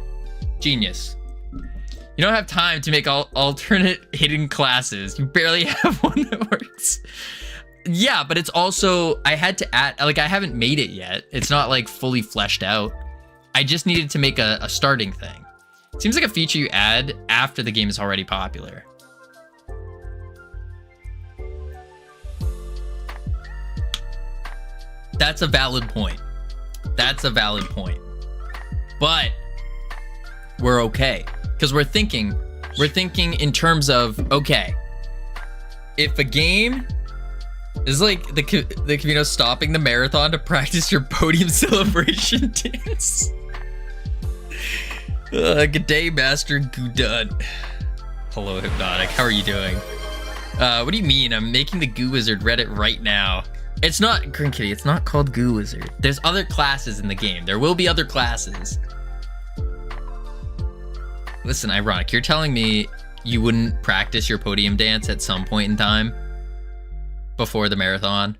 Genius. You don't have time to make alternate hidden classes. You barely have one that works. Yeah, but it's also, I had to add, like, I haven't made it yet. It's not like fully fleshed out. I just needed to make a starting thing. Seems like a feature you add after the game is already popular. That's a valid point. That's a valid point. But we're okay. Because we're thinking in terms of, okay, if a game is like the Covino stopping the marathon to practice your podium celebration dance. Good day, Master Godot. Hello, Hypnotic. How are you doing? What do you mean? I'm making the Goo Wizard Reddit right now. It's not, Green Kitty, it's not called Goo Wizard. There's other classes in the game. There will be other classes. Listen, Ironic, you're telling me you wouldn't practice your podium dance at some point in time before the marathon?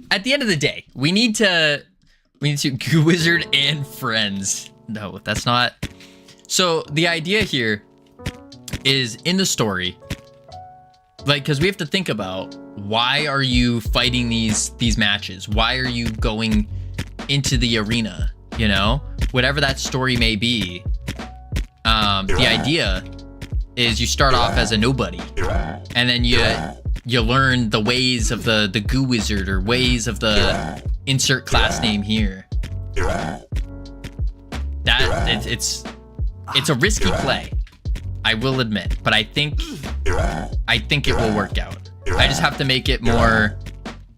At the end of the day, we need to Goo Wizard and friends. No, that's not. So the idea here is in the story, like, because we have to think about, why are you fighting these matches? Why are you going into the arena? You know, whatever that story may be. The idea is you start off as a nobody, and then you learn the ways of the Goo Wizard, or ways of the insert class name here. It's a risky play, I will admit, but I think it will work out. I just have to make it more.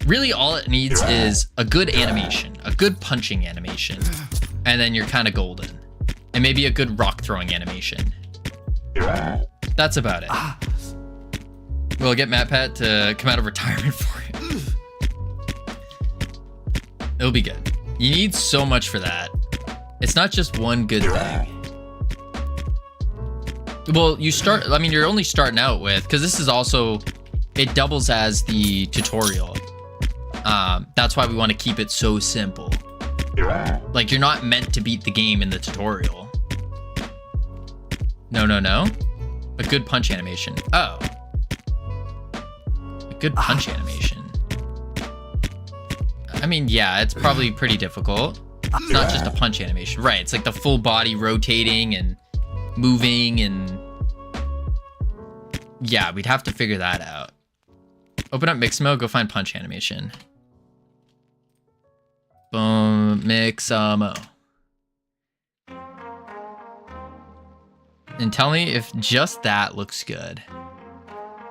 Really, all it needs is a good animation, a good punching animation, and then you're kind of golden. And maybe a good rock throwing animation. That's about it. We'll get MatPat to come out of retirement for it. It'll be good. You need so much for that. It's not just one good thing. Well, you're only starting out with, because this is also, it doubles as the tutorial. That's why we want to keep it so simple. Like, you're not meant to beat the game in the tutorial. No. A good punch animation. Oh. A good punch animation. I mean, yeah, it's probably pretty difficult. It's not just a punch animation. Right, it's like the full body rotating and moving, and yeah, we'd have to figure that out. Open up Mixamo, go find punch animation. Boom, Mixamo. And tell me if just that looks good.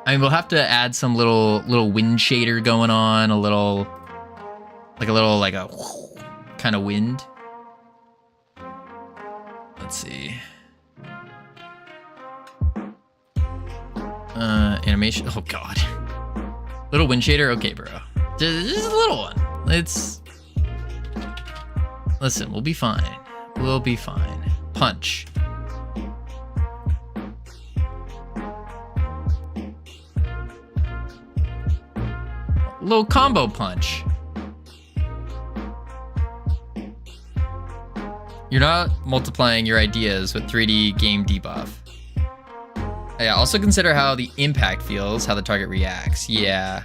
I mean, we'll have to add some little wind shader going on, a kind of wind. Let's see. Animation. Oh God. Little wind shader. Okay, bro. Just a little one. Listen, we'll be fine. We'll be fine. Punch. Little combo punch. You're not multiplying your ideas with 3D game debuff. Yeah, also consider how the impact feels, how the target reacts. Yeah.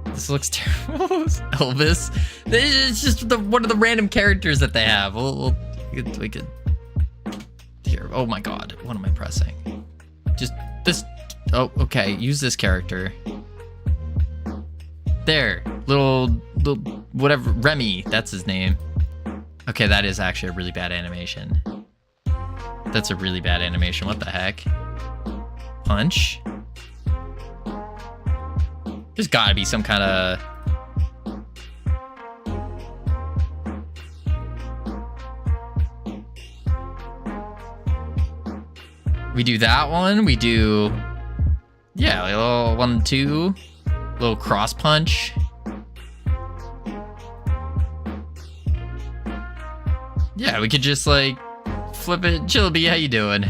This looks terrible. Elvis. It's just one of the random characters that they have. We could. Here. Oh my God. What am I pressing? Just this. Oh, okay. Use this character. There. Little whatever. Remy. That's his name. Okay, that is actually a really bad animation. That's a really bad animation. What the heck? Punch? There's gotta be some kind of... We do that one. We do... Yeah, a little 1, 2. Little cross punch. Yeah, we could just like flip it. Chillaby, how you doing?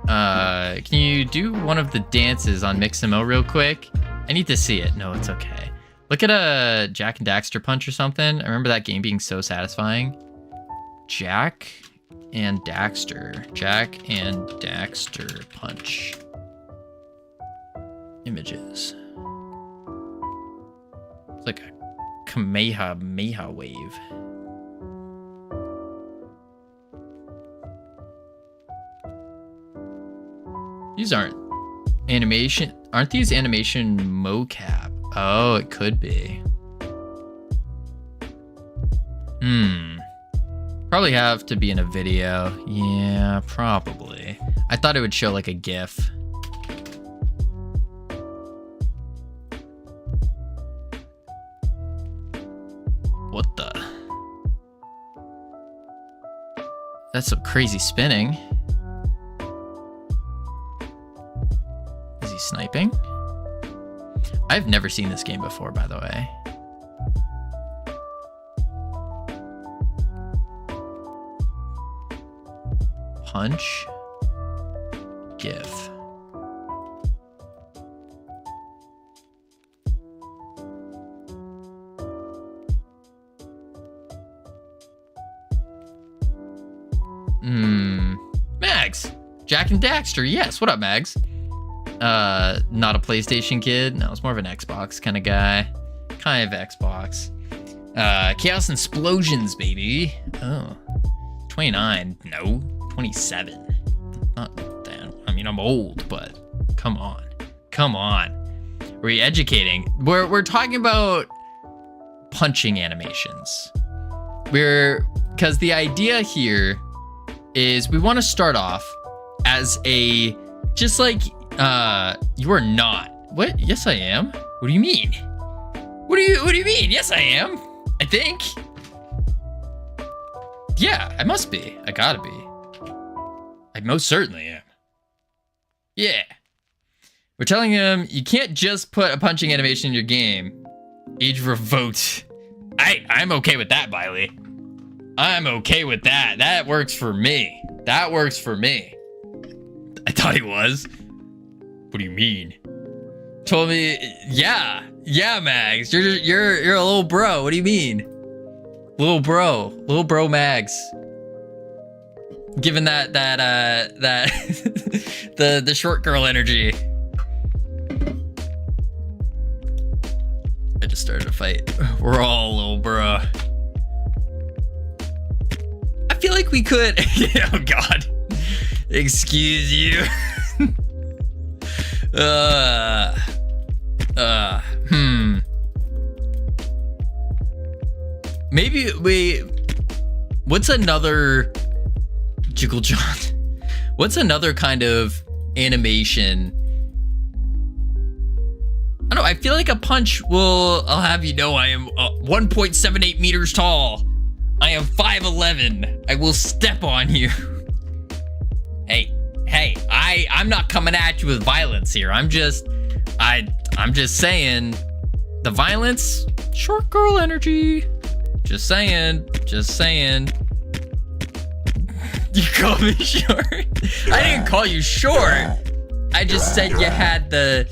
Can you do one of the dances on Mixamo real quick? I need to see it. No, it's okay. Look at a Jack and Daxter punch or something. I remember that game being so satisfying. Jack and Daxter. Jack and Daxter punch. Images. It's like a Kamehameha wave. These aren't animation. Aren't these animation mocap? Oh, it could be. Probably have to be in a video. Yeah, probably. I thought it would show like a GIF. What the? That's some crazy spinning. Is he sniping? I've never seen this game before, by the way. Punch. GIF. Mags. Jack and Daxter. Yes. What up, Mags? Not a PlayStation kid. No, it's more of an Xbox kind of guy. Kind of Xbox. Chaos and Explosions, baby. Oh. 29. No. 27. Not that. I mean, I'm old, but come on. Come on. We're educating. We're talking about punching animations. Because the idea here is we want to start off as a, just like, you are not. What? Yes, I am. What do you mean? What do you mean? Yes, I am. I think. Yeah, I must be. I gotta be. I most certainly am. Yeah. We're telling him you can't just put a punching animation in your game. Age revoked. I'm okay with that, Biley. I'm okay with that. That works for me. That works for me. I thought he was. What do you mean? Told me, yeah, Mags. You're a little bro. What do you mean? Little bro Mags. Given that the short girl energy. I just started a fight. We're all little bro. I feel like we could. Oh God. Excuse you. Maybe what's another Jiggle John? What's another kind of animation? I don't know, I feel like a punch I'll have you know I am 1.78 meters tall. I am 5'11". I will step on you. Hey, I'm not coming at you with violence here. I'm just saying the violence, short girl energy. Just saying. You call me short? I didn't call you short. I just said you had the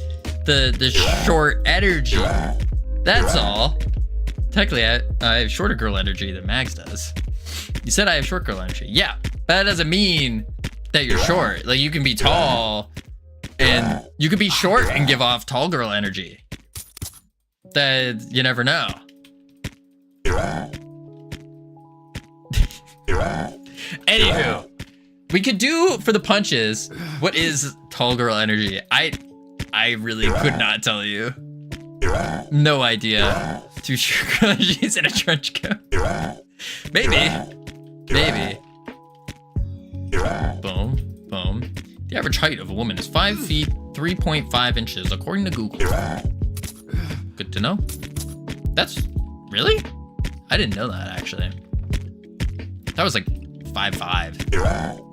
short energy. That's all. Technically, I have shorter girl energy than Max does. You said I have short girl energy. Yeah, but that doesn't mean that you're short. Like, you can be tall and you could be short and give off tall girl energy. That you never know. Anywho, we could do for the punches. What is tall girl energy? I really could not tell you. No idea. Two short girl energies in a trench coat. Maybe. Boom. The average height of a woman is 5 feet 3.5 inches, according to Google. Good to know. That's really? I didn't know that actually. That was like 5'5".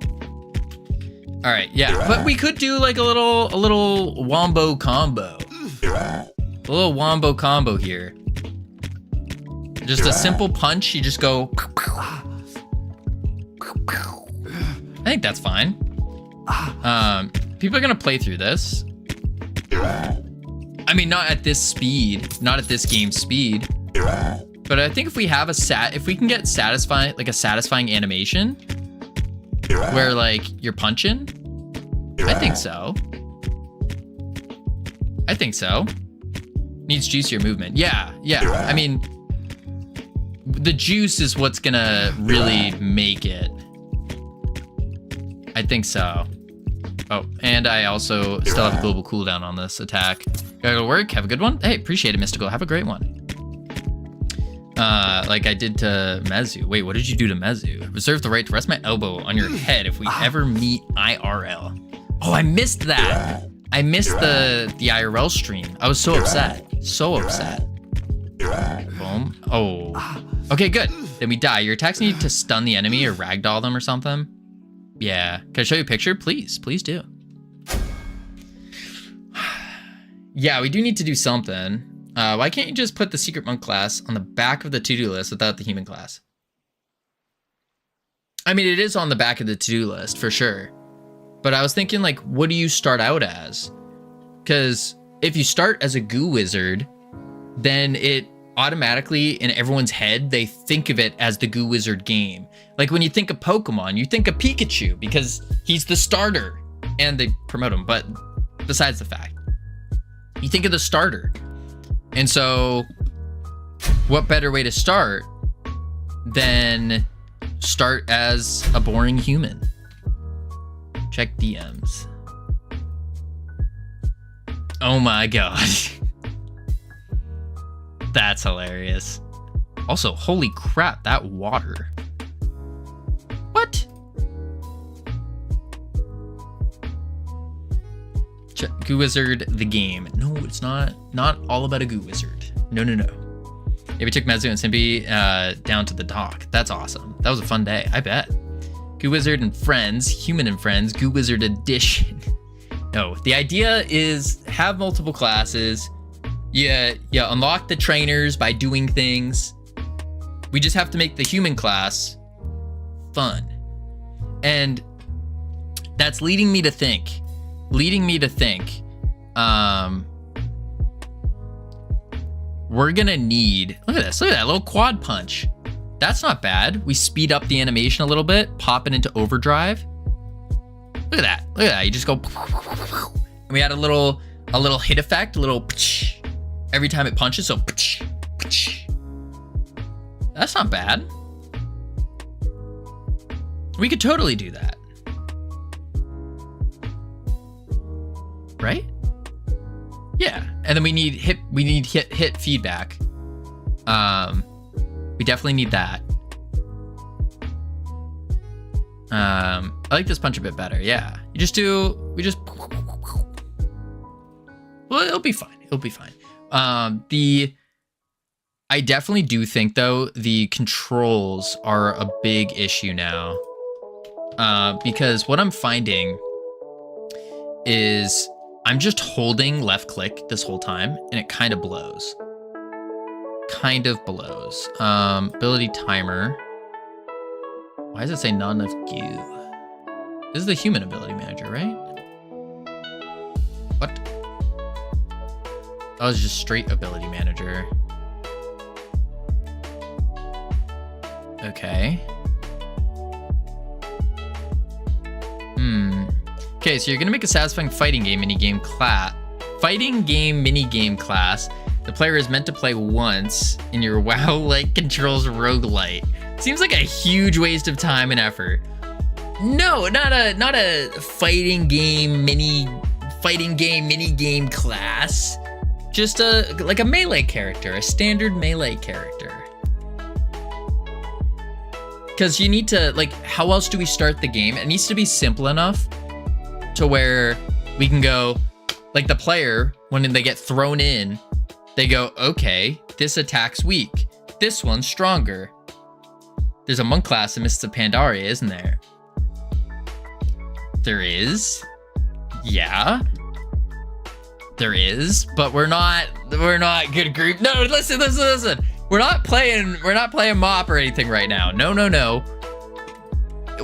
All right, yeah, but we could do like a little wombo combo. A little wombo combo here. Just a simple punch. You just go. I think that's fine. People are gonna play through this. I mean, not at this speed, not at this game speed. But I think if we have if we can get satisfying animation where like you're punching, I think so. I think so. Needs juicier movement. Yeah. I mean, the juice is what's gonna really make it. I think so. Oh, and I also still have a global cooldown on this attack. Gotta go to work. Have a good one. Hey, appreciate it, Mystical. Have a great one. Like I did to Mezu. Wait, what did you do to Mezu? Reserve the right to rest my elbow on your head if we ever meet IRL. Oh, I missed that. I missed the IRL stream. I was so upset. So upset. Boom. Oh. Okay, good. Then we die. Your attacks need to stun the enemy or ragdoll them or something. Yeah. Can I show you a picture? Please. Please do. Yeah, we do need to do something. Why can't you just put the secret monk class on the back of the to-do list without the human class? I mean, it is on the back of the to-do list for sure. But I was thinking, like, what do you start out as? Because if you start as a goo wizard, then it automatically, in everyone's head, they think of it as the goo wizard game. Like when you think of Pokemon, you think of Pikachu because he's the starter and they promote him. But besides the fact, you think of the starter. And so what better way to start than start as a boring human? Check DMs. Oh my god. That's hilarious. Also, holy crap, that water. What? Goo Wizard, the game. No, it's not all about a Goo Wizard. No. Yeah, we took Mezu and Simbi down to the dock. That's awesome. That was a fun day, I bet. Goo Wizard and Friends, Human and Friends, Goo Wizard Edition. No, the idea is have multiple classes. You unlock the trainers by doing things. We just have to make the human class fun. And that's leading me to think, we're gonna need, look at that little quad punch. That's not bad. We speed up the animation a little bit, pop it into overdrive. Look at that. You just go, and we add a little hit effect, a little every time it punches. So that's not bad. We could totally do that, right? Yeah, and then we need hit feedback. We definitely need that. I like this punch a bit better. Yeah, well, it'll be fine. I definitely do think though the controls are a big issue now. Because what I'm finding is I'm just holding left click this whole time and it kind of blows. Ability timer. Why does it say not enough goo? This is the human ability manager, right? What? That was just straight ability manager. Okay. Okay, so you're gonna make a satisfying fighting game minigame class. The player is meant to play once in your WoW-like controls roguelite. Seems like a huge waste of time and effort. No, not a fighting game minigame class. Just like a melee character, a standard melee character. Because you need to, like, how else do we start the game? It needs to be simple enough to where we can go, like the player, when they get thrown in, they go, okay, this attack's weak. This one's stronger. There's a monk class in Mists of Pandaria, isn't there? There is. Yeah. There is, but we're not good group. No, listen. We're not playing MOP or anything right now. No.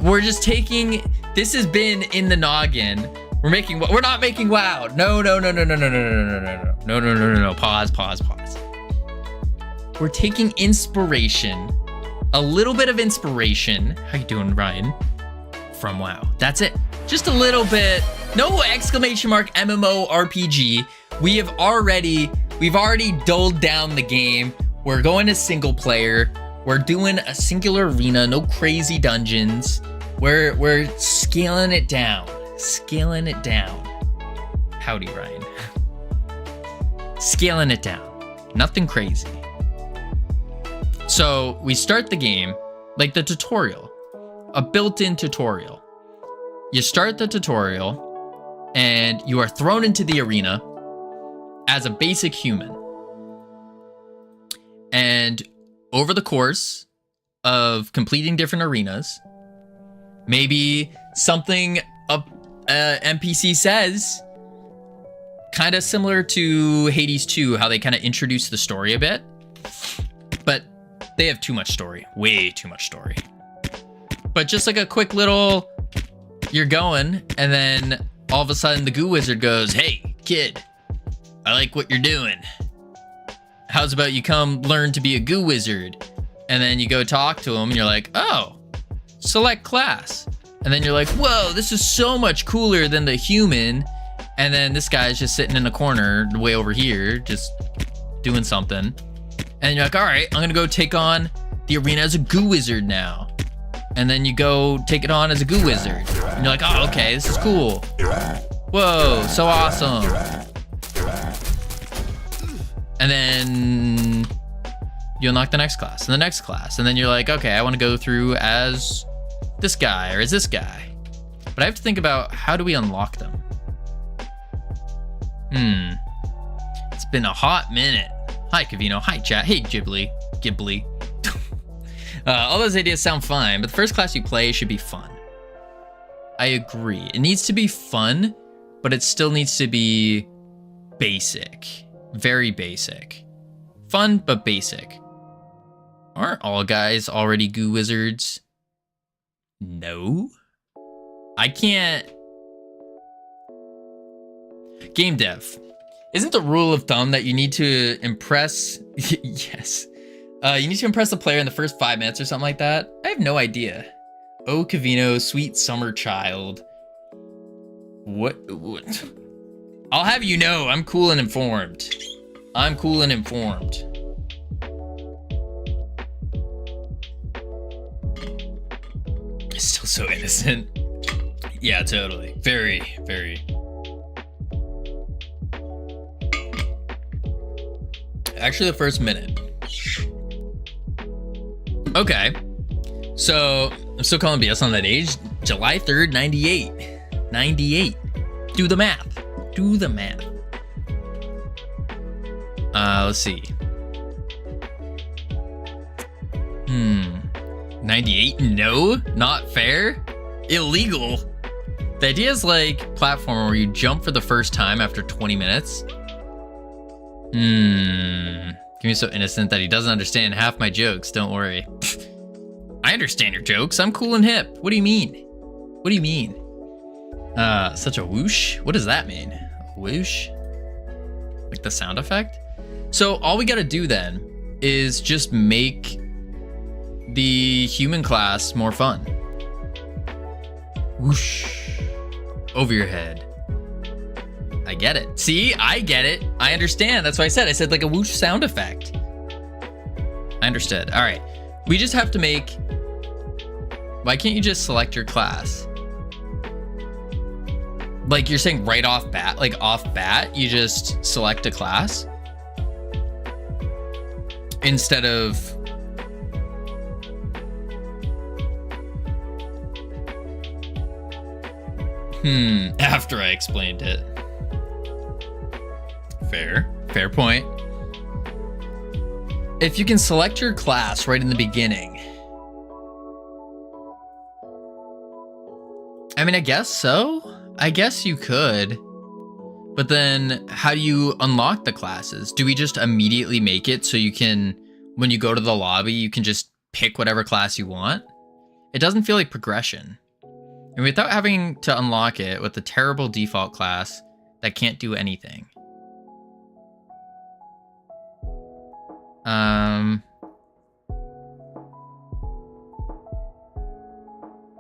We're just taking, this has been in the noggin. We're not making WoW. No. Pause. we're taking inspiration, a little bit of inspiration. How you doing, Ryan? From WoW. That's it. Just a little bit. No exclamation mark MMO RPG. We've already dulled down the game. We're going to single player. We're doing a singular arena. No crazy dungeons. We're scaling it down. Scaling it down. Howdy, Ryan. Scaling it down. Nothing crazy. So we start the game like the tutorial, a built-in tutorial. You start the tutorial and you are thrown into the arena as a basic human. And over the course of completing different arenas, maybe something a NPC says, kind of similar to Hades 2, how they kind of introduce the story a bit, but they have too much story, way too much story. But just like a quick little, you're going, and then all of a sudden the goo wizard goes, "Hey, kid, I like what you're doing. How's about you come learn to be a goo wizard?" And then you go talk to him, and you're like, "Oh, select class." And then you're like, "Whoa, this is so much cooler than the human." And then this guy's just sitting in the corner way over here, just doing something. And you're like, "All right, I'm gonna go take on the arena as a goo wizard now." And then you go take it on as a goo wizard. And you're like, "Oh, okay, this is cool. Whoa, so awesome." And then you unlock the next class and the next class. And then you're like, "Okay, I want to go through as this guy or as this guy." But I have to think about, how do we unlock them? It's been a hot minute. Hi, Covino. Hi, chat. Hey, Ghibli. All those ideas sound fine, but the first class you play should be fun. I agree. It needs to be fun, but it still needs to be basic. Very basic. Fun, but basic. Aren't all guys already goo wizards? No. I can't. Game dev. Isn't the rule of thumb that you need to impress? Yes. You need to impress the player in the first 5 minutes or something like that? I have no idea. Oh, Covino, sweet summer child. What? I'll have you know, I'm cool and informed. I'm cool and informed. Still so innocent. Yeah, totally. Very, very. Actually, the first minute. Okay. So, I'm still calling BS on that age. July 3rd, 98. 98. Do the math. Do the math. Let's see. 98? No, not fair. Illegal. The idea is like platformer where you jump for the first time after 20 minutes. Give me so innocent that he doesn't understand half my jokes. Don't worry. I understand your jokes. I'm cool and hip. What do you mean? What do you mean? Such a whoosh? What does that mean? Whoosh? Like the sound effect? So all we gotta do then is just make the human class more fun. Whoosh. Over your head. I get it. See, I get it. I understand. That's why I said like a whoosh sound effect. I understood. All right. We just have to make... Why can't you just select your class? Like you're saying right off bat, like off bat, you just select a class? Instead of... After I explained it. Fair point. If you can select your class right in the beginning. I mean, I guess so. I guess you could. But then how do you unlock the classes? Do we just immediately make it so you can, when you go to the lobby, you can just pick whatever class you want? It doesn't feel like progression. And without having to unlock it with a terrible default class that can't do anything.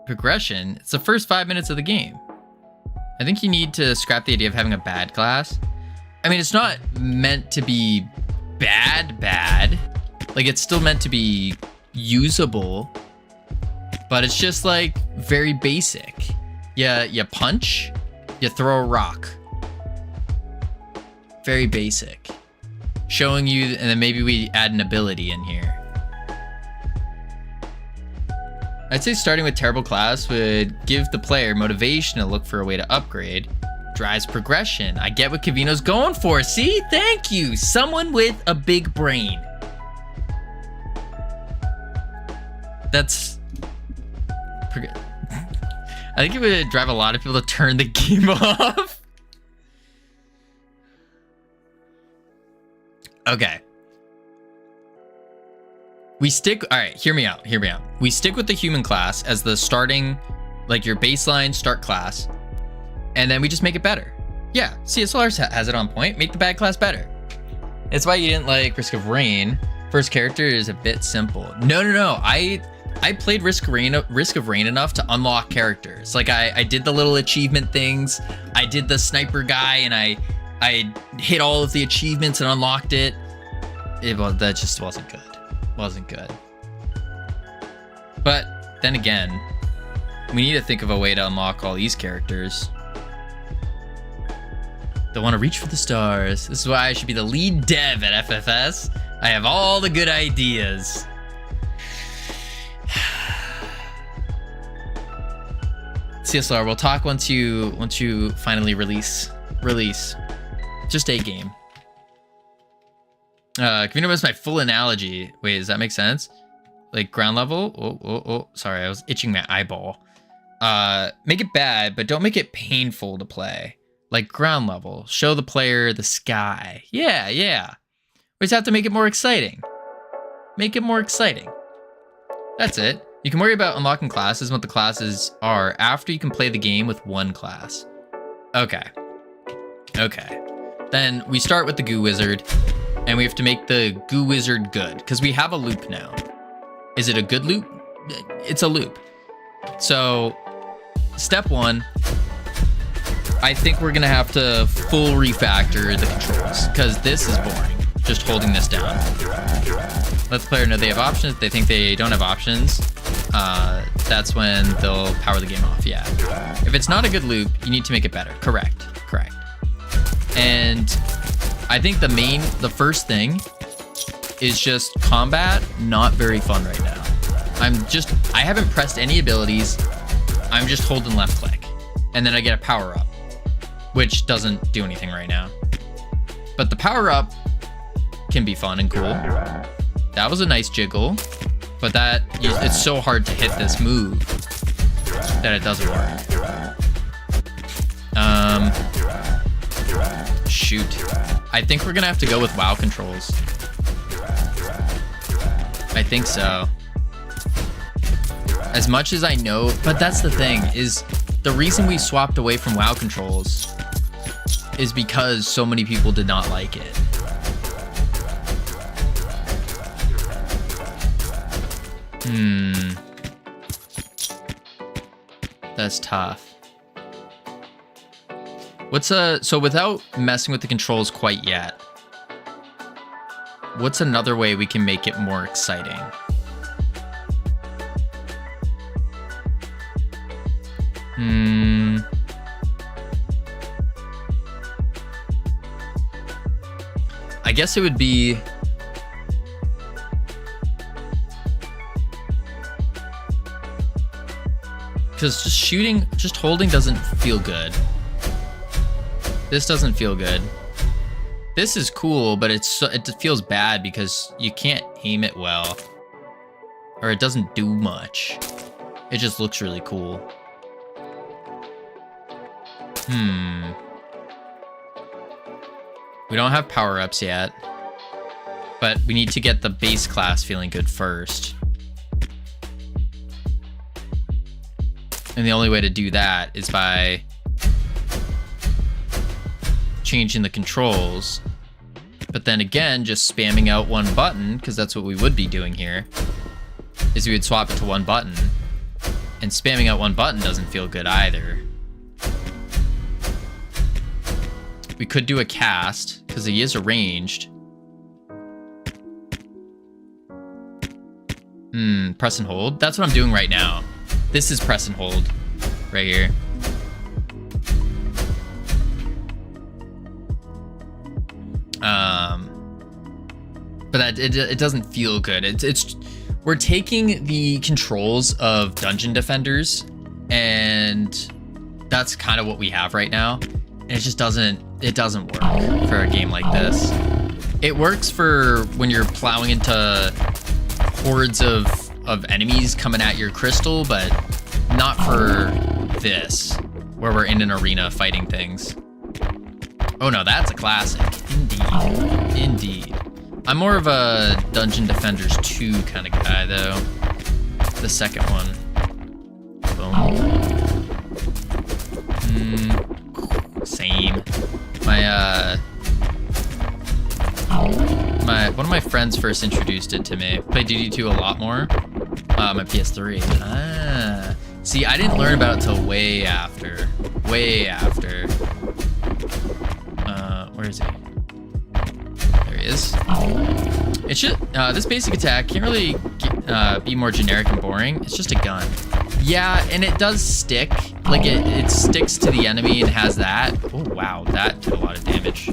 Progression. It's the first 5 minutes of the game. I think you need to scrap the idea of having a bad class. I mean, it's not meant to be bad. Like, it's still meant to be usable, but it's just like very basic. Yeah, you punch, you throw a rock. Very basic. Showing you, and then maybe we add an ability in here. I'd say starting with terrible class would give the player motivation to look for a way to upgrade. Drives progression. I get what Covino's going for. See? Thank you. Someone with a big brain. That's... I think it would drive a lot of people to turn the game off. Okay. We stick, all right, hear me out. We stick with the human class as the starting, like your baseline start class, and then we just make it better. Yeah, CSLR has it on point. Make the bad class better. It's why you didn't like Risk of Rain. First character is a bit simple. No. I played Risk of Rain enough to unlock characters. Like I did the little achievement things. I did the sniper guy, and I hit all of the achievements and unlocked it. That just wasn't good. Wasn't good. But then again, we need to think of a way to unlock all these characters. Don't want to reach for the stars. This is why I should be the lead dev at FFS. I have all the good ideas. CSLR, we'll talk once you finally release. Just a game. Covino was my full analogy. Wait, does that make sense? Like ground level? Oh, sorry, I was itching my eyeball. Make it bad, but don't make it painful to play. Like ground level. Show the player the sky. Yeah. We just have to make it more exciting. Make it more exciting. That's it. You can worry about unlocking classes and what the classes are after you can play the game with one class. Okay. Then we start with the Goo Wizard, and we have to make the Goo Wizard good, because we have a loop now. Is it a good loop? It's a loop. So, step one, I think we're gonna have to full refactor the controls, because this is boring, just holding this down. Let the player know they have options. If they think they don't have options, that's when they'll power the game off, yeah. If it's not a good loop, you need to make it better. Correct. And I think the first thing is just combat, not very fun right now. I haven't pressed any abilities. I'm just holding left click. And then I get a power up, which doesn't do anything right now. But the power up can be fun and cool. That was a nice jiggle, but it's so hard to hit this move that it doesn't work. Shoot. I think we're gonna have to go with WoW controls. I think so. As much as I know, but that's the thing, is the reason we swapped away from WoW controls is because so many people did not like it. That's tough. So without messing with the controls quite yet, what's another way we can make it more exciting? I guess it would be... Because just holding doesn't feel good. This doesn't feel good. This is cool, but it feels bad because you can't aim it well. Or it doesn't do much. It just looks really cool. We don't have power-ups yet. But we need to get the base class feeling good first. And the only way to do that is by changing the controls But then again, just spamming out one button, because that's what we would be doing here, is we would swap it to one button. And spamming out one button doesn't feel good either. We could do a cast, because he is arranged. Press and hold. That's what I'm doing right now. This is press and hold right here. But that it doesn't feel good. It's we're taking the controls of dungeon defenders, and that's kind of what we have right now. And it just doesn't work for a game like this. It works for when you're plowing into hordes of enemies coming at your crystal, but not for this, where we're in an arena fighting things. Oh no, that's a classic. Indeed. I'm more of a Dungeon Defenders 2 kind of guy, though. The second one. Boom. Same. One of my friends first introduced it to me. Played DD2 a lot more. My PS3. See, I didn't learn about it till way after. Where is he? There he is. It should, this basic attack can't really be more generic and boring. It's just a gun. Yeah, and it does stick. Like, it sticks to the enemy and has that. Oh, wow, that did a lot of damage.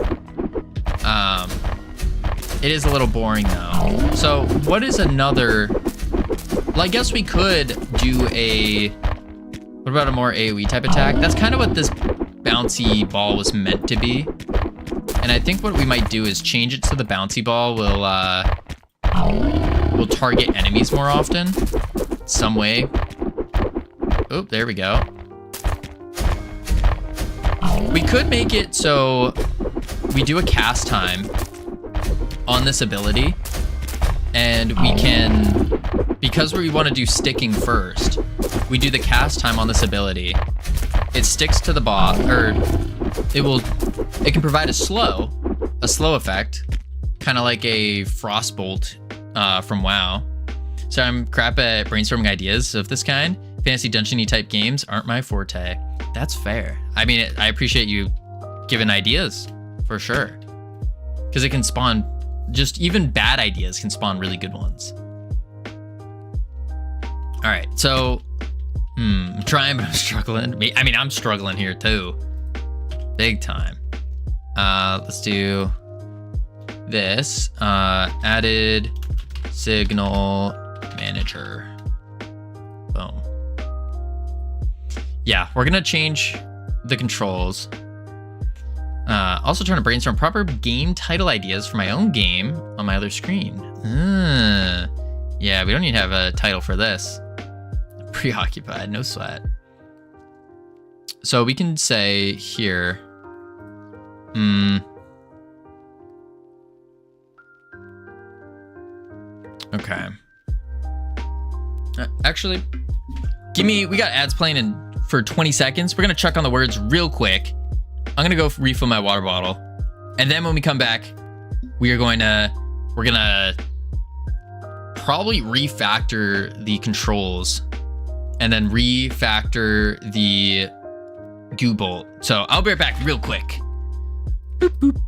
It is a little boring, though. So, what is another... Well, I guess we could do a... What about a more AoE type attack? That's kind of what this bouncy ball was meant to be. And I think what we might do is change it so the bouncy ball will target enemies more often. Some way. Oh, there we go. We could make it so we do a cast time on this ability, and we can, because we want to do sticking first, we do the cast time on this ability. It sticks to the boss, or it can provide a slow effect, kind of like a frostbolt from WoW. So I'm crap at brainstorming ideas of this kind. Fantasy dungeon-y type games aren't my forte. That's fair. I mean, I appreciate you giving ideas, for sure. Because it can spawn, just even bad ideas can spawn really good ones. All right, so, I'm trying, but I'm struggling. I mean, I'm struggling here too. Big time. Let's do this. Added signal manager. Boom. Yeah, we're gonna change the controls. Also trying to brainstorm proper game title ideas for my own game on my other screen. Yeah, we don't even have a title for this. Preoccupied, no sweat. So we can say here, okay. Actually, we got ads playing for 20 seconds. We're gonna check on the words real quick. I'm gonna go refill my water bottle. And then when we come back, we're gonna probably refactor the controls and then refactor the goo bolt. So I'll be right back real quick. Boop, boop.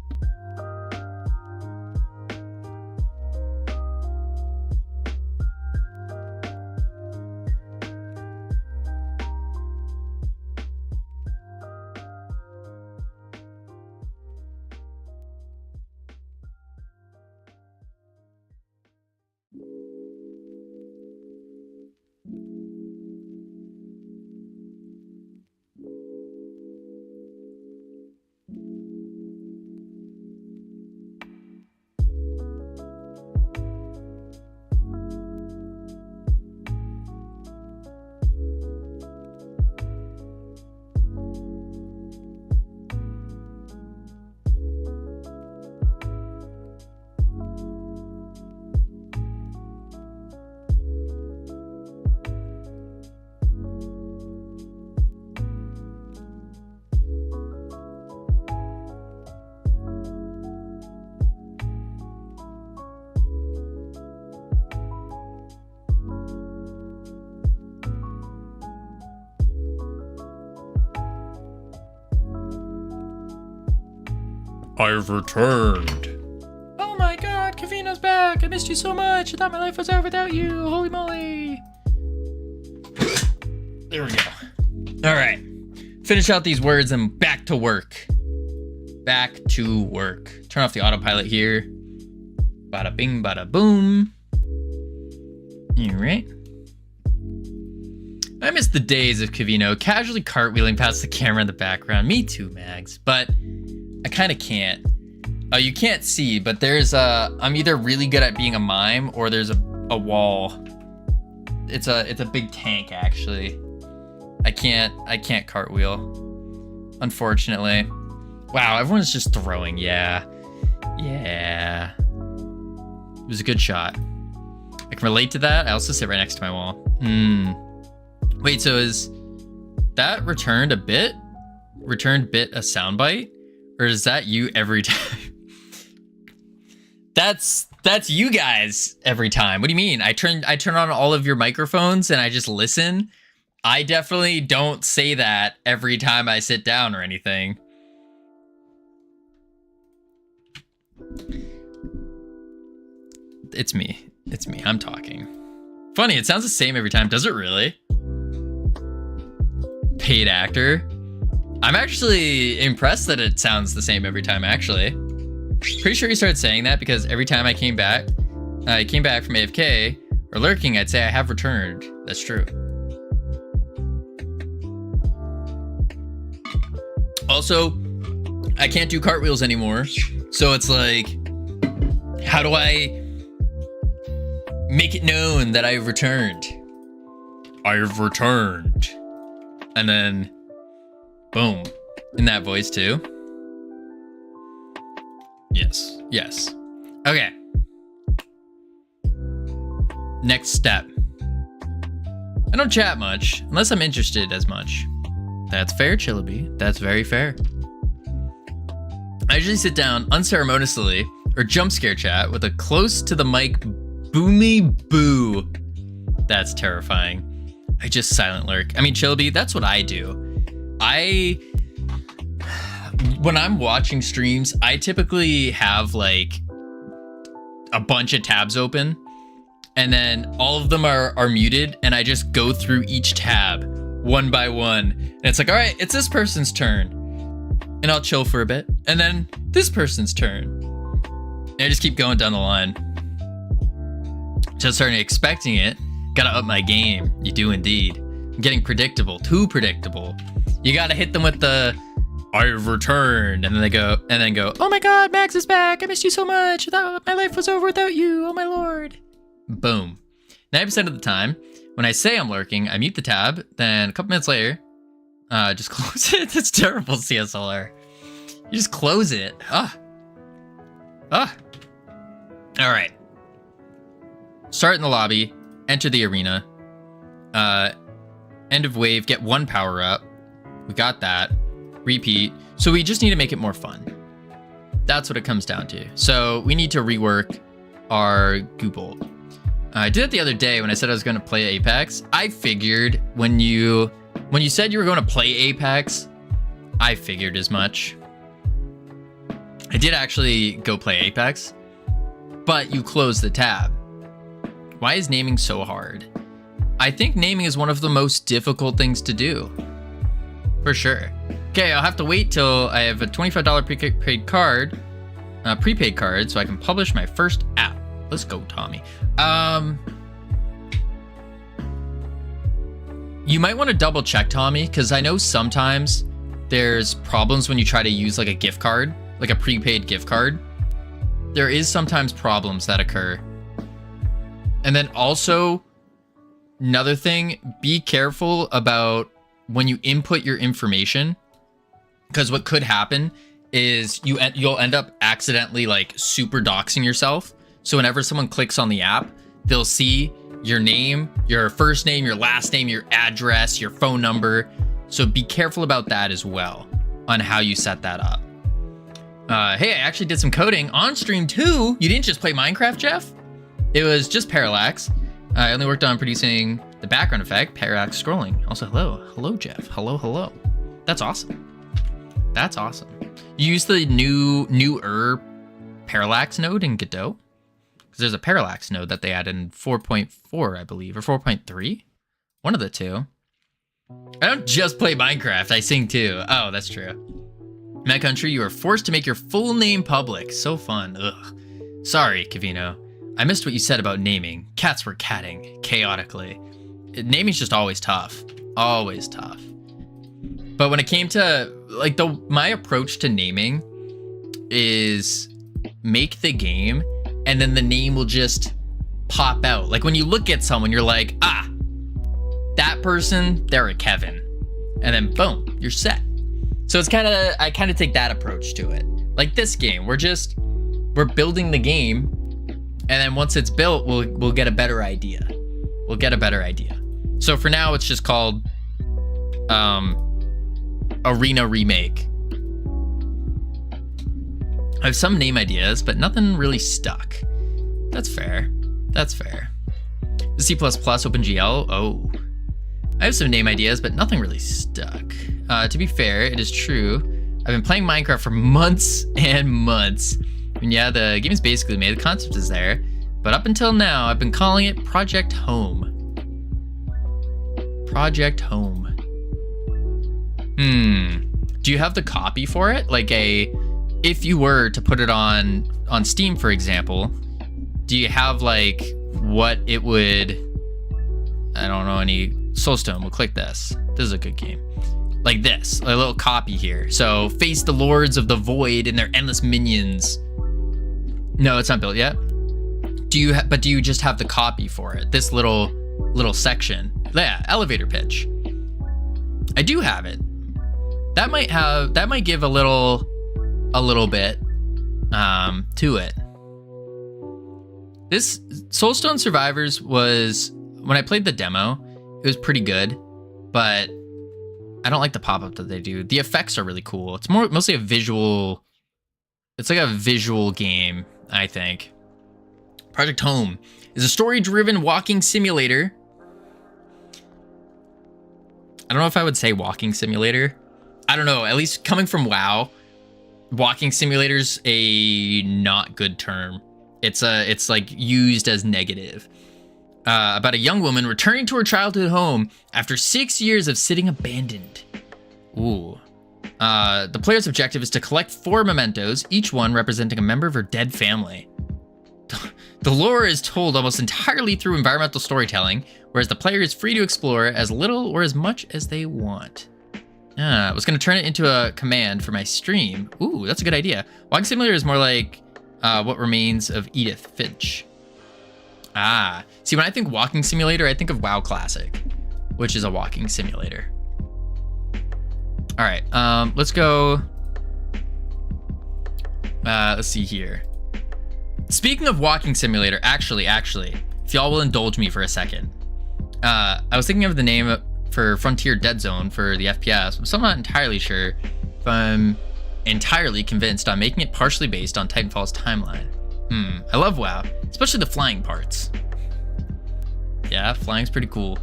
I've returned. Oh my god, Covino's back. I missed you so much. I thought my life was over without you. Holy moly. There we go. All right. Finish out these words and back to work. Back to work. Turn off the autopilot here. Bada bing, bada boom. All right. I miss the days of Covino casually cartwheeling past the camera in the background. Me too, Mags. But I kind of can't. You can't see, but there's I'm either really good at being a mime or there's a wall. It's a big tank actually. I can't cartwheel, unfortunately. Wow, everyone's just throwing. Yeah. It was a good shot. I can relate to that. I also sit right next to my wall. Wait, so is that returned bit a soundbite? Or is that you every time? That's you guys every time. What do you mean? I turn on all of your microphones and I just listen. I definitely don't say that every time I sit down or anything. It's me. I'm talking. Funny, it sounds the same every time. Does it really? Paid actor. I'm actually impressed that it sounds the same every time, actually. Pretty sure he started saying that because every time I came back from AFK or lurking, I'd say I have returned. That's true. Also, I can't do cartwheels anymore. So it's like, how do I make it known that I've returned? I've returned. And then, boom, in that voice too. Yes. Okay. Next step. I don't chat much, unless I'm interested as much. That's fair, Chillaby. That's very fair. I usually sit down unceremoniously or jump scare chat with a close to the mic boomy boo. That's terrifying. I just silent lurk. I mean, Chillaby, that's what I do. When I'm watching streams, I typically have like a bunch of tabs open and then all of them are muted and I just go through each tab one by one. And it's like, all right, it's this person's turn. And I'll chill for a bit. And then this person's turn. And I just keep going down the line. Just starting expecting it. Gotta up my game. You do indeed. I'm getting predictable. Too predictable. You gotta hit them with the I've returned. And then they go, oh my god, Max is back. I missed you so much. I thought my life was over without you. Oh my lord. Boom. 90% of the time, when I say I'm lurking, I mute the tab. Then a couple minutes later, just close it. That's terrible, CSLR. You just close it. All right. Start in the lobby. Enter the arena. End of wave. Get one power up. We got that. Repeat. So we just need to make it more fun. That's what it comes down to. So we need to rework our goo bolt. I did it the other day when I said I was going to play Apex. I figured when you said you were going to play Apex, I figured as much. I did actually go play Apex, but you closed the tab. Why is naming so hard? I think naming is one of the most difficult things to do. For sure. Okay, I'll have to wait till I have a $25 prepaid card so I can publish my first app. Let's go, Tommy. You might want to double check, Tommy, because I know sometimes there's problems when you try to use like a gift card, like a prepaid gift card. There is sometimes problems that occur. And then also, another thing, be careful about when you input your information, because what could happen is you'll end up accidentally like super doxing yourself. So whenever someone clicks on the app, they'll see your name, your first name, your last name, your address, your phone number. So be careful about that as well on how you set that up. Hey, I actually did some coding on stream too. You didn't just play Minecraft, Jeff? It was just parallax. I only worked on producing the background effect, parallax scrolling. Also, hello, Jeff. Hello. That's awesome. You use the newer parallax node in Godot? Because there's a parallax node that they added in 4.4, I believe, or 4.3? One of the two. I don't just play Minecraft, I sing too. Oh, that's true. In my country, you are forced to make your full name public. So fun. Ugh. Sorry, Covino. I missed what you said about naming. Cats were catting, chaotically. Naming's just always tough. Always tough. But when it came to, like, my approach to naming is make the game, and then the name will just pop out. Like, when you look at someone, you're like, ah, that person, they're a Kevin. And then boom, you're set. So it's I kind of take that approach to it. Like this game, we're building the game, and then once it's built, we'll get a better idea. We'll get a better idea. So for now, it's just called Arena Remake. I have some name ideas, but nothing really stuck. That's fair. That's fair. The C++ OpenGL, oh. I have some name ideas, but nothing really stuck. To be fair, it is true. I've been playing Minecraft for months and months. And yeah, the game is basically made, the concept is there. But up until now, I've been calling it Project Home. Project Home. Do you have the copy for it? Like if you were to put it on Steam, for example, do you have like what it would, I don't know, any Soulstone, we'll click this. This is a good game. Like this, a little copy here. So face the lords of the void and their endless minions. No, it's not built yet. Do you just have the copy for it? This little section. Yeah, elevator pitch. I do have it. That might give a little bit to it. This Soulstone Survivors was, when I played the demo, it was pretty good, but I don't like the pop-up that they do. The effects are really cool. It's mostly a visual, it's like a visual game, I think. Project Home is a story-driven walking simulator. I don't know if I would say walking simulator. I don't know, at least coming from WoW, walking simulator's a not good term. It's like used as negative. About a young woman returning to her childhood home after 6 years of sitting abandoned. Ooh. The player's objective is to collect 4 mementos, each one representing a member of her dead family. The lore is told almost entirely through environmental storytelling, whereas the player is free to explore as little or as much as they want. I was going to turn it into a command for my stream. Ooh, that's a good idea. Walking Simulator is more like What Remains of Edith Finch. Ah, see, when I think walking simulator, I think of WoW Classic, which is a walking simulator. All right, let's go. Let's see here. Speaking of walking simulator, actually, if y'all will indulge me for a second, I was thinking of the name for Frontier Dead Zone for the FPS, so I'm not entirely sure if I'm entirely convinced on making it partially based on Titanfall's timeline. I love WoW, especially the flying parts. Yeah, flying's pretty cool.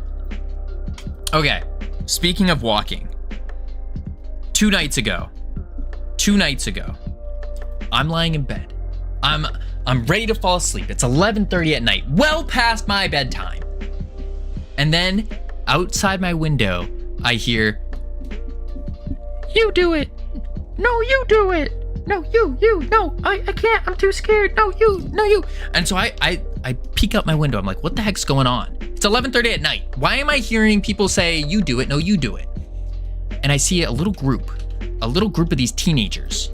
Okay, speaking of walking, 2 nights ago, I'm lying in bed. I'm ready to fall asleep. It's 11:30 at night, well past my bedtime. And then outside my window, I hear, "You do it. No, you do it. No, you, no, I can't, I'm too scared. No, you. And so I peek out my window. I'm like, what the heck's going on? It's 11:30 at night. Why am I hearing people say, you do it, no, you do it? And I see a little group of these teenagers.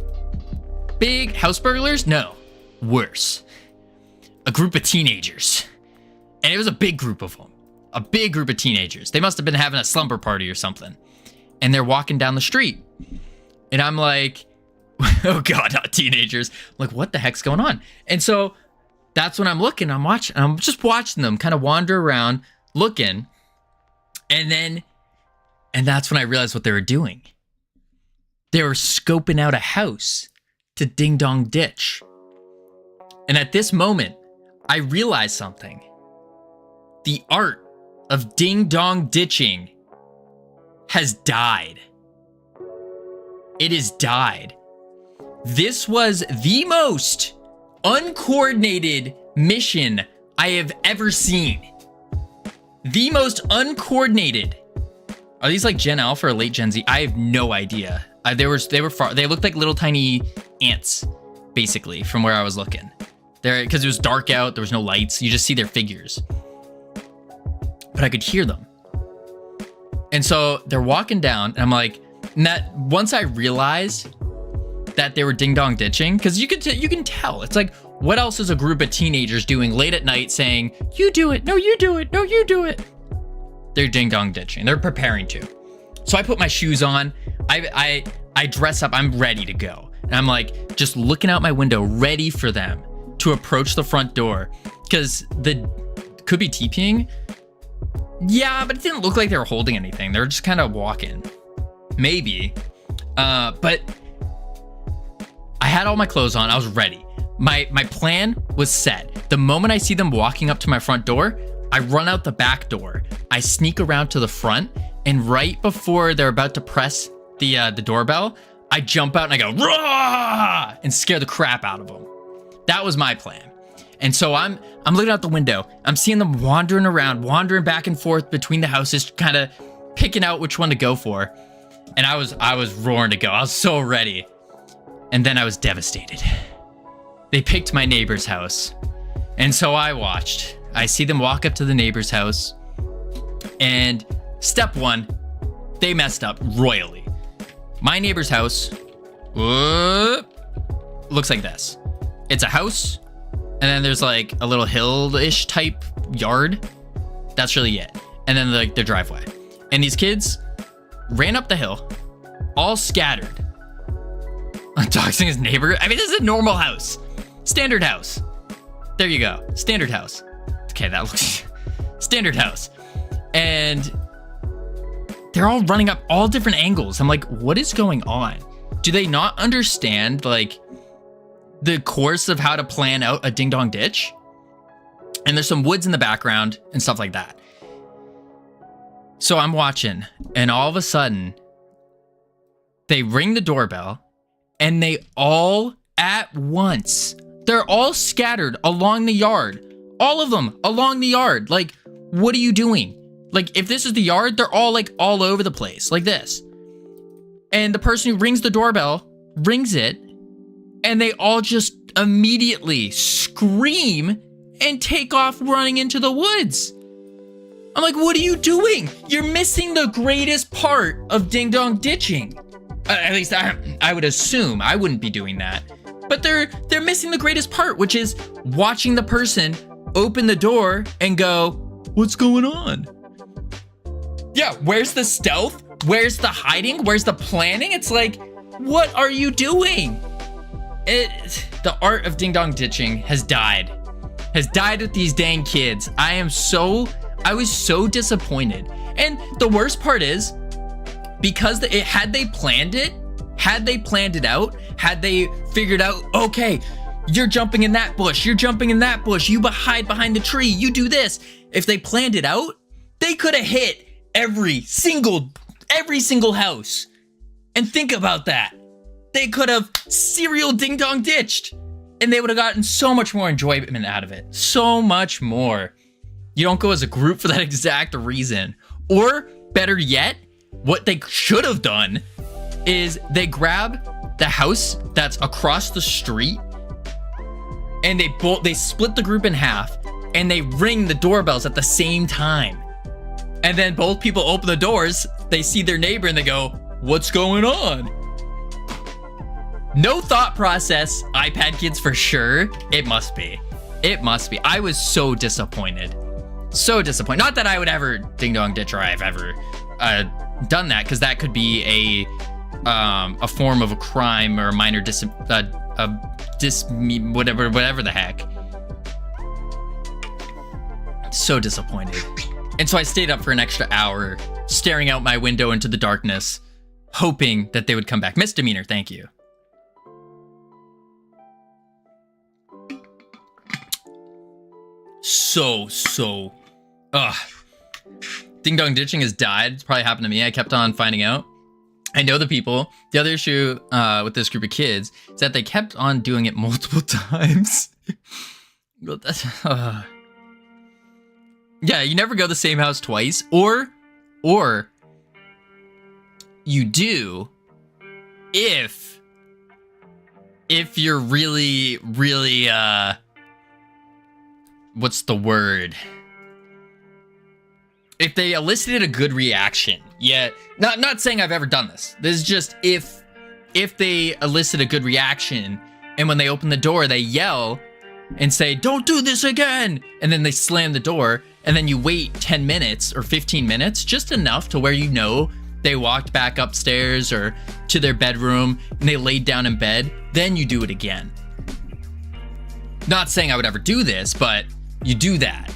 Big house burglars? No, worse. A group of teenagers. And it was a big group of them. A big group of teenagers. They must have been having a slumber party or something. And they're walking down the street. And I'm like, oh God, not teenagers. I'm like, what the heck's going on? And so that's when I'm looking, I'm just watching them kind of wander around looking. And that's when I realized what they were doing. They were scoping out a house to ding dong ditch. And at this moment, I realized something. The art of ding dong ditching has died. It has died. This was the most uncoordinated mission I have ever seen. The most uncoordinated. Are these like Gen Alpha or late Gen Z? I have no idea. They looked like little tiny ants, basically, from where I was looking. Because it was dark out, there was no lights. You just see their figures. But I could hear them. And so they're walking down, and I'm like, once I realized that they were ding dong ditching, because you can tell. It's like, what else is a group of teenagers doing late at night saying, you do it, no, you do it, no, you do it. They're ding dong ditching. They're preparing to. So I put my shoes on. I dress up. I'm ready to go. And I'm like, just looking out my window, ready for them to approach the front door. Because could be TPing. Yeah, but it didn't look like they were holding anything. They were just kind of walking. Maybe. But I had all my clothes on. I was ready. My plan was set. The moment I see them walking up to my front door, I run out the back door. I sneak around to the front, and right before they're about to press the doorbell, I jump out and I go, "Rah!" and scare the crap out of them. That was my plan. And so I'm looking out the window. I'm seeing them wandering around, wandering back and forth between the houses, kind of picking out which one to go for. And I was roaring to go. I was so ready. And then I was devastated. They picked my neighbor's house. And so I watched. I see them walk up to the neighbor's house. And step one, they messed up royally. My neighbor's house looks like this. It's a house, and then there's like a little hill-ish type yard. That's really it. And then like the driveway. And these kids ran up the hill, all scattered. Doxing his neighbor. I mean, this is a normal house. Standard house. There you go. Standard house. Okay, that looks standard house. And they're all running up all different angles. I'm like, what is going on? Do they not understand like the course of how to plan out a ding dong ditch? And there's some woods in the background and stuff like that. So I'm watching, and all of a sudden they ring the doorbell, and they all at once, they're all scattered along the yard. All of them along the yard. Like, what are you doing? Like, if this is the yard, they're all like all over the place like this. And the person who rings the doorbell rings it, and they all just immediately scream and take off running into the woods. I'm like, what are you doing? You're missing the greatest part of ding dong ditching. At least I would assume. I wouldn't be doing that. But they're missing the greatest part, which is watching the person open the door and go, what's going on? Yeah, where's the stealth? Where's the hiding? Where's the planning? It's like, what are you doing? The art of ding dong ditching has died. Has died with these dang kids. I was so disappointed. And the worst part is, because had they planned it out, had they figured out, okay, you're jumping in that bush, you're jumping in that bush, you hide behind the tree, you do this. If they planned it out, they could have hit every single house. And think about that. They could have serial ding dong ditched, and they would have gotten so much more enjoyment out of it. So much more. You don't go as a group for that exact reason. Or better yet, what they should have done is they grab the house that's across the street, and they split the group in half, and they ring the doorbells at the same time. And then both people open the doors, they see their neighbor, and they go, what's going on? No thought process, iPad kids for sure. It must be. It must be. I was so disappointed. So disappointed. Not that I would ever ding dong ditch, or I've ever done that, because that could be a form of a crime or a minor whatever the heck. So disappointed. And so I stayed up for an extra hour, staring out my window into the darkness, hoping that they would come back. Misdemeanor, thank you. Ding dong ditching has died. It's probably happened to me. I kept on finding out. I know the people. The other issue with this group of kids is that they kept on doing it multiple times. Yeah, you never go to the same house twice, or you do if you're really what's the word? If they elicited a good reaction. Yeah, not saying I've ever done this. This is just if they elicit a good reaction, and when they open the door, they yell and say, "Don't do this again," and then they slam the door, and then you wait 10 minutes or 15 minutes, just enough to where you know they walked back upstairs or to their bedroom and they laid down in bed, then you do it again. Not saying I would ever do this, but you do that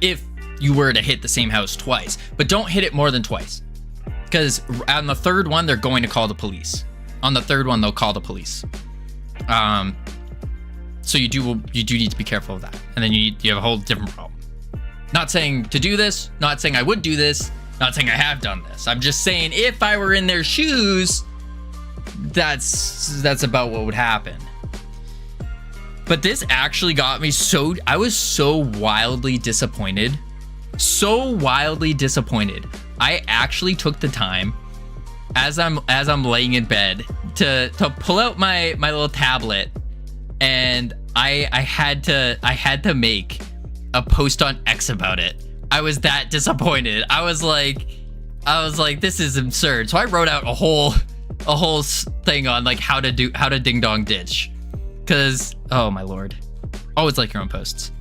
if you were to hit the same house twice, but don't hit it more than twice, because on the third one they're going to call the police. On the third one they'll call the police. So you do need to be careful of that, and then you have a whole different problem. Not saying to do this, not saying I would do this, not saying I have done this. I'm just saying if I were in their shoes, that's about what would happen. But this actually got me I was so wildly disappointed. So wildly disappointed. I actually took the time as I'm laying in bed to pull out my little tablet, and I had to make a post on X about it. I was that disappointed. I was like, this is absurd. So I wrote out a whole thing on like how to ding dong ditch. Cause oh my lord, always like your own posts.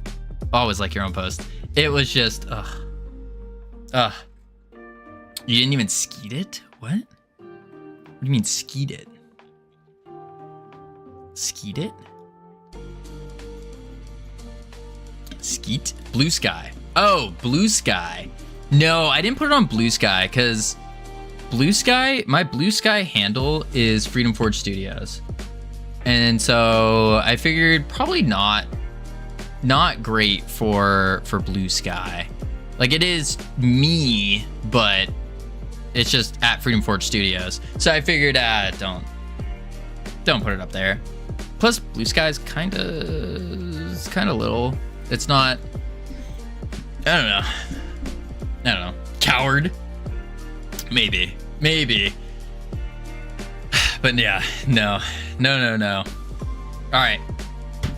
Always like your own posts. It was just you didn't even skeet it? What? What do you mean skeet it? Skeet it? Skeet? Blue Sky. Oh, Blue Sky. No, I didn't put it on Blue Sky because Blue Sky, my Blue Sky handle is Freedom Forge Studios. And so I figured probably not great for Blue Sky. Like it is me, but it's just at Freedom Forge Studios. So I figured don't put it up there. Plus Blue Sky is kind of little. It's not, I don't know. Coward? Maybe. But yeah, no. All right,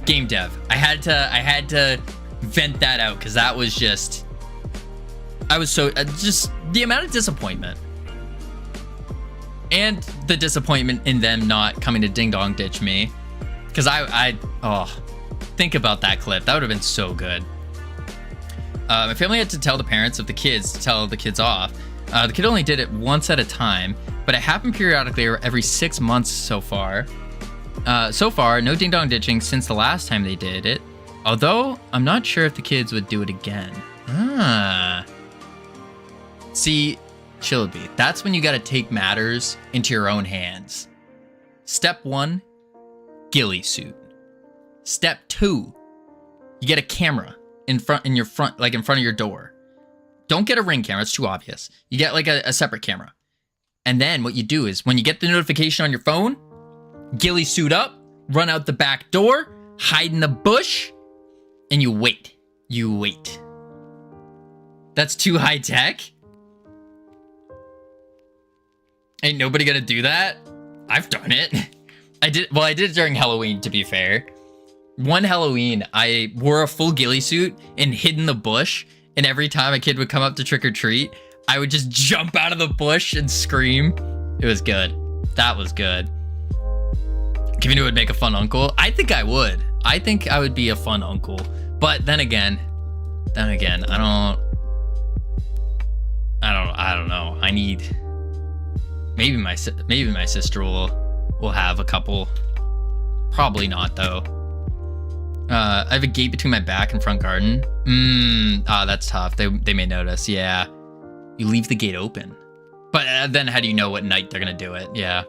game dev. I had to vent that out because that was just, I was so just the amount of disappointment and the disappointment in them not coming to ding dong ditch me, because think about that clip. That would have been so good. My family had to tell the parents of the kids to tell the kids off. The kid only did it once at a time, but it happened periodically every 6 months so far. So far, no ding dong ditching since the last time they did it. Although, I'm not sure if the kids would do it again. See, Chillby, that's when you gotta take matters into your own hands. Step 1, ghillie suit. Step 2, you get a camera in front of your door. Don't get a Ring camera, it's too obvious. You get like a separate camera. And then what you do is when you get the notification on your phone, ghillie suit up, run out the back door, hide in the bush, and you wait. That's too high tech? Ain't nobody gonna do that? I've done it. I did it during Halloween, to be fair. One Halloween, I wore a full ghillie suit and hid in the bush, and every time a kid would come up to trick or treat, I would just jump out of the bush and scream. It was good. That was good. Covino would make a fun uncle. I think I would. I think I would be a fun uncle. But then again, I don't know. I need, maybe my sister will have a couple. Probably not though. I have a gate between my back and front garden. That's tough. They may notice. Yeah. You leave the gate open. But then how do you know what night they're gonna do it? Yeah.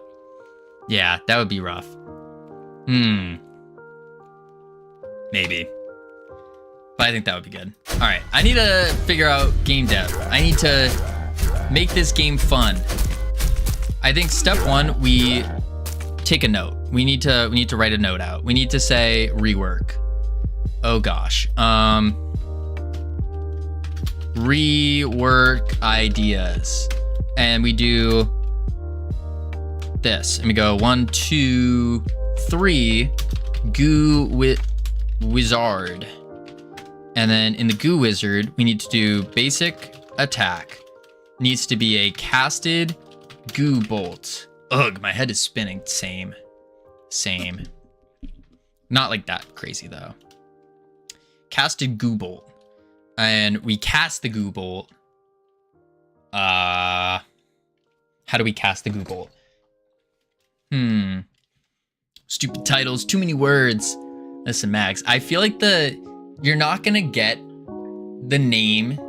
Yeah, that would be rough. Maybe. But I think that would be good. All right, I need to figure out game dev. I need to make this game fun. I think step one, we take a note. We need to write a note out. We need to say rework. Oh gosh. Rework ideas. And we do this. And we go 1, 2, 3, goo wizard. And then in the goo wizard, we need to do basic attack. Needs to be a casted goo bolt. Ugh, my head is spinning. Same. Not like that crazy though. Casted goo bolt. And we cast the goo bolt. How do we cast the goo bolt? Stupid titles, too many words. Listen, Max, I feel like you're not gonna get the name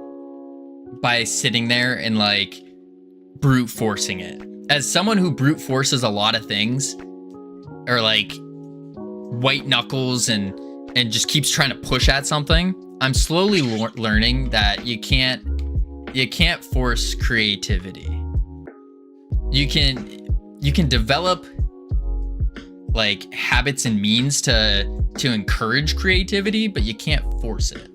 by sitting there and like brute forcing it. As someone who brute forces a lot of things, or like white knuckles and just keeps trying to push at something, I'm slowly learning that you can't force creativity. You can develop like habits and means to encourage creativity, but you can't force it.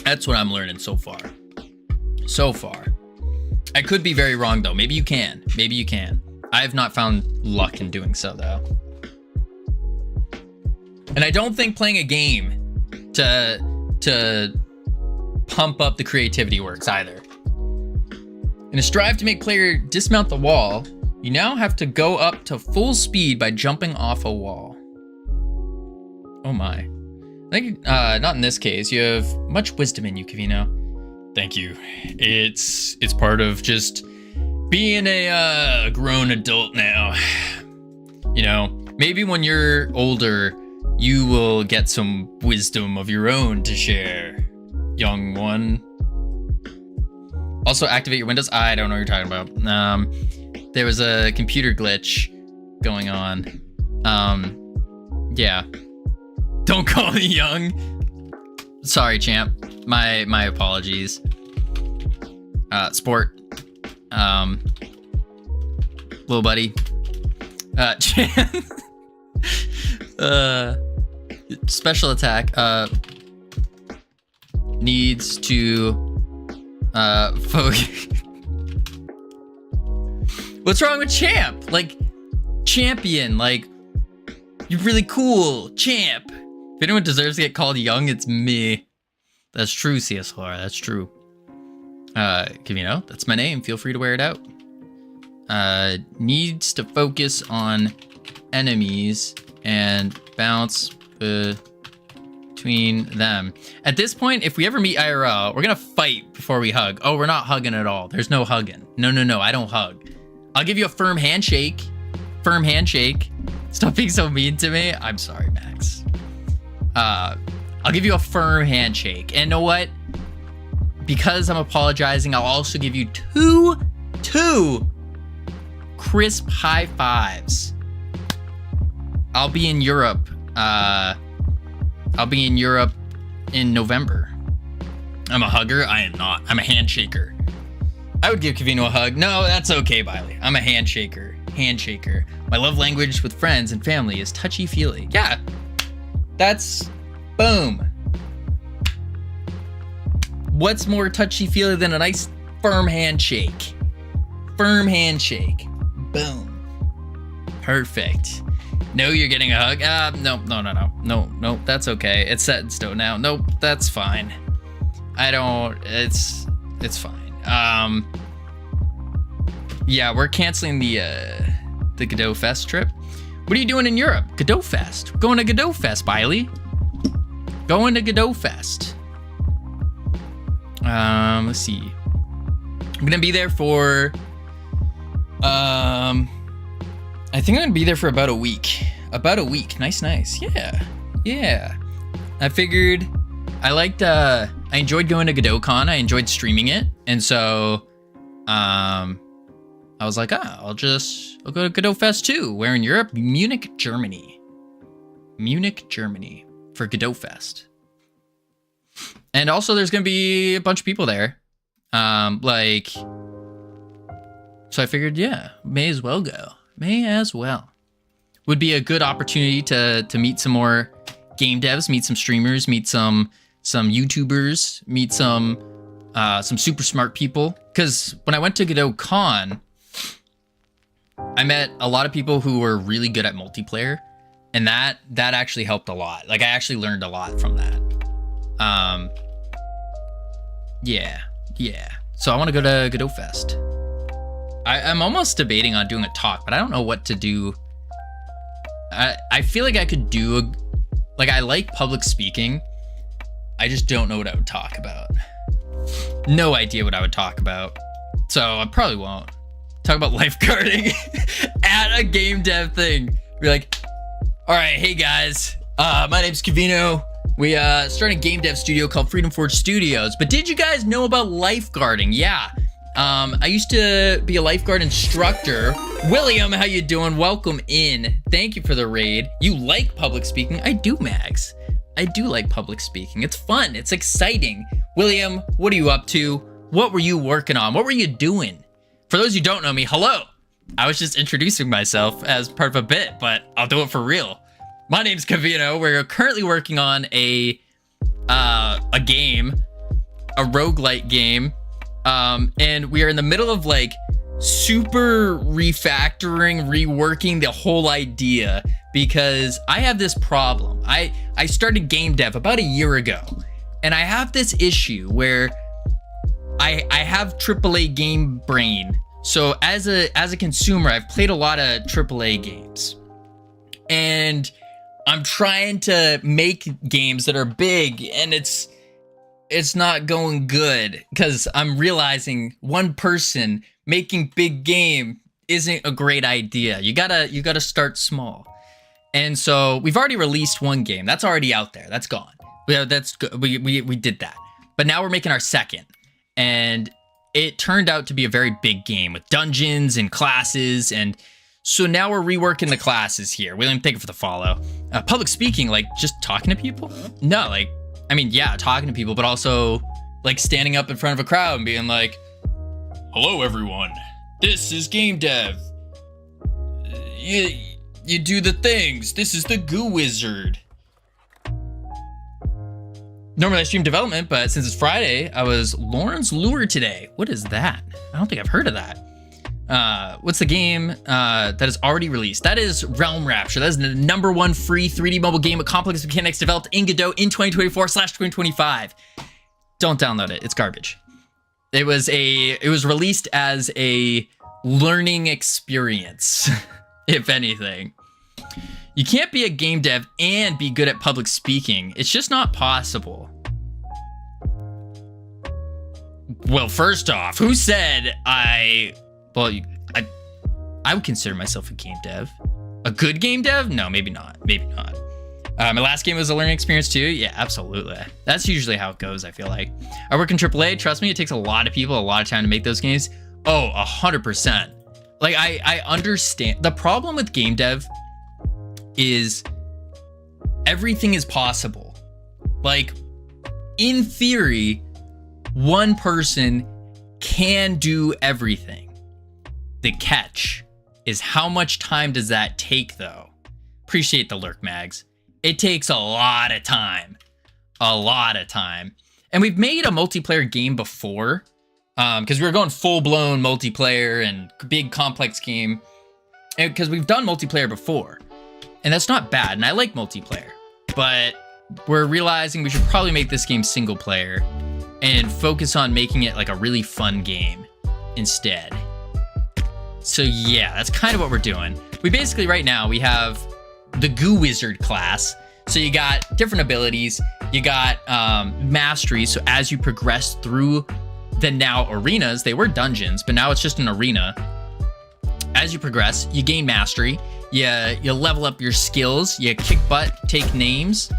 That's what I'm learning so far. I could be very wrong though. Maybe you can. I have not found luck in doing so though. And I don't think playing a game to pump up the creativity works either. In a strive to make player dismount the wall, you now have to go up to full speed by jumping off a wall. Oh my. I think, not in this case. You have much wisdom in you, Covino. Thank you. It's part of just being a grown adult now. You know, maybe when you're older, you will get some wisdom of your own to share, young one. Also, activate your windows. I don't know what you're talking about. There was a computer glitch going on. Yeah. Don't call me young. Sorry, champ. My apologies. Sport. Little buddy. Champ. Special attack. Needs to focus. What's wrong with champ? Like, champion. Like, you're really cool, champ. If anyone deserves to get called young, it's me. That's true, CSLR. That's true. Covino, that's my name. Feel free to wear it out. Needs to focus on enemies and bounce between them. At this point, if we ever meet IRL, we're gonna fight before we hug. Oh, we're not hugging at all. There's no hugging. No, I don't hug. I'll give you a firm handshake. Firm handshake. Stop being so mean to me. I'm sorry, Max. I'll give you a firm handshake. And know what? Because I'm apologizing, I'll also give you two crisp high fives. I'll be in Europe. I'll be in Europe in November. I'm a hugger. I am not. I'm a handshaker. I would give Covino a hug. No, that's okay, Biley. I'm a handshaker. Handshaker. My love language with friends and family is touchy-feely. Yeah. That's boom. What's more touchy-feely than a nice firm handshake? Firm handshake. Boom. Perfect. No, you're getting a hug. No, that's okay. It's set in stone now. Nope, that's fine. It's fine. Yeah, we're canceling the Godot Fest trip. What are you doing in Europe? Godot Fest. Going to Godot Fest, Biley. Going to Godot Fest. Let's see. I'm gonna be there for I think I'm gonna be there for about a week. Nice. Yeah. I figured I enjoyed going to GodotCon. I enjoyed streaming it. And so I was like, I'll go to Godot Fest too. Where in Europe? Munich, Germany for Godot Fest. And also there's gonna be a bunch of people there. Like, so I figured, yeah, may as well go. May as well. Would be a good opportunity to meet some more game devs, meet some streamers, meet some YouTubers, meet some super smart people. Because when I went to Godot Con, I met a lot of people who were really good at multiplayer, and that actually helped a lot. Like, I actually learned a lot from that. Yeah. So I want to go to Godot Fest. I'm almost debating on doing a talk, but I don't know what to do. I feel like I could do I like public speaking. I just don't know what I would talk about. No idea what I would talk about. So I probably won't. Talk about lifeguarding at a game dev thing. Be like, all right, hey guys, my name's Covino. We started a game dev studio called Freedom Forge Studios. But did you guys know about lifeguarding? Yeah. I used to be a lifeguard instructor. William, how you doing? Welcome in. Thank you for the raid. You like public speaking? I do, Max. I do like public speaking. It's fun. It's exciting. William, what are you up to? What were you working on? What were you doing? For those who don't know me, hello. I was just introducing myself as part of a bit, but I'll do it for real. My name's Covino. We're currently working on a game, a roguelite game. And we are in the middle of like super refactoring, reworking the whole idea because I have this problem. I started game dev about a year ago, and I have this issue where I have AAA game brain. So as a consumer, I've played a lot of AAA games, and I'm trying to make games that are big, and it's not going good because I'm realizing one person making big game isn't a great idea. You gotta start small. And so we've already released one game. That's already out there. That's gone. That's good. We did that. But now we're making our second. And it turned out to be a very big game with dungeons and classes. And so now we're reworking the classes here. William, thank you for the follow. Public speaking, like just talking to people? No, like, I mean, yeah, talking to people, but also like standing up in front of a crowd and being like, hello, everyone. This is game dev. You do the things. This is the Goo Wizard. Normally I stream development, but since it's Friday, I was Lauren's Lure today. What is that? I don't think I've heard of that. What's the game that is already released? That is Realm Rapture. That is the #1 free 3D mobile game with complex mechanics developed in Godot in 2024/2025. Don't download it. It's garbage. It was released as a learning experience, if anything. You can't be a game dev and be good at public speaking. It's just not possible. Well, first off, who said I would consider myself a game dev. A good game dev? No, maybe not. Maybe not. My last game was a learning experience too. Yeah, absolutely. That's usually how it goes, I feel like. I work in AAA. Trust me, it takes a lot of people a lot of time to make those games. Oh, 100%. Like, I understand. The problem with game dev is everything is possible. Like, in theory, one person can do everything. The catch is how much time does that take, though? Appreciate the lurk, Mags. It takes a lot of time. A lot of time. And we've made a multiplayer game before, because we were going full-blown multiplayer and big complex game, because we've done multiplayer before. And that's not bad, and I like multiplayer. But we're realizing we should probably make this game single player and focus on making it like a really fun game instead. So yeah, that's kind of what we're doing. We basically, right now, we have the Goo Wizard class. So you got different abilities. You got mastery. So as you progress through the now arenas, they were dungeons, but now it's just an arena. As you progress, you gain mastery. You level up your skills. You kick butt, take names.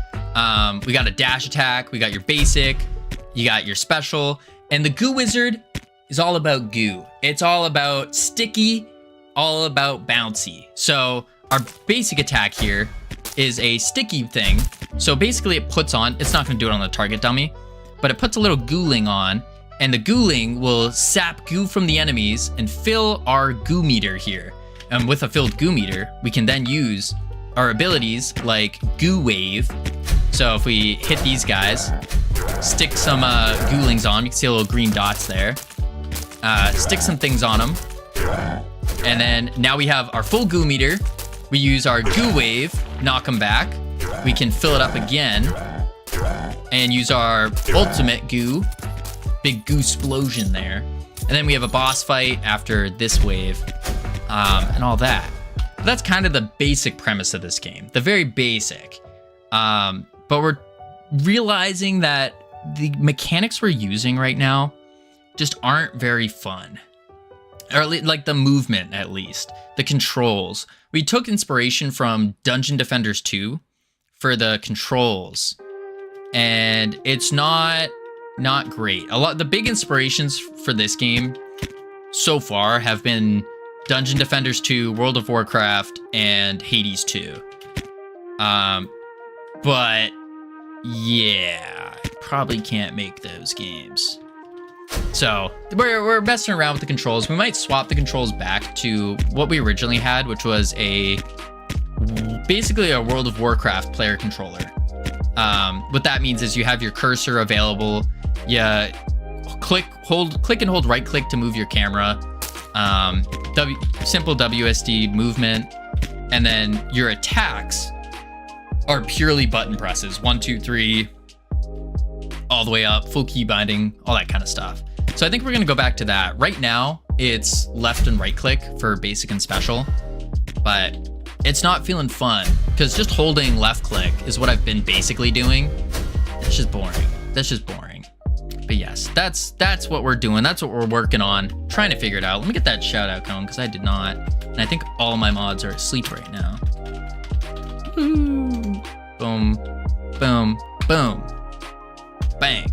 We got a dash attack. We got your basic. You got your special. And the Goo Wizard is all about goo. It's all about sticky, all about bouncy. So our basic attack here is a sticky thing. So basically it puts on, it's not gonna do it on the target dummy, but it puts a little gooling on, And the Gooling will sap goo from the enemies and fill our goo meter here. And with a filled goo meter, we can then use our abilities like Goo Wave. So if we hit these guys, stick some Goolings on, you can see a little green dots there. Stick some things on them. And then now we have our full goo meter. We use our Goo Wave, knock them back. We can fill it up again and use our ultimate goo. Big goo explosion there. And then we have a boss fight after this wave and all that. But that's kind of the basic premise of this game. The very basic. But we're realizing that the mechanics we're using right now just aren't very fun. Or like the movement, at least. The controls. We took inspiration from Dungeon Defenders 2 for the controls. And it's not great. The big inspirations for this game so far have been Dungeon Defenders 2, World of Warcraft, and Hades 2. But yeah, I probably can't make those games. So we're messing around with the controls. We might swap the controls back to what we originally had, which was basically a World of Warcraft player controller. What that means is you have your cursor available. You click and hold right click to move your camera. Simple WSD movement, and then your attacks are purely button presses. 1, 2, 3, all the way up, full key binding, all that kind of stuff. So I think we're gonna go back to that. Right now, it's left and right click for basic and special, but it's not feeling fun because just holding left click is what I've been basically doing. It's just boring. That's just boring. But yes, that's what we're doing. That's what we're working on, trying to figure it out. Let me get that shout out cone because I did not. And I think all my mods are asleep right now. Ooh. Boom, boom, boom, bang.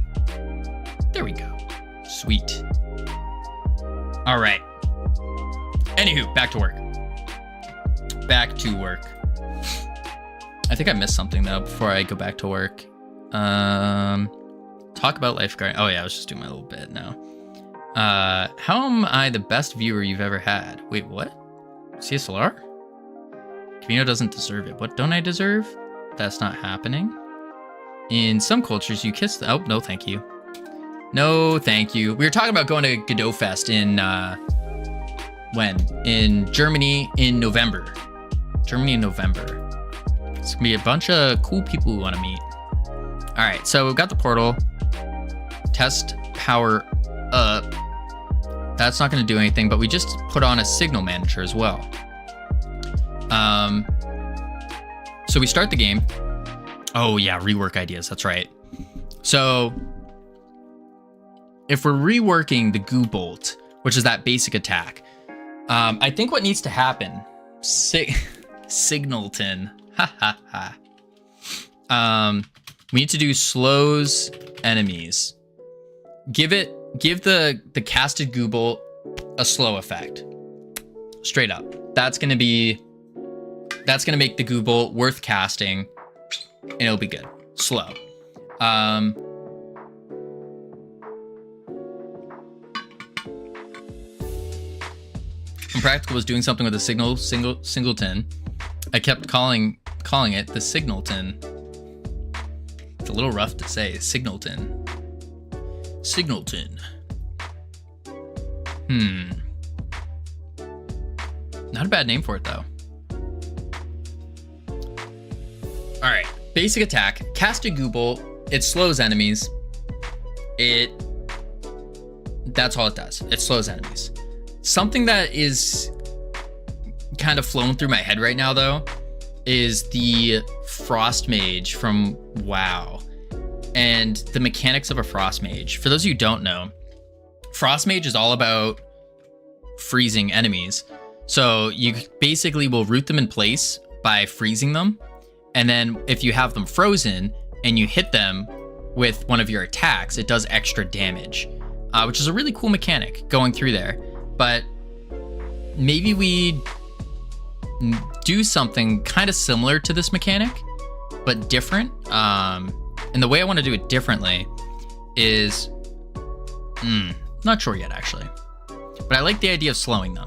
There we go. Sweet. All right. Anywho, back to work. Back to work. I think I missed something though before I go back to work. Talk about lifeguard. Oh yeah, I was just doing my little bit now. How am I the best viewer you've ever had? Wait, what? CSLR? Covino doesn't deserve it. What don't I deserve? That's not happening. In some cultures, you kiss the... Oh, no, thank you. No, thank you. We were talking about going to Godot Fest in, when? In Germany in November. Germany in November. It's gonna be a bunch of cool people we want to meet. All right, so we've got the portal. Test power up. That's not gonna do anything, but we just put on a signal manager as well. So we start the game. Oh yeah, rework ideas, that's right. So if we're reworking the goo bolt, which is that basic attack, I think what needs to happen, Signalton, ha ha ha. We need to do slows enemies. Give the casted goo bolt a slow effect. Straight up. That's gonna make the goo bolt worth casting, and it'll be good. Slow. Impractical was doing something with a singleton. I kept calling it the Signalton. It's a little rough to say. Signalton. Not a bad name for it though. All right, basic attack, casted goo bolt. It slows enemies. That's all it does. It slows enemies. Something that is kind of flowing through my head right now though is the Frost Mage from WoW and the mechanics of a Frost Mage. For those of you who don't know, Frost Mage is all about freezing enemies. So you basically will root them in place by freezing them. And then if you have them frozen and you hit them with one of your attacks, it does extra damage, which is a really cool mechanic going through there. But maybe we do something kind of similar to this mechanic, but different. And the way I want to do it differently is Not sure yet, actually. But I like the idea of slowing them,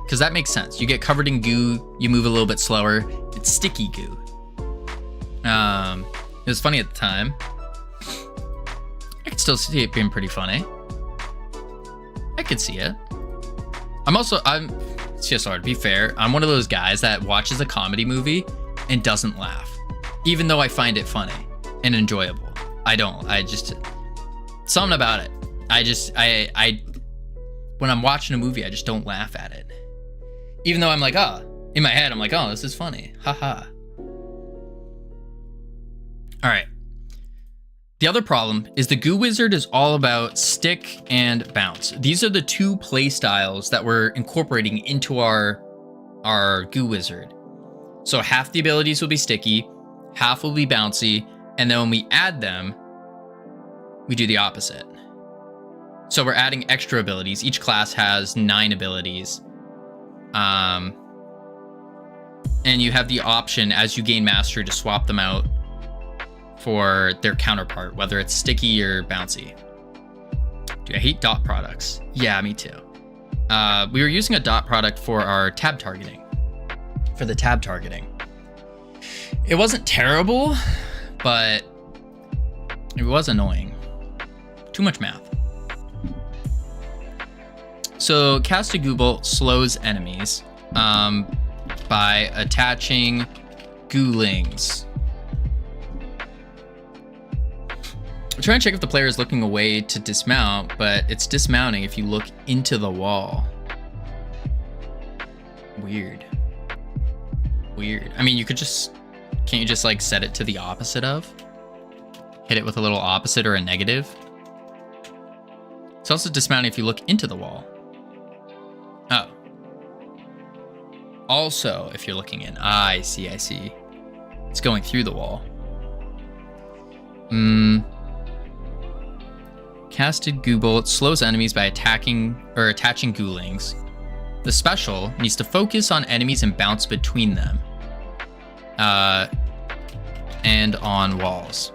because that makes sense. You get covered in goo, you move a little bit slower. It's sticky goo. It was funny at the time. I could still see it being pretty funny. I could see it. It's just hard, to be fair, I'm one of those guys that watches a comedy movie and doesn't laugh, even though I find it funny and enjoyable. I don't. Something about it. When I'm watching a movie, I just don't laugh at it. Even though I'm like, in my head, I'm like, this is funny. Haha. All right. The other problem is the Goo Wizard is all about stick and bounce. These are the two play styles that we're incorporating into our Goo Wizard. So half the abilities will be sticky, half will be bouncy, and then when we add them, we do the opposite. So we're adding extra abilities. Each class has 9 abilities. And you have the option as you gain mastery to swap them out for their counterpart, whether it's sticky or bouncy. Dude, I hate dot products. Yeah, me too. We were using a dot product for our tab targeting. It wasn't terrible, but it was annoying. Too much math. So Cast a Gooble slows enemies by attaching goolings. I'm trying to check if the player is looking away to dismount, but it's dismounting if you look into the wall. Weird. I mean, can't you just like set it to the opposite of? Hit it with a little opposite or a negative? It's also dismounting if you look into the wall. Oh. Also, if you're looking in. I see. It's going through the wall. Casted Goo Bullet slows enemies by attaching goolings. The special needs to focus on enemies and bounce between them. And on walls.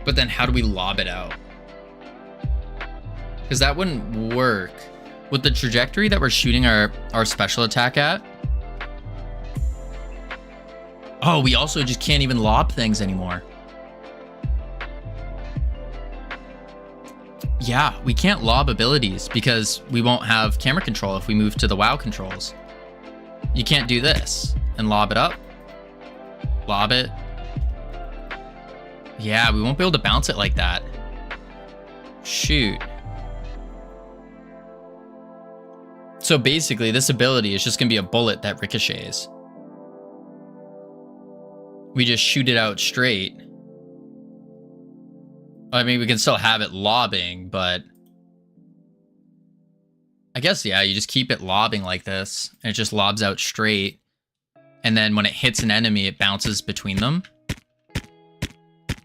But then how do we lob it out? Because that wouldn't work. With the trajectory that we're shooting our special attack at. Oh, we also just can't even lob things anymore. Yeah, we can't lob abilities because we won't have camera control if we move to the WoW controls. You can't do this and lob it up. Lob it. Yeah, we won't be able to bounce it like that. Shoot. So basically, this ability is just going to be a bullet that ricochets. We just shoot it out straight. I mean, we can still have it lobbing, but I guess, yeah, you just keep it lobbing like this, and it just lobs out straight. And then when it hits an enemy, it bounces between them.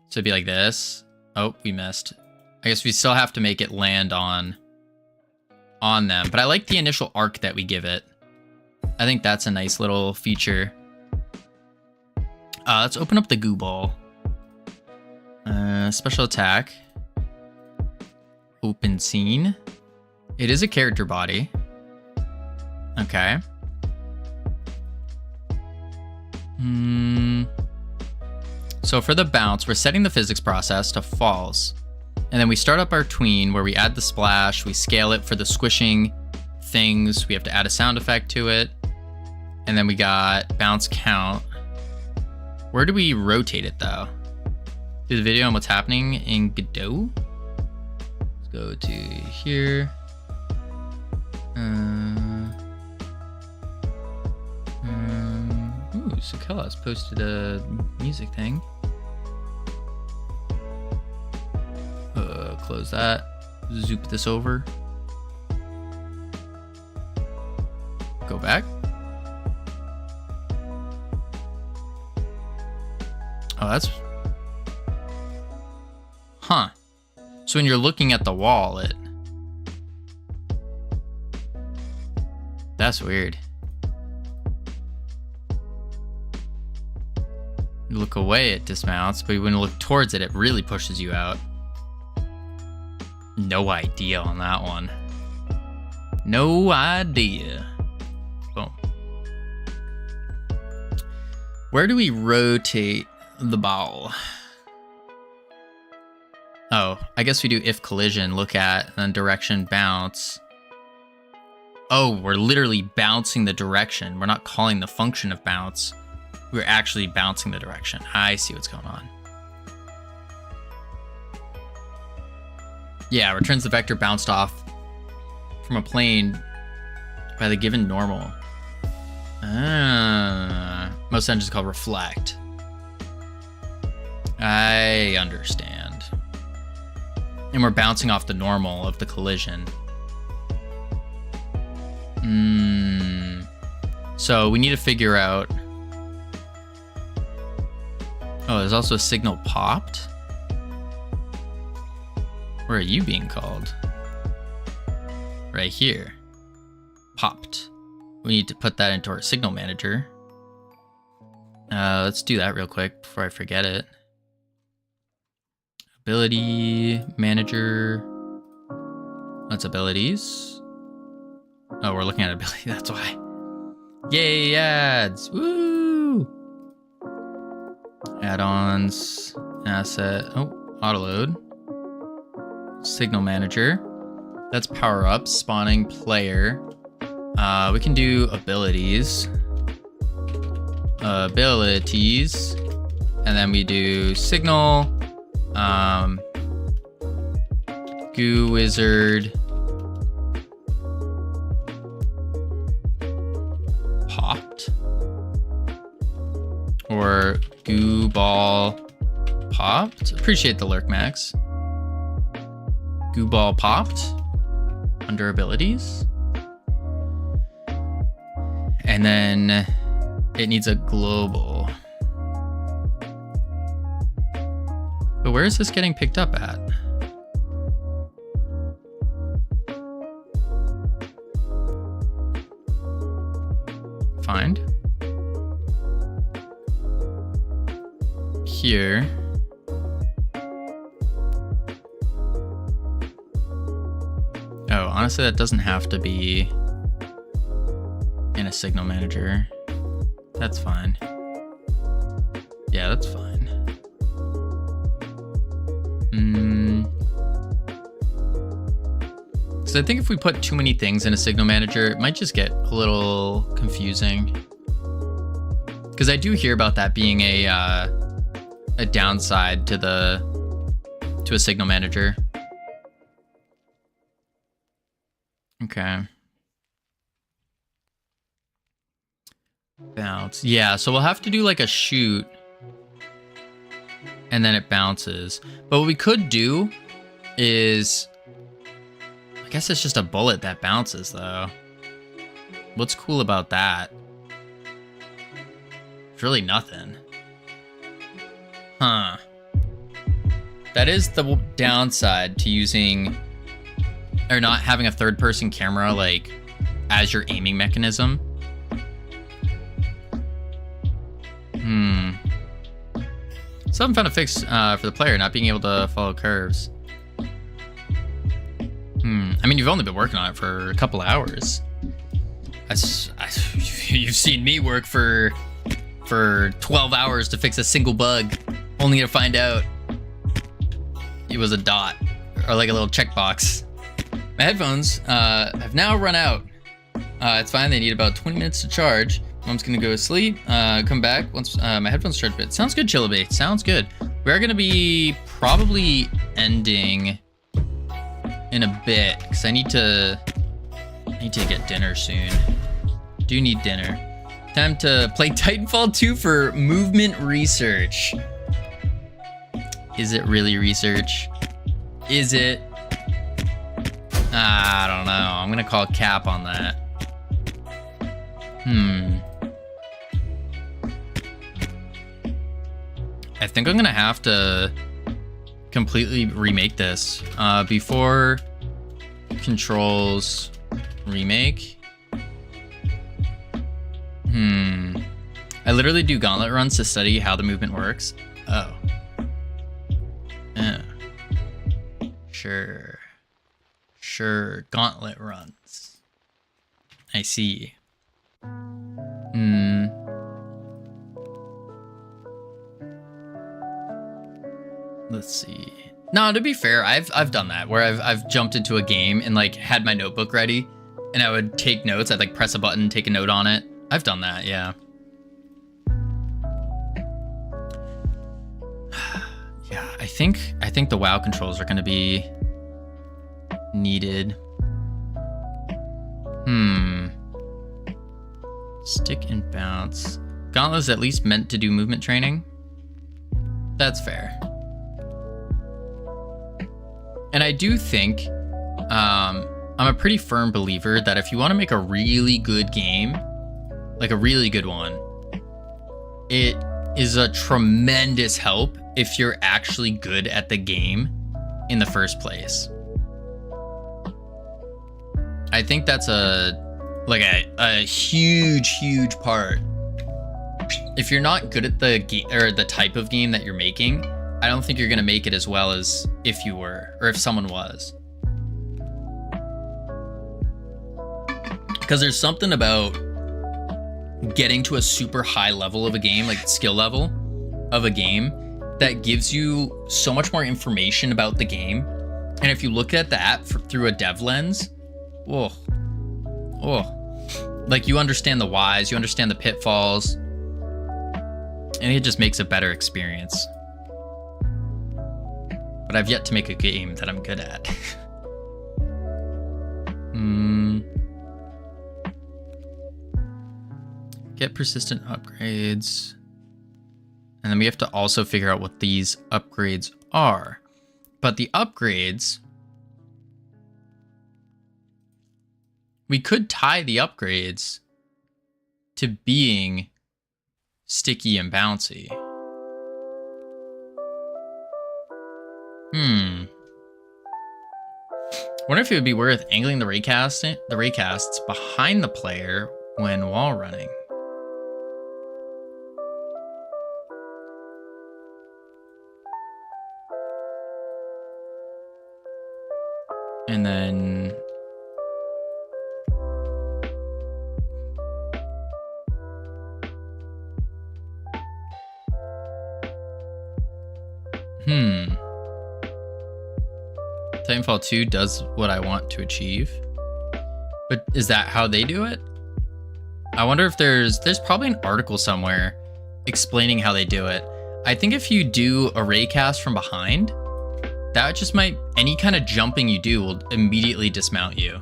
So it'd be like this. Oh, we missed. I guess we still have to make it land on them. But I like the initial arc that we give it. I think that's a nice little feature. Let's open up the Goo Ball. Special attack. Open scene. It is a character body. Okay. So for the bounce, we're setting the physics process to false. And then we start up our tween where we add the splash, we scale it for the squishing things, we have to add a sound effect to it. And then we got bounce count. Where do we rotate it though? Do the video on what's happening in Godot? Let's go to here. Ooh, Sakella's posted a music thing. Close that. Zoop this over. Go back. Oh, that's... Huh. So when you're looking at the wall, it... That's weird. You look away, it dismounts, but when you look towards it, it really pushes you out. No idea on that one. No idea. Boom. Where do we rotate the ball? Oh, I guess we do if collision, look at, and then direction, bounce. Oh, we're literally bouncing the direction. We're not calling the function of bounce. We're actually bouncing the direction. I see what's going on. Yeah, returns the vector bounced off from a plane by the given normal. Most engines called reflect. I understand. And we're bouncing off the normal of the collision. So we need to figure out. Oh, there's also a signal popped. Where are you being called? Right here. Popped. We need to put that into our signal manager. Let's do that real quick before I forget it. Ability manager. That's abilities. Oh, we're looking at ability. That's why. Yay, ads. Woo! Add-ons. Asset. Oh, autoload. Signal manager. That's power-up. Spawning player. We can do abilities. Abilities. And then we do signal. Goo wizard. Popped. Or goo ball popped. Appreciate the lurk, Max. Goo ball popped. Under abilities. And then it needs a global. But where is this getting picked up at? Find. Here. Oh, honestly, that doesn't have to be in a signal manager. That's fine. Yeah, that's fine. So I think if we put too many things in a signal manager, it might just get a little confusing. Because I do hear about that being a downside to a signal manager. Okay. Bounce. Yeah, so we'll have to do like a shoot. And then it bounces. But what we could do is... I guess it's just a bullet that bounces, though. What's cool about that? It's really nothing. Huh. That is the downside to using... or not having a third-person camera, like, as your aiming mechanism. Still haven't found a fix for the player not being able to follow curves. I mean, you've only been working on it for a couple hours. You've seen me work for 12 hours to fix a single bug, only to find out it was a dot, or like a little checkbox. My headphones have now run out. It's fine, they need about 20 minutes to charge. Mom's gonna go to sleep, come back once my headphones charge a bit. Sounds good, Chillaby, sounds good. We're gonna be probably ending in a bit, because I need to get dinner soon. Do need dinner. Time to play Titanfall 2 for movement research. Is it really research? Is it? I don't know. I'm gonna call cap on that. I think I'm gonna have to completely remake this before controls remake. I literally do gauntlet runs to study how the movement works. Oh. Yeah. Sure. Sure. Gauntlet runs. I see. Let's see. No, to be fair, I've done that where I've jumped into a game and like had my notebook ready and I would take notes. I'd like press a button, take a note on it. I've done that, yeah. Yeah, I think the WoW controls are gonna be needed. Stick and bounce. Gauntlet is at least meant to do movement training. That's fair. And I do think I'm a pretty firm believer that if you want to make a really good game, like a really good one, it is a tremendous help if you're actually good at the game in the first place. I think that's a huge part. If you're not good at the game or the type of game that you're making, I don't think you're going to make it as well as if you were, or if someone was. Because there's something about getting to a super high level of a game, like skill level of a game, that gives you so much more information about the game. And if you look at that through a dev lens, like you understand the whys, you understand the pitfalls, and it just makes a better experience. But I've yet to make a game that I'm good at. Get persistent upgrades. And then we have to also figure out what these upgrades are. But the upgrades, we could tie the upgrades to being sticky and bouncy. Wonder if it would be worth angling the raycasts behind the player when wall running. And then Titanfall 2 does what I want to achieve. But is that how they do it? I wonder if there's probably an article somewhere explaining how they do it. I think if you do a raycast from behind, that just might, any kind of jumping you do will immediately dismount you.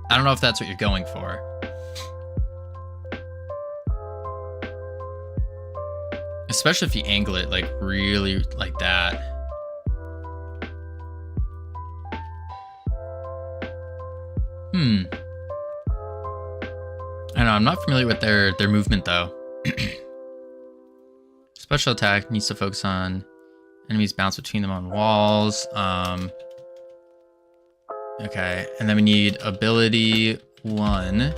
I don't know if that's what you're going for. Especially if you angle it like really like that. I don't know, I'm not familiar with their movement though. Special attack needs to focus on enemies bounce between them on walls. Okay, and then we need ability 1.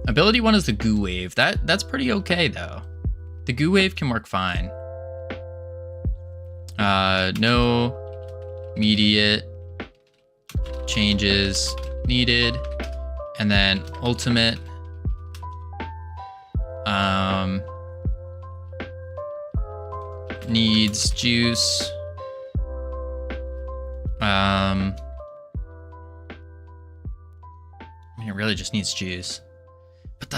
Ability 1 is the goo wave. That's pretty okay though. The goo wave can work fine. No immediate changes needed. And then ultimate. Needs juice. I mean, it really just needs juice. But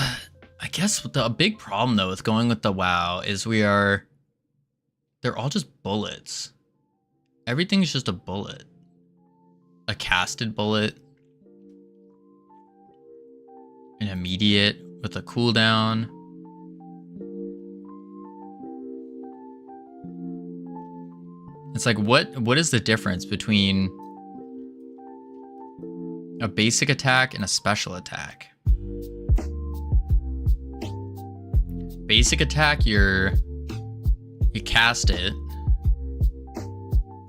I guess the big problem though with going with the WoW is they're all just bullets. Everything's just a bullet. A casted bullet. An immediate with a cooldown. It's like, what is the difference between a basic attack and a special attack? Basic attack, you cast it.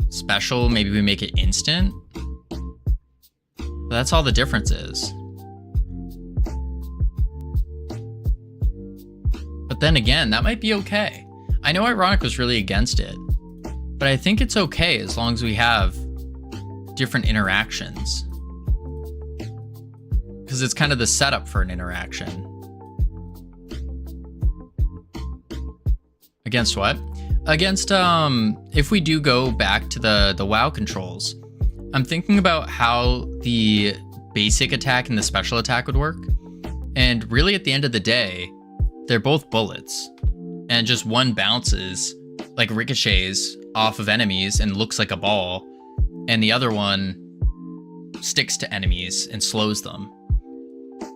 Special, maybe we make it instant. But that's all the difference is. But then again, that might be okay. I know Ironic was really against it, but I think it's okay as long as we have different interactions. Because it's kind of the setup for an interaction. Against what? Against, if we do go back to the WoW controls, I'm thinking about how the basic attack and the special attack would work. And really at the end of the day, they're both bullets. And just one bounces, like ricochets off of enemies and looks like a ball. And the other one sticks to enemies and slows them.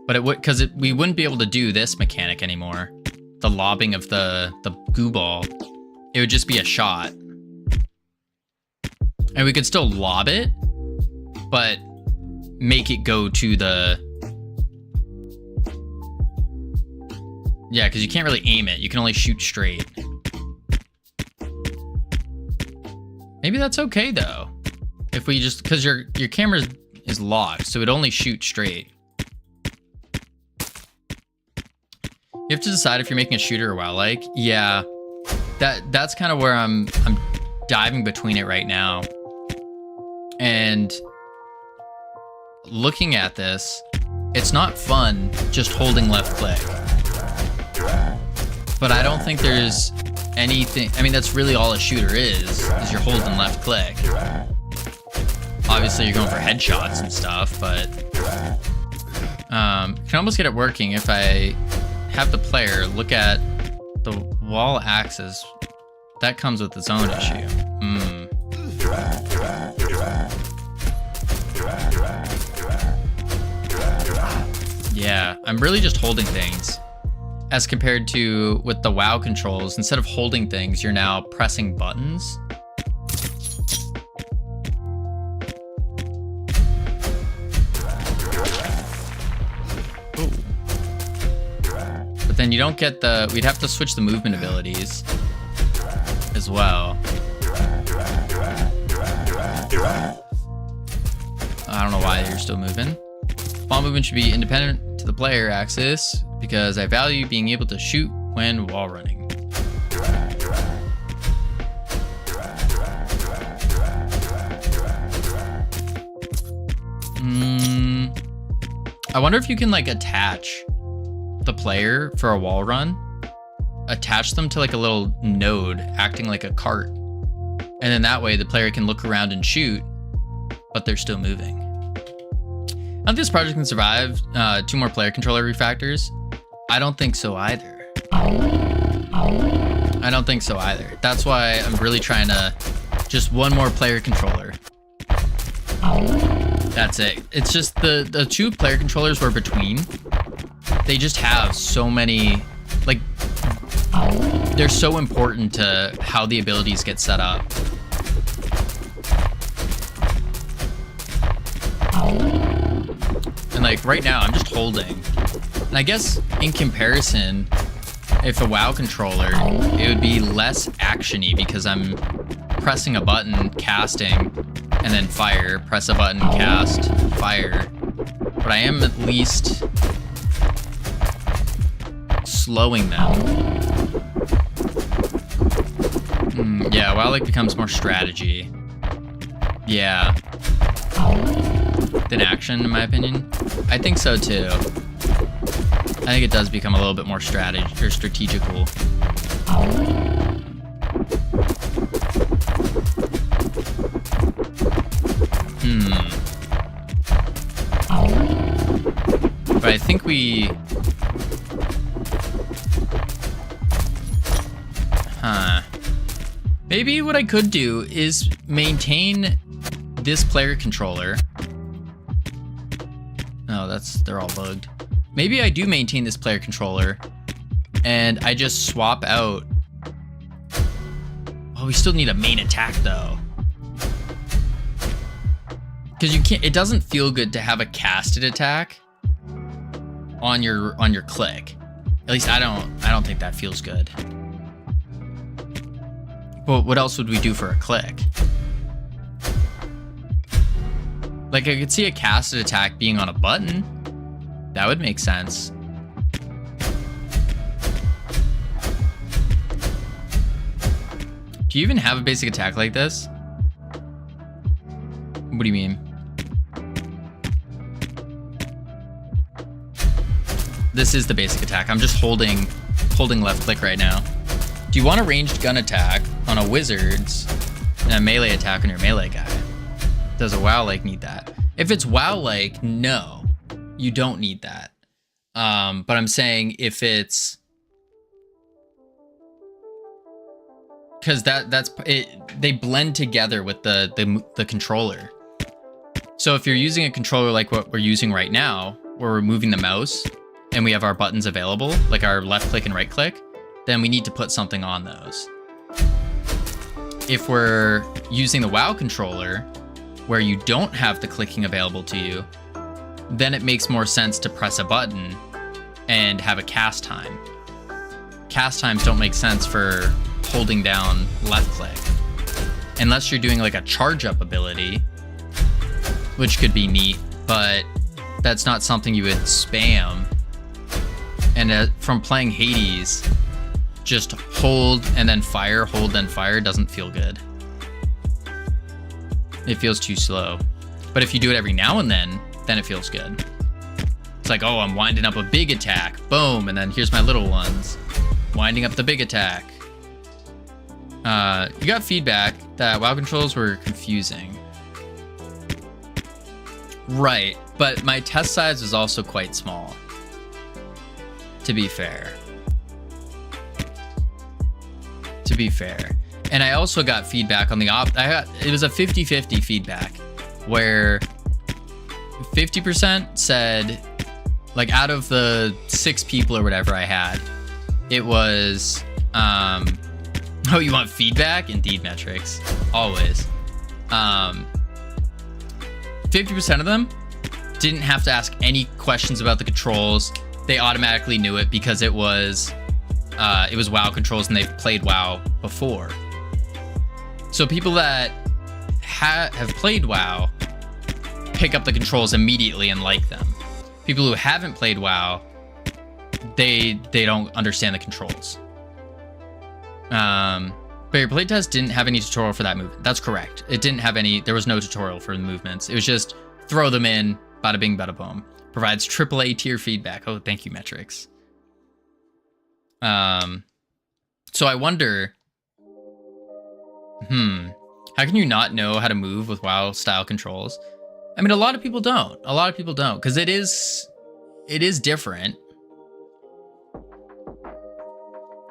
But it would, because we wouldn't be able to do this mechanic anymore. The lobbing of the goo ball. It would just be a shot. And we could still lob it, but make it go to the... Yeah, because you can't really aim it. You can only shoot straight. Maybe that's okay, though. If we just... Because your camera is locked, so it only shoots straight. You have to decide if you're making a shooter or WoW-like. Yeah, that's kind of where I'm diving between it right now. And looking at this, it's not fun just holding left click. But I don't think there's anything... I mean, that's really all a shooter is you're holding left click. Obviously, you're going for headshots and stuff, but... can almost get it working if I have the player look at the wall axis. That comes with its own issue. Yeah, I'm really just holding things. As compared to with the WoW controls, instead of holding things, you're now pressing buttons. Ooh. But then you don't get the... We'd have to switch the movement abilities as well. I don't know why you're still moving. Ball movement should be independent to the player axis because I value being able to shoot when wall running. I wonder if you can like attach the player for a wall run, attach them to like a little node acting like a cart. And then that way the player can look around and shoot, but they're still moving. I don't think this project can survive 2 more player controller refactors. I don't think so either. I don't think so either. That's why I'm really trying to just 1 more player controller. That's it. It's just the 2 player controllers we're between. They just have so many, like, they're so important to how the abilities get set up. And like right now, I'm just holding. And I guess in comparison, if a WoW controller, it would be less action-y because I'm pressing a button, casting, and then fire, press a button, cast, fire. But I am at least slowing them. Yeah, WoW like becomes more strategy. Yeah. Than action, in my opinion. I think so too. I think it does become a little bit more strategical. But I think we... Maybe what I could do is maintain this player controller. Oh, they're all bugged. Maybe I do maintain this player controller and I just swap out. Oh, we still need a main attack though. Because you can't, it doesn't feel good to have a casted attack on your click. At least I don't think that feels good. But what else would we do for a click? Like I could see a casted attack being on a button. That would make sense. Do you even have a basic attack like this? What do you mean? This is the basic attack. I'm just holding left click right now. Do you want a ranged gun attack on a wizard's and a melee attack on your melee guy? Does a WoW-like need that? If it's WoW-like, no, you don't need that. But I'm saying if it's, because that's it, they blend together with the controller. So if you're using a controller like what we're using right now, where we're moving the mouse and we have our buttons available, like our left click and right click, then we need to put something on those. If we're using the WoW controller, where you don't have the clicking available to you, then it makes more sense to press a button and have a cast time. Cast times don't make sense for holding down left click. Unless you're doing like a charge up ability, which could be neat, but that's not something you would spam. And from playing Hades, just hold and then fire, hold then fire doesn't feel good. It feels too slow. But if you do it every now and then it feels good. It's like, oh, I'm winding up a big attack. Boom, and then here's my little ones. Winding up the big attack. You got feedback that WoW controls were confusing. Right, but my test size was also quite small, to be fair. And I also got feedback on the it was a 50-50 feedback, where 50% said, like, out of the 6 people or whatever I had, it was, oh, you want feedback? Indeed, metrics, always. 50% of them didn't have to ask any questions about the controls. They automatically knew it because it was WoW controls and they've played WoW before. So people that have played WoW pick up the controls immediately and like them. People who haven't played WoW, they don't understand the controls. But your playtest didn't have any tutorial for that movement. That's correct. It didn't have any, there was no tutorial for the movements. It was just throw them in, bada bing, bada boom. Provides AAA tier feedback. Oh, thank you, metrics. So I wonder, how can you not know how to move with WoW style controls? I mean, a lot of people don't. Because it is different.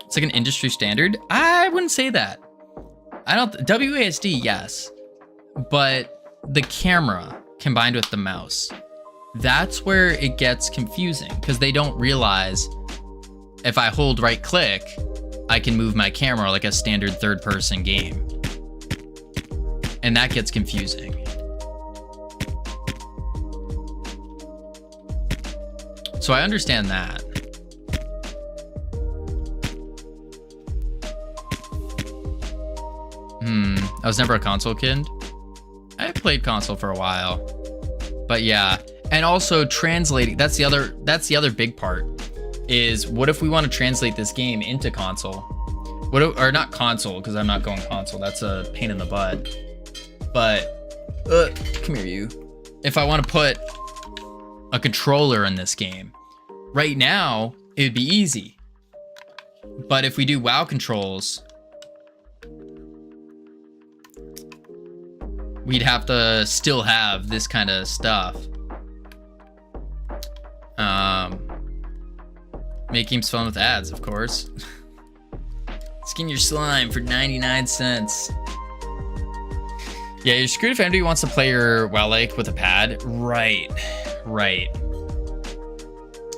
It's like an industry standard. I wouldn't say that. WASD, yes. But the camera combined with the mouse, that's where it gets confusing, because they don't realize if I hold right click, I can move my camera like a standard third person game. And that gets confusing. So I understand that. I was never a console kid. I played console for a while. But yeah, and also translating, that's the other big part, is what if we want to translate this game into console? Or not console, because I'm not going console, that's a pain in the butt. But come here, you. If I want to put a controller in this game, right now it'd be easy. But if we do WoW controls, we'd have to still have this kind of stuff. Make games fun with ads, of course. Skin your slime for 99 cents. Yeah, you're screwed if anybody wants to play your WoW-like with a pad. Right.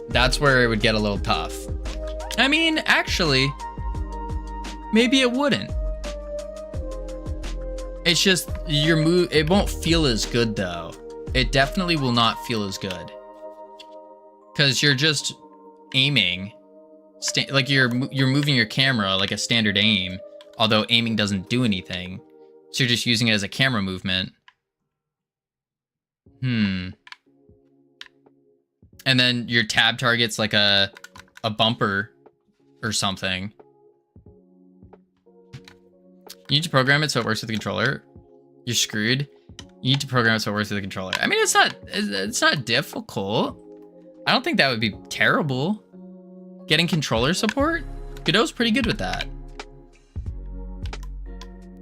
That's where it would get a little tough. I mean, actually, maybe it wouldn't. It's just your move. It won't feel as good though. It definitely will not feel as good, because you're just aiming, like you're moving your camera like a standard aim. Although aiming doesn't do anything, so you're just using it as a camera movement. And then your tab target's like a bumper or something. You need to program it so it works with the controller. You're screwed. You need to program it so it works with the controller. I mean, it's not difficult. I don't think that would be terrible. Getting controller support? Godot's pretty good with that.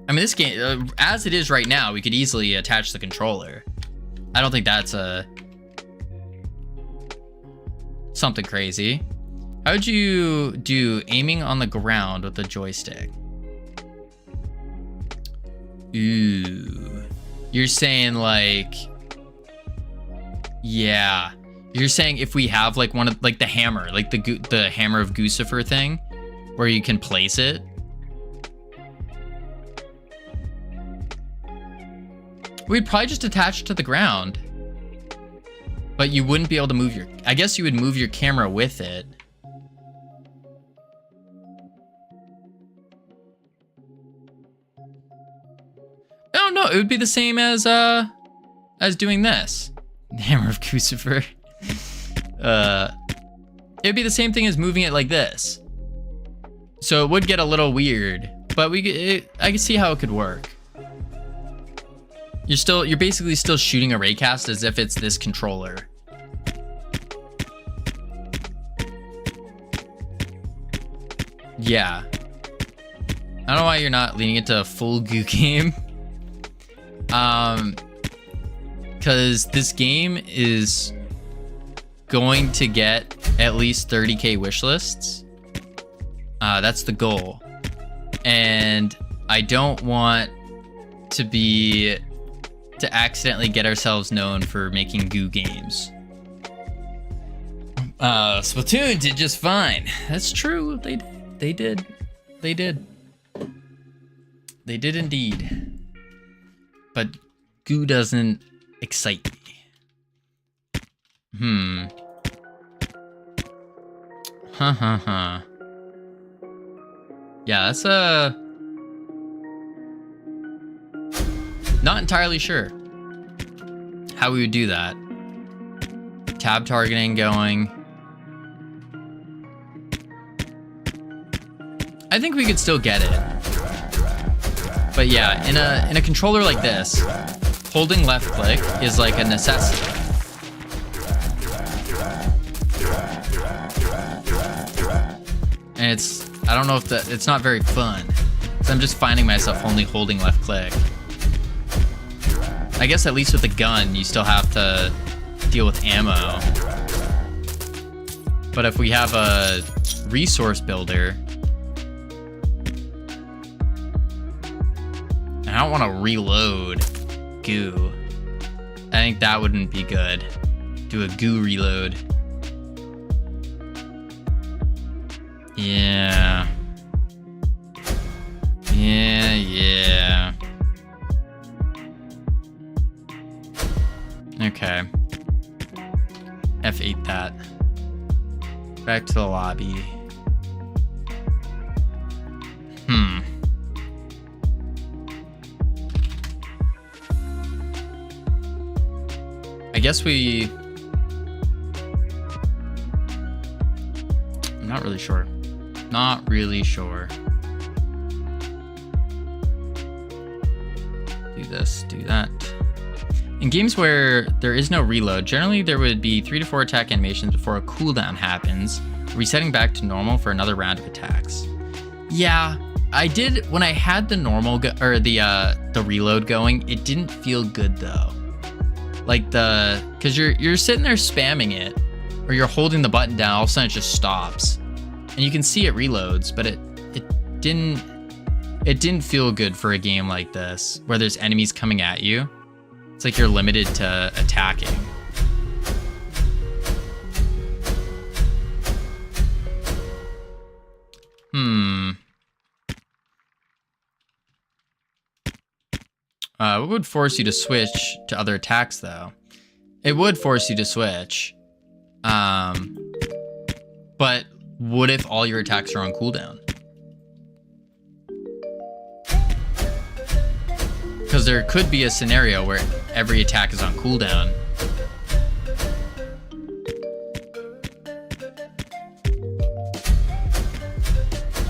I mean, this game, as it is right now, we could easily attach the controller. I don't think that's something crazy. How would you do aiming on the ground with the joystick? Ooh. You're saying like, yeah. You're saying if we have like one of like the hammer, like the hammer of Guccifer thing, where you can place it. We'd probably just attach it to the ground. But you wouldn't be able to move your... I guess you would move your camera with it. Oh, no. It would be the same as doing this. Hammer of Guccifer. It would be the same thing as moving it like this. So it would get a little weird. But I can see how it could work. You're basically still shooting a raycast as if it's this controller. Yeah. I don't know why you're not leaning into a full goo game. Because this game is going to get at least 30k wish lists. That's the goal. And I don't want to accidentally get ourselves known for making goo games. Splatoon did just fine. That's true. They did. They did indeed. But goo doesn't excite me. Yeah, that's not entirely sure how we would do that. Tab targeting going. I think we could still get it. But yeah, in a controller like this, holding left click is like a necessity. And I don't know if it's not very fun. So I'm just finding myself only holding left click. I guess at least with the gun, you still have to deal with ammo. But if we have a resource builder, and I don't want to reload goo. I think that wouldn't be good. Do a goo reload. Yeah. Yeah. Okay. F8 that. Back to the lobby. I guess I'm not really sure. Not really sure. Do this, do that. In games where there is no reload, generally there would be 3 to 4 attack animations before a cooldown happens, resetting back to normal for another round of attacks. Yeah, I did when I had the normal the reload going. It didn't feel good though. Like because you're sitting there spamming it, or you're holding the button down, all of a sudden it just stops, and you can see it reloads, but it didn't feel good for a game like this where there's enemies coming at you. It's like you're limited to attacking. What would force you to switch to other attacks, though? It would force you to switch. But what if all your attacks are on cooldown? Because there could be a scenario where every attack is on cooldown.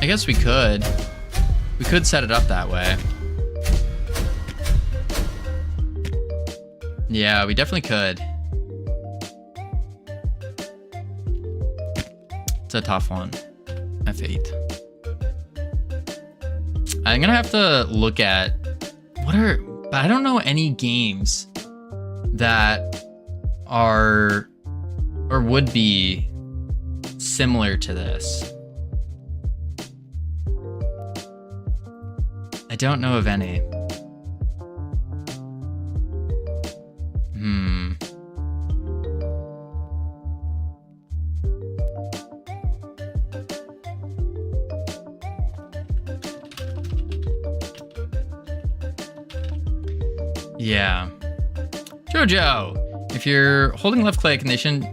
I guess we could. We could set it up that way. Yeah, we definitely could. It's a tough one. F8. I'm gonna have to look at but I don't know any games that are or would be similar to this. I don't know of any. Yeah. Jojo, if you're holding left click and they shouldn't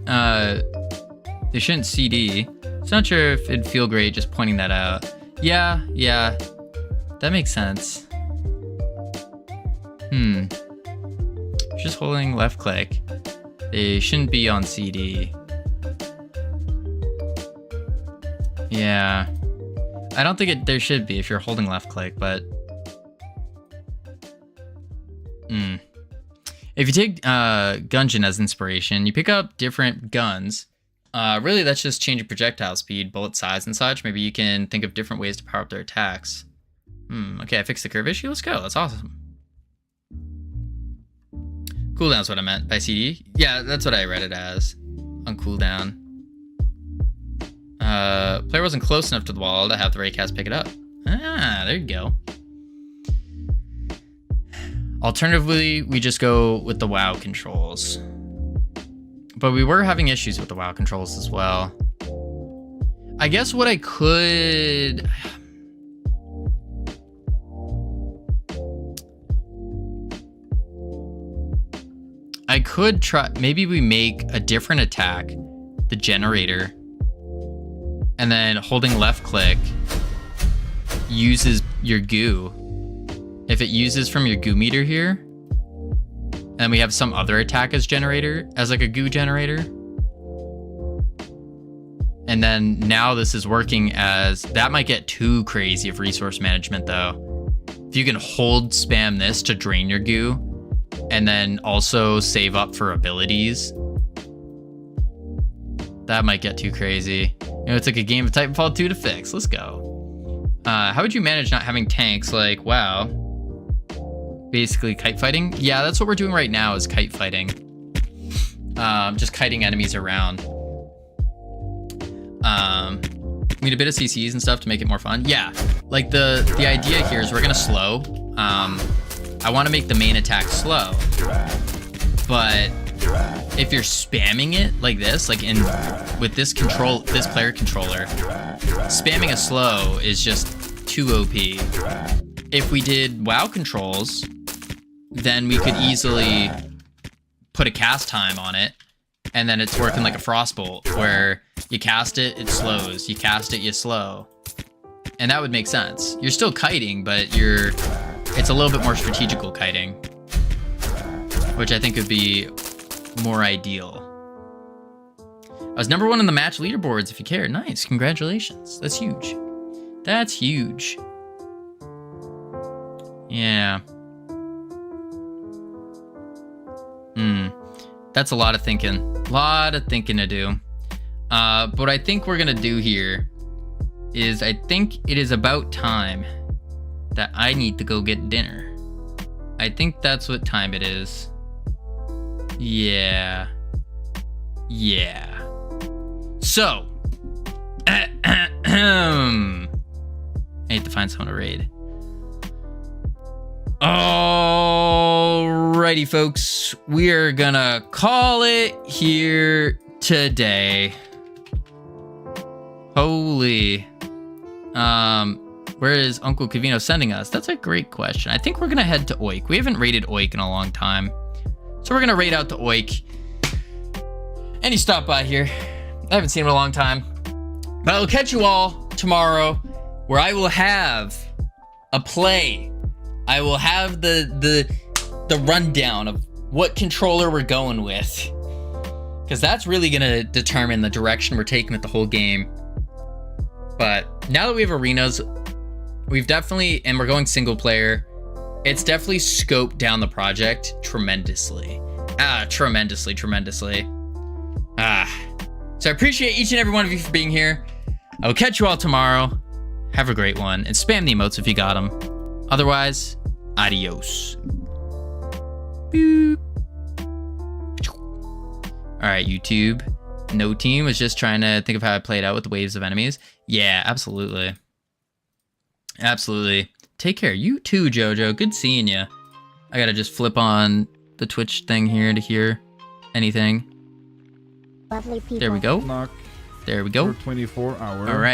CD, I'm not sure if it'd feel great just pointing that out. Yeah, that makes sense. Just holding left click. They shouldn't be on CD. Yeah. I don't think there should be if you're holding left click, but if you take Gungeon as inspiration, you pick up different guns. Really, that's just changing projectile speed, bullet size, and such. Maybe you can think of different ways to power up their attacks. Okay, I fixed the curve issue. Let's go. That's awesome. Cooldown's what I meant by CD. Yeah, that's what I read it as. On cooldown. Player wasn't close enough to the wall to have the raycast pick it up. Ah, there you go. Alternatively, we just go with the WoW controls. But we were having issues with the WoW controls as well. I guess what I could... try... Maybe we make a different attack, the generator, and then holding left click uses your goo. If it uses from your goo meter here, and we have some other attack as generator, as like a goo generator. And then now this is working as, that might get too crazy of resource management though. If you can hold spam this to drain your goo, and then also save up for abilities, that might get too crazy. You know, it took a game of Titanfall 2 to fix. Let's go. How would you manage not having tanks like WoW? Basically kite fighting. Yeah, that's what we're doing right now is kite fighting. Just kiting enemies around. We need a bit of CCs and stuff to make it more fun. Yeah, like the idea here is we're gonna slow. I want to make the main attack slow, but if you're spamming it like this, like with this player controller, spamming a slow is just too OP. If we did WoW controls, then we could easily put a cast time on it, and then it's working like a frostbolt, where you cast it, it slows. You cast it, you slow. And that would make sense. You're still kiting, but it's a little bit more strategical kiting, which I think would be more ideal. I was #1 on the match leaderboards, if you care. Nice, congratulations. That's huge. That's huge. Yeah. That's a lot of thinking. A lot of thinking to do. But what I think we're gonna do here is I think it is about time that I need to go get dinner. I think that's what time it is. Yeah. Yeah. So. I need to find someone to raid. Alrighty, folks. We are gonna call it here today. Holy. Where is Uncle Covino sending us? That's a great question. I think we're gonna head to Oik. We haven't raided Oik in a long time. So we're gonna raid out to Oik. And he stopped by here. I haven't seen him in a long time. But I will catch you all tomorrow, where I will have a play. I will have the rundown of what controller we're going with, because that's really gonna determine the direction we're taking with the whole game. But now that we have arenas, we've definitely, and we're going single player. It's definitely scoped down the project tremendously. Tremendously. So I appreciate each and every one of you for being here. I will catch you all tomorrow. Have a great one, and spam the emotes if you got them. Otherwise, adios. Boop. All right, YouTube. No team was just trying to think of how I played out with the waves of enemies. Yeah, absolutely. Absolutely. Take care. You too, Jojo. Good seeing you. I gotta just flip on the Twitch thing here to hear anything. Lovely people. There we go. Knock There we go. for 24 hours. All right.